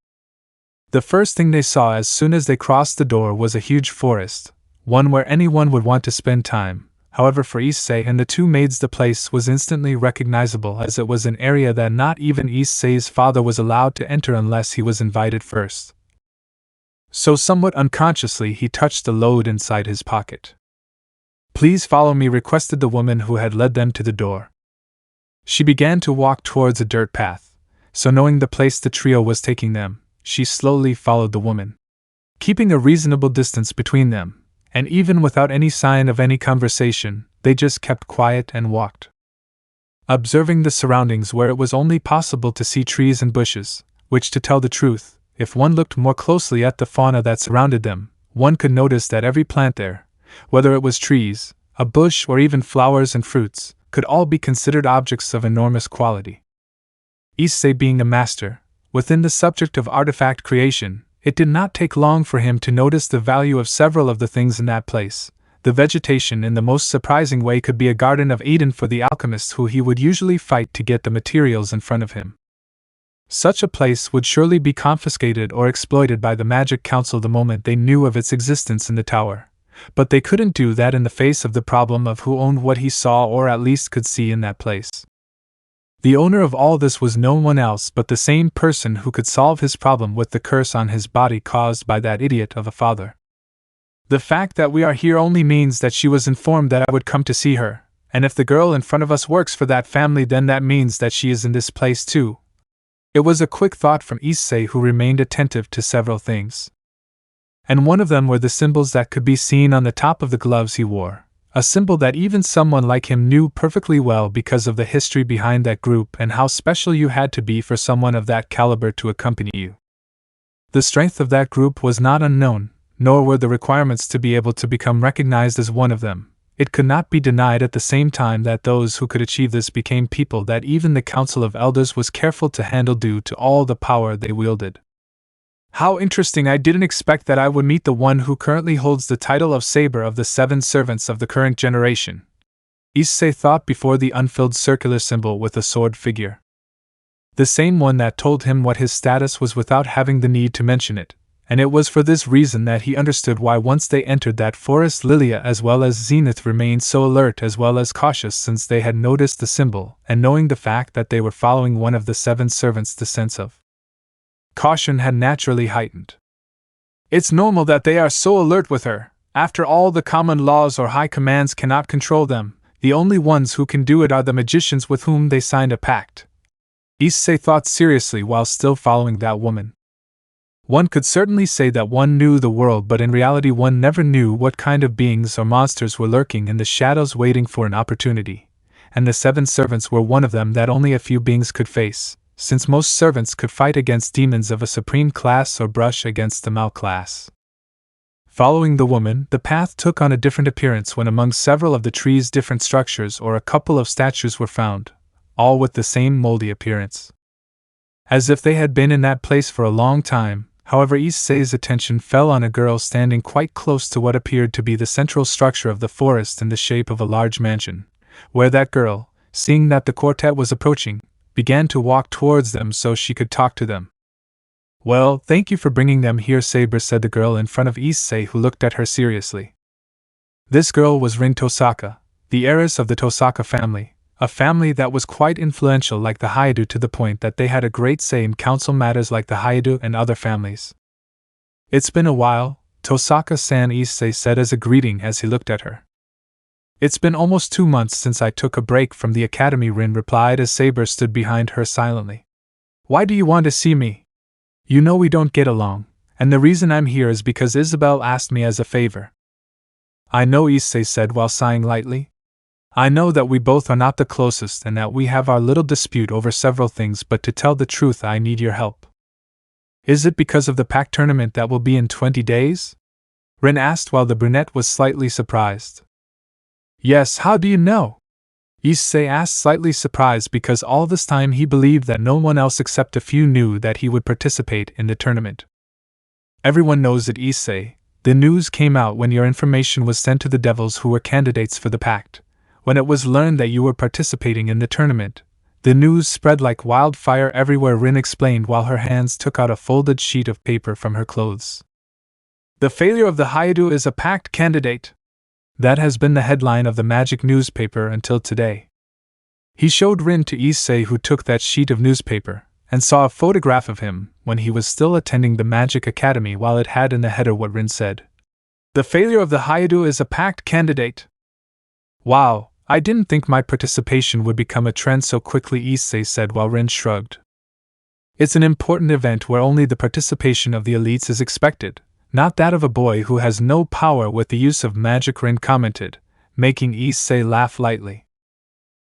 The first thing they saw as soon as they crossed the door was a huge forest, one where anyone would want to spend time. However, for Issei and the two maids the place was instantly recognizable, as it was an area that not even Issei's father was allowed to enter unless he was invited first. So somewhat unconsciously he touched the load inside his pocket. "Please follow me," requested the woman who had led them to the door. She began to walk towards a dirt path, so knowing the place the trio was taking them, she slowly followed the woman. Keeping a reasonable distance between them, and even without any sign of any conversation, they just kept quiet and walked. Observing the surroundings where it was only possible to see trees and bushes, which, to tell the truth, if one looked more closely at the fauna that surrounded them, one could notice that every plant there, whether it was trees, a bush, or even flowers and fruits, could all be considered objects of enormous quality. Issei being a master, within the subject of artifact creation, it did not take long for him to notice the value of several of the things in that place. The vegetation in the most surprising way could be a Garden of Eden for the alchemists who he would usually fight to get the materials in front of him. Such a place would surely be confiscated or exploited by the Magic Council the moment they knew of its existence in the tower, but they couldn't do that in the face of the problem of who owned what he saw or at least could see in that place. The owner of all this was no one else but the same person who could solve his problem with the curse on his body caused by that idiot of a father. The fact that we are here only means that she was informed that I would come to see her, and if the girl in front of us works for that family, then that means that she is in this place too. It was a quick thought from Issei, who remained attentive to several things. And one of them were the symbols that could be seen on the top of the gloves he wore, a symbol that even someone like him knew perfectly well because of the history behind that group and how special you had to be for someone of that caliber to accompany you. The strength of that group was not unknown, nor were the requirements to be able to become recognized as one of them. It could not be denied at the same time that those who could achieve this became people that even the Council of Elders was careful to handle due to all the power they wielded. How interesting! I didn't expect that I would meet the one who currently holds the title of Saber of the 7 servants of the current generation. Issei thought before the unfilled circular symbol with a sword figure. The same one that told him what his status was without having the need to mention it. And it was for this reason that he understood why once they entered that forest Lilia as well as Zenith remained so alert as well as cautious, since they had noticed the symbol, and knowing the fact that they were following one of the 7 servants, the sense of caution had naturally heightened. It's normal that they are so alert with her. After all, the common laws or high commands cannot control them. The only ones who can do it are the magicians with whom they signed a pact. Issei thought seriously while still following that woman. One could certainly say that one knew the world, but in reality one never knew what kind of beings or monsters were lurking in the shadows waiting for an opportunity, and the 7 servants were one of them that only a few beings could face, since most servants could fight against demons of a supreme class or brush against the Mal class. Following the woman, the path took on a different appearance when among several of the trees different structures or a couple of statues were found, all with the same moldy appearance. As if they had been in that place for a long time. However, Issei's attention fell on a girl standing quite close to what appeared to be the central structure of the forest in the shape of a large mansion, where that girl, seeing that the quartet was approaching, began to walk towards them so she could talk to them. Well, thank you for bringing them here, Saber, said the girl in front of Issei, who looked at her seriously. This girl was Ren Tosaka, the heiress of the Tosaka family, a family that was quite influential like the Hyoudou, to the point that they had a great say in council matters like the Hyoudou and other families. It's been a while, Tosaka-san, Issei said as a greeting as he looked at her. It's been almost 2 months since I took a break from the academy, Rin replied as Saber stood behind her silently. Why do you want to see me? You know we don't get along, and the reason I'm here is because Isabelle asked me as a favor. I know, Issei said while sighing lightly. I know that we both are not the closest and that we have our little dispute over several things, but to tell the truth I need your help. Is it because of the pact tournament that will be in 20 days? Ren asked while the brunette was slightly surprised. Yes, how do you know? Issei asked, slightly surprised because all this time he believed that no one else except a few knew that he would participate in the tournament. Everyone knows it, Issei. The news came out when your information was sent to the devils who were candidates for the pact. When it was learned that you were participating in the tournament, the news spread like wildfire everywhere, Rin explained while her hands took out a folded sheet of paper from her clothes. The failure of the Hyoudou is a pact candidate. That has been the headline of the magic newspaper until today. He showed Rin to Issei, who took that sheet of newspaper, and saw a photograph of him when he was still attending the Magic Academy, while it had in the header what Rin said. The failure of the Hyoudou is a pact candidate. Wow. I didn't think my participation would become a trend so quickly, Issei said while Ren shrugged. It's an important event where only the participation of the elites is expected, not that of a boy who has no power with the use of magic, Ren commented, making Issei laugh lightly.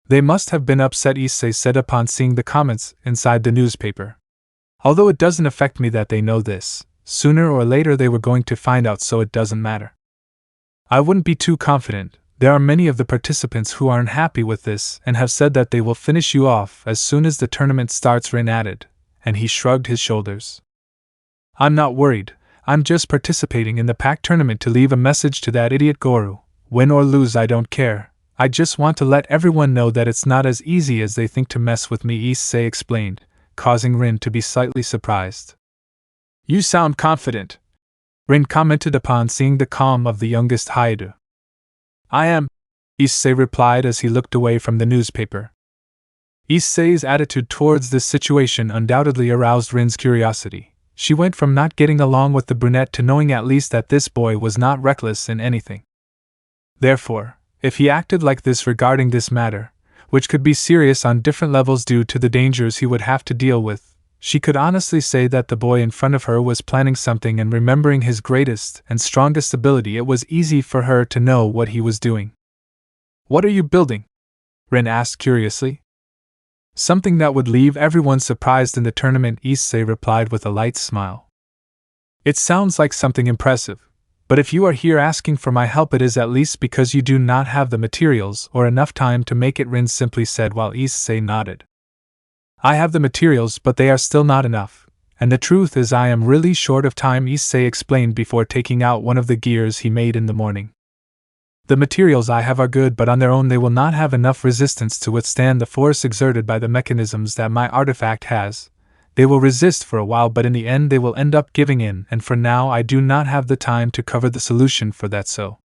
They must have been upset, Issei said upon seeing the comments inside the newspaper. Although it doesn't affect me that they know this, sooner or later they were going to find out, so it doesn't matter. I wouldn't be too confident. There are many of the participants who aren't happy with this and have said that they will finish you off as soon as the tournament starts, Ren added, and he shrugged his shoulders. I'm not worried. I'm just participating in the pact tournament to leave a message to that idiot Guru. Win or lose, I don't care. I just want to let everyone know that it's not as easy as they think to mess with me, Issei explained, causing Ren to be slightly surprised. You sound confident, Ren commented upon seeing the calm of the youngest Hyoudou. I am, Issei replied as he looked away from the newspaper. Issei's attitude towards this situation undoubtedly aroused Ren's curiosity. She went from not getting along with the brunette to knowing at least that this boy was not reckless in anything. Therefore, if he acted like this regarding this matter, which could be serious on different levels due to the dangers he would have to deal with, she could honestly say that the boy in front of her was planning something, and remembering his greatest and strongest ability, it was easy for her to know what he was doing. What are you building? Ren asked curiously. Something that would leave everyone surprised in the tournament, Issei replied with a light smile. It sounds like something impressive. But if you are here asking for my help, it is at least because you do not have the materials or enough time to make it, Ren simply said while Issei nodded. I have the materials, but they are still not enough, and the truth is I am really short of time, Issei explained before taking out one of the gears he made in the morning. The materials I have are good, but on their own they will not have enough resistance to withstand the force exerted by the mechanisms that my artifact has. They will resist for a while, but in the end they will end up giving in, and for now I do not have the time to cover the solution for that. So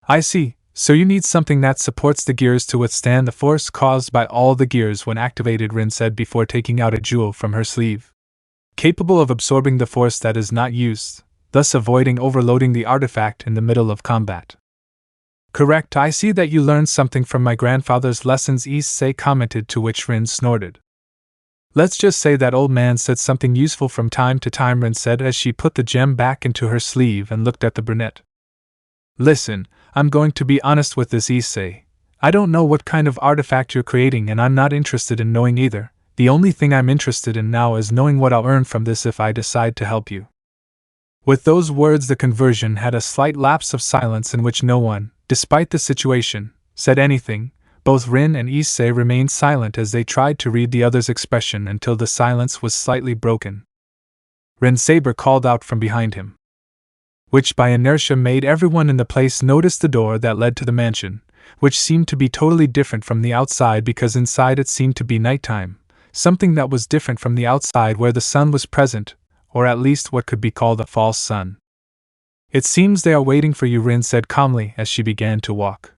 I see, so you need something that supports the gears to withstand the force caused by all the gears when activated, Ren said before taking out a jewel from her sleeve. Capable of absorbing the force that is not used, thus avoiding overloading the artifact in the middle of combat. Correct, I see that you learned something from my grandfather's lessons, Issei commented, to which Ren snorted. Let's just say that old man said something useful from time to time, Ren said as she put the gem back into her sleeve and looked at the brunette. Listen, I'm going to be honest with this, Issei. I don't know what kind of artifact you're creating, and I'm not interested in knowing either. The only thing I'm interested in now is knowing what I'll earn from this if I decide to help you. With those words, the conversion had a slight lapse of silence in which no one, despite the situation, said anything. Both Ren and Issei remained silent as they tried to read the other's expression until the silence was slightly broken. Ren Saber called out from behind him, which by inertia made everyone in the place notice the door that led to the mansion, which seemed to be totally different from the outside because inside it seemed to be nighttime, something that was different from the outside where the sun was present, or at least what could be called a false sun. It seems they are waiting for you, Ren said calmly as she began to walk.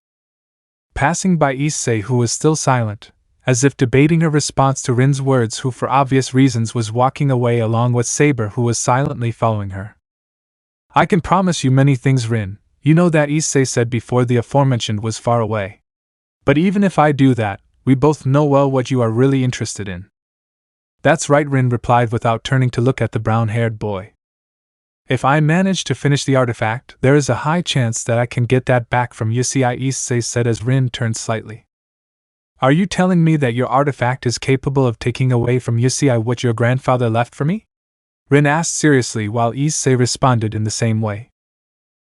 Passing by Issei, who was still silent, as if debating a response to Ren's words, who for obvious reasons was walking away along with Saber, who was silently following her. I can promise you many things, Ren. You know that, Issei said before the aforementioned was far away. But even if I do that, we both know well what you are really interested in. That's right, Ren replied without turning to look at the brown-haired boy. If I manage to finish the artifact, there is a high chance that I can get that back from Issei, Issei said as Ren turned slightly. Are you telling me that your artifact is capable of taking away from Issei what your grandfather left for me? Ren asked seriously while Issei responded in the same way.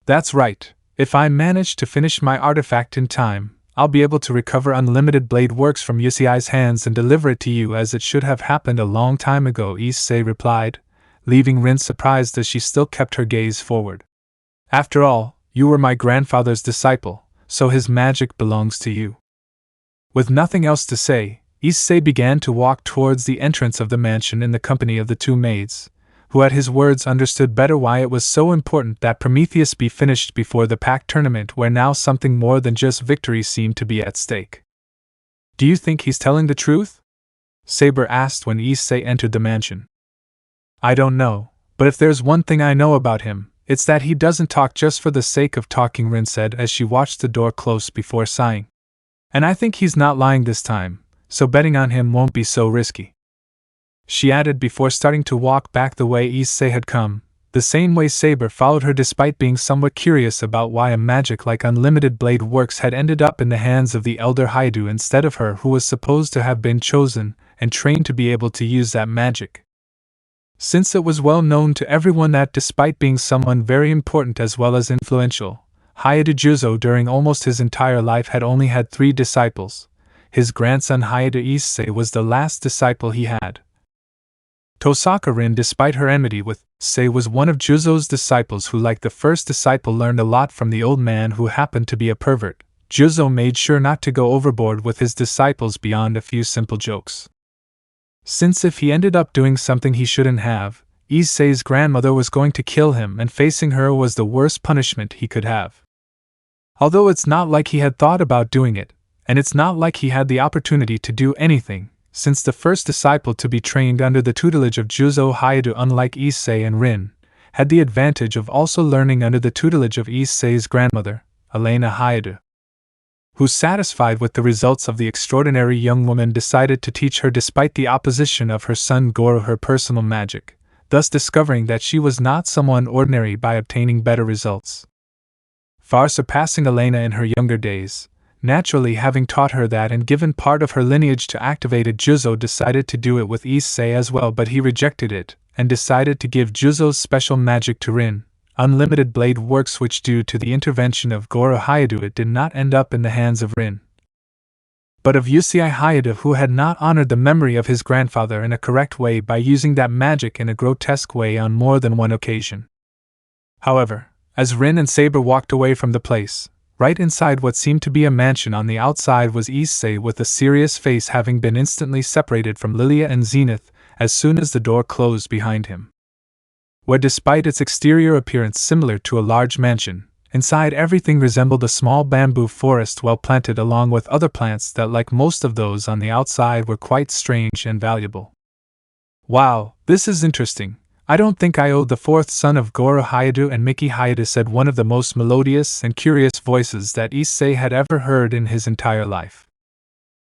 That's right. If I manage to finish my artifact in time, I'll be able to recover unlimited blade works from Issei's hands and deliver it to you as it should have happened a long time ago, Issei replied, leaving Ren surprised as she still kept her gaze forward. After all, you were my grandfather's disciple, so his magic belongs to you. With nothing else to say, Issei began to walk towards the entrance of the mansion in the company of the two maids, who at his words understood better why it was so important that Prometheus be finished before the pact tournament, where now something more than just victory seemed to be at stake. Do you think he's telling the truth? Saber asked when Issei entered the mansion. I don't know, but if there's one thing I know about him, it's that he doesn't talk just for the sake of talking, Ren said as she watched the door close before sighing. And I think he's not lying this time, so betting on him won't be so risky. she added before starting to walk back the way Issei had come, the same way Saber followed her despite being somewhat curious about why a magic like unlimited blade works had ended up in the hands of the elder Hyoudou instead of her who was supposed to have been chosen and trained to be able to use that magic. Since it was well known to everyone that despite being someone very important as well as influential, Hyoudou Juzo during almost his entire life had only had 3 disciples, his grandson Hyoudou Issei was the last disciple he had. Tosaka Rin, despite her enmity with Sei, was one of Juzo's disciples who, like the first disciple, learned a lot from the old man who happened to be a pervert. Juzo made sure not to go overboard with his disciples beyond a few simple jokes. Since if he ended up doing something he shouldn't have, Issei's grandmother was going to kill him, and facing her was the worst punishment he could have. Although it's not like he had thought about doing it, and it's not like he had the opportunity to do anything, since the first disciple to be trained under the tutelage of Juzo Hyoudou, unlike Issei and Rin, had the advantage of also learning under the tutelage of Issei's grandmother, Elena Hyoudou, who, satisfied with the results of the extraordinary young woman, decided to teach her despite the opposition of her son Goro her personal magic, thus discovering that she was not someone ordinary by obtaining better results, far surpassing Elena in her younger days. Naturally, having taught her that and given part of her lineage to activated, Juzo decided to do it with Issei as well, but he rejected it, and decided to give Juzo's special magic to Rin, unlimited blade works, which due to the intervention of Goro Hyoudou it did not end up in the hands of Rin, but of Issei Hyoudou, who had not honored the memory of his grandfather in a correct way by using that magic in a grotesque way on more than one occasion. However, as Rin and Saber walked away from the place, right inside what seemed to be a mansion on the outside was Issei with a serious face, having been instantly separated from Lilia and Zenith as soon as the door closed behind him, where despite its exterior appearance similar to a large mansion, inside everything resembled a small bamboo forest well planted along with other plants that, like most of those on the outside, were quite strange and valuable. "Wow, this is interesting. I don't think I owe the 4th son of Goro Hyoudou and Miki Hyoudou," said one of the most melodious and curious voices that Issei had ever heard in his entire life.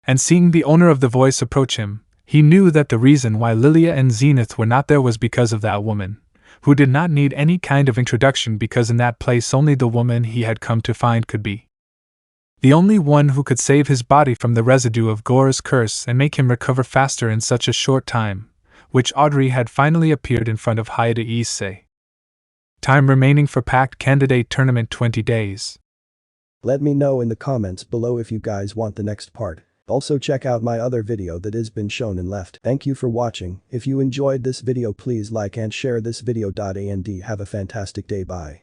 And seeing the owner of the voice approach him, he knew that the reason why Lilia and Zenith were not there was because of that woman, who did not need any kind of introduction, because in that place only the woman he had come to find could be the only one who could save his body from the residue of Goro's curse and make him recover faster in such a short time, which Audrey had finally appeared in front of Hyoudou Issei. Time remaining for Pact Candidate Tournament 20 days. Let me know in the comments below if you guys want the next part. Also check out my other video that has been shown and left. Thank you for watching. If you enjoyed this video, please like and share this video. And have a fantastic day. Bye.